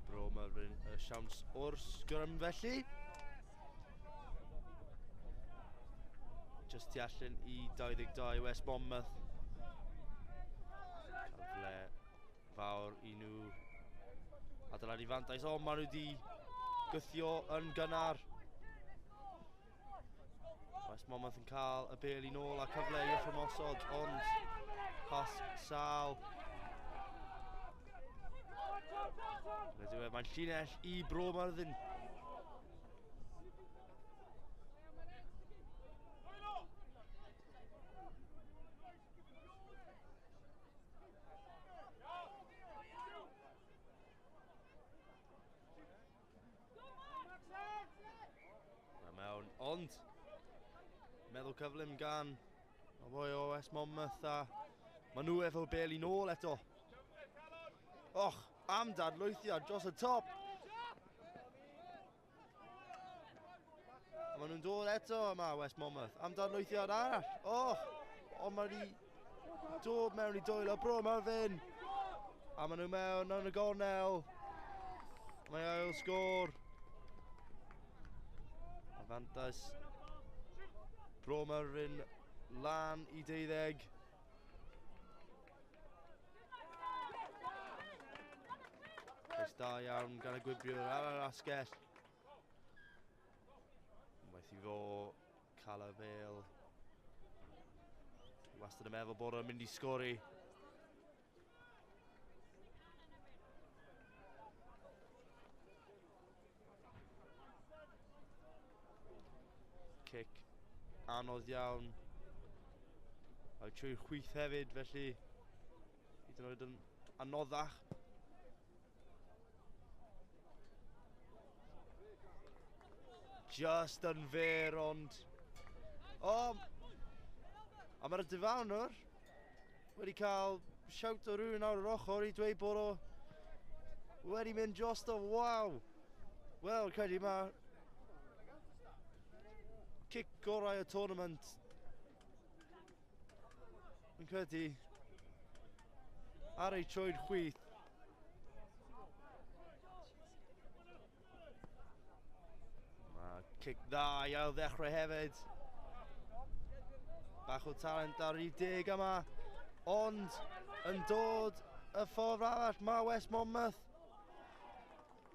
Bro Myrddin y siawns o'r sgrym felly. Just tu allan i 22 West Monmouth. Cyfle fawr i nhw adeiladu fantais, ond maen nhw wedi gythio yn gynnar. West Monmouth yn cael y bêl i nôl a cyfle i ymosod, ond pas sal. Mae'n llinell i Bro Myrddin. Mewn, ond meddwl cyflym gan o boi o West Monmouth a maen nhw efo bêl i nôl eto. Och, am dadlwythiad dros y top. Maen nhw'n dod eto yma West Monmouth am dadlwythiad arall. Och, ond mae wedi dod mewn i dwylo Bro Merfyn. A maen nhw mewn yn y gornel. Mae ail sgôr. Afantas Bro Merfyn lan i 12. Cais da iawn gan y gwibriwr ar yr asgell. Waeth i fo cael y fel. Wastad yn meddwl bod o'n mynd i sgori. Cic anodd iawn. A trwy'r chwith hefyd, felly hyd yn oed yn anoddach. Just yn fer, ond... O! A mae'r Diwrnod wedi cael siawt o rhywun ar yr ochr i dweud bod o wedi mynd drost o, waw! Wel, credu mae cic gorau y tournament yn credu ar ei troed chwith. Cic dda i ail ddechrau hefyd. Bach o talent ar ei deg yma. Ond yn dod y ffordd arall mae West Monmouth.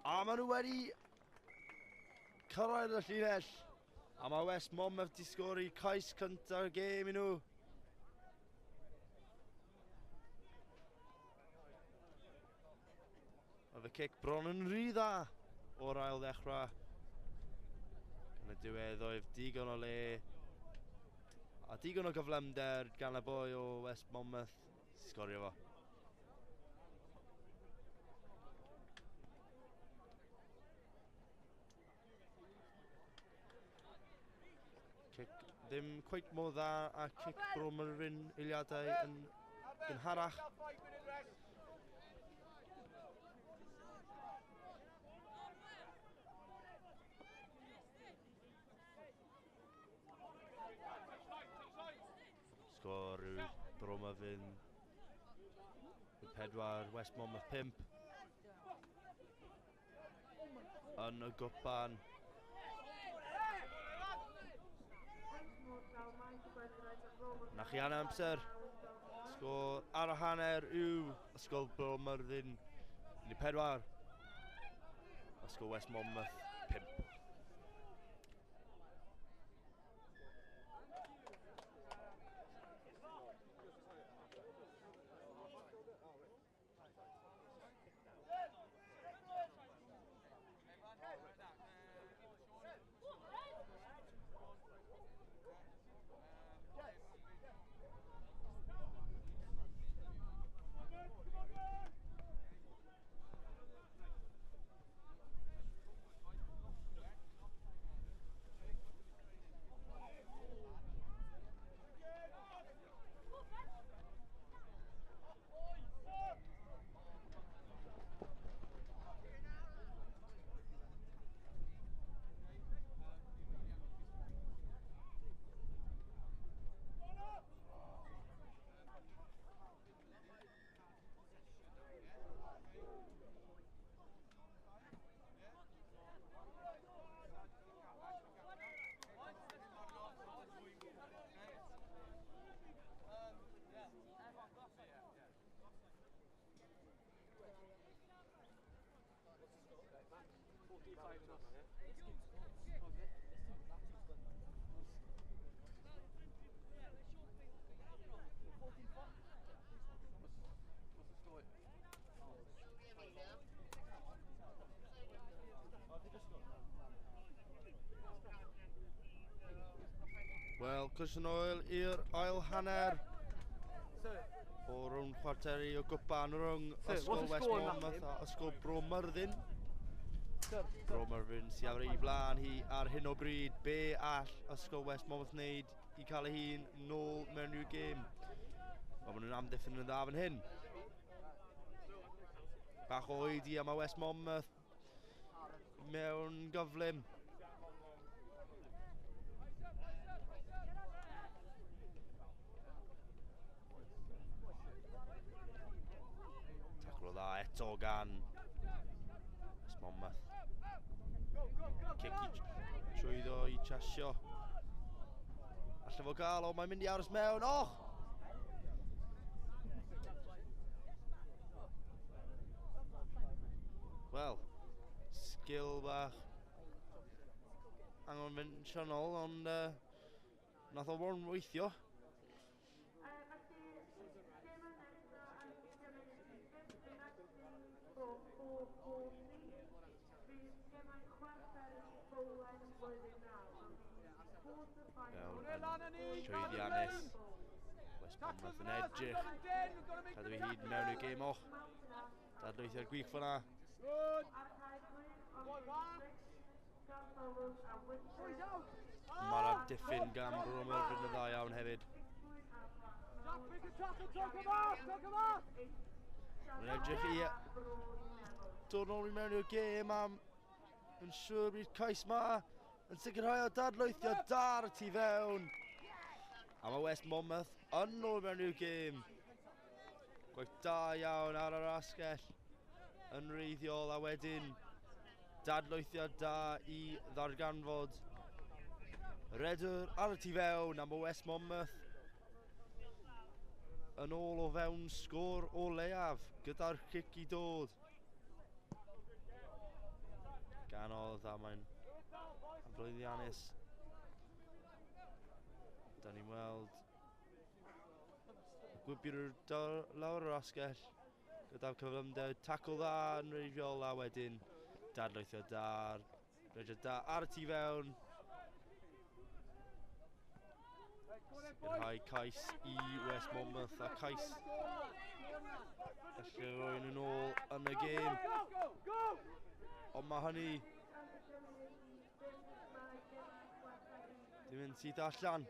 A maen nhw wedi cyrraedd y llinell. A mae West Monmouth di sgori cais cyntaf y gêm i nhw. Oedd y cic bron yn rhy dda o'r ail ddechrau. Yn y diwedd oedd digon o le a digon o gyflymder gan y boi o West Monmouth sgorio fo. Cic ddim cweit mor dda a cic Bro Merfyn eiliadau yn gynharach. Sgor yw Bro Merfyn 4, West Monmouth 5. Yn y gwpan. Na chi anna amser. Sgor ar y hanner yw ysgol Bro Merfyn 4. Ysgol West Monmouth 5. Wel, cwrs yn oel i'r ail hanner o rhwng chwarteri o gwpan rhwng ysgol West Monmouth a ysgol Bro Merfyn. Bro Merfyn sy'n ar ei blaen hi ar hyn o bryd. Be all ysgol West Monmouth wneud i cael ei hun nôl mewn i'w gêm? Mae nhw'n amddiffyn yn dda fan hyn. Bach o oedi am y West Monmouth mewn gyflym. eto gan West Monmouth. Cic i trwyddo i chasio. Alla fo gael, o mae'n mynd i aros mewn, och! Wel, sgil bach angonfensiynol, ond nath o fod yn weithio. Llwyddiannus. West Monmouth yn edrych. Cadw i hyd mewn i'r gêm och. Dadlwytho'r gwych fyna. Mae'r amddiffyn gan Bromwell yn y dda iawn hefyd. Mae'n edrych i dod nôl i mewn i'r gêm am yn siŵr bydd cais ma yn sicrhau o dadlwythio dar tu fewn. A mae West Monmouth yn nôl mewn i'r gêm. Gwaith da iawn ar yr asgell yn wreiddiol, a wedyn dadlwythiad da i ddarganfod Redr ar y tu fewn am y West Monmouth yn ôl o fewn sgôr o leiaf gyda'r cic i dod. Ganodd a mae'n blwyddiannus. Da ni'n weld gwybwyr lawr yr asgell gyda'r cyflymder tacl dda yn wreiddiol, a wedyn dadlwythio da, Redr da ar y tu fewn. Sicrhau cais i West Monmouth, a cais felly rwy'n yn ôl yn y gêm. Ond mae hynny ddim yn sydd allan.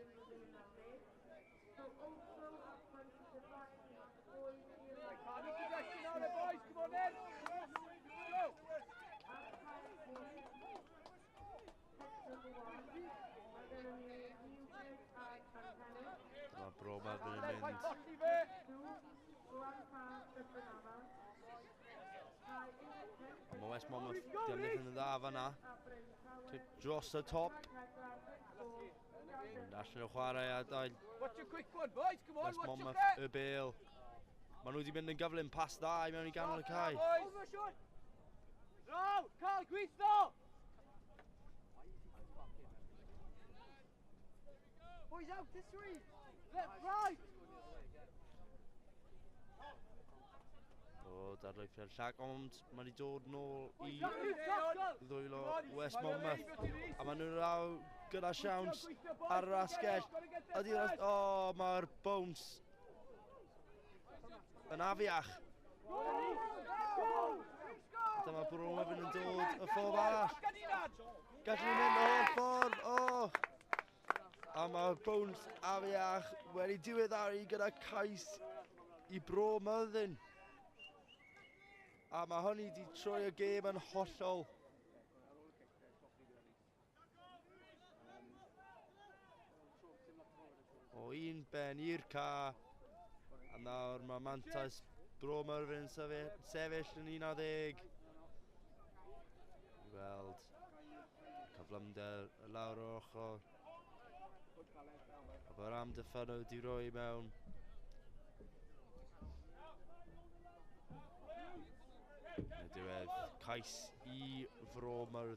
Mae Bromwell yn mynd. Mae West Monmouth defnydd yn y dda fan'na. Clip dros y top. Mynd allan o chwarae a dail West Monmouth y bêl. Maen nhw wedi mynd yn gyflym pas dda i mewn i ganol y cae. Carl, gweithio! Boys out this way! Left, right! O, dadlwythio'r llag, ond mae wedi dod nôl i ddwylo West Monmouth. A maen nhw'n raw gyda siawns ar yr asgell. O, mae'r bounce yn afiach. Dyma Bromwell yn dod y ffordd arall. Gallwn ni mynd o holl ffordd. O! A mae'r bounce afiach wedi diweddaru gyda cais i Bromwell. A mae hynny wedi troi y gêm yn hollol. O un ben i'r ca. A nawr mae mantais Bromwell yn sefyll yn 11. I weld cyflymder y lawr o ochr. A mae'r amddiffyn wedi rhoi mewn. Yn y diwedd, cais i Bromwell.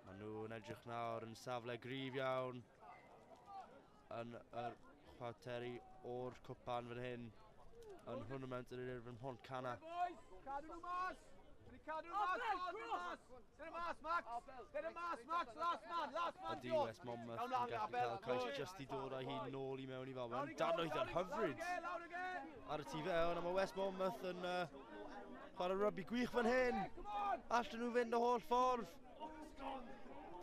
Maen nhw'n edrych nawr yn safle gryf iawn yn yr chwarteri o'r cwpan fan hyn yn hwnnw mewn yr urdd Pont Cana. Cadw nhw mas! Cadw nhw mas! Dyn nhw mas, Max! Dyn nhw mas, Max! Last man! Ydy West Monmouth yn gallu cael cais jyst i dod â hi nôl i mewn i fel. Mae'n dadlwytho'n hyfryd ar y tu fewn, a mae West Monmouth yn chwarae rygbi gwych fan hyn. Allan nhw fynd o holl ffordd.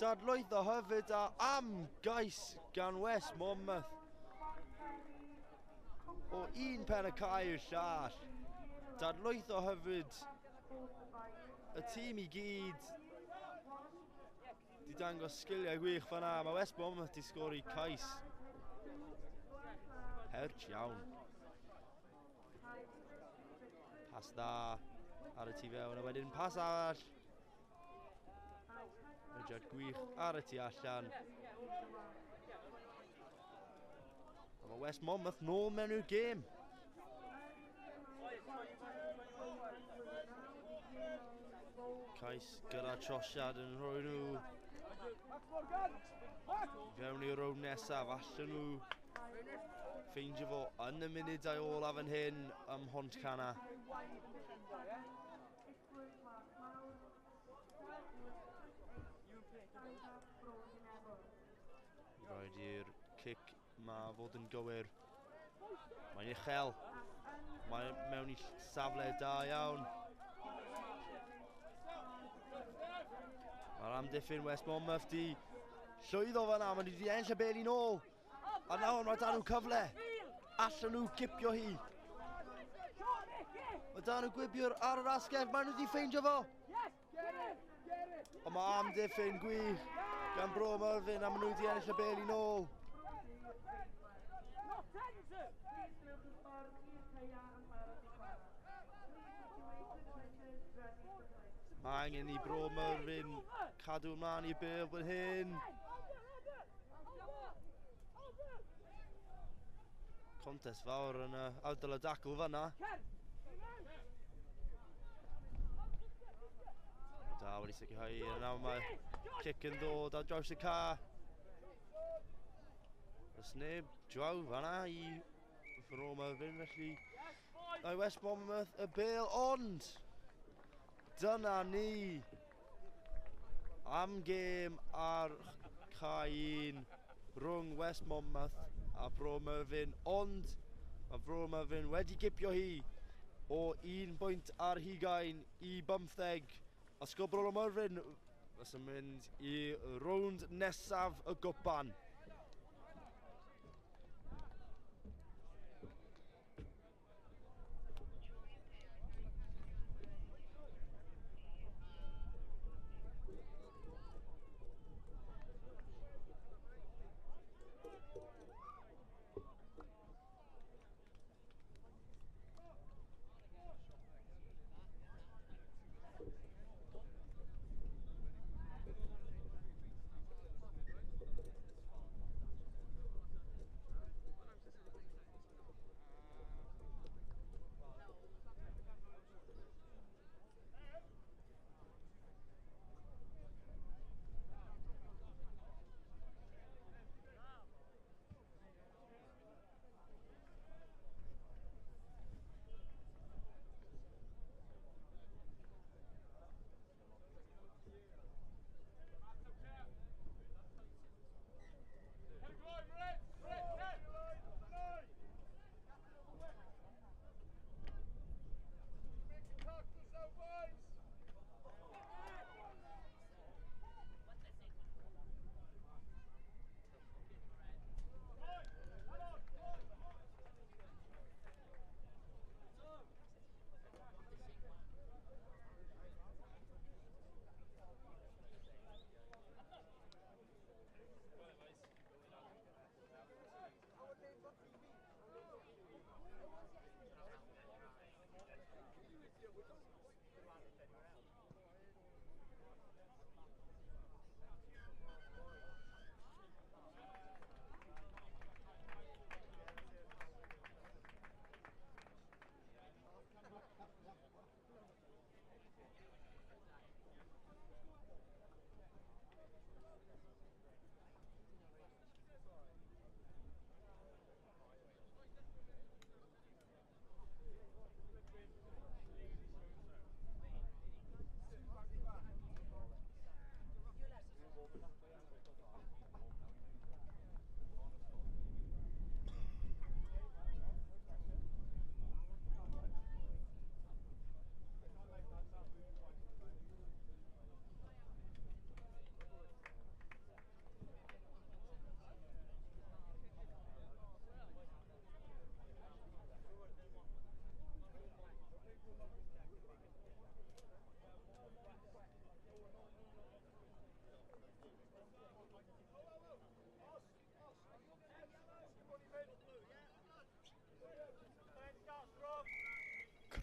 Dadlwytho hyfryd a am gais gan West Monmouth. O un pen y cae i'r llall. Dadlwytho hyfryd. Y tîm i gyd di dangos sgiliau gwych fan'na. Mae West Monmouth di sgori cais hert iawn. Pas dda ar y tu fewn, a wedyn pas arall. Rydyd gwych ar y tu allan. A mae West Monmouth nôl mewn i'r gêm. Cais gyda trosiad yn rhoi nhw fewn i'r rown nesaf. Allan nhw ffeindio fo yn y munudau olaf yn hyn ym Mhont Cana. Roed i'r cic ma fod yn gywir. Mae'n uchel. Mae'n mewn i safle da iawn. Mae'r amddiffyn West Monmouth di llwyddo fan'na. Mae nhw wedi ennill y bel i nôl. A nawr mae da nhw cyfle. Allan nhw cipio hi. Mae da nhw gwibiwr ar yr asgell. Mae nhw wedi ffeindio fo. Ond mae amddiffyn gwych gan Bro Myrddin a maen nhw wedi ennill y bel i nôl. Mae angen i Bro Myrddin cadw ymlaen i bel fan hyn. Contest fawr yn awdl y dacl fan'na. Da wedi sicrhau, a nawr mae cic yn dod ar draws y ca. Oes neb draw fan'na i Bro Myrddin, felly mae West Monmouth y bel, ond dyna ni am gêm ar ca 1 rhwng West Monmouth a Bro Myrddin, ond mae Bro Myrddin wedi gipio hi o 1 bwynt ar 20 i 15. Ysgol Bro Myrddin fes yn mynd i rownd nesaf y gwpan.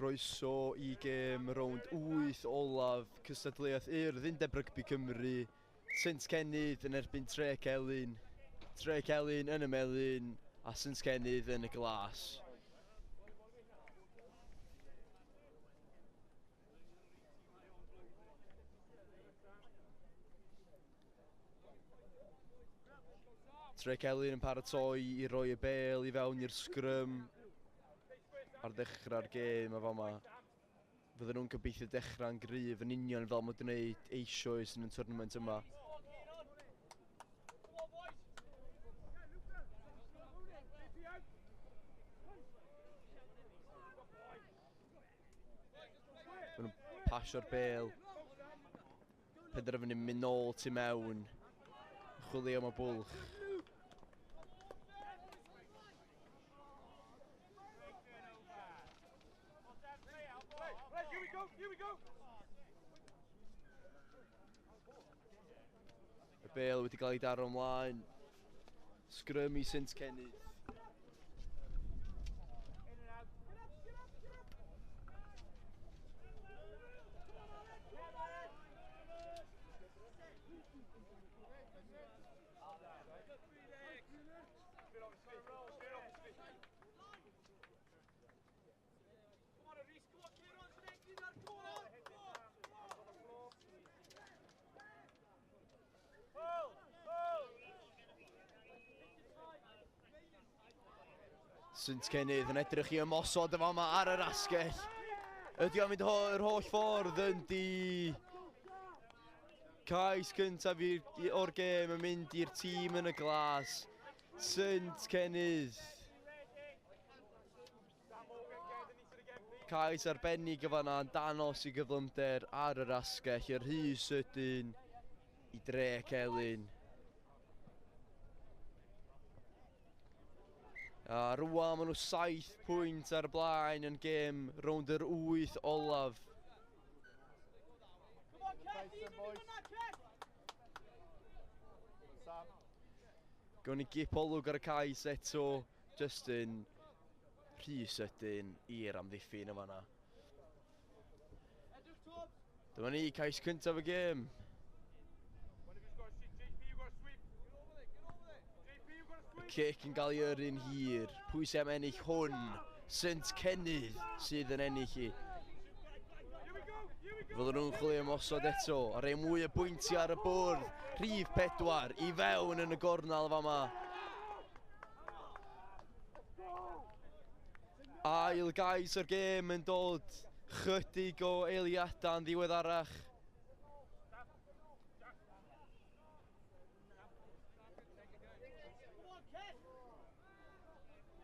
Croeso I gêm rownd 8 olaf Cystadleuaeth Urdd Undeb Rygbi Cymru. Synt Cenydd yn erbyn Tre Celyn. Tre Celyn yn y melyn a Synt Cenydd yn y glas. Tre Celyn yn paratoi I roi y bêl I fewn i'r scrum ar ddechrau'r gêm a fama. Fydden nhw'n gobeithio dechrau'n gryf yn union fel mae'n gwneud eisoes yn y tournament yma. Fydden nhw'n pasio'r bêl. Penderfynu mynd nôl tu mewn. Chwilio am y bwlch. Y bêl wedi cael ei daro ymlaen. Scrum I Synt Cenydd. Synt Cenydd yn edrych I ymosod y fama ar yr asgell. Ydy o'n mynd yr holl ffordd yn di. Cais cyntaf o'r gêm yn mynd i'r tîm yn y glas. Synt Cenydd. Cais arbennig y fanna yn danos I gyflymder ar yr asgell. Yr rhy sydyn I Tre Celyn. A rwan maen nhw 7 pwynt ar y blaen yn gêm rownd yr 8 olaf. Gawn ni gip olwg ar y cais eto, just yn rhy sydyn i'r amddiffyn y fanna. Dyma ni, cais cyntaf y gêm. Cic yn cael ei yrru'n hir. Pwy sy'n am ennill hwn? Synt Cenydd sydd yn ennill I. Fydden nhw'n chwilio ymosod eto. A rhoi mwy o bwynti ar y bwrdd. Rhif 4 I fewn yn y gornal fama. Ail gais o'r gêm yn dod. Chydig o eiliadau yn ddiweddarach.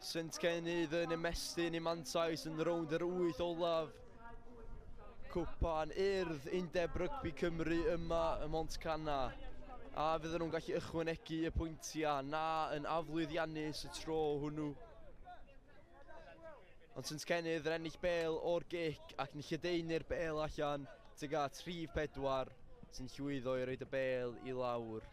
Synt Cenydd yn ymestyn I mantais yn rownd yr 8 olaf. Cwpan Urdd Undeb Rygbi Cymru yma ym Montcana. A fydden nhw'n gallu ychwanegu y pwyntiau na yn aflwyddiannus y tro hwnnw. Ond Synt Cenydd yn ennill bêl o'r gic ac yn lledaenu'r bêl allan tuag at rhif 4 sy'n llwyddo I roed y bêl I lawr.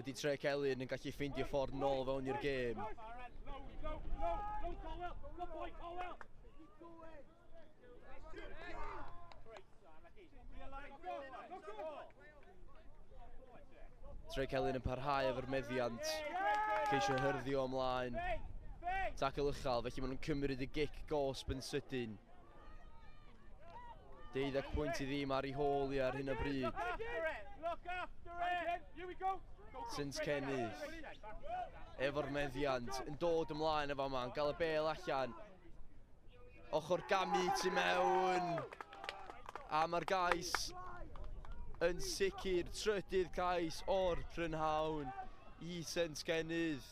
Ydy Tre Celyn yn gallu ffeindio ffordd nôl fewn i'r gêm. Tre Celyn yn parhau efo'r meddiant. Ceisio hyrddio ymlaen. Tacl uchal, felly maen nhw'n cymryd y gic gosb yn sydyn. 12 pwynt I ddim ar ei hôl I ar hyn o bryd. Synt Cenydd efo'r meddiant yn dod ymlaen efo yma, yn cael y bêl allan. Ochr gamu tu mewn. A mae'r gais yn sicr, trydydd cais o'r prynhawn I Synt Cenydd.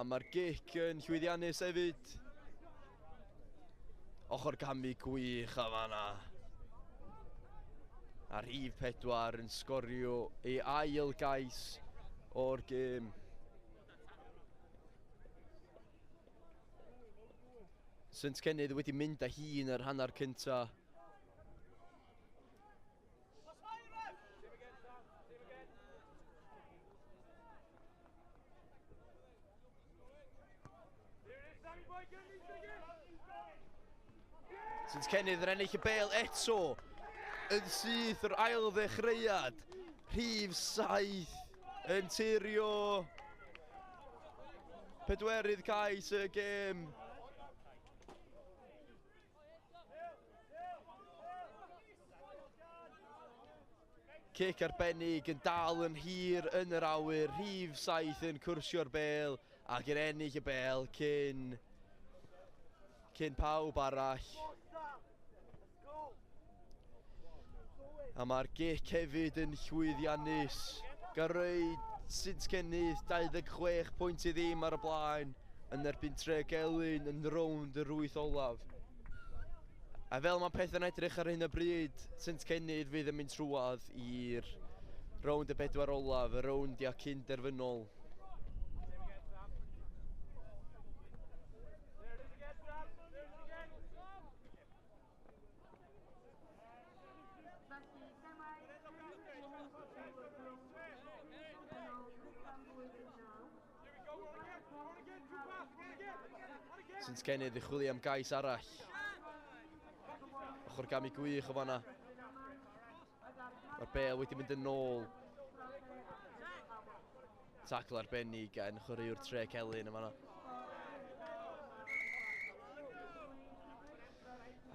mae'r gic yn llwyddiannus hefyd. Ochr gamu gwych a fanna. A rhif 4 yn sgorio ei ail gais o'r gêm. St Kennydd wedi mynd â hun yr hanner cynta. St Kennydd yn ennill y bêl eto. Yn syth yr ail ddechreuad. Rhif 7 yn tirio pedwerydd cais y gêm. Cic arbennig yn dal yn hir yn yr awyr. Rhif 7 yn cwrsio'r bêl ac yn ennill y bêl cyn pawb arall. A mae'r gic hefyd yn llwyddiannus. Gyrrwyd St Kennydd 26 pwynt i ddim ar y blaen yn erbyn Tregelyn yn rownd yr wyth olaf. A fel mae pethau'n edrych ar hyn o bryd, St Kennydd fydd yn mynd trwadd i'r rownd y 4 olaf, y rowndia cyn-derfynol. St Kennydd yn chwilio am gais arall. Ochr gamu gwych o fanna. Mae'r bêl wedi mynd yn ôl. Tacl arbennig yn chwaraewr Tregelyn yn fanna.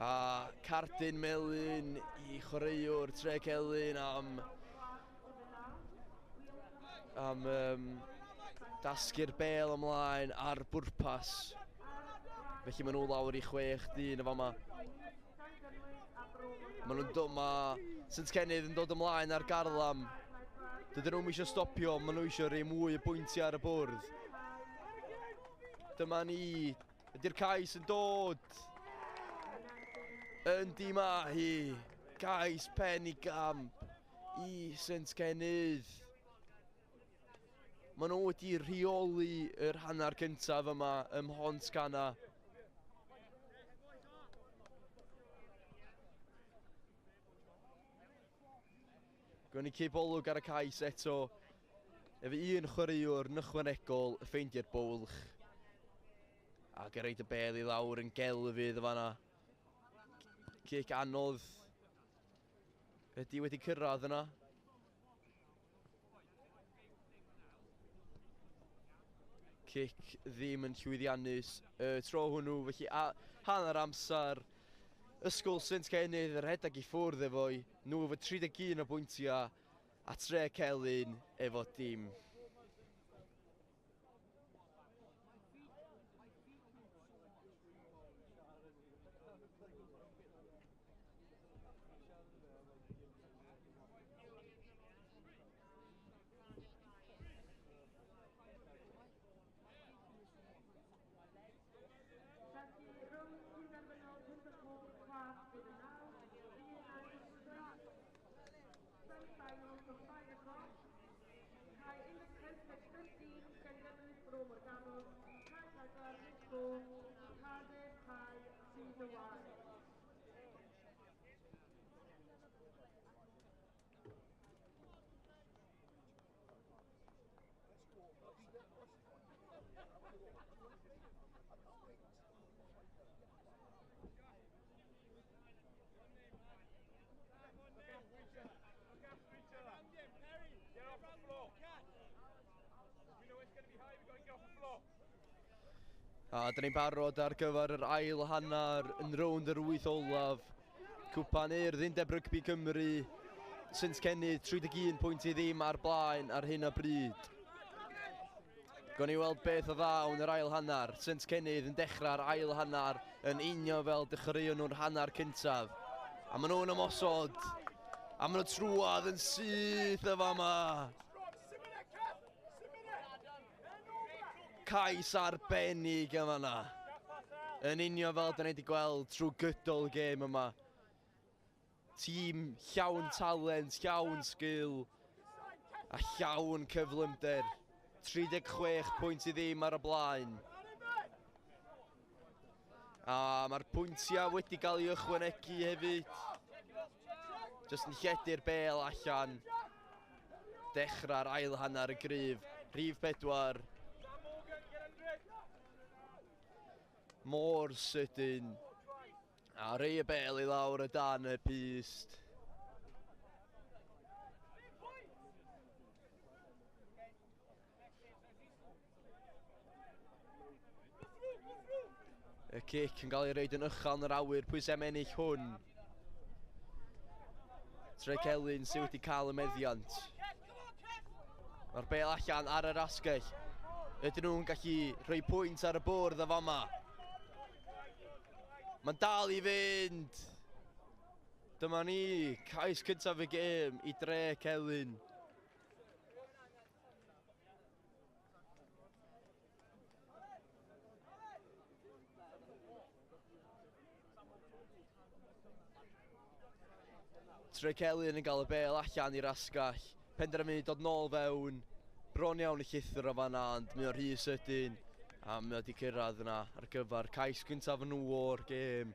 A cardyn melyn i chwaraewr Tregelyn am dasgu'r bêl ymlaen ar bwrpas. Felly maen nhw lawr i 6-1 y fama. Maen nhw'n St Kennydd yn dod ymlaen ar garlam. Dydyn nhw'n eisiau stopio, maen nhw eisiau rhoi mwy o bwyntiau ar y bwrdd. Dyma ni, ydy'r cais yn dod. Yndi ma hi, cais pen i gamp i St Kennydd. Maen nhw wedi rheoli yr hanner cyntaf yma ym Mhont Cana. Gwn ni cybolwg ar y cais eto. Efo un chwaraewr yn ychwanegol y ffeindio'r bwlch. Ac yn reid y bêl i lawr yn gelfydd y fanna. Cic anodd. Ydi wedi cyrraedd yna. Cic ddim yn llwyddiannus tro hwnnw, felly hanner amser ysgol St Kennydd yn rhedeg i ffwrdd efo'i. Nhw efo 31 o bwyntiau a Tregelyn efo dim. A dyn ni'n barod ar gyfer yr ail hanner yn rownd yr wyth olaf. Cwpan Urdd, Undeb Rygbi Cymru. St Kennydd 31 pwynt i ddim ar blaen ar hyn o bryd. Gawn ni weld beth o ddawn yr ail hanner. St Kennydd yn dechrau'r ail hanner yn unio fel dechreuon nhw'r hanner cyntaf. A maen nhw'n ymosod. A maen nhw trwadd yn syth y fama. cais arbennig yn fan'na. Yn union fel da ni wedi gweld trwy gydol y gêm yma. Tîm llawn talent, llawn sgil a llawn cyflymder. 36 pwynt I ddim ar y blaen. A mae'r pwyntiau wedi cael ei ychwanegu hefyd. Jyst yn lledu'r bêl allan. Dechrau'r ail hanner y gryf. Rhif 4. Mor sydyn. A rhoi y bêl I lawr y dan y pist. Y cic yn cael ei reid yn ychal yn yr awyr. Pwy sy'n ennill hwn? Trec Elin sydd wedi cael y meddiant. Mae'r bêl allan ar yr asgell. Ydyn nhw'n gallu rhoi pwynt ar y bwrdd y fama. Mae'n dal I fynd. Dyma ni, cais cyntaf y gêm I Drec Elin. Drec Elin yn cael y bêl allan i'r asgell. Penderfynu dod nôl fewn. Bron iawn I llithro fan'na, ond mae o'r rhy sydyn. A mae wedi cyrraedd yna ar gyfer cais gyntaf yn nhw o'r gêm.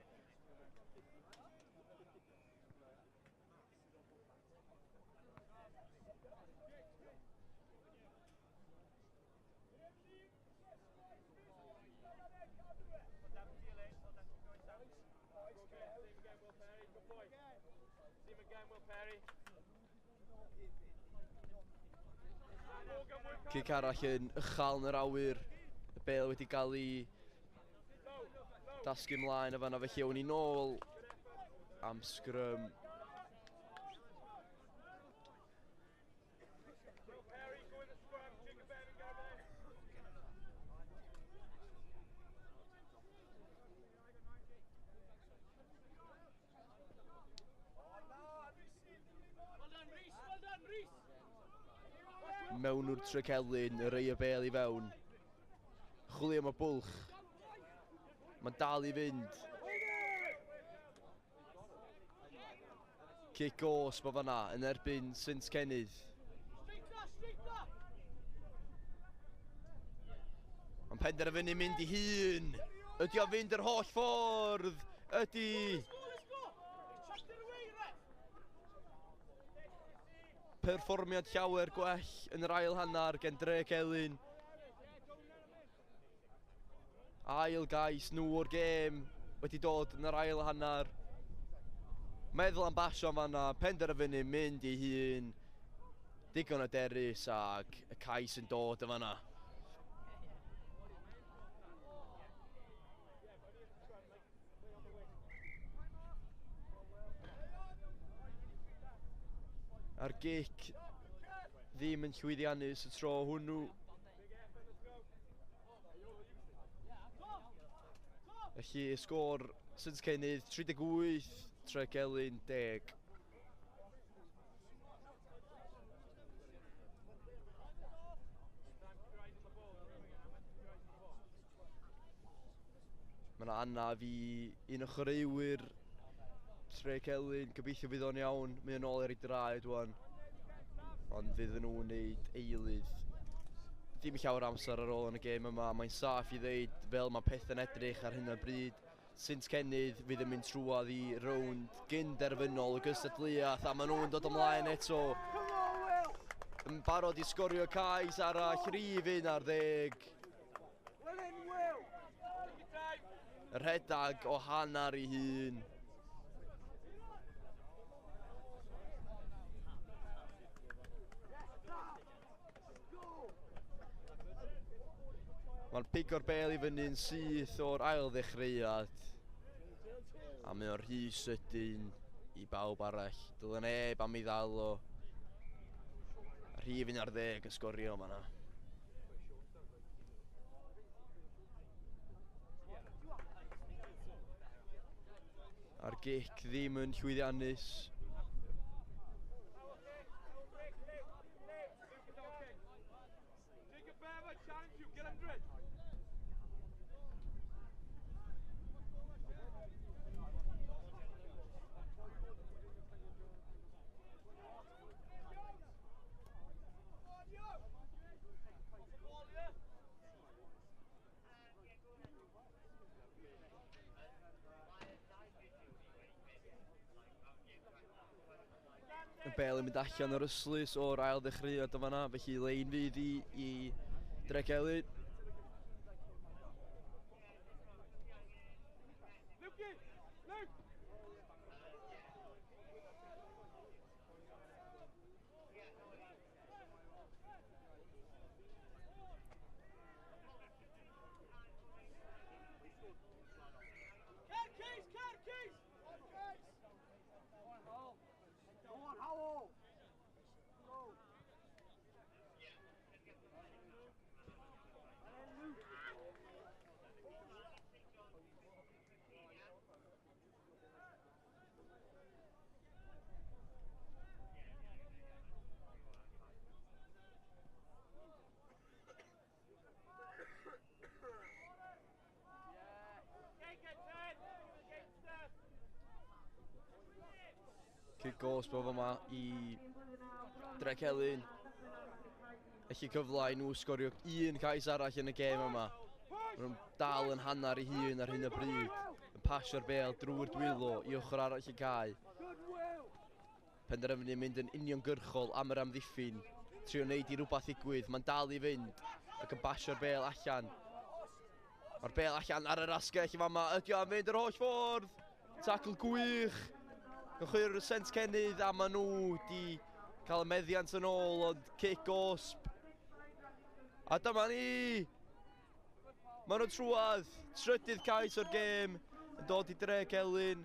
Cic arall yn ychal yn yr awyr. Y bêl wedi cael ei dasgu ymlaen a fan'na felly awn ni nôl am Scrum. Mewn o'r Trecelyn, rhoi y bêl I fewn. Chwilio am y bwlch. Mae'n dal I fynd. Cic os bo fan'na yn erbyn Sint Kennydd. Mae'n penderfynu mynd I hun. Ydi o'n fynd yr holl ffordd? Ydi. Perfformiad llawer gwell yn yr ail hannar gen Drec Elin. Ail gais nhw o'r gêm wedi dod yn yr ail hannar. Meddwl am basio fan'na, penderfynu mynd I hun. Digon o derys ac y cais yn dod y fan'na. A'r gic ddim yn llwyddiannus y tro hwnnw. Felly y sgôr Sint Kennydd 38, Trec Elin 10. Mae 'na anaf I un o chwaraewyr Trec Elin, gobeithio fydd o'n iawn. Mae o'n ôl ar ei draed wan. Ond fydd nhw'n wneud eilydd. Dim llawer amser ar ôl yn y gêm yma. Mae'n saff I ddeud fel mae pethau'n edrych ar hyn o bryd. Sint Kennydd fydd yn mynd trwad I rownd gynderfynol y Cystadleuaeth a maen nhw'n dod ymlaen eto. Yn barod I sgorio cais arall, rhif 11. Yr rhedag o hannar ei hun. Mae'n pigo'r bêl I fyny'n syth o'r ail ddechreuad. A mae o'r rhy sydyn I bawb arall. Dyla neb am ei ddal o. Rhif 11 yn sgorio fan'na. A'r gic ddim yn llwyddiannus. Take a bear, challenge you, get under it. Y bel yn mynd allan o'r yslys o'r ail ddechreuad o fanna, felly lein fydd i Dregelyn. Lukey! Luke! Keys! Go on, Howell! Go! Kick os bod yma i Dregelyn. Felly cyfle i nhw sgorio un cais arall yn y gêm yma. Maen nhw'n dal yn hanner I hun ar hyn o bryd. Yn pasio'r bel drwy'r dwylo I ochr arall y cae. Penderfynu mynd yn uniongyrchol am yr amddiffyn. Trio wneud I rhywbeth ddigwydd. Mae'n dal I fynd ac yn basio'r bel allan. Mae'r bel allan ar yr asgell yma. Ydy o'n mynd yr holl ffordd. Tacl gwych. Gychwyr sent Kennydd a maen nhw di cael y meddiant yn ôl ond cic osp. A dyma ni! Maen nhw trwad. Trydydd cais o'r gêm yn dod I Dregelyn.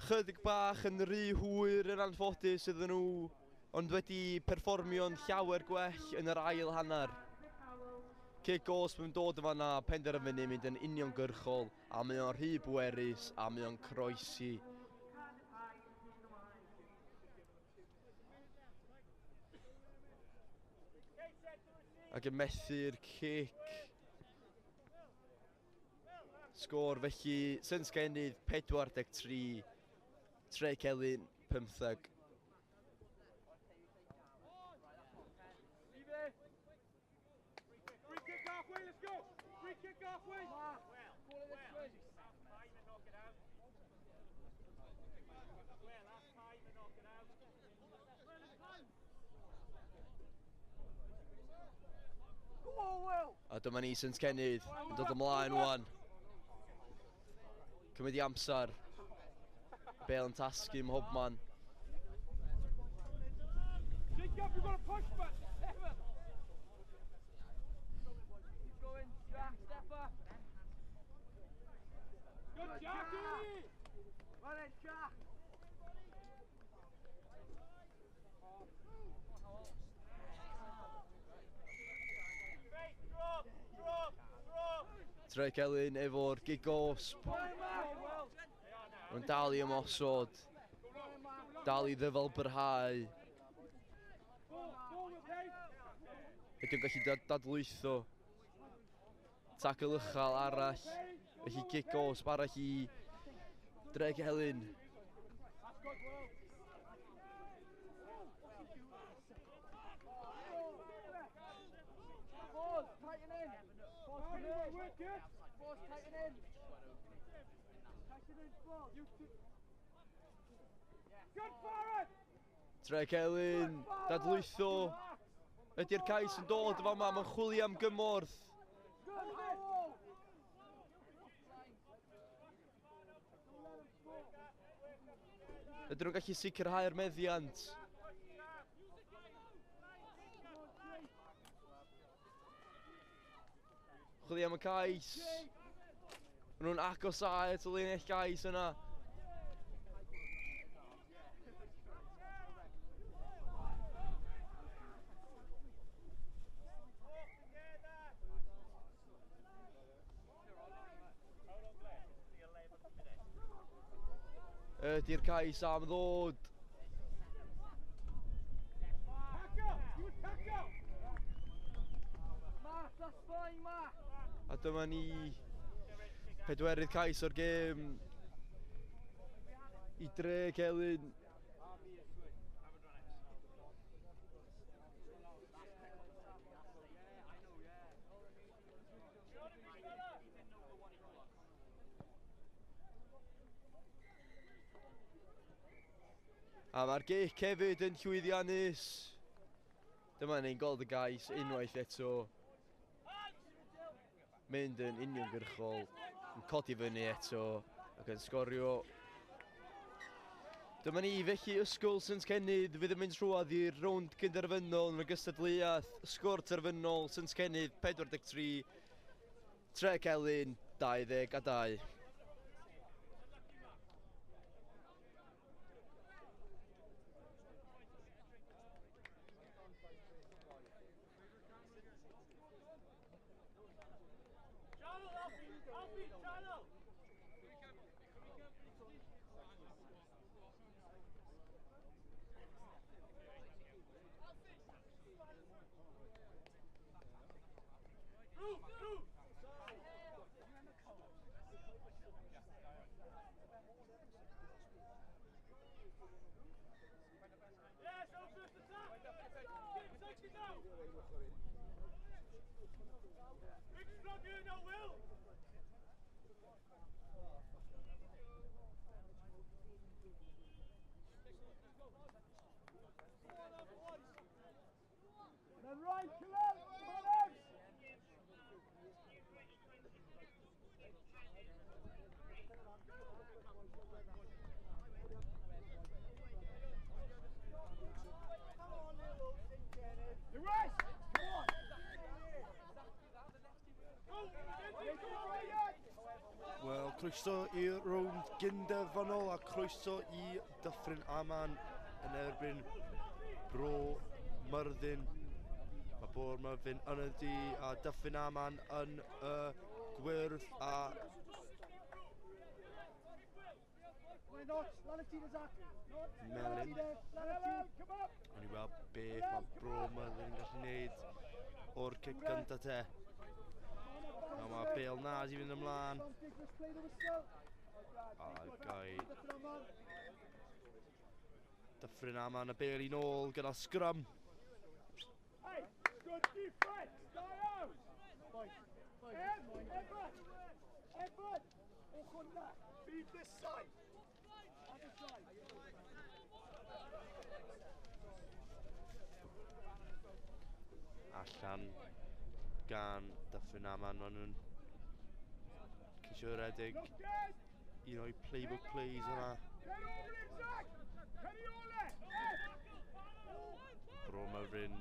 Chydig bach yn rhy hwyr yn anffodus iddyn nhw ond wedi perfformio'n llawer gwell yn yr ail hanner. Cic osp yn dod yn fanna penderfynu mynd yn uniongyrchol a mae o'n rhy bwerus a mae o'n croesi. Ac yn methu'r cic. Sgôr felly, Saint Kennydd 43, Dregelyn 15. Free kick halfway, let's go! Free kick halfway! A dyma ni Saint Kennydd yn dod ymlaen wan. Cymryd I amser. Bel yn tasgu ym mhob man. Jacob, you've got to push back! Keep going, Jack, step up. Good Jackie! Well then, Jack. Dregelyn efo'r gig osp. Mae'n dal I ymosod. Dal I ddyfalbyrhau. Ydy'n gallu dadlwytho. Tacl uchal arall. Felly gig osp arall I Dregelyn. Pause, tighten in. Pause, tighten in. Pause, tighten in. Tighten in, pause. Good for it! Dregelyn, dadlwytho. Ydy'r cais yn dod yn fama, mae'n chwilio am gymorth. Good, Howell. Ydyn nhw'n gallu sicrhau'r meddiant. Chwilio am y cais. Maen nhw'n agosau at y linell cais yna. Ydy'r cais am ddod. Mark, that's fine, Mark. A dyma ni pedwerydd cais o'r gêm I Dregelyn. A mae'r gic hefyd yn llwyddiannus. Dyma ni'n gweld y gais unwaith eto. Mynd yn uniongyrchol, yn codi fyny eto ac yn sgorio. Dyma ni felly ysgol St Kennydd fydd yn mynd trwad i'r rownd gynderfynol yn y Cystadleuaeth. Sgôr terfynol St Kennydd 43, Tre Celyn 22. Wel, croeso i'r rownd gynderfynol a croeso i Dyffryn Aman yn erbyn Bro Myrddin. Mae Bro Myrddin yn y du a Dyffryn Aman yn y gwyrdd a... Melyn. O'n i weld beth mae Bro Myrddin yn gallu gwneud o'r cic gyntaf te. Nawr mae Bale Nad i fynd ymlaen. A gai Dyffryn Aman y Bale i nôl gyda Scrum. Allan gan Dyffryn Aman, maen nhw'n ceisio redig un o'i playbook plays yna. Bro Myrddin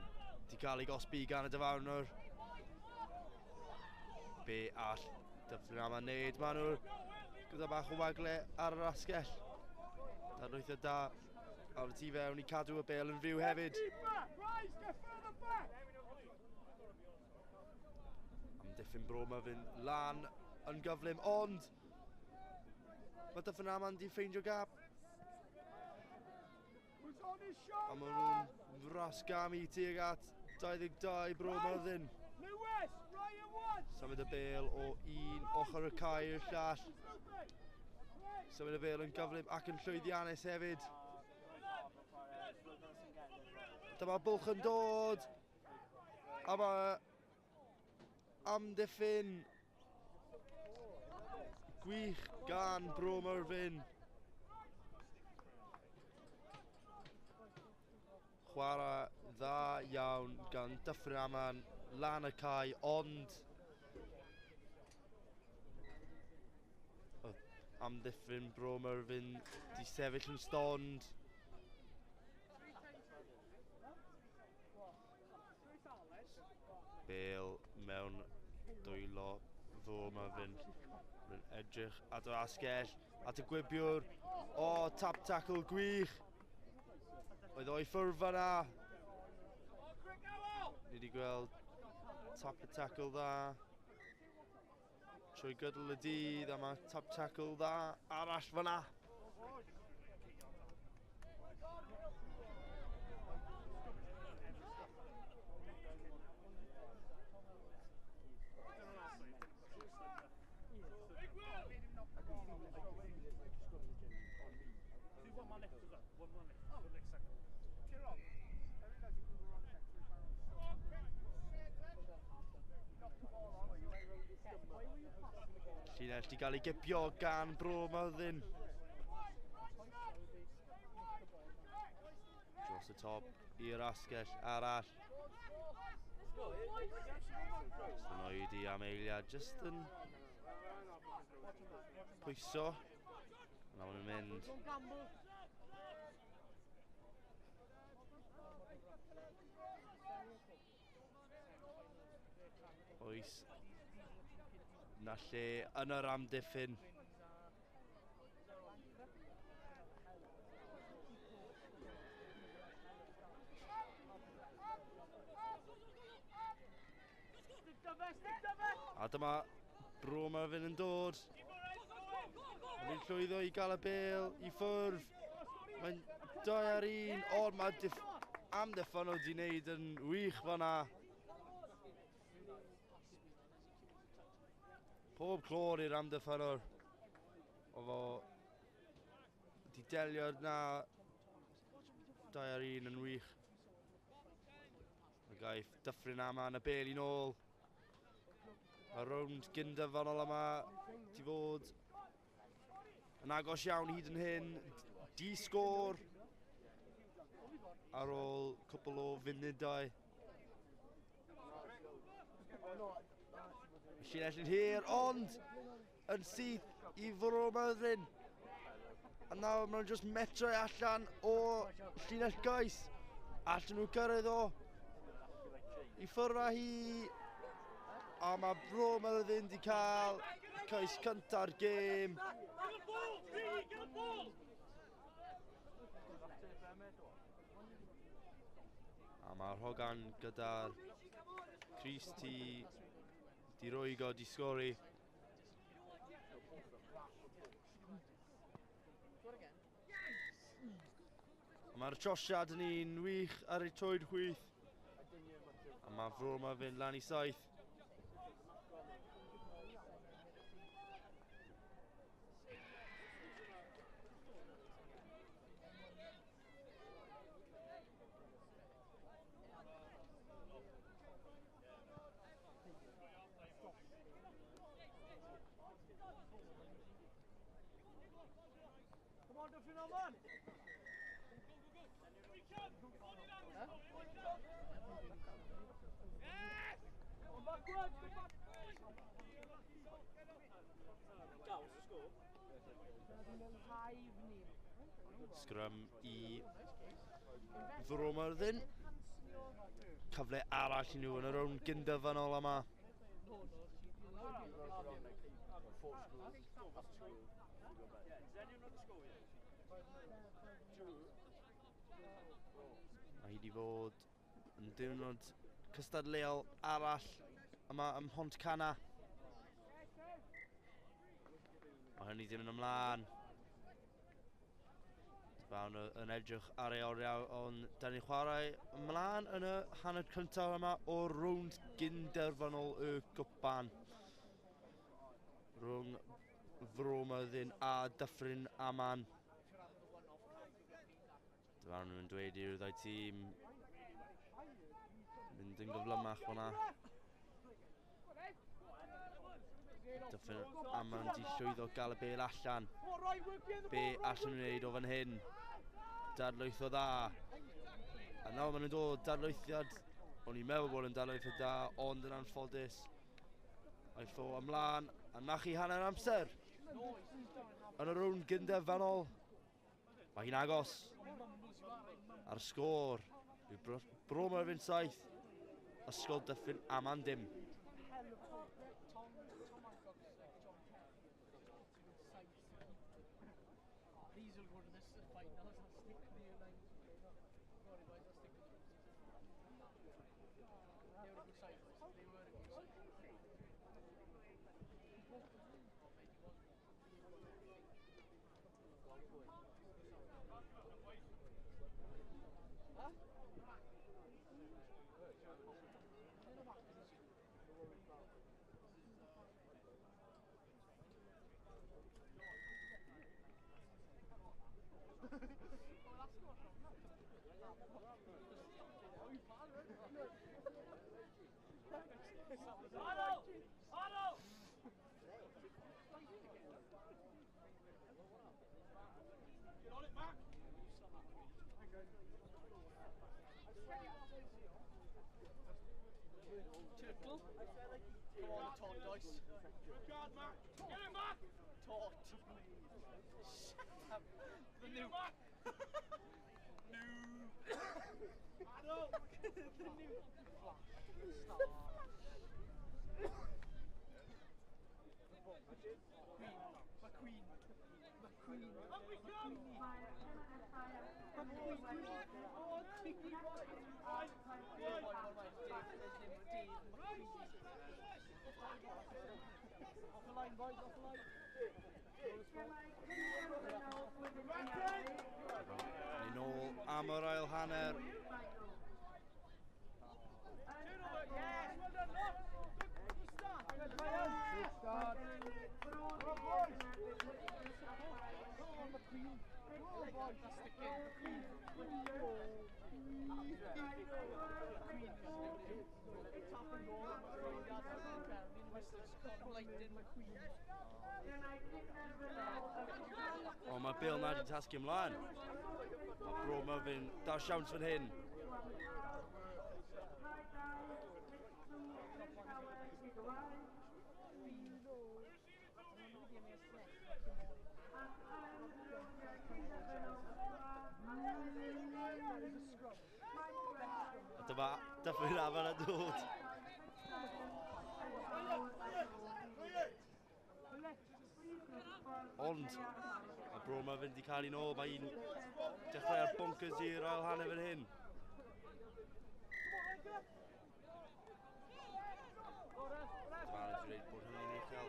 di cael ei gosbi gan y dyfarnwr. Be all Dyffryn Aman wneud? Maen nhw gyda bach o wagle ar yr asgell. Darlwytho da ar y tu fewn i cadw y Bale yn fyw hefyd. Amddiffyn Bro Myrddin lan yn gyflym, ond mae Dyffryn Aman di ffeindio gap. A maen nhw'n frasgamu tuag at 22 Bro Myrddin. Symud y Bale o un ochr y cae i'r llall. Symud y Bale yn gyflym ac yn llwyddiannus hefyd. Dyma bwlch yn dod. A mae Amddiffyn gwych gan Bro Myrddin. Chwarae dda iawn gan Dyffryn Aman lan y cae, ond Amddiffyn Bro Myrddin di sefyll yn stond. Bale mewn dwylo Bro Myrddin yn edrych at y asgell, at y gwibiwr. O, tap tackle gwych. Oedd o'i ffwrdd fan'na. Ni wedi gweld tap y tackle dda. Trwy gydl y dydd, a mae tap tackle dda arall fan'na. Llinell di gael ei gipio gan Bro Myrddin. Dros y top i'r asgell arall. Just yn oedi am eiliad, just yn pwyso. Nawr maen nhw'n mynd. Oes na lle yn yr amddiffyn. A dyma Bromerfyn yn dod. Mae'n llwyddo i gael y bêl i ffwrdd. Mae'n 2 ar 1, ond mae amddiffynol wedi wneud yn wych fan'na. Pob clor i'r amddiffynol. O fo wedi delio na 2 ar 1 yn wych. Mae gaeth Dyffryn Aman y bêl i nôl. Y rownd gyndafannol yma wedi fod yn agos iawn hyd yn hyn. Di-sgôr ar ôl cwbl o funudau. Llinell yn hir, ond yn syth i Fromerfyn. A nawr maen nhw'n just metro allan o llinell gais. Allan nhw gyrraedd o i ffwrdd â hi. A mae Bromerfyn wedi cael cais cynta'r gêm. A mae'r hogan gyda'r Chris di roigo di sgori. Mae'r trosiad yn un wych ar ei troed chwith. A mae Bromerfyn lan i 7. Scrum i Bromerfyn. Cyfle arall i nhw yn y rownd gyndafannol yma. Mae hi wedi fod yn diwrnod cystadleuol arall yma ym Mhont-Cana. Mae hynny ddim yn ymlaen. Bawn yn edrych ar ei oriau, ond da ni'n chwarae ymlaen yn y hanner cyntaf yma o'r rownd gyndafannol y gwpan. Rhwng Bromerfyn a Dyffryn Aman. Bawn nhw'n dweud i'r ddau tîm mynd yn gyflymach hwnna. Dyffryn Aman di llwyddo gael y bêl allan. Be allan nhw'n wneud o fan hyn? Dadlwyth o dda. A nawr maen nhw'n dod dadlwythiad. O'n i'n meddwl bod yn dadlwythiad da, ond yn anffodus. Mae ffo ymlaen, a na chi hanner amser. Yn y rownd gyndafannol. Mae hi'n agos. Ar sgôr. Yw Bromerfyn 7. Ysgol Dyffryn Aman dim. Turtle. Come on, tortoise. Good guard, Mac. Get him, Mac. Tort. Shut up. The new. Adult. The new. Yn ôl am yr ail hanner. O, mae Bill na wedi tasgu ymlaen. Mae Bro Mervyn daw siawns fan hyn. A dyma Dyffryn Afan yn dod. Ond, mae Bro Mervyn wedi cael un ôl, mae un dechrau ar bonkers i'r ail hanner fan hyn. Dyma yn dweud bod hynny'n uchel.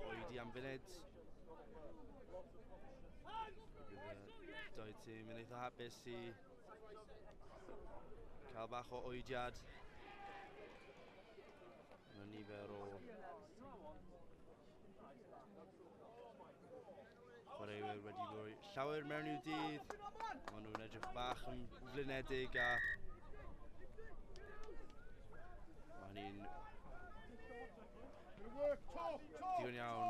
Oedi am funud. Doi tîm yn eitha hapus i cael bach o oediad. Mae nifer o chwaraewyr wedi rhoi llawer mewn i'w dydd. Maen nhw'n edrych bach yn flinedig a maen nhw'n digon iawn.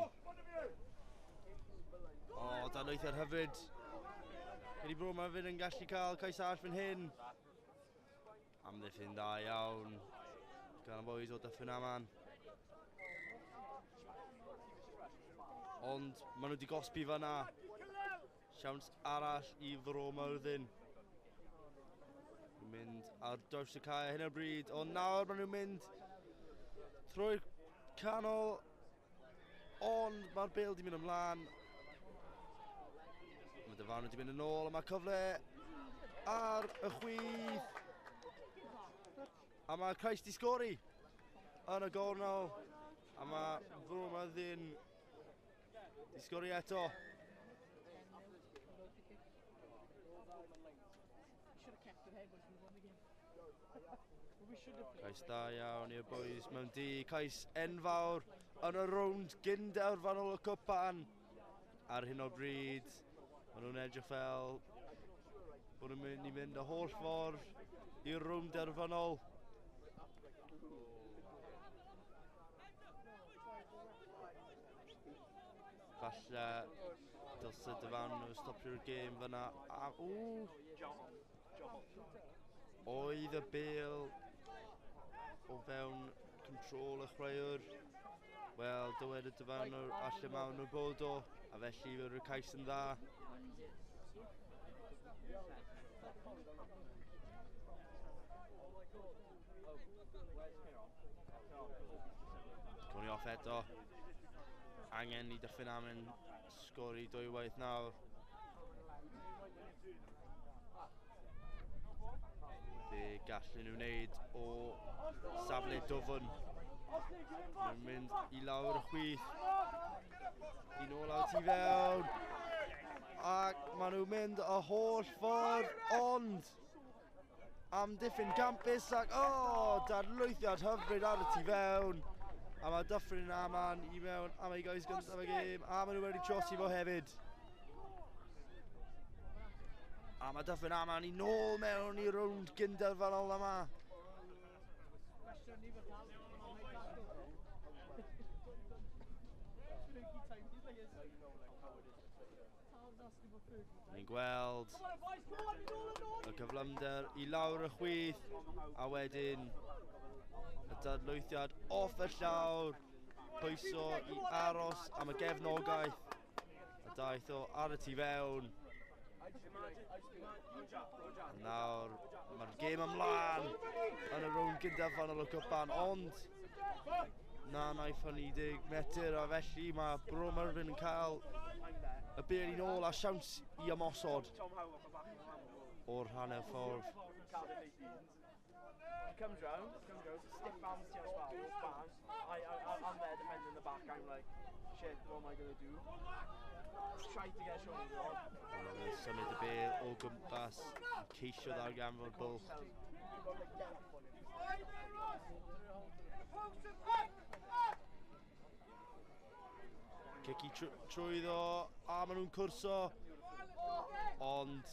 O, dadleuthau'r hyfryd. Ydy Bro Mervyn yn gallu cael cais arall fan hyn. Amddiffyn da iawn gan y boys o Dyffryn Aman. Ond maen nhw wedi gosbi fan'na. Siawns arall i Bro Mervyn. Nhw'n mynd ar draws y cae hyn o bryd. Ond nawr maen nhw'n mynd trwy'r canol. Ond mae'r bêl wedi mynd ymlaen. Mae Dyfan wedi mynd yn ôl a mae cyfle ar y chwith. A mae Christ di sgori yn y gornel. A mae Bro Mervyn di sgori eto. Cais da iawn i'r boys mewn di. Cais enfawr yn y rownd gyn-derfanol y cwpan. Ar hyn o bryd, maen nhw'n edrych fel bod nhw'n mynd i fynd y holl ffordd i'r rownd derfanol. Falle dylse Dyfan nhw stopio'r gêm fyna. Oedd y bêl o fewn control y chwaraewr. Wel, dywed y Dyfan nhw allan mawn nhw bod o, a felly fydd y cais yn dda. Cwn i off eto. Angen i Dyffryn Aman sgori dwywaith nawr. Be gallen nhw wneud o safle dwfn. Nhw'n mynd i lawr y chwith. Un ôl awt i fewn. Ac maen nhw'n mynd y holl ffordd, ond am diffyn campus ac dadlwythiad hyfryd ar y tu fewn. A mae Dyffryn Aman i mewn am ei gais gyntaf y gêm, a maen nhw wedi trosi fo hefyd. A mae Dyffryn Aman i nôl mewn i rownd gynderfanol yma. Ni'n gweld y gyflymder I lawr y chwith, a wedyn y dadlwythiad off y llawr, pwyso I aros am y gefnogaeth, a daeth o ar y tu fewn. Nawr, mae'r gêm ymlaen yn y rownd gyntaf fan o'r cwpan, ond na naeth 90 metr, a felly mae Bro Myrfyn yn cael y bel I nôl a siawns I ymosod o'r hanner ffordd. He comes round, stiff arms to your spine, I'm there defending the back, I'm like, shit, what am I going to do? Try to get a shoulder on. Ond yn symud y bel o gwmpas, yn ceisio ddarganfod bwlch. Cici trwyddo, a maen nhw'n cwrso, ond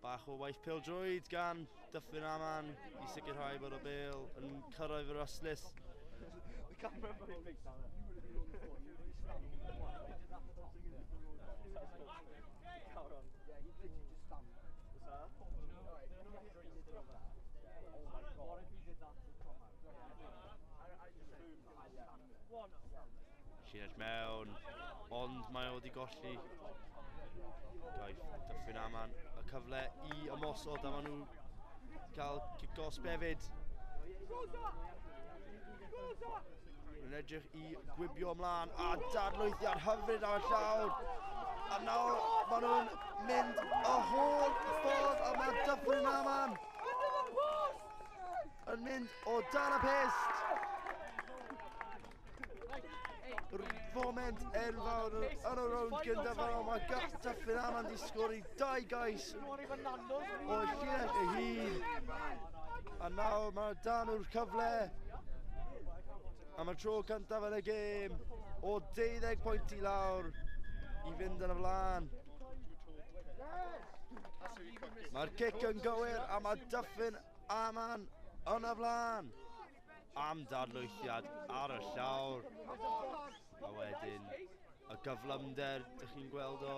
bach o waith pêl-droed gan Dyffryn Aman I sicrhau bod y bel yn cyrraedd yr yslis. The camera very big down there. Llinell mewn, ond mae o wedi golli. Gaeth Dyffryn Aman y cyfle I ymosod, a maen nhw cael gigos befyd. Yn edrych I gwibio ymlaen, a dadlwythiad hyfryd ar y llawr. A nawr maen nhw'n mynd y holl ffordd, a mae Dyffryn Aman yn mynd o dan y pist. Foment enfawr yn y rownd gyntaf fel mae Dyffryn Aman wedi sgori 2 gais o llinell y hun. A nawr mae dan o'r cyfle. A mae tro cyntaf yn y gêm o 12 pwynt I lawr I fynd yn y flaen. Mae'r cic yn gywir a mae Dyffryn Aman yn y flaen. Am dadlwythiad ar y llawr. A wedyn y gyflymder, dych chi'n gweld o,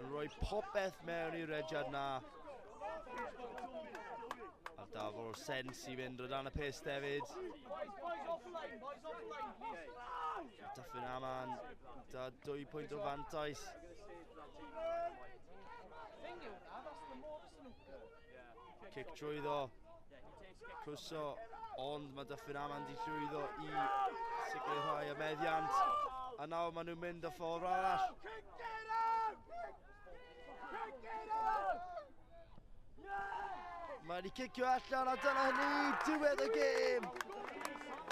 yn rhoi popeth mewn i'r rediad na. A dafod o'r sens I fynd o dan y pist hefyd. Dyffryn Aman, da 2 pwynt o fantais. Cic trwyddo, cwso, ond mae Dyffryn Aman wedi llwyddo I sicrhau y meddiant. A nawr maen nhw'n mynd y ffordd arall. Mae wedi cicio allan, a dyna hynny diwedd y gêm.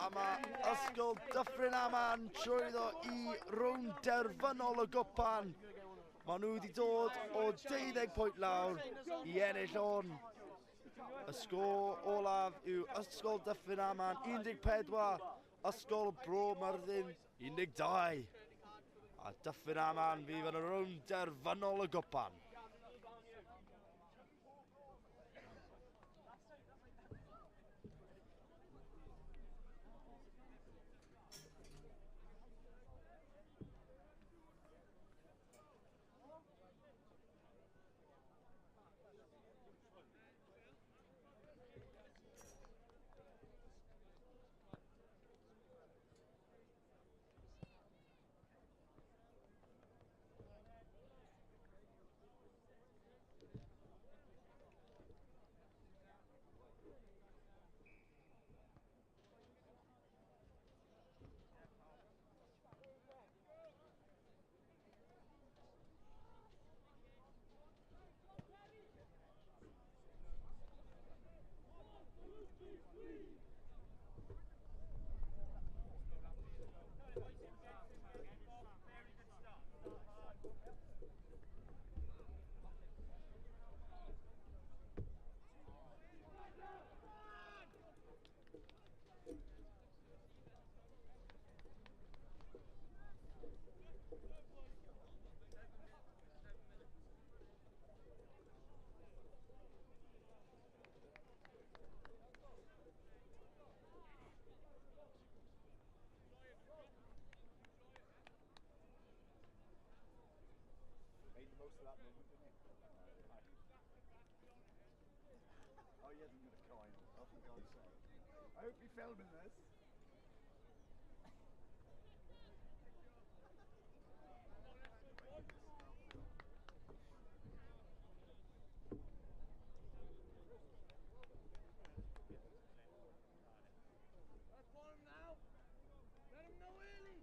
A mae ysgol Dyffryn Aman trwyddo I rownd derfynol y gwpan. Maen nhw wedi dod o 12 pwynt lawr I ennill hwn. Y sgôr olaf yw ysgol Dyffryn Aman 14, ysgol Bro Myrddin 12. A Dyffryn Aman fydd yn y rownd derfynol y gwpan. God's sake. I hope you're filming this. Let's want him now. Let him know early.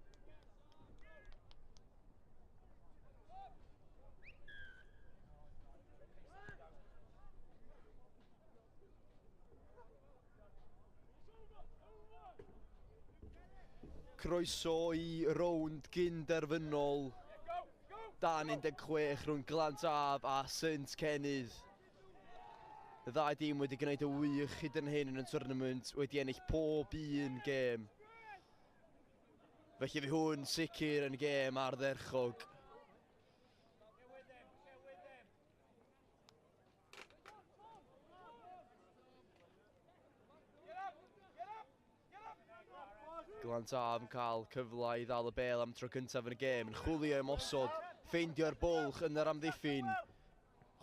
Croeso i rownd gynderfynol. Dan 16 rhwng Glantaf a St Kennydd. Y ddau dîm wedi gwneud y wych hyd yn hyn yn y tournament, wedi ennill pob un gêm. Felly fi hwn sicr yn gêm ardderchog. Glantaf yn cael cyfle i ddal y bel am tro cyntaf yn y gêm, yn chwilio ymosod, ffeindio'r bwlch yn yr amddiffyn.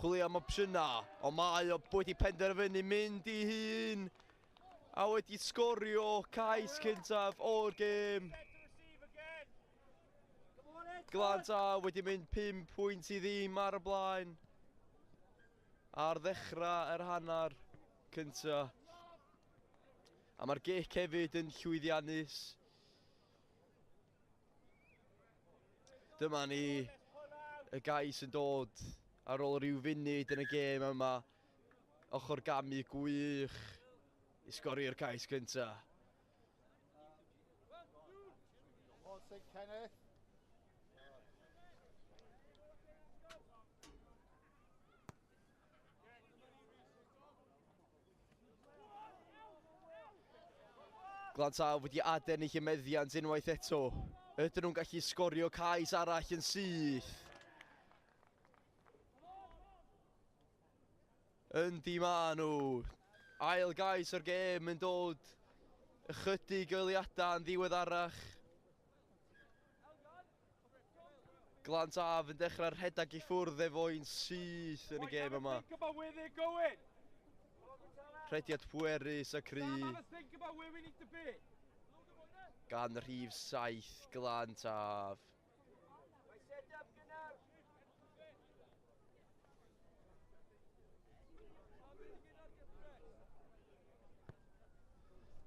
Chwilio am opsiynau, ond mae o wedi penderfynu mynd i hun. A wedi sgorio cais cyntaf o'r gêm. Glantaf wedi mynd 5 pwynt i ddim ar y blaen. Ar ddechrau yr hanner cyntaf. A mae'r gic hefyd yn llwyddiannus. Dyma ni y gais yn dod ar ôl rhyw funud yn y gêm yma. Ochr gamu gwych i sgorio'r cais cyntaf. On, St Kenneth. Glantaf wedi adennill y meddiant unwaith eto. Ydyn nhw'n gallu sgorio cais arall yn syth. Yndi ma nhw. Ail gais o'r gêm yn dod ychydig eiliadau yn ddiweddarach. Glantaf yn dechrau rhedag i ffwrdd efo'n syth yn y gêm yma. Think about where they're going. Rhediad pwerus a cry Have a think about where we need to be. gan rhif 7 Glantaf.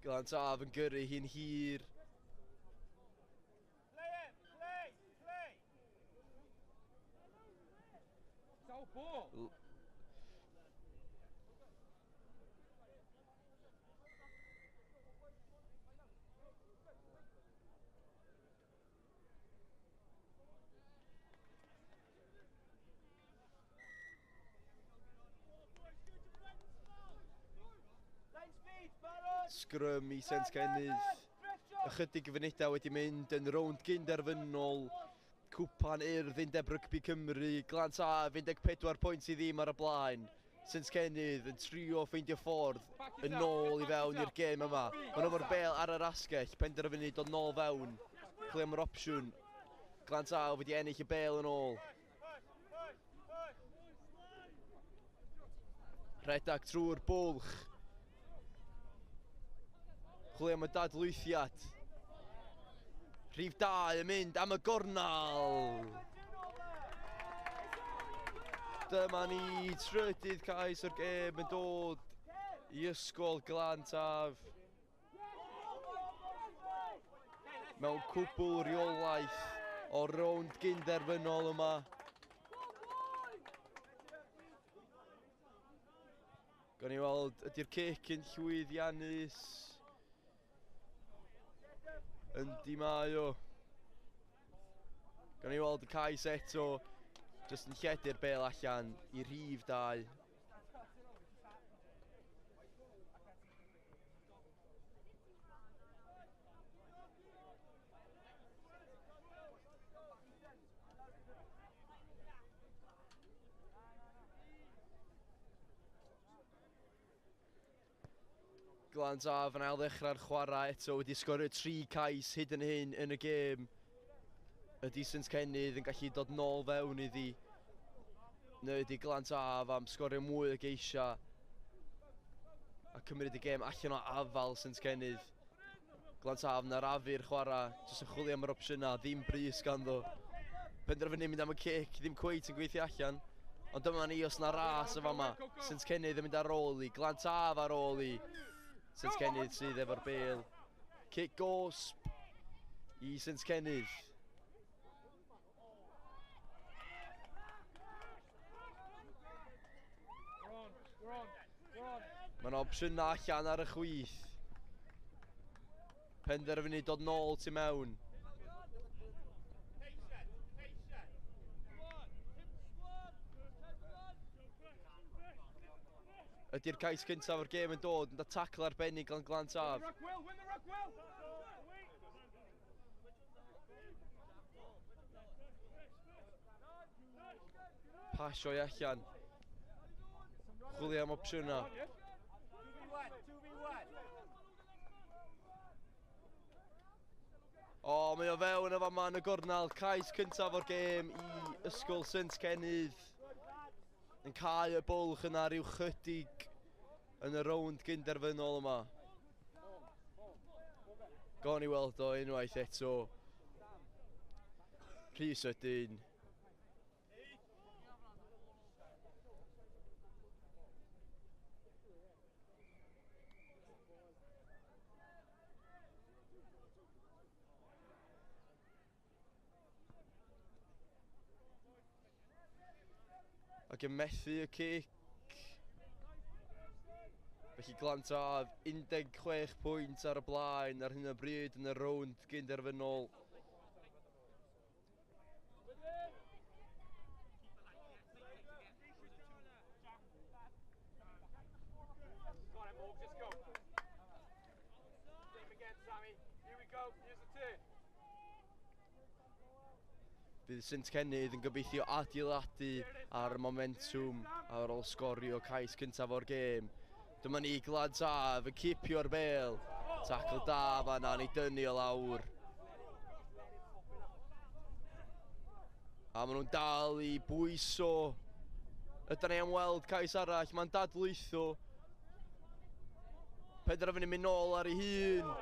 Glantaf yn gyrru hi'n hir. Play. It's our ball. Scrum i St Kennydd. Ychydig o funudau wedi mynd yn rownd gynderfynol. Cwpan Urdd undeb Rygbi Cymru. Glantaf 14 pwynt i ddim ar y blaen. St Kennydd yn trio ffeindio ffordd yn nôl i fewn i'r gêm yma. Maen nhw'n bel ar yr asgell, penderfynu dod nôl fewn. Chwilio am yr opsiwn. Glantaf wedi ennill y bel yn ôl. Rhedag trwy'r bwlch. Chwilio am y dadlwythiad. Rhif 2 yn mynd am y gornal. Dyma ni trydydd cais o'r gêm yn dod i ysgol Glantaf. Mewn cwbl reolaeth o rownd gynderfynol yma. Gawn ni weld, ydy'r cic yn llwyddiannus. Yndi mae o. Gawn ni weld y cais eto. Jyst yn lledu'r bel allan i rhif 2. Glantaf yn ail ddechrau'r chwarae eto, wedi sgorio 3 cais hyd yn hyn yn y gêm. Ydy St Kennydd yn gallu dod nôl fewn iddi. Neu ydy Glantaf am sgorio mwy o geisiau. a cymryd y gêm allan o afal sy'n sgennydd. Glantaf na'r afu'r chwarae, jyst yn chwilio am yr opsiynau, ddim brys ganddo. Penderfynu mynd am y cic, ddim cweit yn gweithio allan. Ond dyma ni os na ras y fama, sy'n sgennydd yn mynd ar ôl i, Glantaf ar ôl i. Sy'n sgennydd sydd efo'r bêl. Cic gosb i sy'n sgennydd. Mae'n opsiynau allan ar y chwith. Penderfynu dod nôl tu mewn. Ydy'r cais cyntaf o'r gêm yn dod, yn da tacl arbennig gan Glantaf. Pasio i allan. Chwilio am opsiynau. O, mae o fewn y fama yn y gornal. Cais cyntaf o'r gêm i ysgol Saint Kennydd. Yn cael y bwlch yna rhyw chydig yn y rownd gynderfynol yma. Gawn ni weld o unwaith eto. Rhys ydyn. Ac yn methu y cic. Felly Glantaf 16 pwynt ar y blaen ar hyn o bryd yn y rownd gynderfynol. Bydd Saint Kennydd yn gobeithio adeiladu ar y momentum ar ôl sgorio cais cyntaf o'r gêm. Dyma ni Glantaf yn cipio'r bêl. Tacl da fan'na ni dynnu o lawr. A maen nhw'n dal i bwyso. Ydyn ni am weld cais arall, mae'n dadlwytho. Penderfynu mynd nôl ar ei hun.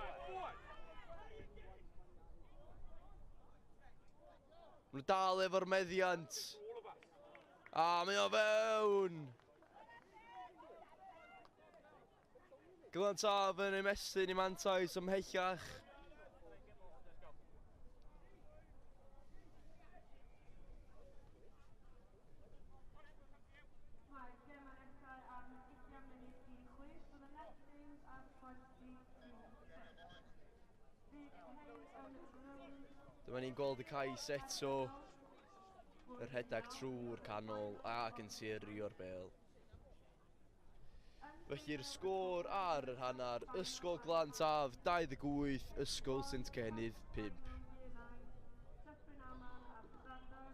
Maen nhw dal efo'r meddiant. A mae o fewn. Glantaf yn ymestyn i mantais ymhellach. Mae'r gêm yn dechrau ar 20 munud i 6 for the next games at 20 to 6. Bydd Hayes yn rownd. Dyma ni'n gweld y cais eto. Yr rhedag trwy'r canol ac yn seirio'r bêl. Felly'r sgôr ar yr hannar, Ysgol Glantaf 28, Ysgol Saint Kennydd 5. Dyffryn Aman a Brandon.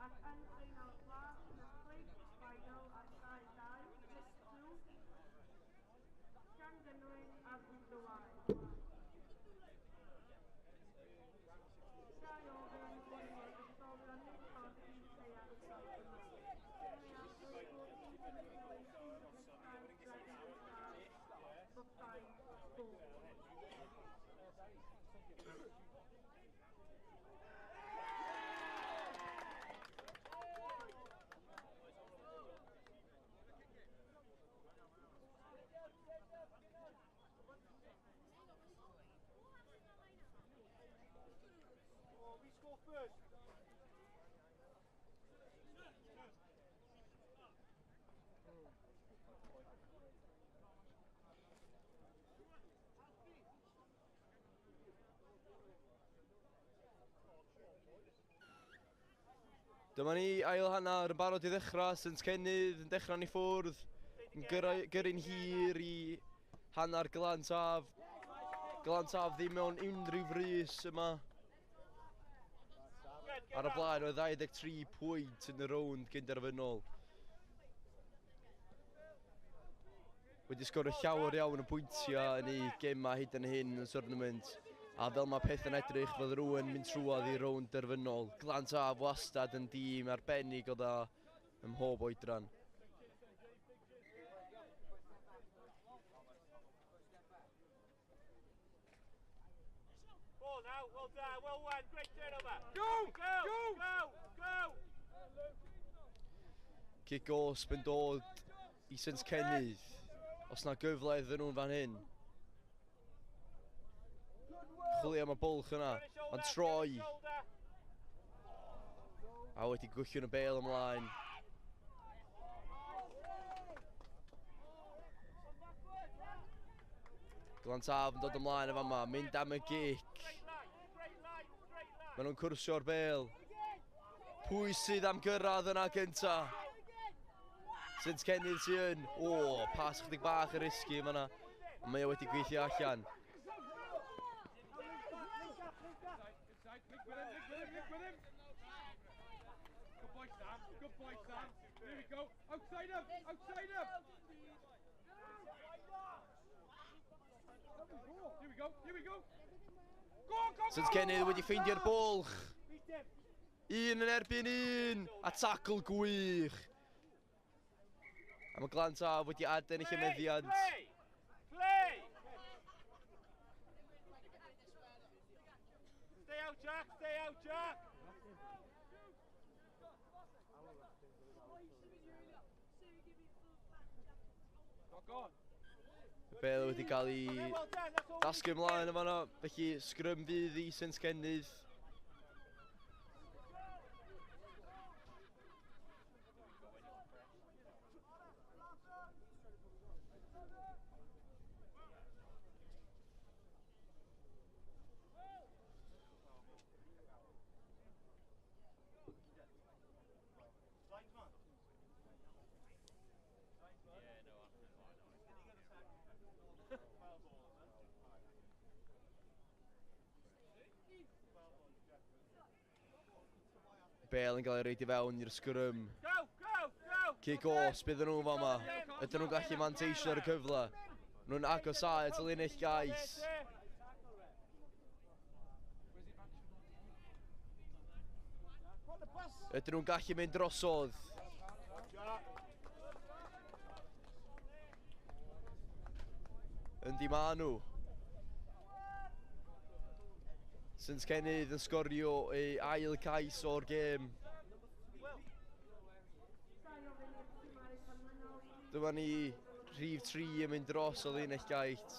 Ac yn trin o'r glas yn y sleip final a 2-2, Cystadleuaeth. Gan Dynwyn a Diwrnod. Gai ofyn bod yn ysgolion nid ffordd i ddeall yma. We score first. Dyma ni ail hannar yn barod i ddechrau, Saint Kennydd yn dechrau'n i ffwrdd. Yn gyrru'n hir i hannar Glantaf. Glantaf ddim mewn unrhyw frys yma. Ar y blaen o 23 pwynt yn y rownd gynderfynol. Wedi sgorio llawer iawn o bwyntiau yn ei gemau hyd yn hyn yn tournament. A fel mae pethau'n edrych, fydd rhywun mynd trwodd i rownd derfynol. Glantaf wastad yn dîm arbennig o dda ym mhob oedran. Ball now, well done, well won, great turnover. Go! Go! Go! Go! Kick gosb yn dod I Saint Kennydd. Os na gyfle iddyn nhw'n fan hyn. Chwilio am y bwlch yna, ond troi. A wedi gwllio'n y bêl ymlaen. Glantaf yn dod ymlaen efo yma, mynd am y gic. Maen nhw'n cwrsio'r bêl. Pwy sydd am gyrraedd yna gynta? Saint Kennydd sy'n yn. O, pas chydig bach y risgi yma yna. Ond mae o wedi gweithio allan. Good boy, Sam. Here we go. Outside him! Outside him! Here we go. Here we go. Go, go, Saint Kennydd wedi ffeindio'r bwlch. Un yn erbyn un. A tacl gwych. A mae Glantaf wedi adael y chymeddiad. Play! Play! Stay out, Jack! Stay out, Jack! Y bêl wedi cael ei dasgu ymlaen yma yno. Felly sgrym fydd I Saint Kennydd. Bêl yn cael ei reid I fewn i'r sgrym. Go! Go! Go! Kick os bydd nhw fa yma. Ydyn nhw'n gallu manteisio'r cyfle. Nhw'n agosau at y linell gais. Ydyn nhw'n gallu mynd drosodd. Yndi ma nhw. Saint Kennydd yn sgorio ei ail cais o'r gêm. Dyma ni rhif 3 yn mynd dros o linell gait.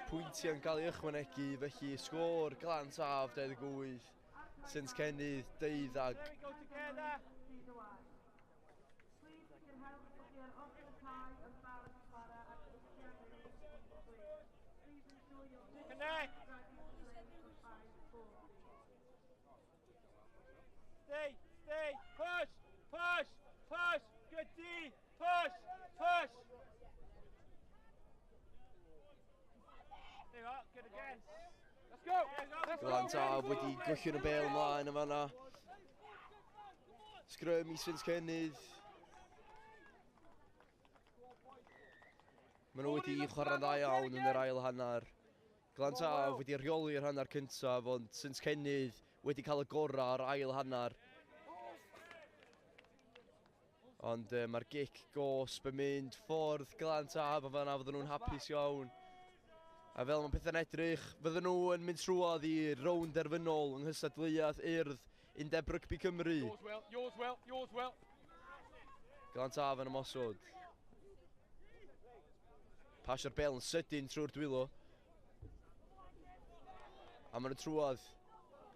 Pwyntiau'n cael ei ychwanegu, felly sgôr Glantaf 28, Saint Kennydd 12. Connect! Stay! Stay! Push! Push! Push! Good D! Push! Push! There you are, good again. Let's go! Glantaf wedi gwllio'n y bêl ymlaen yma yna. Sgrym I Saint Kennydd. Maen nhw wedi chwarae'n dda iawn yn yr ail hanner. Glantaf wedi rheoli'r hanner cyntaf, ond Saint Kennydd wedi cael y gorau ar ail hanner. Ond mae'r gic gosb yn mynd ffordd Glantaf a fanna fydden nhw'n hapus iawn. A fel mae pethau'n edrych, fydden nhw yn mynd trwodd I rownd derfynol yng Cystadleuaeth Urdd Undeb Rygbi Cymru. Yours well, yours well, yours well. Glantaf yn ymosod. Pasio'r bêl yn sydyn trwy'r dwylo. A maen nhw trwodd.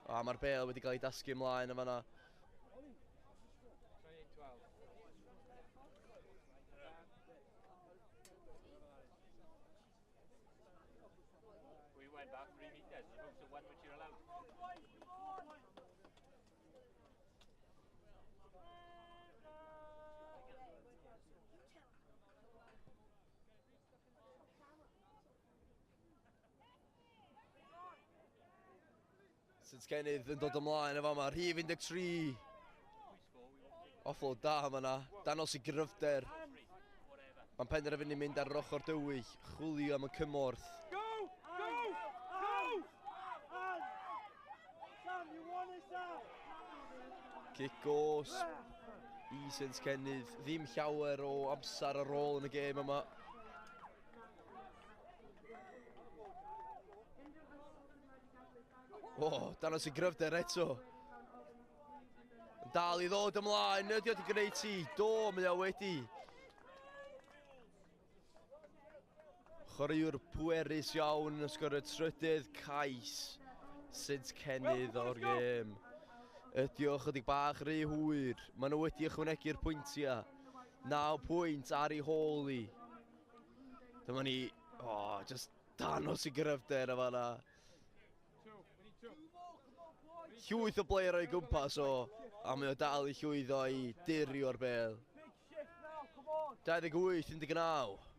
A mae'r bêl wedi cael ei dasgu ymlaen yn fanna. We went back 3 meters, you moved to 1 which you're allowed. Saint Kennydd yn dod ymlaen efo yma, rhif 13. Offload da yma yna, danos I gryfder. Mae'n penderfynu mynd ar yr ochr dywyll, chwilio am y cymorth. Go! Go! Go! Kick gosb I Saints Kennydd. Ddim llawer o amser ar ôl yn y gêm yma. O, danos I gryfder eto. Dal I ddod ymlaen, ydy o wedi gwneud ti? Do, mae o wedi. Chwaraewr pwerus iawn yn ysgor y trydydd cais Saints Kennydd o'r gêm. Ydy o chydig bach rhy hwyr. Maen nhw wedi ychwanegu'r pwyntiau. 9 pwynt ar ei hôl I. Dyma ni, just danos I gryfder y fanna. Llwyth o bleir o'i gwmpas a mae o dal I llwyddo I dirio'r bêl. 28-19.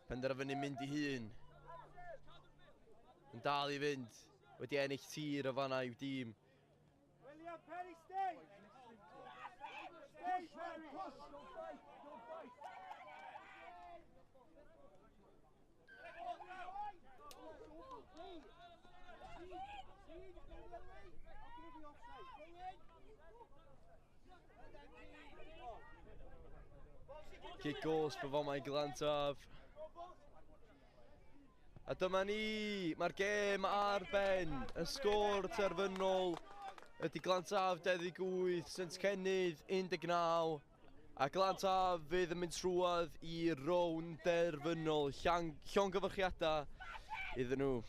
Penderfynu mynd I hun. Yn dal I fynd. Wedi ennill tir o fanna i'w dîm. William Perry, stay! Stay, Perry! Push! Don't fight! Don't fight! Kick gosb o fan mae Glantaf. A dyma ni, mae'r gêm ar ben, y sgôr terfynol ydy Glantaf 28, Saints Kennydd 19, a Glantaf fydd yn mynd trwad I rownd derfynol, llongyfarchiadau iddyn nhw.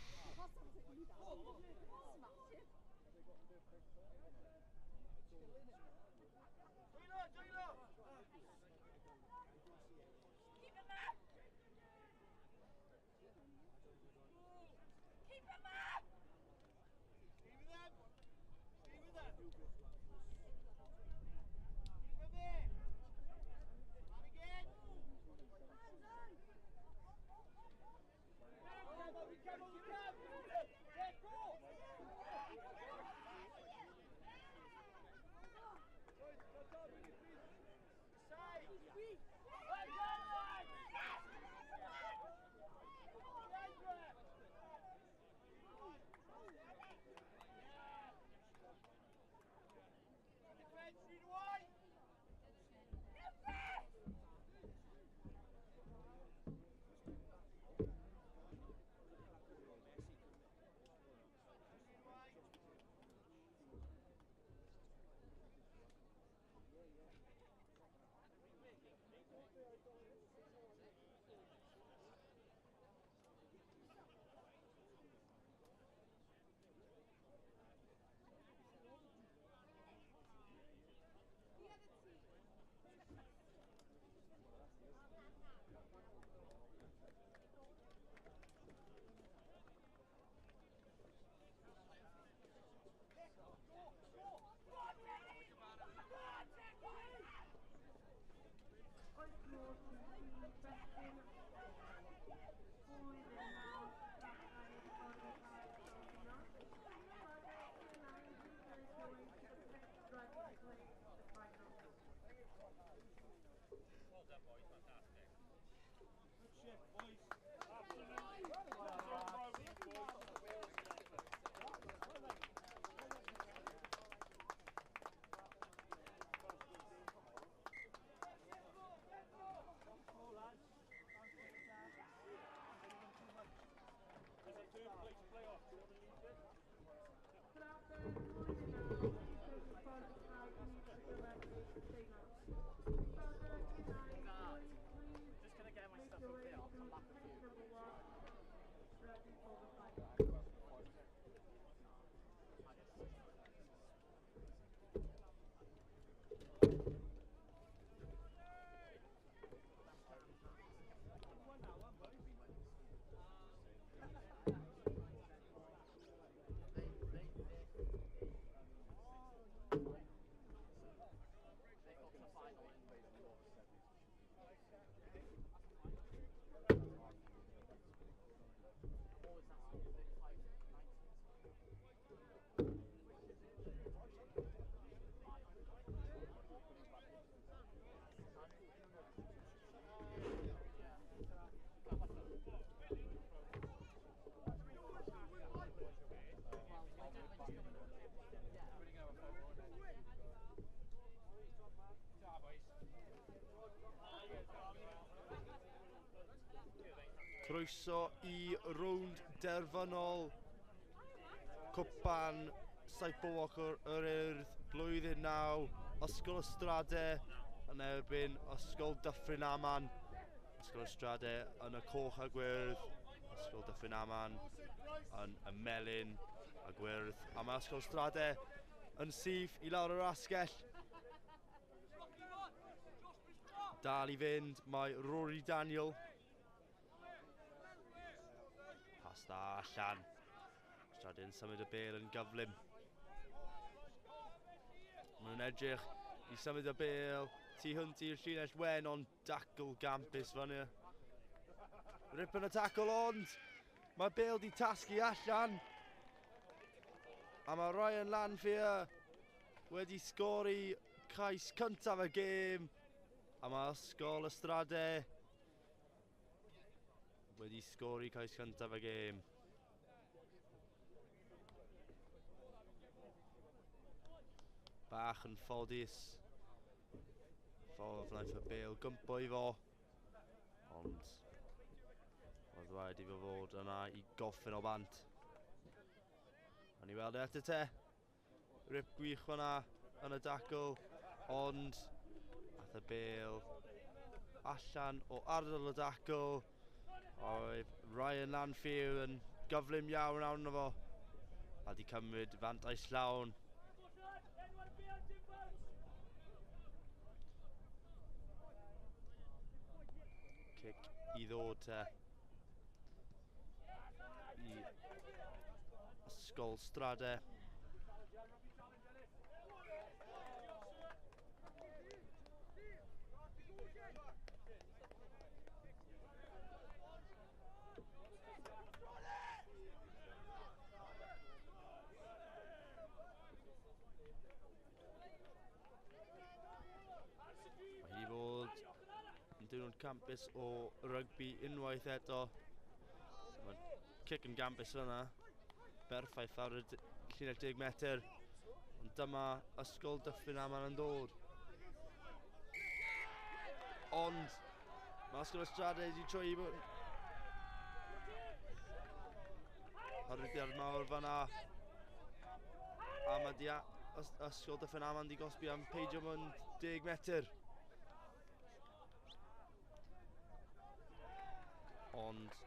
Croeso i rownd derfynol cwpan Saipol Ochr yr Urdd blwyddyn 9, Ysgol Ystradau yn erbyn Ysgol Dyffryn Aman. Ysgol Ystradau yn y coch a gwyrdd, Ysgol Dyffryn Aman yn y melyn a gwyrdd. A mae Ysgol Ystradau yn syth i lawr yr asgell. Dal i fynd, mae Rory Daniel. Pas da allan. Stradau'n symud y bêl yn gyflym. Maen nhw'n edrych i symud y bêl tu hwnt i'r llinell wen, ond dacl gampus fyny. Rip yn y tacl, ond mae bêl di tasgu allan. A mae Ryan Lanfear wedi sgori cais cyntaf y gêm. A mae Ysgol Ystradau wedi sgori cais cyntaf y gêm. Bach yn ffodus. Ffordd wnaeth y bêl gympo i fo. Ond oedd wedi fod yna i goffin o bant. A ni weld eto te. Rip gwych hwnna yn y dacl. Ond ath y bêl allan o ardal y dacl. Oedd Ryan Lanfear yn gyflym iawn arno fo. A di cymryd fantais llawn. Cic i ddod te i Ysgol Ystradau. Mae hi fod yn diwrnod campus o rygbi unwaith eto. Mae cic yn campus fyna. Berffaith ar y llinell 10 metr. Ond dyma Ysgol Dyffryn Aman yn dod. Ond mae Ysgol Ystradau wedi troi i bod hyrwyddiad mawr fyna. A mae Ysgol Dyffryn Aman wedi gosbi am peidio mewn 10 metr. Ond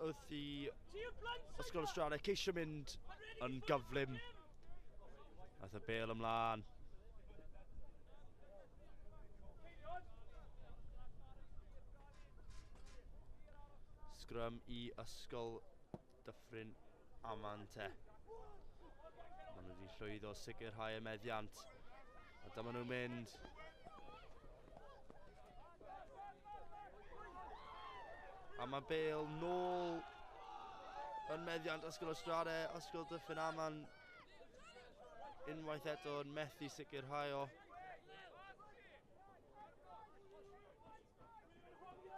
wrth i Ysgol Ystradau ceisio mynd yn gyflym. Aeth y bêl ymlaen. Scrum i Ysgol Dyffryn Aman te. Maen nhw wedi llwyddo sicrhau y meddiant. A dyma nhw'n mynd. A mae bêl nôl yn meddiant Ysgol Ystradau. Ysgol Dyffryn Aman unwaith eto yn methu sicrhau o.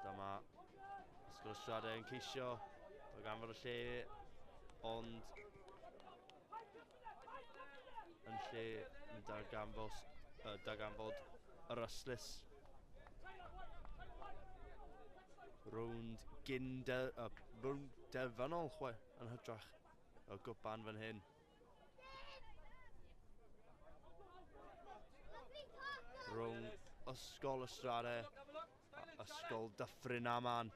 Dyma Ysgol Ystradau yn ceisio darganfod y lle, ond yn lle yn darganfod yr yslys. Rownd derfynol yn hytrach o gwpan fan hyn. Rhwng Ysgol Ystradau a Ysgol Dyffryn Aman.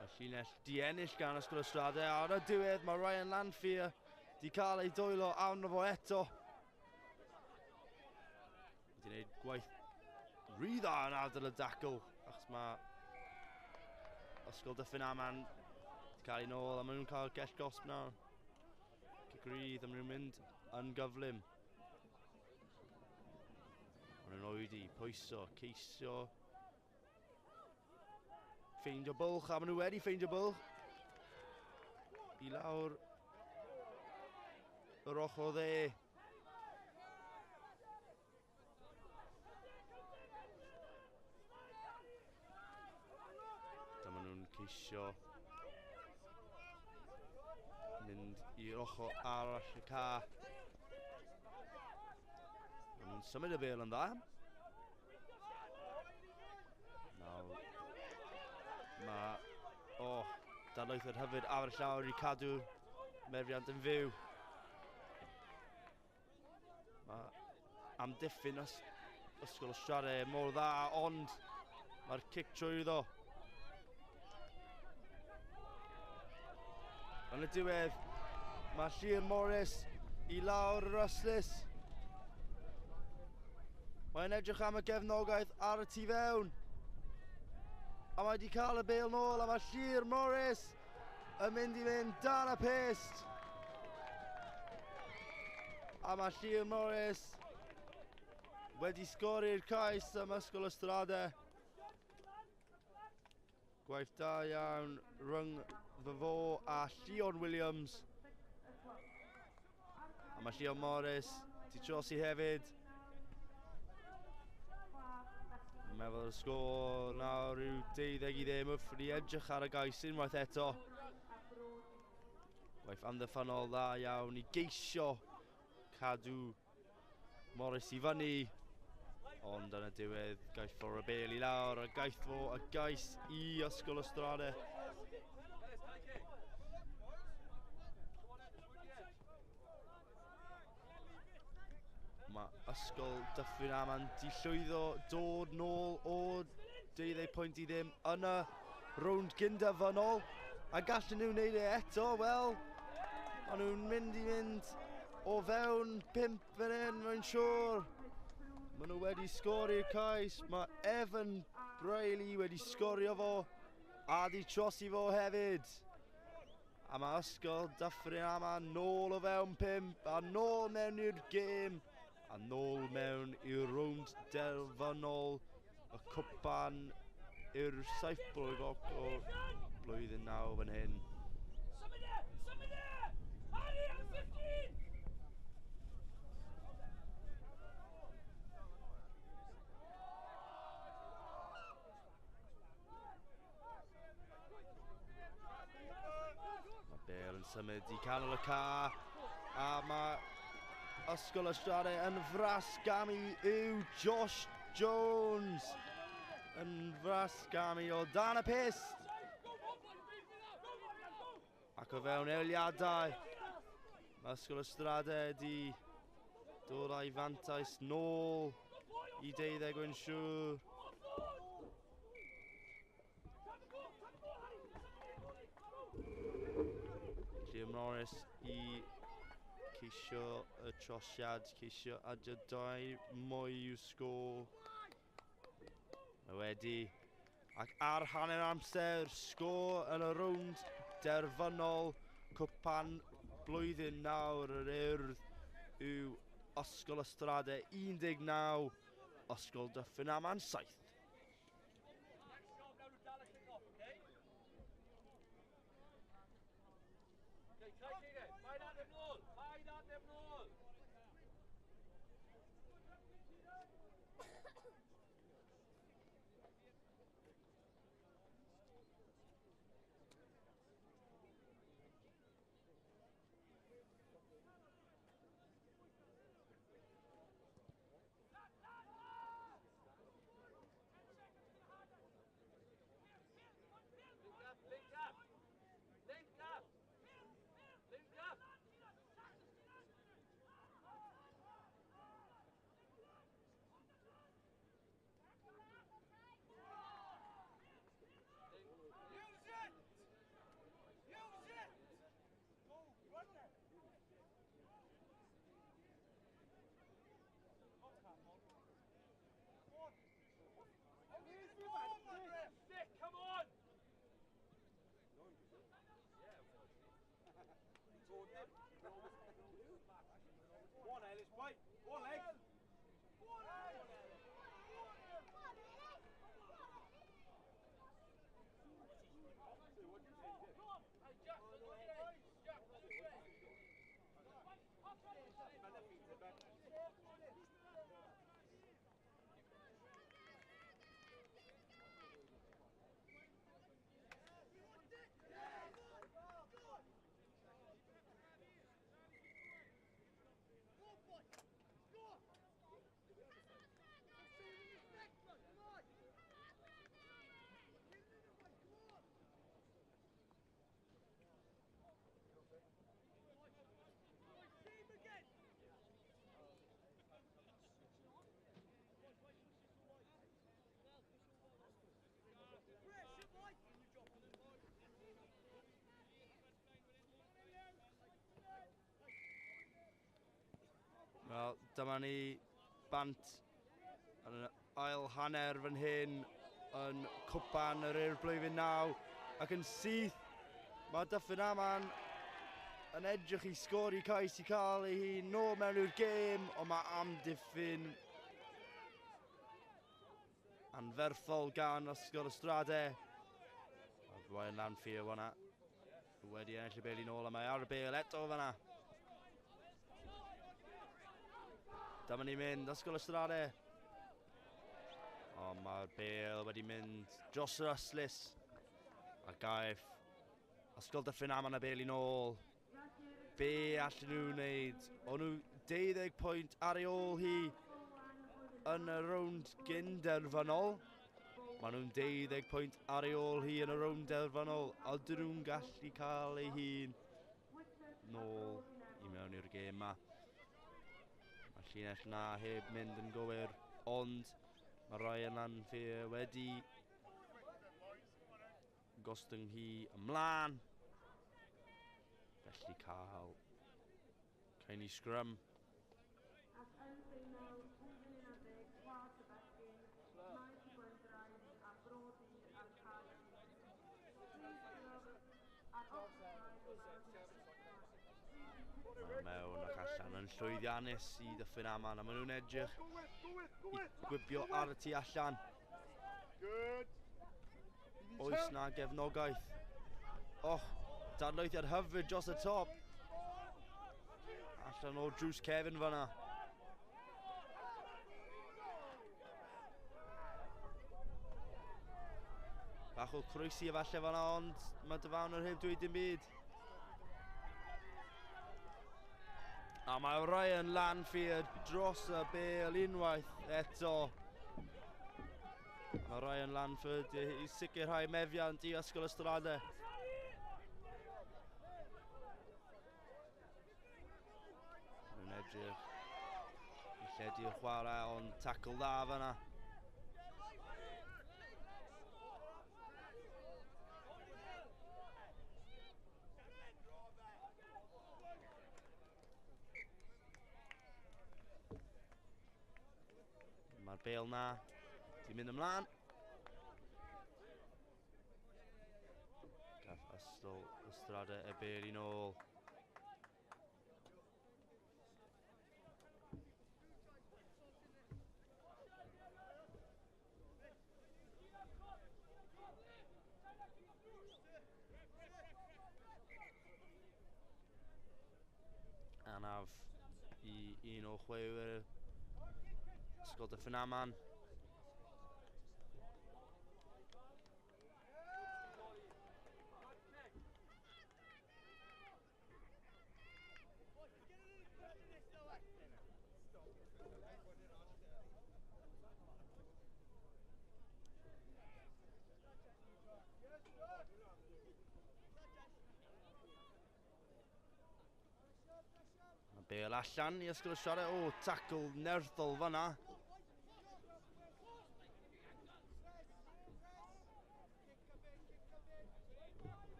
Y llinell diennill gan Ysgol Ystradau. A ar y diwedd mae Ryan Lanfear wedi cael ei dwylo arno fo eto. Wedi gwneud gwaith rhy dda yn ardal y dacl, achos mae Ysgol Dyffryn Aman wedi cael ei nôl a maen nhw'n cael gell gosb nawr. Cygrydd a maen nhw'n mynd yn gyflym. Maen nhw'n oedi, pwyso, ceisio, ffeindio bwlch, a maen nhw wedi ffeindio bwlch. I lawr yr ochr dde. Maen nhw'n ceisio mynd i'r ochr arall y ca. Maen nhw'n Ond symud y bel yn dda. Nawr, Cystadleuaeth hyfryd ar y llawr i cadw meddiant yn fyw. Amddiffyn ysgol y Strade mor dda, ond mae'r cic trwy iddo. Yn y diwedd, mae Llyr Morris i lawr yr yslis. Mae'n edrych am y gefnogaeth ar y tu fewn. A mae wedi cael y bêl nôl, a mae Llyr Morris yn mynd i fynd dan y pist. A mae Llyr Morris wedi sgori'r cais am ysgol y Strade. Gwaith da iawn rhwng fy fo a Llion Williams. A mae Llion Morris di trosi hefyd. Yn meddwl y sgôr nawr yw 12-0 wrth i edrych ar y gais unwaith eto. Gwaith amddiffynol dda iawn i geisio cadw Morris i fyny. Ond yn y diwedd, gaeth fo y bêl i lawr, a gaeth fo y gais i ysgol y Strade. Mae ysgol Dyffryn Aman di llwyddo dod nôl o 12 pwynt i ddim yn y rownd gyndafynol. A gallen nhw wneud e eto, wel, maen nhw'n mynd o fewn 5 fan hyn, mae'n siŵr. Maen nhw wedi sgori'r cais, mae Evan Brayley wedi sgorio fo a di trosi fo hefyd. A mae ysgol Dyffryn Aman nôl o fewn 5 a nôl mewn i'r gêm a nôl mewn i'r rownd derfynol y cwpan i'r 7 o'r blwyddyn nawr fan hyn. Symud i canol y ca, a mae ysgol y Strade yn frasgamu yw Josh Jones yn frasgamu o dan y pist. Ac o fewn eiliadau, mae ysgol y Strade wedi dod â'i fantais nôl i 12 yn siŵr. Morris i ceisio y trosiad, ceisio adjydau mwy i'w sgôr. Mae wedi, ac ar hanner amser, sgôr yn y rownd derfynol cwpan blwyddyn nawr yr Urdd yw ysgol y Strade 19, ysgol Dyffryn Aman 7. Wel, dyma ni bant yn y ail hanner fan hyn yn cwpan yr i'r blwyddyn 9 ac yn syth mae Dyffryn Aman yn edrych i sgori cais i cael ei hun nôl mewn i'r gêm, ond mae amddiffyn anferthol gan Ysgol Ystradau. Mae Ryan Lanfear fan'na wedi ennill y bêl i nôl a mae ar y bêl eto fan'na. Dyma ni'n mynd, Ysgol Ystradau. Ond mae'r bêl wedi mynd dros yr Yslys. A gaiff Ysgol Dyffryn Aman y bêl i nôl. Be allan nhw wneud? O'n nhw 12 pwynt ar ei ôl hi yn y rownd gynderfynol. Maen nhw'n 12 pwynt ar ei ôl hi yn y rownd derfynol. Ydyn nhw'n gallu cael ei hun nôl i mewn i'r gêm yma. Mae'r llinell yna heb mynd yn gywir, ond mae Ryan Lanfear wedi gostwng hi ymlaen. Felly cael cael ni scrum. Ac yn ffeinal, blwyddyn 11, Gwlad y Bechgyn, maes y Gwendraeth a Brodi a'r Cae. A'r Mae mewn ac allan yn llwyddiannus i Dyffryn Aman a maen nhw'n edrych i gwibio ar y tu allan. Oes na gefnogaeth. Dadleuithiad hyfryd dros y top. Allan o drws Kevin fan'na. Bach o croesi efallai fan'na, ond mae dyfawnwr heb dweud dim byd. A mae Ryan Lanfear dros y bêl unwaith eto. Mae Ryan Lanfear i sicrhau mefiant i Ysgol Ystradau. Nhw'n edrych i lledu'r chwarae, ond tacl dda fan'na. Mae'r bêl na di mynd ymlaen. Gath Ysgol Ystradau y bêl i nôl. Anaf i un o chwewyr Ysgol Dyffryn Aman. Mae bêl allan i Ysgol Ystradau. Tacl nerthol fan'na.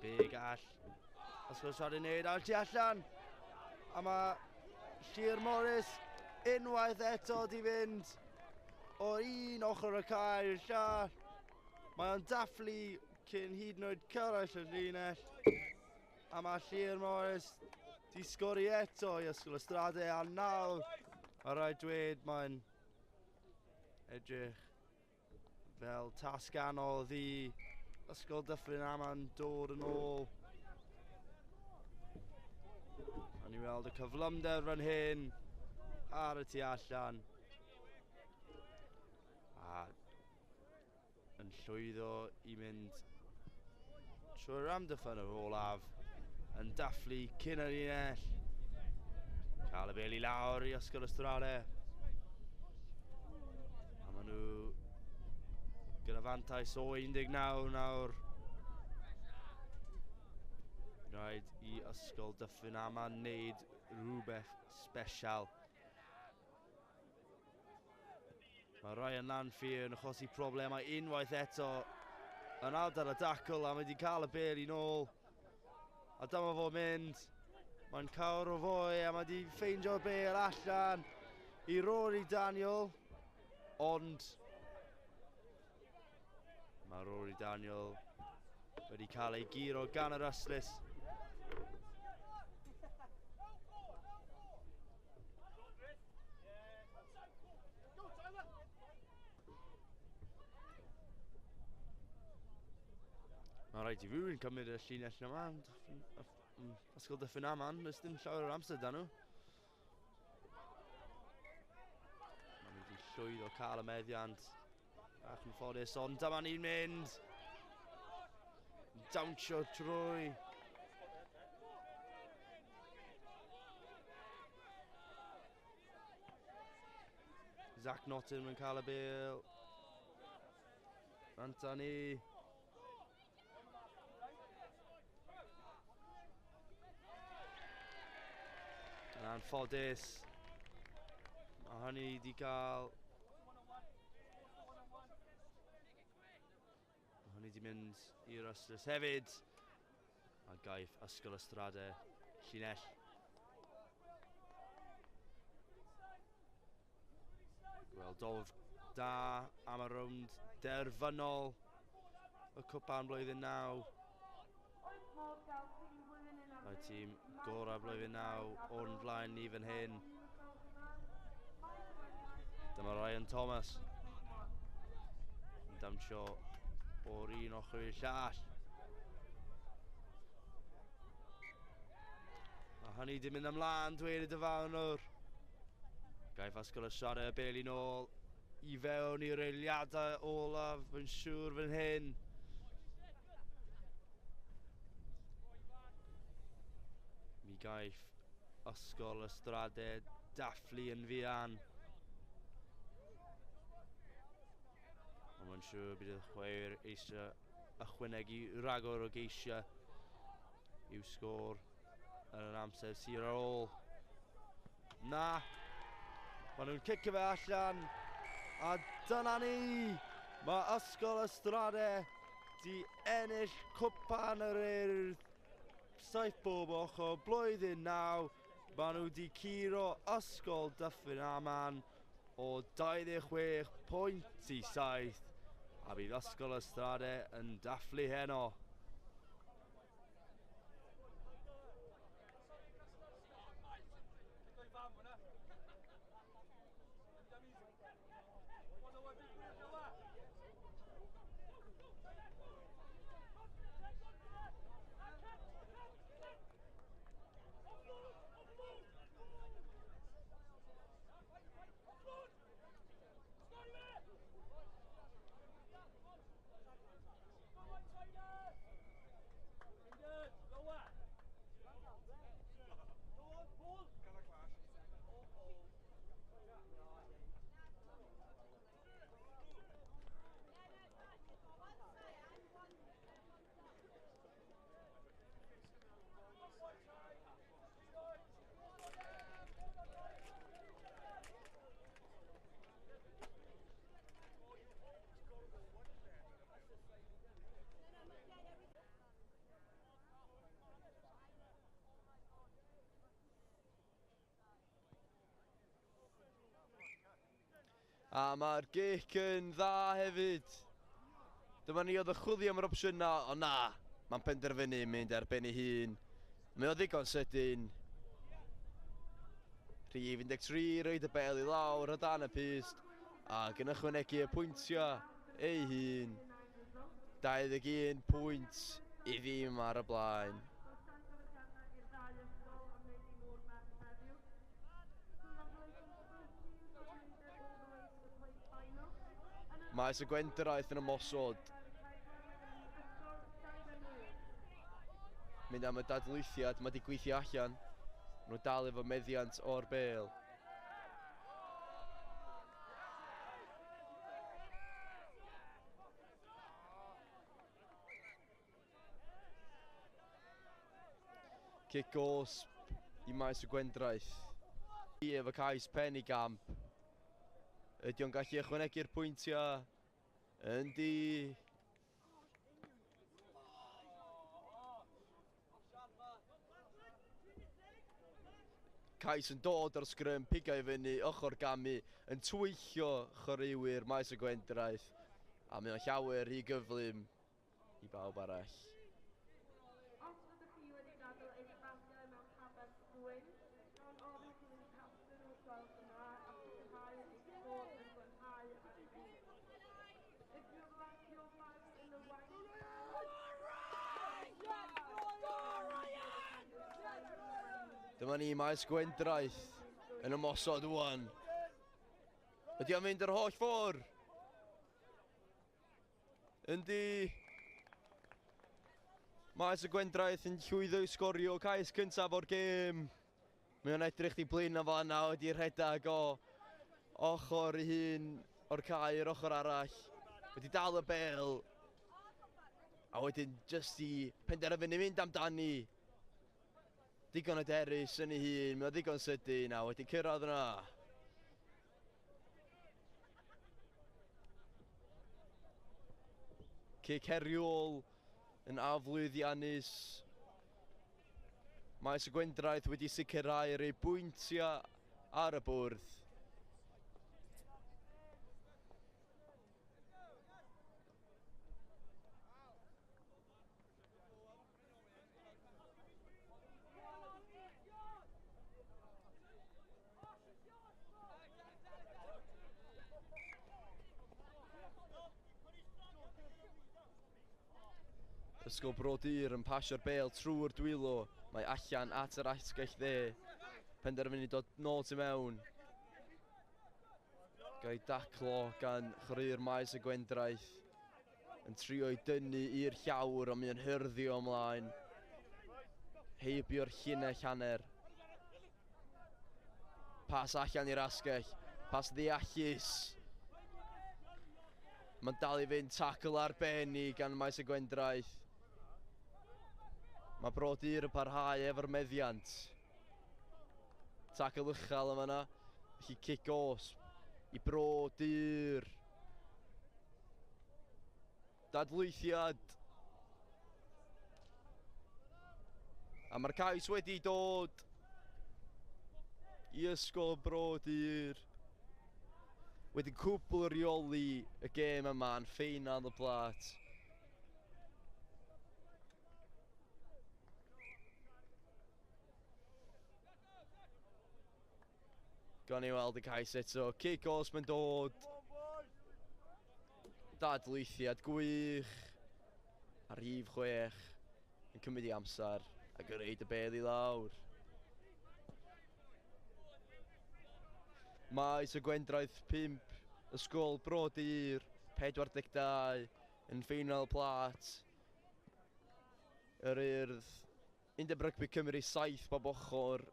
Be gall Ysgol Ystradau wneud ar tu allan. A mae Llyr Morris unwaith eto di fynd o un ochr y cae i'r llall. Mae o'n dathlu cyn hyd yn oed cyrraedd y llinell. A mae Llyr Morris di sgori eto i Ysgol Ystradau, a nawr mae rhaid dweud mae'n edrych fel tasg anodd i Ysgol Dyffryn Aman dod yn ôl. A ni weld y cyflymder fan hyn ar y tu allan. A yn llwyddo i mynd trwy'r amddiffyn yr olaf. Yn dathlu cyn yr unell. Cael y bêl i lawr i Ysgol Ystradau. A maen nhw gyda fantais o 19 nawr. Rhaid i Ysgol Dyffryn Aman wneud rhywbeth sbesial. Mae Ryan Lanfear yn achosi problemau unwaith eto yn ardal y dacl, a mae wedi cael y bêl i nôl. A dyma fo'n mynd. Mae'n cawr o fwy a mae di ffeindio'r bêl allan I Rory Daniel. Ond mae Rory Daniel wedi cael ei giro gan yr Yslys. Mae rhaid I rhywun cymryd y llinell yma. Ysgol Dyffryn Aman, nes dim llawer o'r amser dan nhw. Mae nhw wedi llwyddo cael y meddiant. Bach yn ffodus, ond dyma ni'n mynd. Dawnsio trwy. Zach Nottin yn cael y bêl. Anthony. Yn anffodus. Mae hynny wedi cael... Mae hynny wedi mynd i'r Yslys hefyd. A gaif Ysgol Ystradau llinell. Gweld da am y rownd derfynol y cwpan blwyddyn 9. Mae tîm gorau blwyddyn 9 o'n flaen ni fan hyn. Dyma Ryan Thomas. Yn dawnsio o'r un ochr i'r llall. Mae hynny wedi mynd ymlaen, dweud y dyfawnwr. Gaif Ysgol Ystradau y bêl I nôl I fewn i'r eiliadau olaf yn siŵr fan hyn. Mi gaif Ysgol Ystradau dathlu yn fuan. Ond mae'n siŵr bydd y chwaer eisiau ychwanegu rhagor o geisiau i'w sgôr yn yr amser sy'n ar ôl. Na! Maen nhw'n cicio fe allan. A dyna ni! Mae Ysgol Ystradau di ennill cwpan yr Urdd. 7 bob ochr blwyddyn 9. Maen nhw di curo Ysgol Dyffryn Aman o 26 pwynt I 7. A bydd Ysgol Ystradau yn dathlu heno. A mae'r gic yn dda hefyd. Dyma ni oedd y chwilio am yr opsiynau, ond na, mae'n penderfynu mynd ar ben ei hun. Mae o ddigon sydyn. Rhif 13, roed y bel I lawr o dan y pyst, ac yn ychwanegu y pwyntiau ei hun. 21 pwynt I ddim ar y blaen. Maes y Gwendraeth yn ymosod. Mynd am y dadlwythiad, mae 'di gweithio allan. Nhw dal efo meddiant o'r bêl. Kick osp I maes y Gwendraeth. I efo cais pen I gamp. Ydy o'n gallu ychwanegu'r pwyntiau? Yndi. cais yn dod o'r sgrym, pigo i fyny, ochr gamu, yn twyllio chwaraewyr maes y Gwendraeth. A mae o'n llawer i gyflym i bawb arall. Os ydych chi wedi gadael eich bagiau mewn habedd dwyn, mae'n ofyn i chi wedi casglu nhw'r gweld yna a sicrhau eich bod yn gwenhau ar y byd. If you like your bags in the white Dyma ni maes Gwendraeth yn ymosod wwan. Ydy o'n mynd yr holl ffordd? Yndi. Maes y Gwendraeth yn llwyddo i sgorio cais cyntaf o'r gêm. Mae o'n edrych di blin o fan a wedi rhedag o ochr i hun o'r cae i'r ochr arall. Wedi dal y bel. A wedyn jyst i penderfynu mynd amdani. Digon o derys yn ei hun, mae o digon sydyn a wedi cyrraedd yna. Cic heriol yn aflwyddiannus. Maes y Gwendraeth wedi sicrhau ei bwyntiau ar y bwrdd. Ysgol Brodyr yn pasio'r bel trwy'r dwylo. Mae allan at yr asgell dde. Penderfynu dod nôl tu mewn. Gael daclo gan chwaraewr maes y Gwendraeth. Yn trio i dynnu i'r llawr ond mae'n hyrddio ymlaen. Heibio'r llinell hanner. Pas allan i'r asgell. Pas ddeallus. Mae'n dal i fynd tacl arbennig gan maes y Gwendraeth. Mae Brodyr yn parhau efo'r meddiant. Tacl uchel yma yna. Felly cic osb i Brodyr. Dadlwythiad. A mae'r cais wedi dod i ysgol Brodyr. Wedi cwbl reoli y gêm yma yn ffeinal y blat. Gawn ni weld y cais eto. Cic osb yn dod. Dadlwythiad gwych. Ar rhif 6. Yn cymryd i amser. Ac yn reid y bel i lawr. Maes y Gwendraeth 5. Ysgol Brodyr 42 yn ffeinal plat. Yr Urdd. Undeb Rygbi Cymru 7 bob ochr.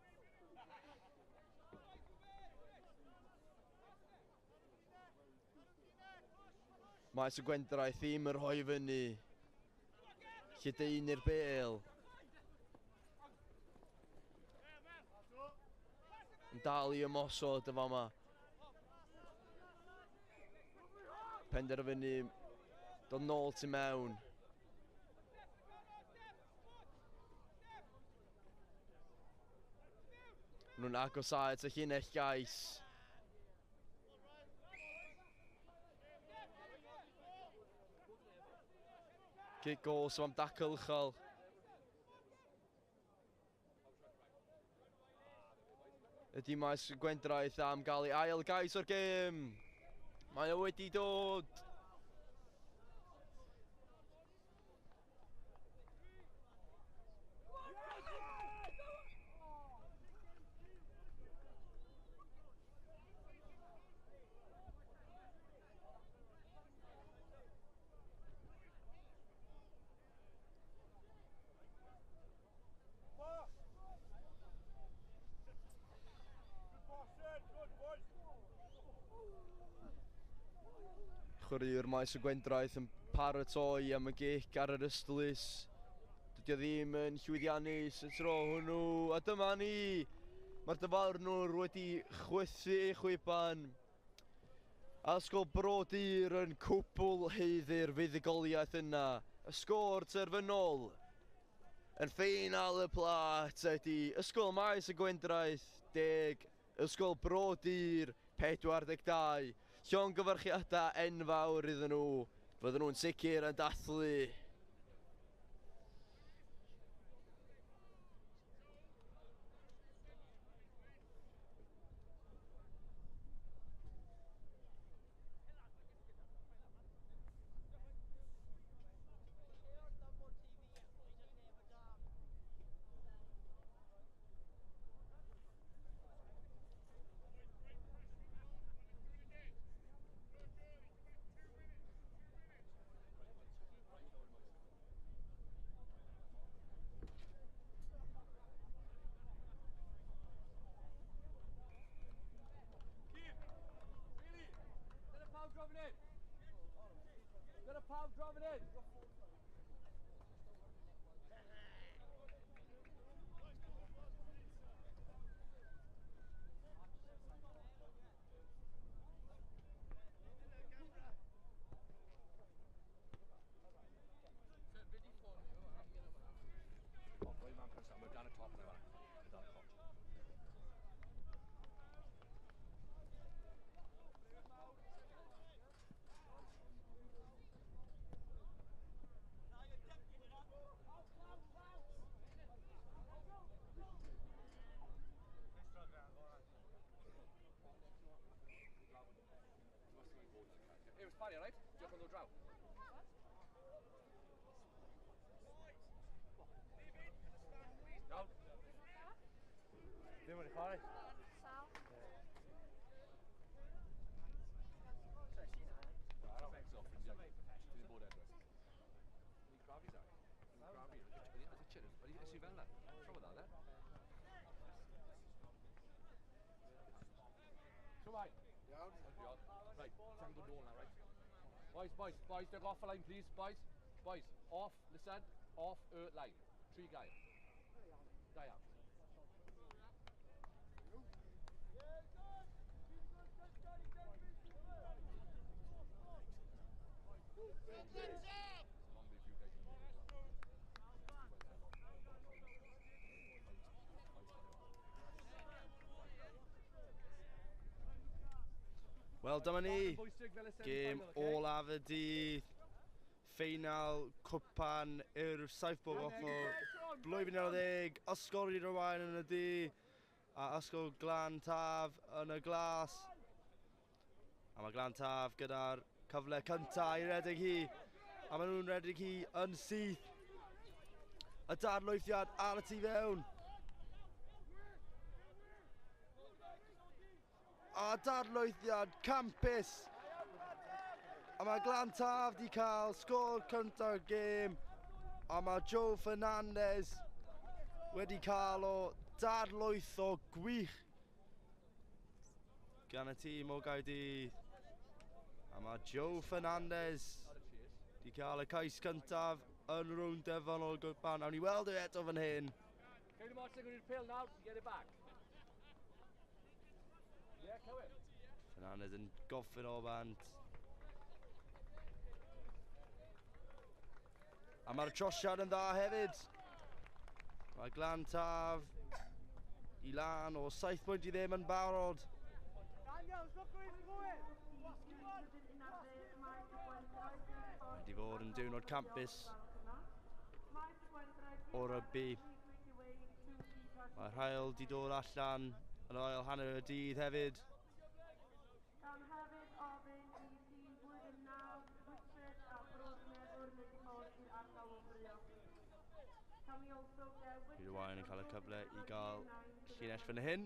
Maes y Gwendraeth ddim yn rhoi fyny. Lledaen i'r bel. Yn dal i ymosod y fama. Penderfynu dod nôl tu mewn. Nhw'n agosau at y llinell gais. Cic osb am dacl uchel. Ydy maes y Gwendraeth am gael ei ail gais o'r gêm. Mae o wedi dod. Chwaraewr maes y Gwendraeth yn paratoi am y gic ar yr ystylus. Dydy o ddim yn llwyddiannus y tro hwnnw. A dyma ni. Mae'r dyfarnwr wedi chwythu ei chwiban. A ysgol Brodyr yn cwbl heiddi'r fuddugoliaeth yna. Y sgôr terfynol. Yn ffeinal y plat ydy ysgol maes y Gwendraeth 30, ysgol Brodyr 42. Llongyfarchiadau enfawr iddyn nhw. Fydden nhw'n sicr yn dathlu. Ddim yn chwarae. Sal. Boys, they're off the line, please, boys. Boys, off, listen, off, line. 3 guys. Da iawn. Wel, dyma ni. Gêm olaf y dydd. Ffeinal cwpan i'r saith bob Ochr. Blwyddyn 10, ysgol i'r Owain yn y dydd. A ysgol Glan Taf yn y glas. A mae Glan Taf gyda'r cyfle cyntaf i redeg hi. A maen nhw'n redeg hi yn syth. Y dadlwythiad ar y tu fewn. A dadlwythiad campus. A mae Glan Taf di cael sgôr cyntaf gêm. A mae Joe Fernandez wedi cael o dadlwyth o gwych gan y tîm o Gaerdydd. A mae Joe Fernandez wedi cael y cais cyntaf yn rownd defon o'r gwpan. Awn ni weld e eto fan hyn. Can you march i'r pil now to get it back? Yeah, cywir. Fernandez yn goffin o bant. A mae'r trosiad yn dda hefyd. Mae Glan Taf i lan o 7 pwynt i ddim yn barod. Mae di fod yn diwrnod campus o rygbi. Mae'r hael di dod allan yn oel hanner y dydd hefyd. Gan hefyd ofyn i tîm blwyddyn 9 Wytred a Brodner Urdd i ffwrdd i'r ardal o Brio. Can we also get Bydd y wain yn cael y cyfle i gael llinell fan hyn.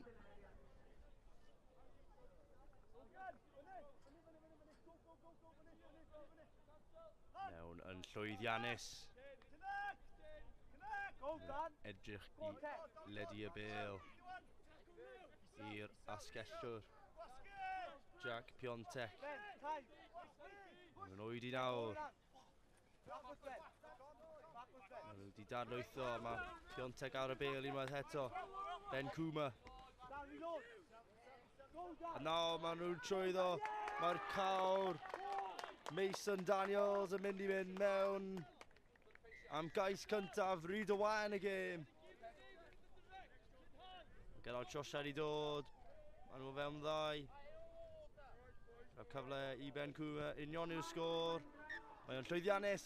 Mewn yn llwyddiannus. Edrych i ledu y bêl i'r asgellwr Jack Piontek. Mae'n oed i nawr. Maen nhw wedi dadlwytho, mae Piontek ar y bêl unwaith eto. Ben Cwma. A nawr maen nhw'n trwyddo. Mae'r cawr Mason Daniels yn mynd i fynd mewn am gais cyntaf, Ryd y Wan y gêm. Gyda'r trosiad i dod. Maen nhw fewn ddau. Gyda'r cyfle i Ben Cwma union i'w sgôr. Mae o'n llwyddiannus.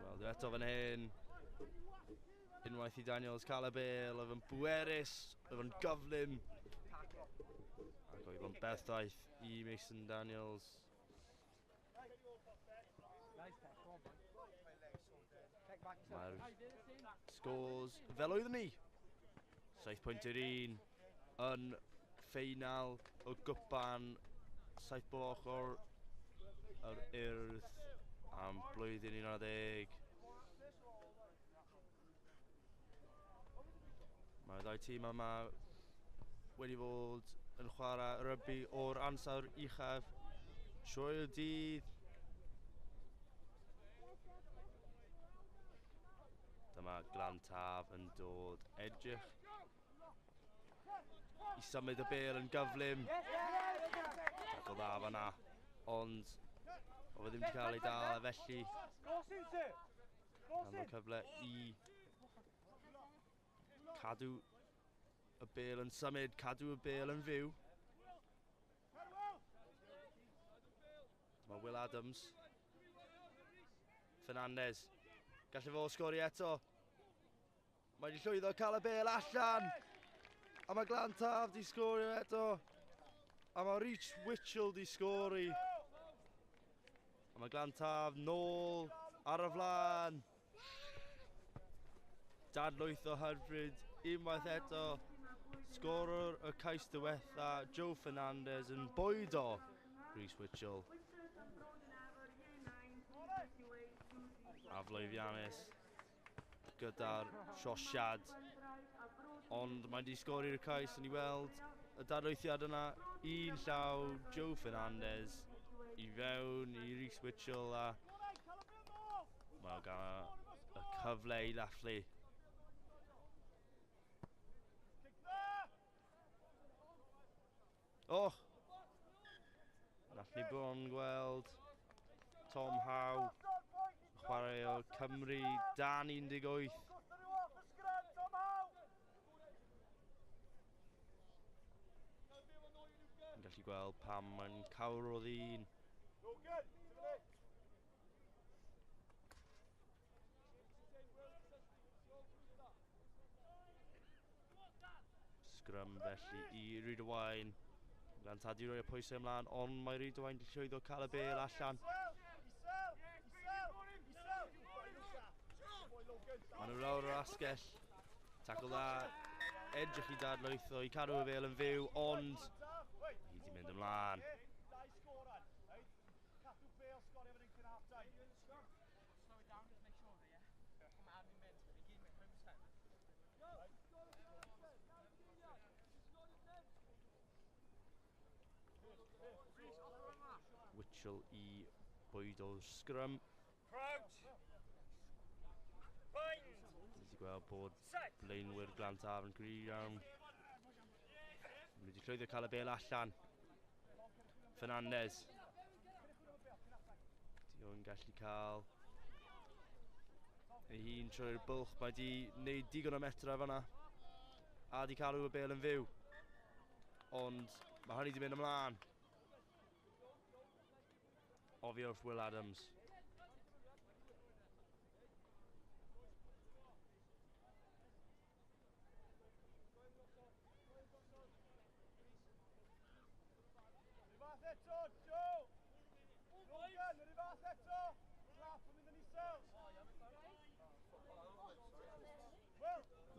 Wel, eto fan hyn. Unwaith i Daniels cael y bêl, oedd yn bwerus, oedd yn gyflym. Ac oedd yn berffaith i Mason Daniels. Mae'r scores fel oeddwn ni. 7.1 yn ffeinal o gwpan 7 Ochr yr Urdd am blwyddyn 11. Mae'r ddau tîm yma wedi fod yn chwarae rygbi o'r ansawdd uchaf trwy'r dydd. Dyma Glan Taf yn dod edrych i symud y bêl yn gyflym. Tackle dda fan'na, ond oedd ddim wedi cael ei dal felly. Am y cyfle i cadw y bêl yn symud, cadw y bêl yn fyw. Mae Will Adams. Fernandez. Gallu fo sgori eto. Mae wedi llwyddo cael y bêl allan. A mae Glan Taf di sgori eto. A mae Reach Witchell di sgori. A mae Glan Taf nôl ar y flan. Dadlwyth o hyfryd unwaith eto. Sgorwr y Cystadleuaeth a Joe Fernandez yn bwyd o Reach Witchell. A flwyfiannus gyda'r trosiad, ond mae wedi sgori'r cais yn ei weld y dadlwythiad yna. Un llaw Joe Fernandez i fewn i Reach Witchell a mae gan y cyfle i ddathlu. Nath ni bron gweld Tom Howe, chwarae o Cymru, dan 18. Yn gallu gweld pam mae'n cawr o ddyn. Scrum felly i Rydwain. Glan Tad i roi y pwysau ymlaen, ond mae Rydwain wedi llwyddo cael y bêl allan. Maen nhw lawr o'r asgell. Tackle dda, edrych i Dadlwyth o i cadw y bêl yn fyw, ond hi wedi mynd ymlaen. Witchell i bwyd o Scrum. Wedi gweld bod blaenwyr Glan Taf yn gryf iawn. Wedi llwyddo cael y bêl allan. Fernandez. Diw'n gallu cael ei hun trwy'r bwlch. Mae wedi gwneud digon o metra fan'na. A wedi cael y bêl yn fyw. Ond mae hynny wedi mynd ymlaen. Oddi wrth Will Adams.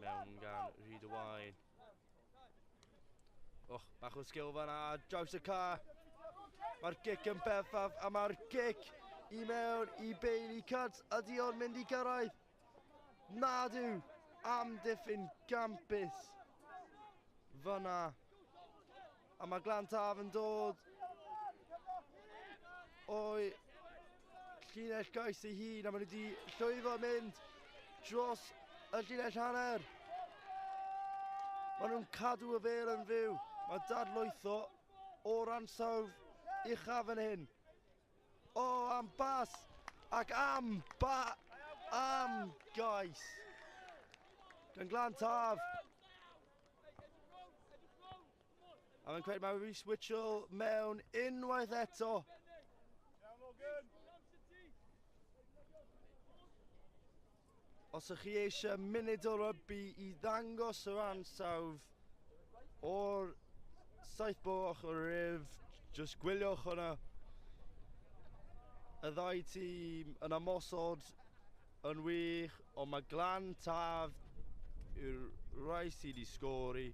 Mewn gan Rydwain. Bach o sgil fan'na, draws y car. Mae'r gic yn bethaf, a mae'r gic i mewn i Bailey Cuts. Ydy o'n mynd i gyrraedd? Nadw, amddiffyn gampus fan'na. A mae Glan Taf yn dod o'i llinell gais ei hun, a maen nhw wedi llwyddo mynd dros y llinell hanner. Maen nhw'n cadw y bêl yn fyw. Mae Dadlwyth o'r ansawdd uchaf yn hyn. Am bas ac am gais. Gan Glan Taf. A mae'n credu mae Rhys Witchell mewn unwaith eto. Os ych chi eisiau munud o rygbi i ddangos yr ansawdd o'r saith boch o'r rif, jyst gwyliwch hwnna. Y ddau tîm yn ymosod yn wych, ond mae Glan Taf yw'r rai sydd wedi sgori.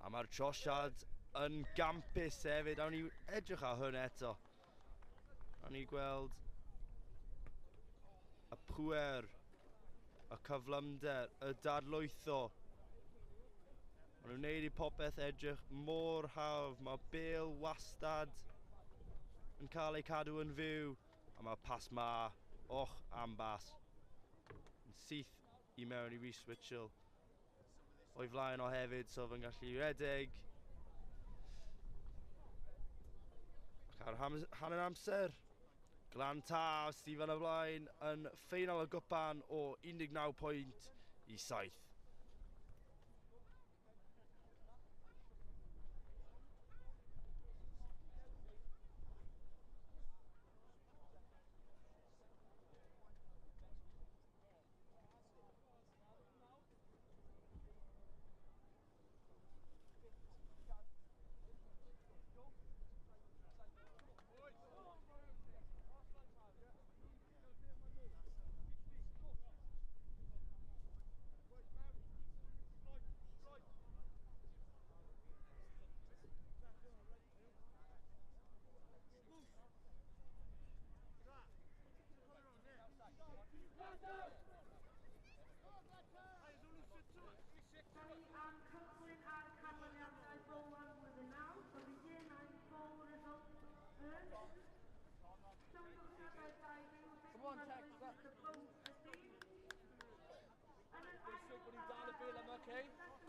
A mae'r trosiad yn gampus hefyd. Awn ni edrych ar hwn eto. Awn ni gweld y pwer, y cyflymder, y dadlwytho. Maen nhw'n neud i popeth edrych mor hawdd. Mae bêl wastad yn cael ei cadw yn fyw. A mae pas ma, och am bas. Yn syth i mewn i Rhys Witchell. O'i flaen o hefyd, so fe'n gallu redeg. Ac ar hanner amser, Glan Taf, Stephen y flaen, yn ffeinal y gwpan o 19 pwynt i 7.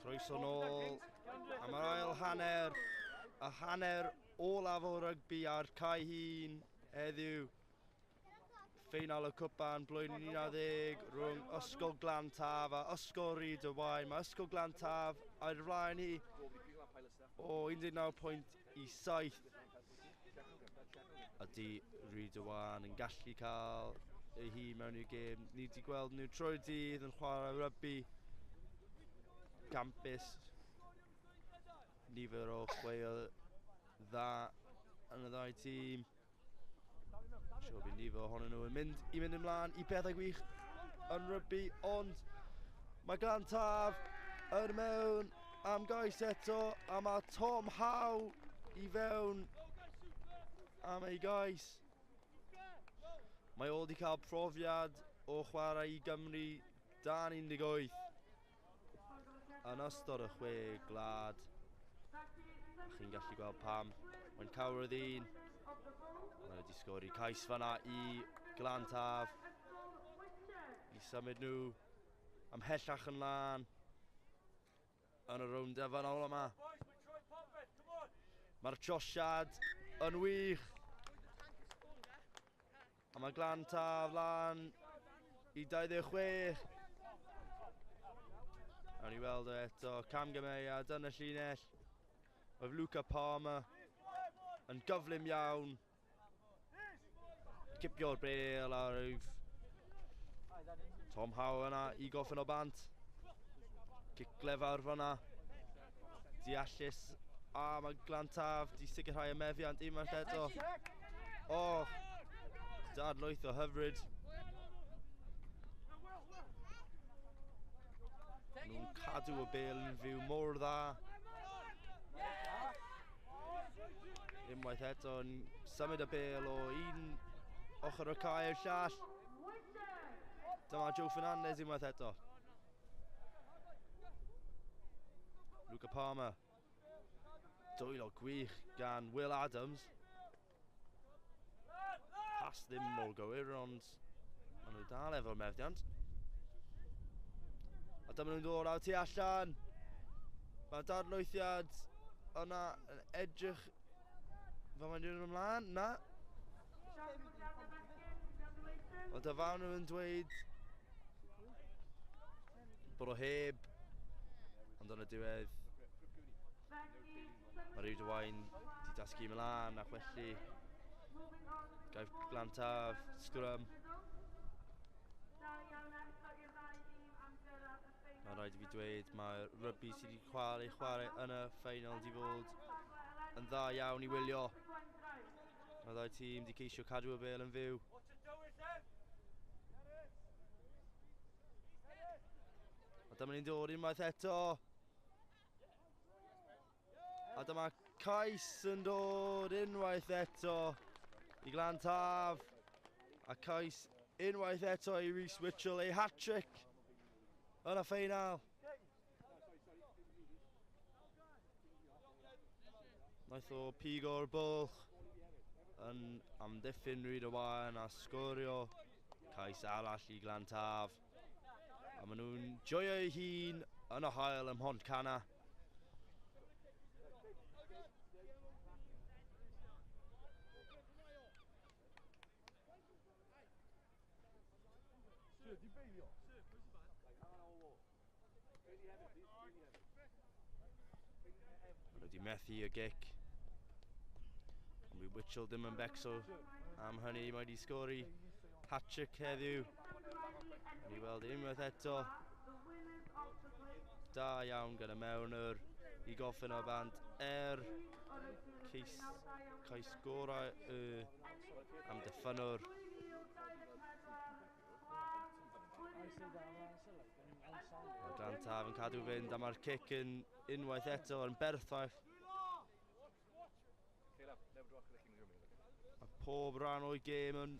Croeso nôl, a mae'r ail hanner, y hanner olaf o rygbi ar cae hun heddiw. Ffeinal y cwpan blwyddyn 11 rhwng Ysgol Glan Taf a Ysgol Rhyd y Waun. Mae Ysgol Glan Taf ar flaen hi o 19 pwynt i 7. Ydy Rhyd y Waun yn gallu cael ei hun mewn i'r gêm. Ni wedi gweld nhw trwy'r dydd yn chwarae rygbi campus. Nifer o chweil dda yn y ddau tîm. Siwr bydd nifer ohonyn nhw yn mynd ymlaen i bethau gwych yn rygbi, ond mae Glan Taf yn mewn am gais eto, a mae Tom Howe i fewn am ei gais. Mae o wedi cael profiad o chwarae i Gymru dan 18 yn ystod y 6 glad. A chi'n gallu gweld pam. Mae'n cawr y ddyn. Mae wedi sgori cais fanna i Glan Taf i symud nhw ymhellach yn lan yn y rownd efanol yma. Mae'r trosiad yn wych. A mae Glan Taf lan i 26. Nawn ni weld eto camgymeriad yn y llinell. Oedd Luca Palmer yn gyflym iawn. Cipio'r bêl ar yw Tom Howe yna i goffin o bant. Cic glefawr fanna. Deallus. A mae Glan Taf di sicrhau y mefiant unwaith eto. O, dadlwytho hyfryd. Nhw'n cadw y bêl yn fyw mor dda. Unwaith eto yn symud y bêl o un ochr y cae i'r llall. Dyma Joe Fernandez unwaith eto. Luca Palmer. Dwylo gwych gan Will Adams. Pas ddim mor gywir, ond maen nhw dal efo'r meddiant. A dyma nhw'n dod awr tu allan. Mae dadlwythiad yna yn edrych fel mae'n dod ymlaen. Na. Mae dyfawn nhw'n dweud bod o heb. Ond yn y diwedd, mae Rydwain wedi dasgu ymlaen ac felly gaif glantaf, Scrum. Mae rhaid i fi dweud mae'r rygbi sydd wedi chwarae yn y ffeinal wedi fod yn dda iawn i wylio. Mae ddau tîm wedi ceisio cadw y bêl yn fyw. A dyma ni'n dod unwaith eto. A dyma Cais yn dod unwaith eto i glantaf. A Cais unwaith eto i Rhys Mitchell, ei hat-trick yn y ffeinal. Naeth o pigo'r bwlch yn amddiffyn Rydwain a sgorio Cais arall i glantaf. A maen nhw'n joio eu hun yn y hael ym Mhont Cana. Maen nhw wedi methu y gic. Ond mae Mitchell ddim yn becso am hynny. Mae wedi sgori hat-trick heddiw. Ni weld unwaith eto. Da iawn gyda mewnwr i goffin o bant Cais gorau am diffynwr. Mae glantaf yn cadw fynd a mae'r cic yn unwaith eto yn berffaith. Mae pob rhan o'i gêm yn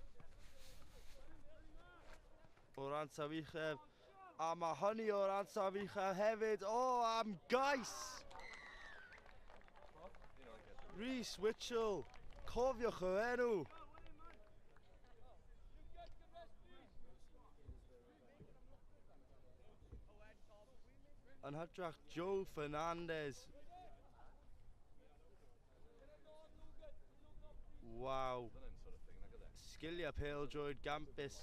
o'r ansaf uchaf. A mae hynny o'r ansaf uchaf hefyd. O, am Gais! Rhys Mitchell, cofiwch o enw. Yn hytrach Joe Fernandez. Waw. Sgiliau pêl-droed gampus.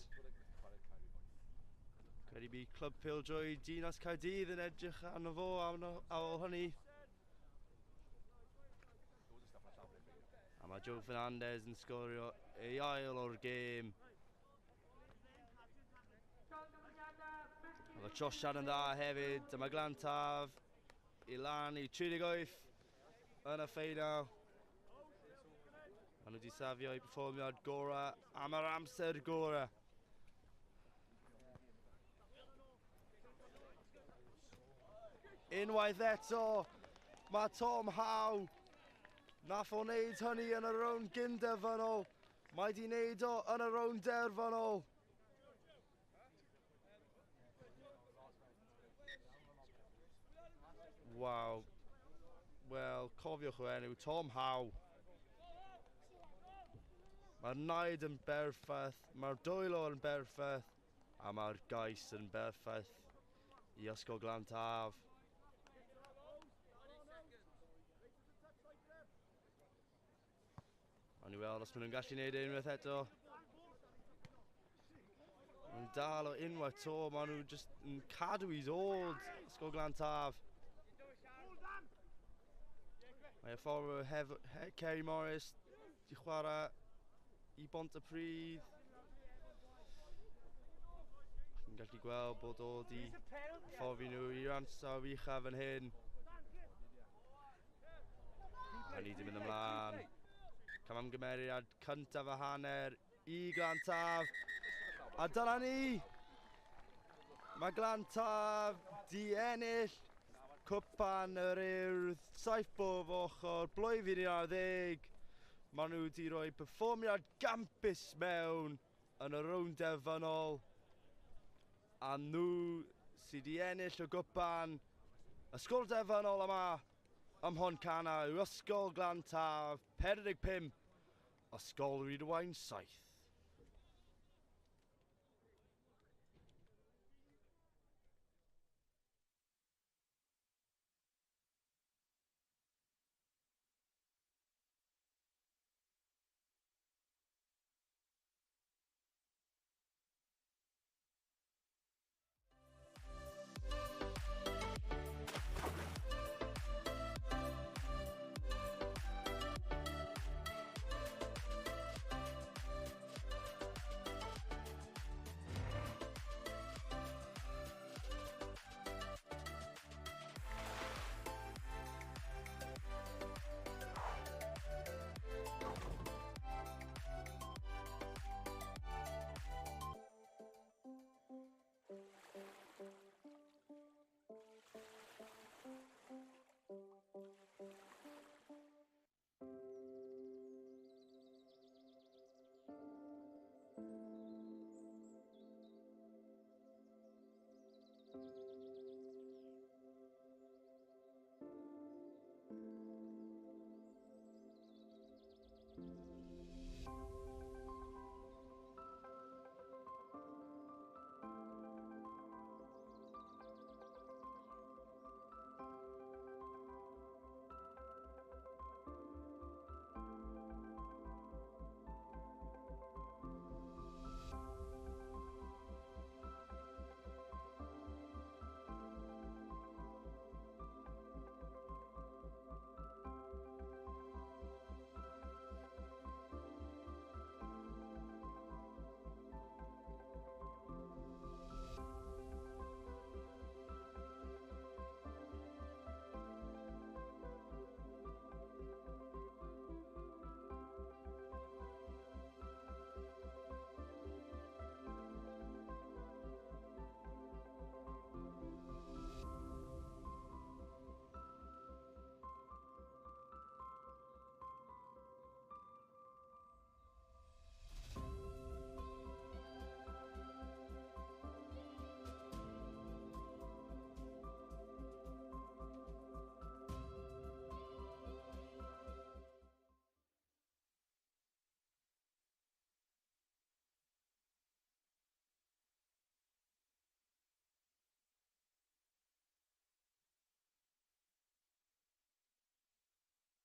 Credu bu clwb pêl-droed Dinas Caerdydd yn edrych arno fo ar ôl hynny. A mae Joe Fernandez yn sgorio ei ail o'r gêm. Mae trosiad yn dda hefyd. Dyma glantaf i lan i 38 yn y ffeinal. Maen nhw wedi safio eu perfformiad gorau am yr amser gorau. Unwaith eto, mae Tom Howe. Nath o wneud hynny yn y rownd gynderfynol. Mae wedi wneud o yn y rownd derfynol. Waw. Wel, cofiwch o enw, Tom Howe. Mae'r naid yn berffaith, mae'r dwylo yn berffaith, a mae'r Gais yn berffaith i ysgol glantaf. A ni weld os maen nhw'n gallu gwneud unwaith eto. Maen nhw'n dal o unwaith to, maen nhw just yn cadw i ddod ysgol glantaf. Mae y ffordd Kerry Morris di chwarae i Bont y Pridd. Chi'n gallu gweld bod o di ffordd nhw i'r ansawdd uchaf yn hyn. A ni di mynd ymlaen. Camamgymeriad cyntaf a hanner i glantaf. A dyna ni! Mae glantaf di ennill cwpan yr Urdd, saith bob ochr, blwyddyn 2010. Maen nhw wedi rhoi perfformiad gampus mewn yn y rownd derfynol. A nhw sydd wedi ennill y gwpan ysgol derfynol yma ym Mhont Cana yw Ysgol Glantaf 45, Ysgol Rydwain 7.